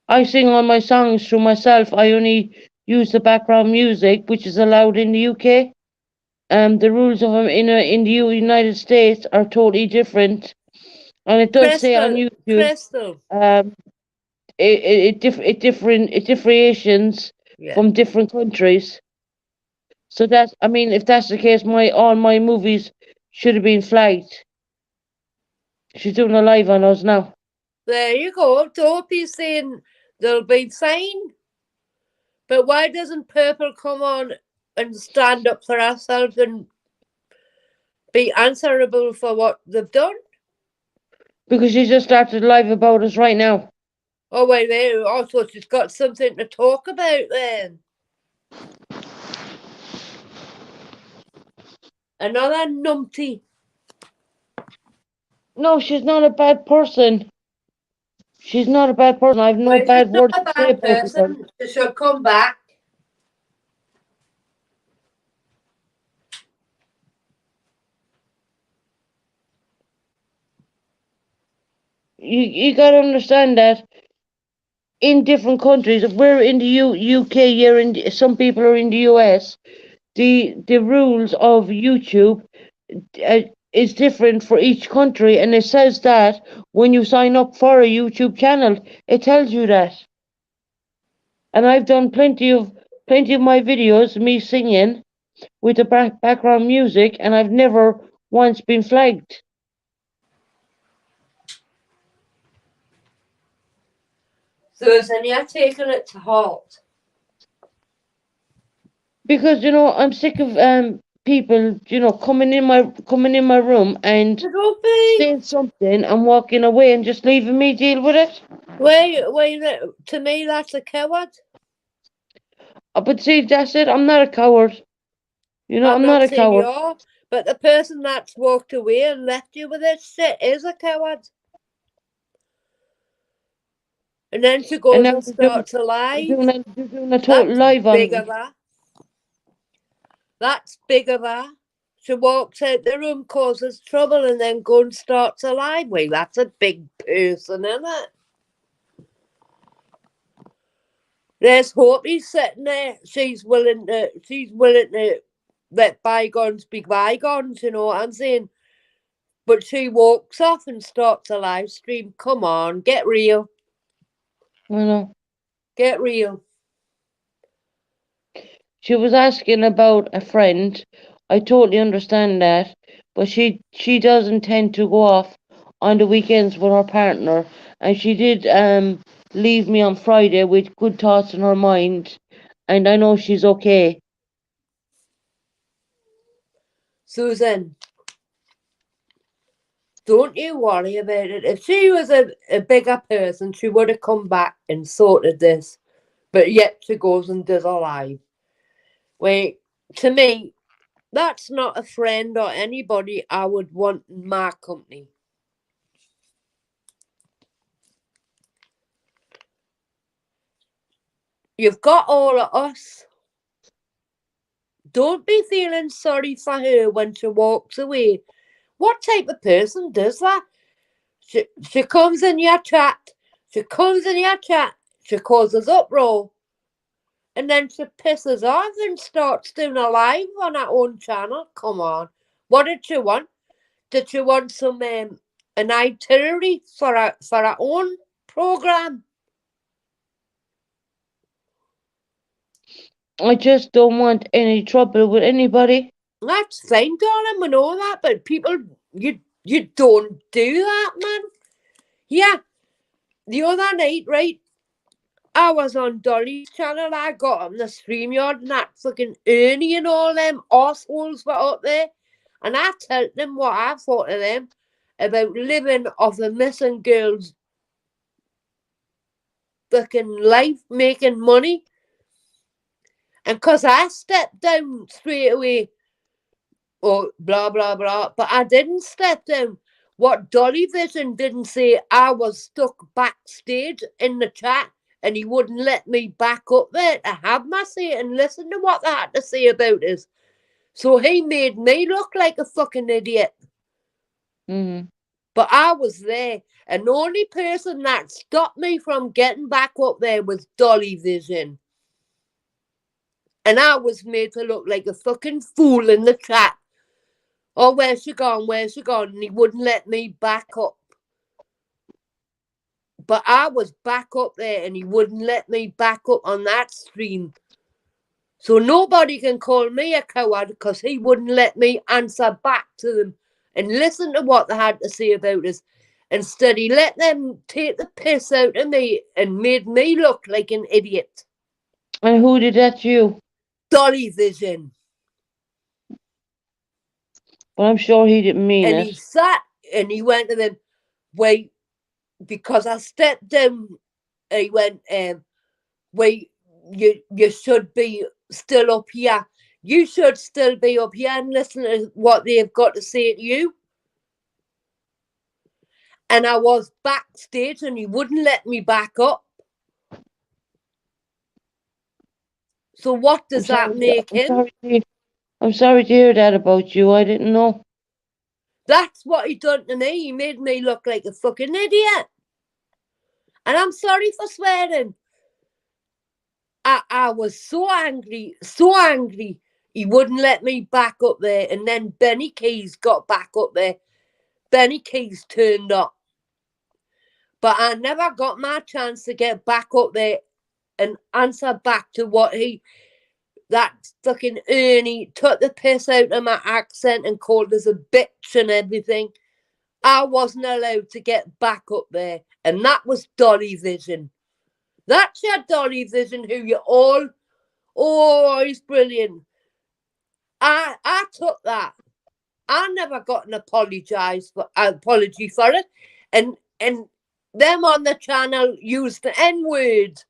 I sing all my songs through myself. I only use the background music, which is allowed in the UK. The rules of them in the United States are totally different. And it does say on YouTube, Crystal. it differentiations Yeah. from different countries. So that's, I mean, if that's the case, all my movies should have been flagged. She's doing a live on us now. There you go. Dopey's saying they'll be fine. But why doesn't Purple come on and stand up for ourselves and be answerable for what they've done? Because she just started live about us right now. Oh, wait, there. Also, she's got something to talk about then. Another numpty. No, she's not a bad person. She's not a bad person. I have no bad words to say about her. She should come back. You gotta understand that in different countries, if we're in the UK, some people are in the US. The rules of YouTube is different for each country, and it says that when you sign up for a YouTube channel, it tells you that. And I've done plenty of my videos, me singing with the background music, and I've never once been flagged. Susan, you're taking it to heart. Because I'm sick of people, coming in my room and saying something and walking away and just leaving me deal with it. Wait, to me that's a coward. But see, that's it. I'm not a coward. I'm not a coward. You are, but the person that's walked away and left you with this shit is a coward. And then she goes and starts a lie. Doing a total live on me. That's big of her. She walks out the room, causes trouble, and then goes and starts a lie. Well, that's a big person, isn't it? There's Hopi sitting there. She's willing to let bygones be bygones, you know what I'm saying? But she walks off and starts a live stream. Come on, get real. I know. Get real. She was asking about a friend. I totally understand that, but she doesn't tend to go off on the weekends with her partner, and she did leave me on Friday with good thoughts in her mind, and I know she's okay. Susan, don't you worry about it. If she was a bigger person, she would have come back and sorted this. But yet she goes and does a live. Wait, to me, that's not a friend or anybody I would want in my company. You've got all of us. Don't be feeling sorry for her when she walks away. What type of person does that? She comes in your chat. She comes in your chat. She causes uproar. And then she pisses off and starts doing a live on her own channel. Come on. What did she want? Did she want some an itinerary for her own program? I just don't want any trouble with anybody. That's fine, darling. We know that, but people, you don't do that, man. Yeah, the other night, right? I was on Dolly's channel. I got on the StreamYard and that fucking Ernie and all them arseholes were up there. And I told them what I thought of them about living off the missing girl's fucking life, making money. And because I stepped down straight away, or blah, blah, blah, but I didn't step down. What Dolly Vision didn't say, I was stuck backstage in the chat and he wouldn't let me back up there to have my say and listen to what they had to say about us. So he made me look like a fucking idiot. Mm-hmm. But I was there, and the only person that stopped me from getting back up there was Dolly Vision. And I was made to look like a fucking fool in the chat. Oh, where's she gone? Where's she gone? And he wouldn't let me back up. But I was back up there and he wouldn't let me back up on that stream. So nobody can call me a coward because he wouldn't let me answer back to them and listen to what they had to say about us. Instead, he let them take the piss out of me and made me look like an idiot. And who did that to you? Dolly Vision. But I'm sure he didn't mean And it. he sat and he went to them, wait, because I stepped down, he went, wait, you should be still up here. You should still be up here and listen to what they've got to say to you. And I was backstage and he wouldn't let me back up. So what does that make him? I'm sorry to hear that about you. I didn't know. That's what he done to me. He made me look like a fucking idiot. And I'm sorry for swearing. I was so angry. He wouldn't let me back up there. And then Benny Keys got back up there. Benny Keys turned up. But I never got my chance to get back up there and answer back to what that fucking Ernie took the piss out of my accent and called us a bitch and everything. I wasn't allowed to get back up there. And that was Dolly Vision. That's your Dolly Vision who you all, oh, he's brilliant. I took that. I never got an apology for it. And them on the channel used the N-word.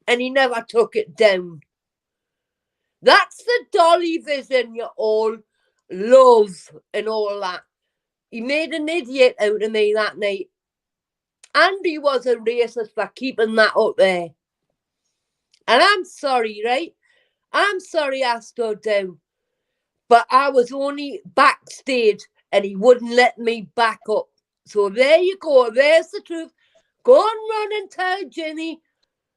And he never took it down. That's the Dolly Vision you all love and all that. He made an idiot out of me that night. And he was a racist for keeping that up there. And I'm sorry, right? I'm sorry I stood down. But I was only backstage and he wouldn't let me back up. So there you go. There's the truth. Go and run and tell Ginny.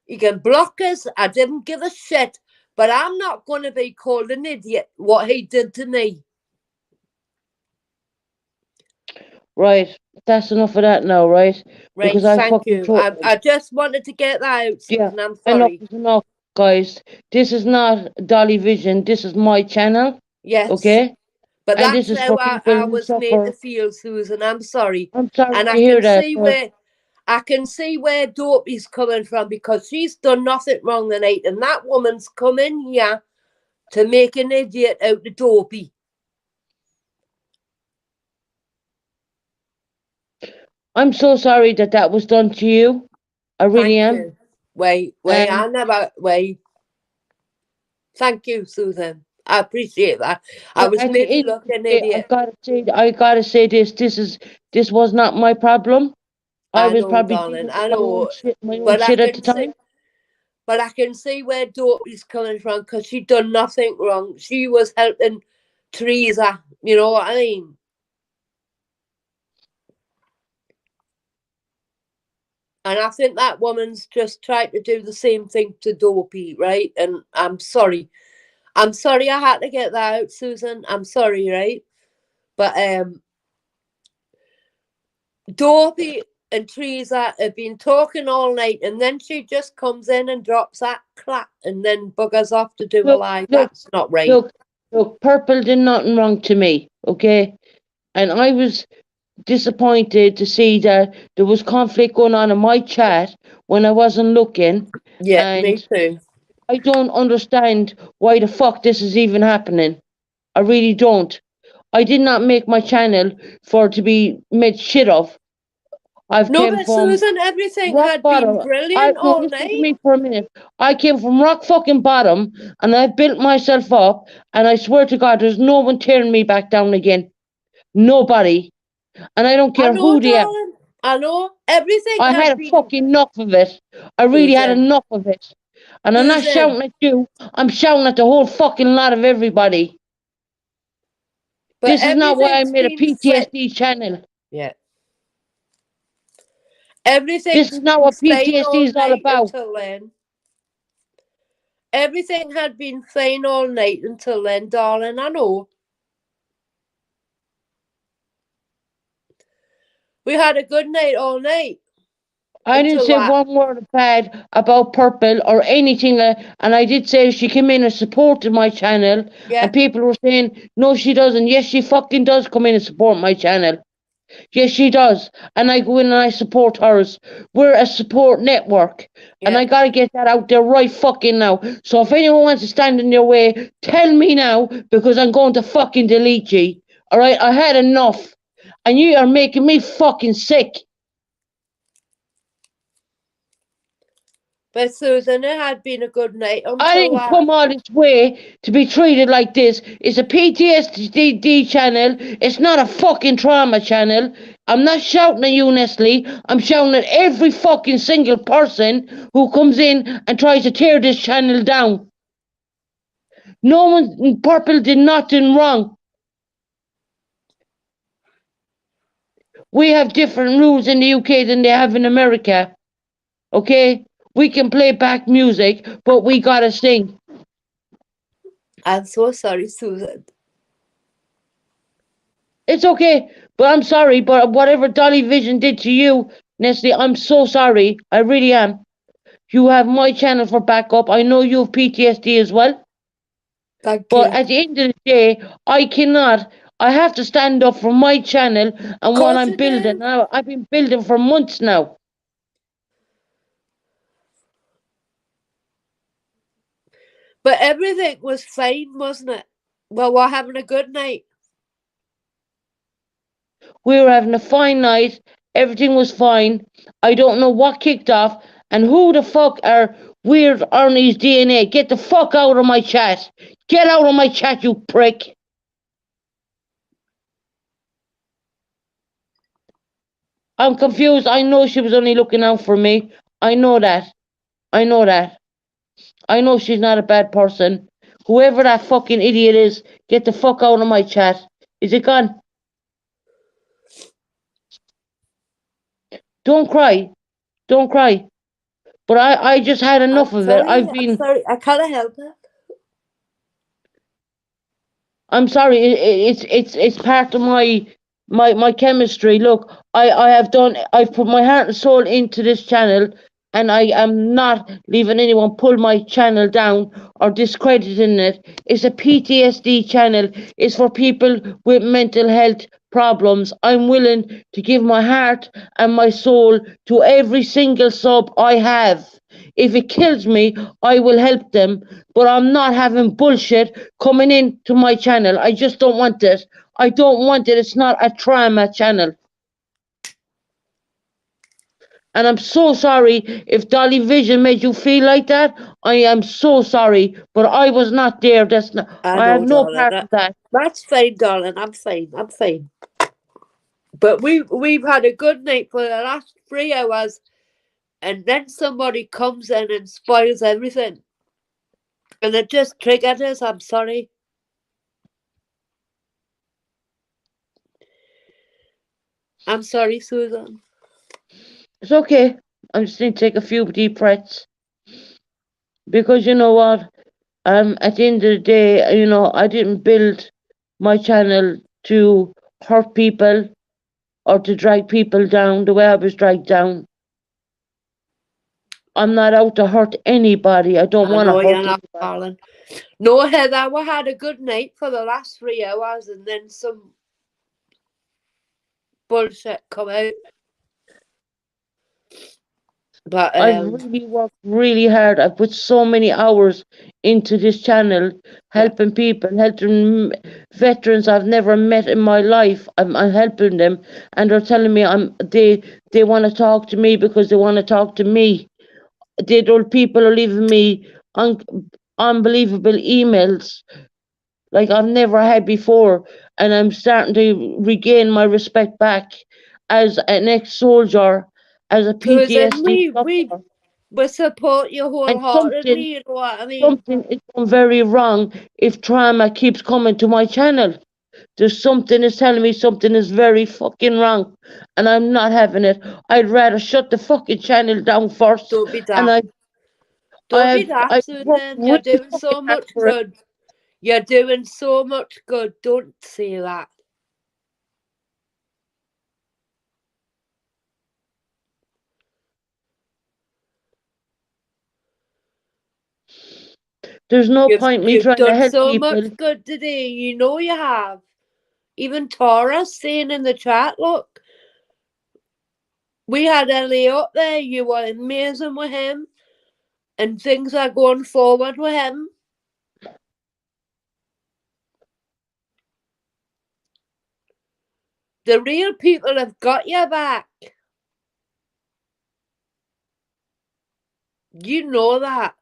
He can block us. I didn't give a shit. But I'm not going to be called an idiot what he did to me. Right. That's enough of that now, right? Right, Because I thank fucking you. told I just wanted to get that out, yeah, Susan. I'm enough sorry. is enough, guys. This is not Dolly Vision. This is my channel, Yes. okay? But And this that's is how for I people who was made to suffer. feel, Susan. I'm sorry. I'm sorry And to I hear can that, see but where Dopey's coming from, because she's done nothing wrong tonight, and that woman's come in here to make an idiot out of Dopey. I'm so sorry that that was done to you. I really Thank am. you. Wait, thank you, Susan. I appreciate that. I But was at the made to end of look the an day, idiot. I gotta say this. This was not my problem. I I was know, probably darling. dealing I with know. my own But I shit at the can see time. but I can see where Dopey's coming from, because she done nothing wrong. She was helping Teresa, you know what I mean? And I think that woman's just tried to do the same thing to Dopey, right? And I'm sorry. I'm sorry I had to get that out, Susan. I'm sorry, right? But Dopey and Teresa have been talking all night, and then she just comes in and drops that clap and then buggers off to do a Look, live. look, That's not right. look, Purple did nothing wrong to me, okay? And I was disappointed to see that there was conflict going on in my chat when I wasn't looking. Yeah, me And too. I don't understand why the fuck this is even happening. I really don't. I did not make my channel for to be made shit of. I've No, came but from Susan, everything rock had been bottom. brilliant No, all listen to night. me for a minute. I came from rock fucking bottom, and I've built myself up, and I swear to God, there's no one tearing me back down again. Nobody. And I don't I care know, who they are. darling. I know. Everything I had had been fucking enough of it. I really had Susan. enough of it. And I'm not Susan. shouting at you. I'm shouting at the whole fucking lot of everybody. But This is not why I everything's made a been said. PTSD channel. Yeah. This Everything's is not been what fine PTSD all is all night about. until then. Everything had been fine all night until then, darling. I know. We had a good night all night. I didn't Until say that. one word bad about Purple or anything, and I did say she came in and supported my channel, Yeah. and people were saying, no, she doesn't. Yes, she fucking does come in and support my channel. Yes, she does. And I go in and I support hers. We're a support network. And Yeah. I gotta get that out there right fucking now. So if anyone wants to stand in their way, tell me now, because I'm going to fucking delete you. Alright, I had enough. And you are making me fucking sick. But Susan, it had been a good night I until didn't that. come all this way to be treated like this. It's a PTSD channel. It's not a fucking trauma channel. I'm not shouting at you, Nestle. I'm shouting at every fucking single person who comes in and tries to tear this channel down. No one in Purple did nothing wrong. We have different rules in the UK than they have in America. Okay? We can play back music, but we gotta sing. I'm so sorry, Susan. It's okay, but I'm sorry, but whatever Dolly Vision did to you, Nestle, I'm so sorry. I really am. You have my channel for backup. I know you have PTSD as well. Thank But you. at the end of the day, I have to stand up for my channel and what I'm building. Now, I've been building for months now. But everything was fine, wasn't it? Well, we're having a good night. We were having a fine night. Everything was fine. I don't know what kicked off. And who the fuck are Weird Ernie's DNA? Get the fuck out of my chat. Get out of my chat, you prick. I'm confused. I know she was only looking out for me. I know that. I know that. I know she's not a bad person. Whoever that fucking idiot is, get the fuck out of my chat. Is it gone? Don't cry. Don't cry. But I just had enough of it. I'm sorry. I can't help it. I'm sorry. It's part of my my chemistry. Look, I've put my heart and soul into this channel, and I am not leaving anyone pull my channel down or discrediting it. It's a PTSD channel. It's for people with mental health problems. I'm willing to give my heart and my soul to every single sub I have. If it kills me, I will help them, but I'm not having bullshit coming into my channel. I just don't want it. I don't want it. It's not a trauma channel. And I'm so sorry if Dolly Vision made you feel like that. I am so sorry, but I was not there. I I have know, no darling. part of that. That's fine, darling. I'm fine. I'm fine. But we've had a good night for the last 3 hours, and then somebody comes in and spoils everything, and it just triggered us. I'm sorry. I'm sorry, Susan. It's okay. I'm just going to take a few deep breaths. Because you know what? At the end of the day, you know, I didn't build my channel to hurt people or to drag people down the way I was dragged down. I'm not out to hurt anybody. I don't I want to know hurt you're not, anybody. darling. No, Heather, we had a good night for the last 3 hours, and then some bullshit come out. But I've really worked really hard. I've put so many hours into this channel, helping people, helping veterans I've never met in my life. I'm helping them, and they're telling me they want to talk to me because they want to talk to me. People are leaving me unbelievable emails like I've never had before, and I'm starting to regain my respect back as an ex-soldier, as a Susan, PTSD sufferer. we support you And wholeheartedly, you know what I mean? something is going very wrong if trauma keeps coming to my channel. There's something is telling me something is very fucking wrong, and I'm not having it. I'd rather shut the fucking channel down first, Don't be and daft. Don't be daft, I've worked Susan. You're really doing fucking so hard much for it. good. You're doing so much good. Don't say that. There's no point me You've trying to done help so people. much good today. You know you have. Even Taurus saying in the chat, look, we had Ellie up there. You were amazing with him, and things are going forward with him. The real people have got your back. You know that.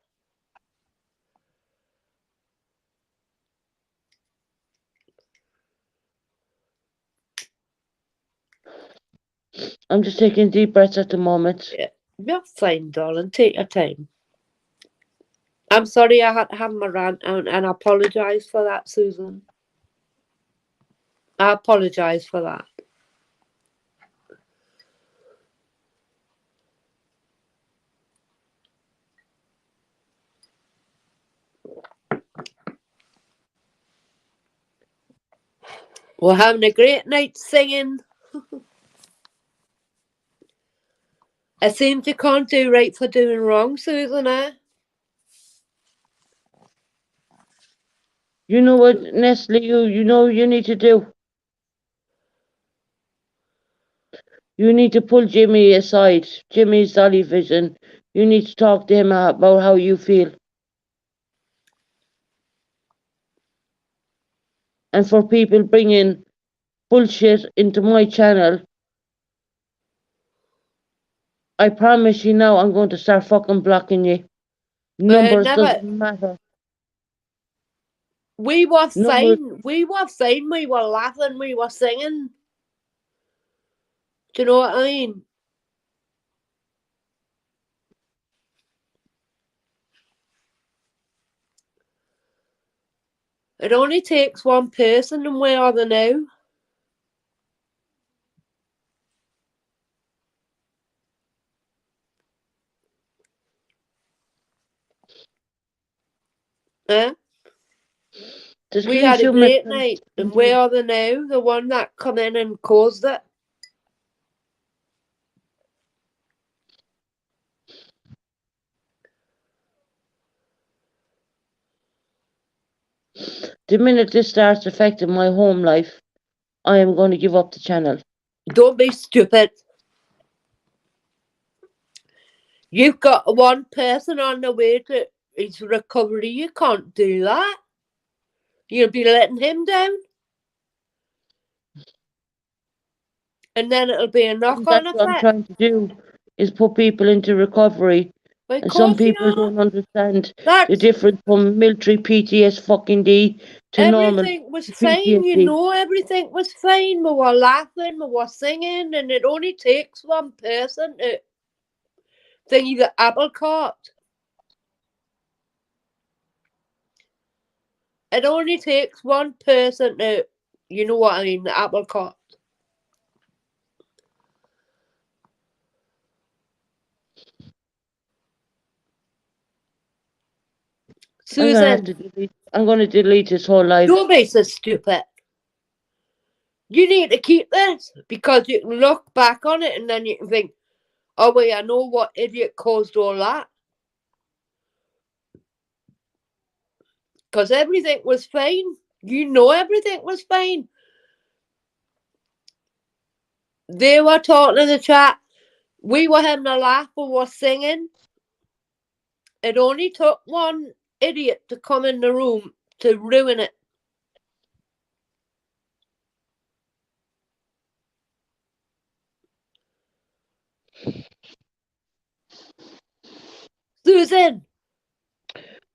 I'm just taking deep breaths at the moment. Yeah, you're fine, darling. Take your time. I'm sorry I had to have my rant out, and I apologise for that, Susan. I apologise for that. We're having a great night singing. It seems you can't do right for doing wrong, Susan, eh? You know what, Nestle, you know you need to do? You need to pull Jimmy aside. Jimmy's Dolly Vision. You need to talk to him about how you feel. And for people bringing bullshit into my channel, I promise you now I'm going to start fucking blocking you. Numbers Never. doesn't matter. We were Numbers. fine. We were fine. We were laughing. We were singing. Do you know what I mean? It only takes one person, and where are they now? Eh? There's We at least had a you great met night, and where are they now? The one that come in and caused it. the minute this starts affecting my home life, I am going to give up the channel. Don't be stupid. You've got one person on the way to his recovery. You can't do that. You'll be letting him down. And then it'll be a knock-on That's what I'm effect. trying to do, is put people into recovery. Of And some course you people are. don't understand the That's difference from military PTS fucking D to normal everything was fine. You PTSD. know, everything was fine. We were laughing, we were singing, and it only takes one person to thingy the apple cart. It only takes one person to, you know what I mean, the apple cart. Susan, I'm going to delete this whole life. don't be so stupid. You need to keep this because you can look back on it and then you can think, oh, wait, I know what idiot caused all that. Because everything was fine. You know everything was fine. They were talking in the chat. We were having a laugh. We were singing. It only took one idiot to come in the room to ruin it. Susan.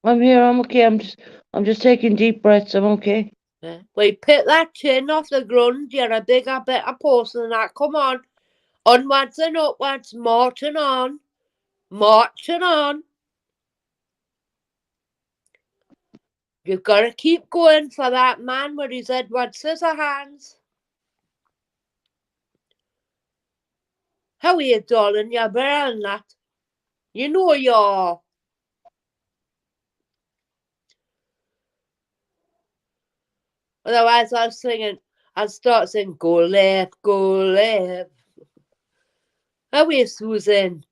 I'm here. I'm okay. I'm just taking deep breaths. I'm okay. Yeah. Wait, pick that chin off the ground. You're a bigger, better person than that. Come on. Onwards and upwards. Marching on. Marching on. You've got to keep going for that man with his Edward Scissorhands. How are you, darling? You're better than that. You know you are. Otherwise, I'll start singing, go left, go left. How are you, Susan?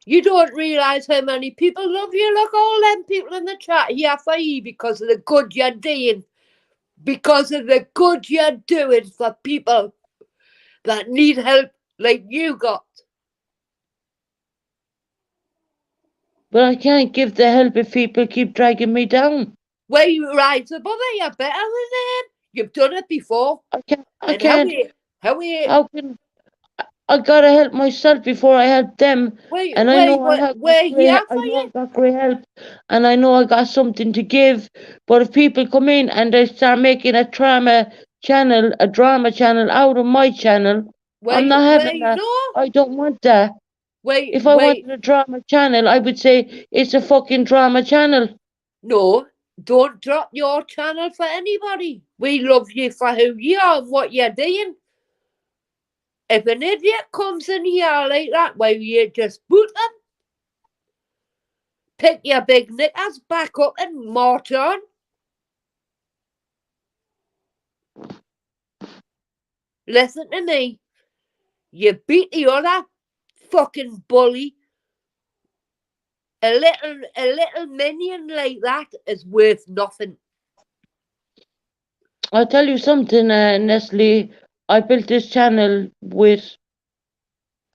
You don't realise how many people love you. Look, all them people in the chat here for you because of the good you're doing. Because of the good you're doing for people that need help like you got. But I can't give the help if people keep dragging me down. Where you rise above it, you're better than them. You've done it before. I can't. How are you? How can I gotta help myself before I help them? And I know I got great help, and I know I got something to give. But if people come in and they start making a drama channel out of my channel, I'm not having that. No. I don't want that. If I wanted a drama channel, I would say it's a fucking drama channel. No, don't drop your channel for anybody. We love you for who you are and what you're doing. If an idiot comes in here like that, why you just boot them? Pick your big knickers back up and march on. Listen to me. You beat the other fucking bully. A little minion like that is worth nothing. I'll tell you something, Nestle. I built this channel with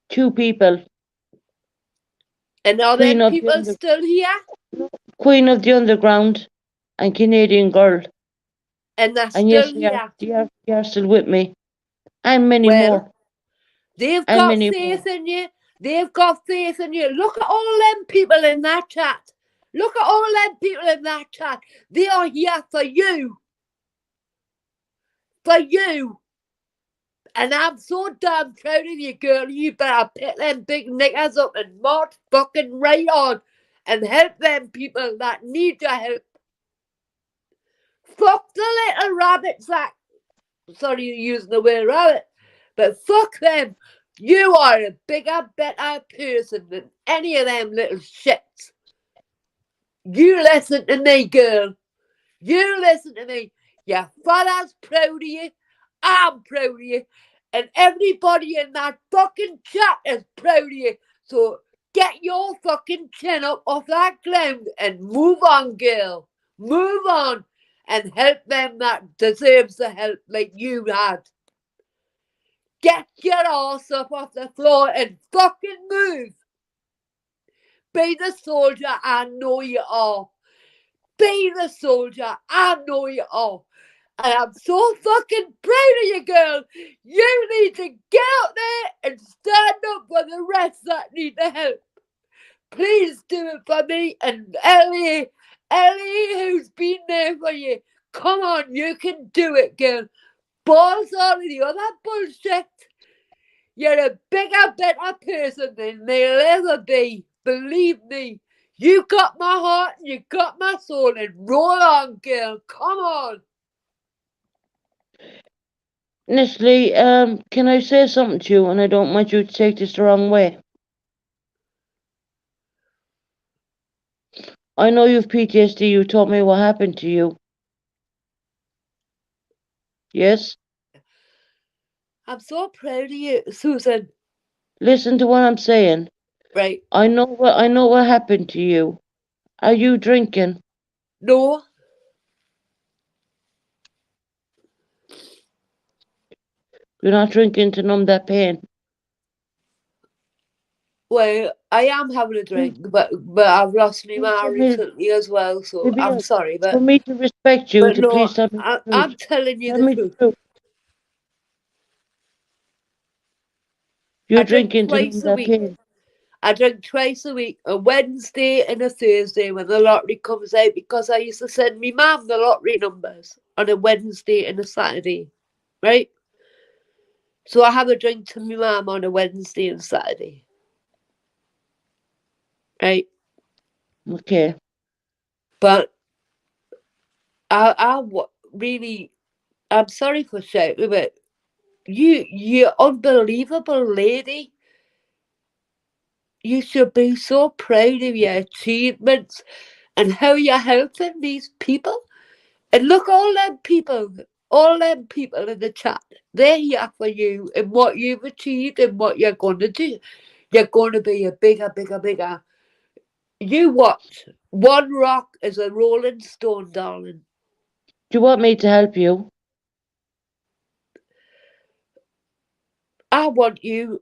2 people. And are them people still here? Queen of the Underground and Canadian Girl. And they're still here. They are still with me. And many more. They've got faith in you. They've got faith in you. Look at all them people in that chat. Look at all them people in that chat. They are here for you. For you. And I'm so damn proud of you, girl. You better pick them big knickers up and march fucking right on and help them people that need your help. Fuck the little rabbits that, sorry using the word rabbit, but fuck them. You are a bigger, better person than any of them little shits. You listen to me, girl. You listen to me. Your father's proud of you. I'm proud of you. And everybody in that fucking chat is proud of you. So get your fucking chin up off that ground and move on, girl. Move on and help them that deserves the help like you had. Get your ass up off the floor and fucking move. Be the soldier I know you are. Be the soldier I know you are. And I'm so fucking proud of you, girl. You need to get out there and stand up for the rest that need the help. Please do it for me and Ellie, who's been there for you. Come on, you can do it, girl. Balls all of the other bullshit. You're a bigger, better person than they'll ever be. Believe me. You got my heart and you got my soul, and roll on, girl. Come on. Nestle, can I say something to you? And I don't want you to take this the wrong way. I know you've PTSD. You told me what happened to you. Yes? I'm so proud of you, Susan. Listen to what I'm saying. Right. I know what happened to you. Are you drinking? No. You're not drinking to numb that pain. Well, I am having a drink, but I've lost my ma recently as well, so I'm sorry, For but me to respect you, to no, please tell me the I'm truth. telling you Tell the me the truth. truth. You're I drink drinking to twice numb a that week. pain. I drink twice a week, a Wednesday and a Thursday when the lottery comes out, because I used to send me mum the lottery numbers on a Wednesday and a Saturday, right? So I have a drink to my mum on a Wednesday and Saturday, right? Okay. But really, I'm sorry for shouting, but you unbelievable lady. You should be so proud of your achievements and how you're helping these people. And look, all them people in the chat, they're here for you and what you've achieved and what you're going to do. You're going to be a bigger. You watch. One rock is a rolling stone, darling. Do you want me to help you? I want you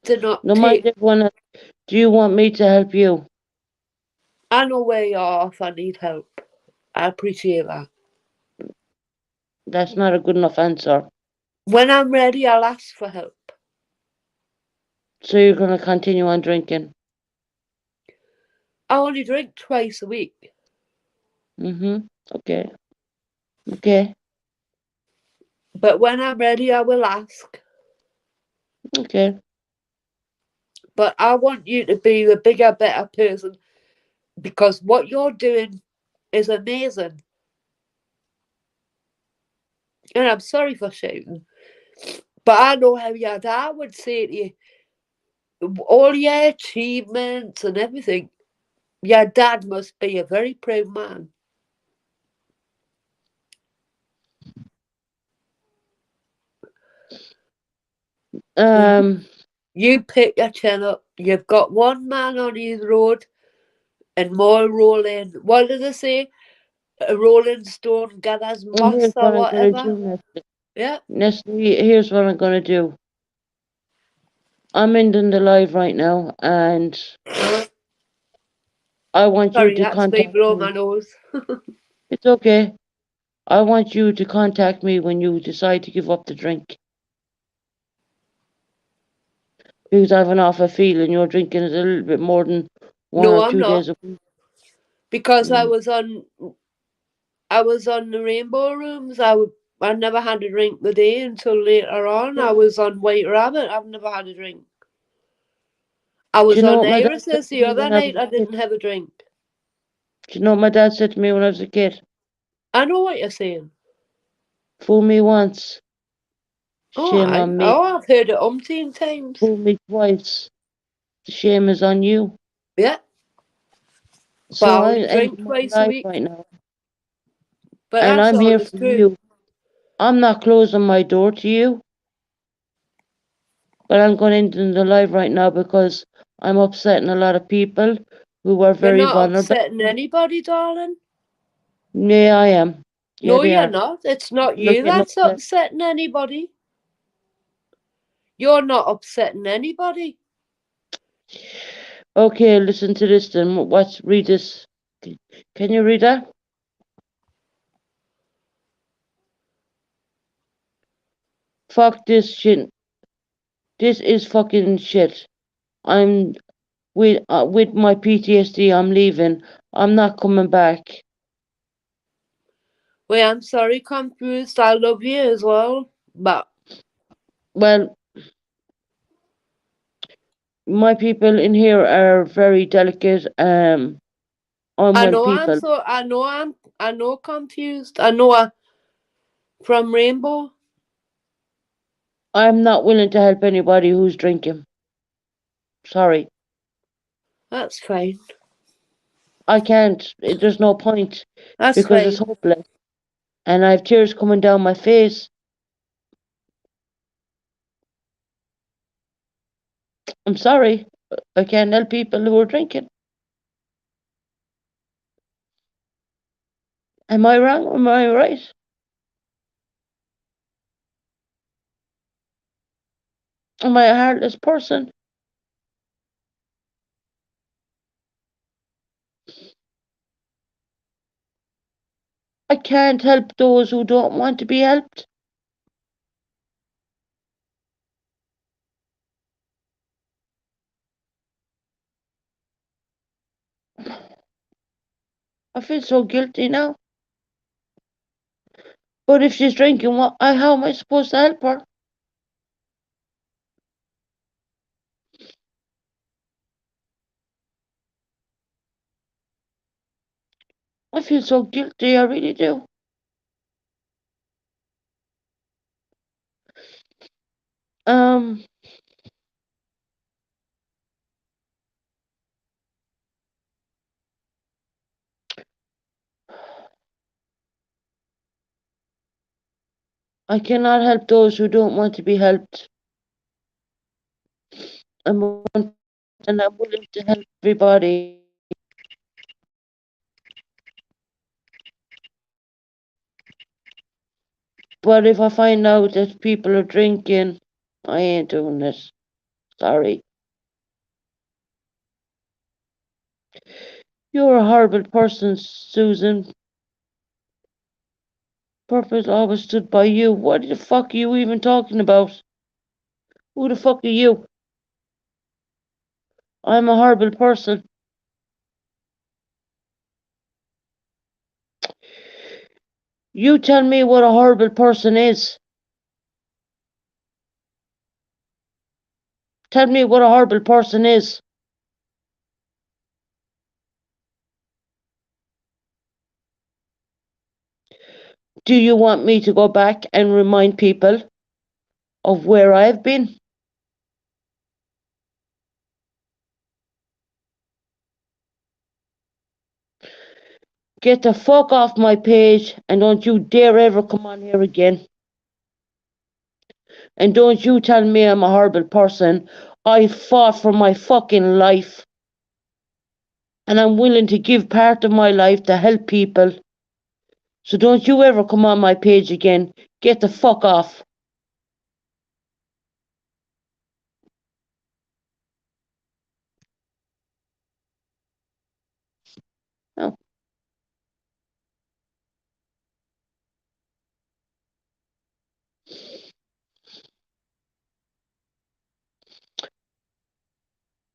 to not No take. mind everyone else. Do you want me to help you? I know where you are if I need help. I appreciate that. That's not a good enough answer. When I'm ready, I'll ask for help. So you're going to continue on drinking? I only drink twice a week. Okay. Okay. But when I'm ready, I will ask. Okay. But I want you to be a bigger, better person, because what you're doing is amazing. And I'm sorry for shouting, but I know how your dad would say to you, all your achievements and everything, your dad must be a very proud man. You pick your chin up. You've got one man on either road and more rolling. What did they say? A rolling stone gathers moss or whatever. Yeah. Nestle, here's what I'm going to do. I'm ending the live right now, and I want Sorry, you to that's me contact blowing me. my nose. It's okay. I want you to contact me when you decide to give up the drink. Because I have an awful feeling you're drinking it a little bit more than one No, or I'm 2 not. days a week. Because I was on the Rainbow Rooms. I never had a drink the day until later on. I was on White Rabbit. I've never had a drink. I Do was you know on what my dad said Irises to the me other when I was night. a I kid? didn't have a drink. Do you know what my dad said to me when I was a kid? I know what you're saying. Fool me once. Shame on me. I've heard it umpteen times. Fool me twice. The shame is on you. Yeah. So Well, I you end drink my twice a life week, right now, but and that's I'm all here is for true. you. I'm not closing my door to you, but I'm going into the live right now because I'm upsetting a lot of people who are You're very not vulnerable. upsetting anybody, darling. Yeah, I am. Yeah, No, they you're are. not. It's not Look, you you know that's that. upsetting anybody. You're not upsetting anybody. Okay, listen to this then. Read this. Can you read that? Fuck this shit. This is fucking shit. I'm with my PTSD. I'm leaving. I'm not coming back. Well, I'm sorry, confused. I love you as well, but Well, my people in here are very delicate, unwell people. I know confused. I know from Rainbow. I'm not willing to help anybody who's drinking. Sorry, That's fine. I can't. There's no point That's because it's fine. hopeless, and I have tears coming down my face. I'm sorry. I can't help people who are drinking. Am I wrong or am I right? Am I a heartless person? I can't help those who don't want to be helped. I feel so guilty now. But if she's drinking, how am I supposed to help her? I feel so guilty, I really do. Um, I cannot help those who don't want to be helped. And I'm willing to help everybody. But if I find out that people are drinking, I ain't doing this. Sorry. You're a horrible person, Susan. Purpose always stood by you. What the fuck are you even talking about? Who the fuck are you? I'm a horrible person. You tell me what a horrible person is. Tell me what a horrible person is. Do you want me to go back and remind people of where I've been? Get the fuck off my page and don't you dare ever come on here again. And don't you tell me I'm a horrible person. I fought for my fucking life. And I'm willing to give part of my life to help people. So don't you ever come on my page again. Get the fuck off. Oh.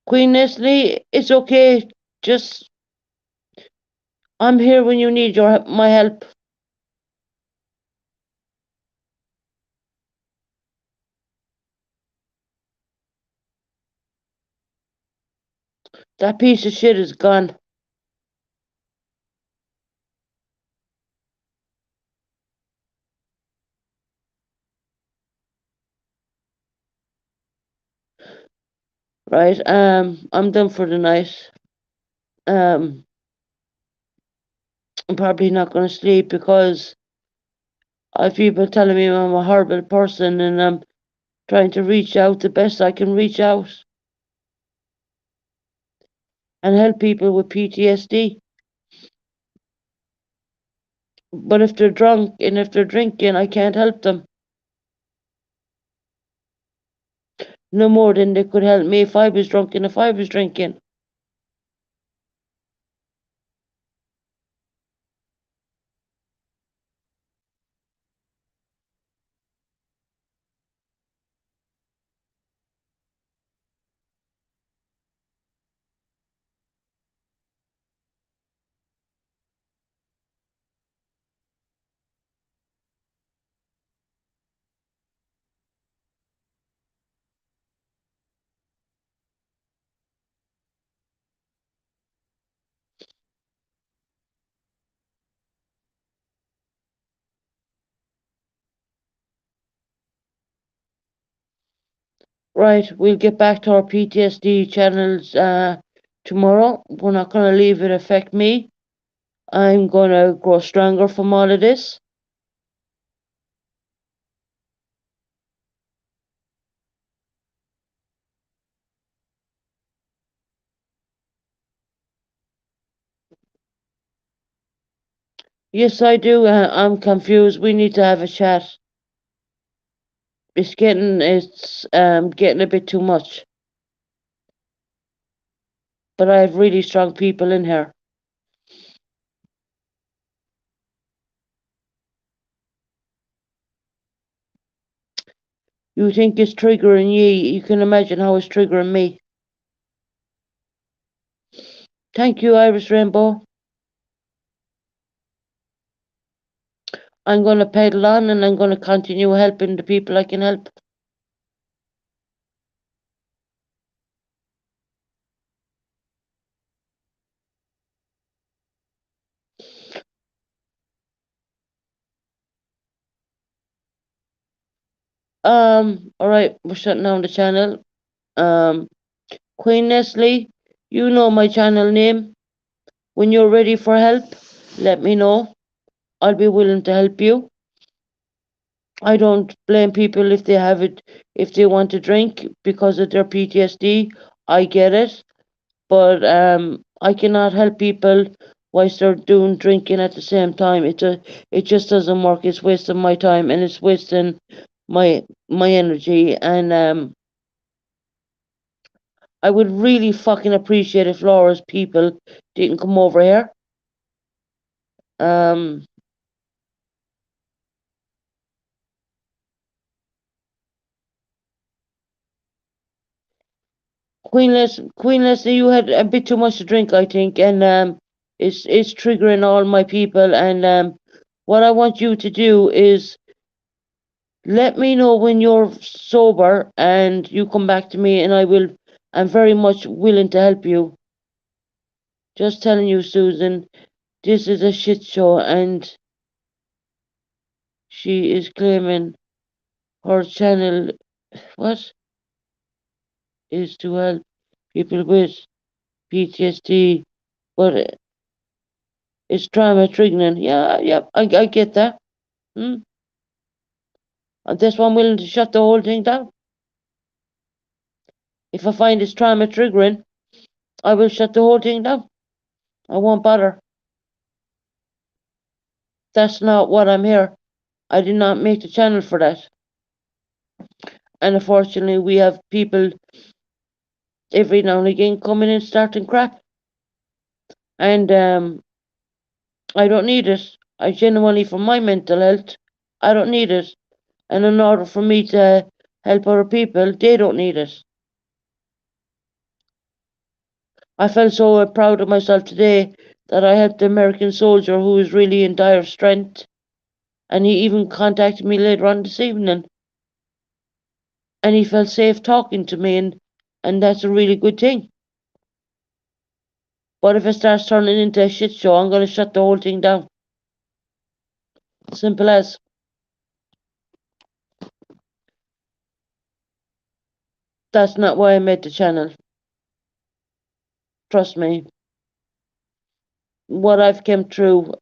Queen Nestle, it's okay. Just, I'm here when you need my help. That piece of shit is gone. Right, I'm done for the night. Um, I'm probably not going to sleep because I have people telling me I'm a horrible person, and I'm trying to reach out the best I can reach out and help people with PTSD. But if they're drunk and if they're drinking, I can't help them. No more than they could help me if I was drunk and if I was drinking. Right, we'll get back to our PTSD channels tomorrow. We're not going to leave it affect me. I'm going to grow stronger from all of this. Yes, I do. I'm confused. We need to have a chat. It's getting a bit too much. But I have really strong people in here. You think it's triggering you can imagine how it's triggering me. Thank you, Iris Rainbow. I'm going to pedal on and I'm going to continue helping the people I can help. All right, we're shutting down the channel. Queen Nestle, you know my channel name. When you're ready for help, let me know. I'll be willing to help you. I don't blame people if they want to drink because of their PTSD. I get it, but I cannot help people whilst they're doing drinking at the same time. It just doesn't work. It's wasting my time and it's wasting my energy. And I would really fucking appreciate if Laura's people didn't come over here. Queen Leslie, you had a bit too much to drink, I think, and it's triggering all my people. And what I want you to do is let me know when you're sober, and you come back to me, and I'm very much willing to help you. Just telling you, Susan, this is a shit show, and she is claiming her channel, what, is to help people with PTSD, but it's trauma triggering. Yeah, I get that. And that's why I'm willing to shut the whole thing down. If I find it's trauma triggering, I will shut the whole thing down. I won't bother. That's not what I'm here. I did not make the channel for that. And unfortunately, we have people every now and again coming in starting crap. And I don't need it. I genuinely, for my mental health, I don't need it. And in order for me to help other people, they don't need it. I felt so proud of myself today that I helped the American soldier who was really in dire strength. And he even contacted me later on this evening. And he felt safe talking to me, and that's a really good thing. But if it starts turning into a shit show, I'm going to shut the whole thing down. Simple as. That's not why I made the channel. Trust me. What I've come through,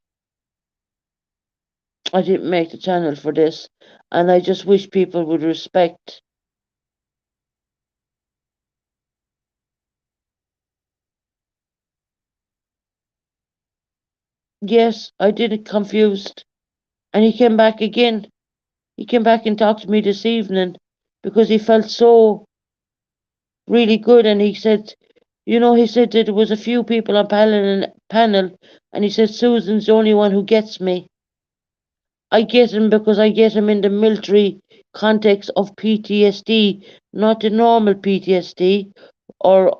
I didn't make the channel for this, and I just wish people would respect. Yes, I did it confused. And he came back again. He came back and talked to me this evening because he felt so really good, and he said, he said that there was a few people on panel, and he said Susan's the only one who gets me. I get him because I get him in the military context of PTSD, not the normal PTSD or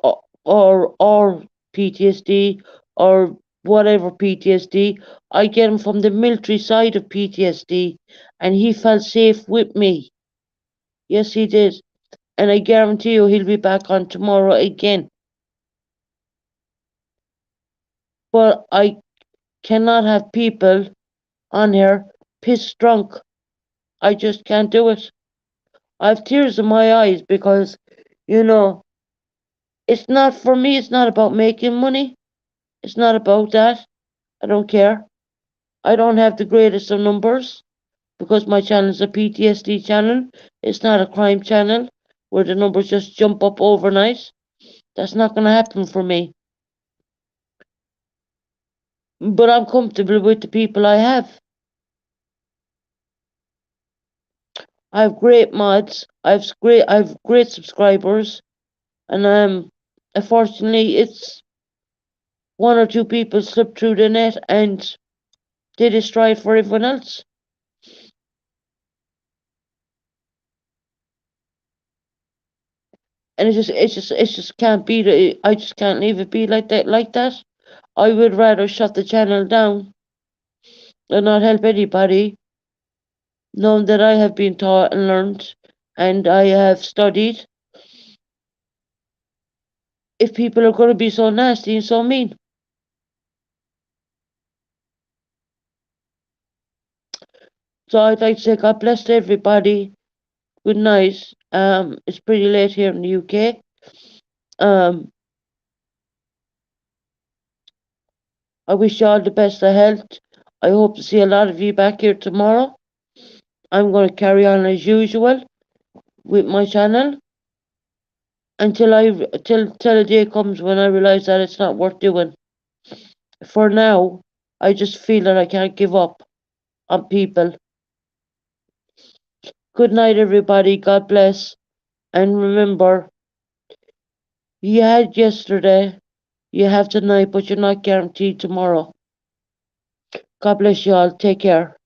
PTSD or whatever PTSD. I get him from the military side of PTSD, and he felt safe with me. Yes, he did. And I guarantee you he'll be back on tomorrow again. But I cannot have people on here pissed drunk. I just can't do it. I have tears in my eyes because, it's not for me, it's not about making money. It's not about that. I don't care. I don't have the greatest of numbers because my channel is a PTSD channel. It's not a crime channel where the numbers just jump up overnight. That's not going to happen for me. But I'm comfortable with the people I have. I have great mods. I have great subscribers, and unfortunately, it's one or two people slip through the net and they destroy it for everyone else. And it just can't be. I just can't leave it be like that. Like that. I would rather shut the channel down and not help anybody, knowing that I have been taught and learned, and I have studied. If people are going to be so nasty and so mean. So I'd like to say God bless everybody. Good night. It's pretty late here in the UK. I wish you all the best of health. I hope to see a lot of you back here tomorrow. I'm going to carry on as usual with my channel until a day comes when I realize that it's not worth doing. For now, I just feel that I can't give up on people. Good night, everybody. God bless. And remember, you had yesterday, you have tonight, but you're not guaranteed tomorrow. God bless you all. Take care.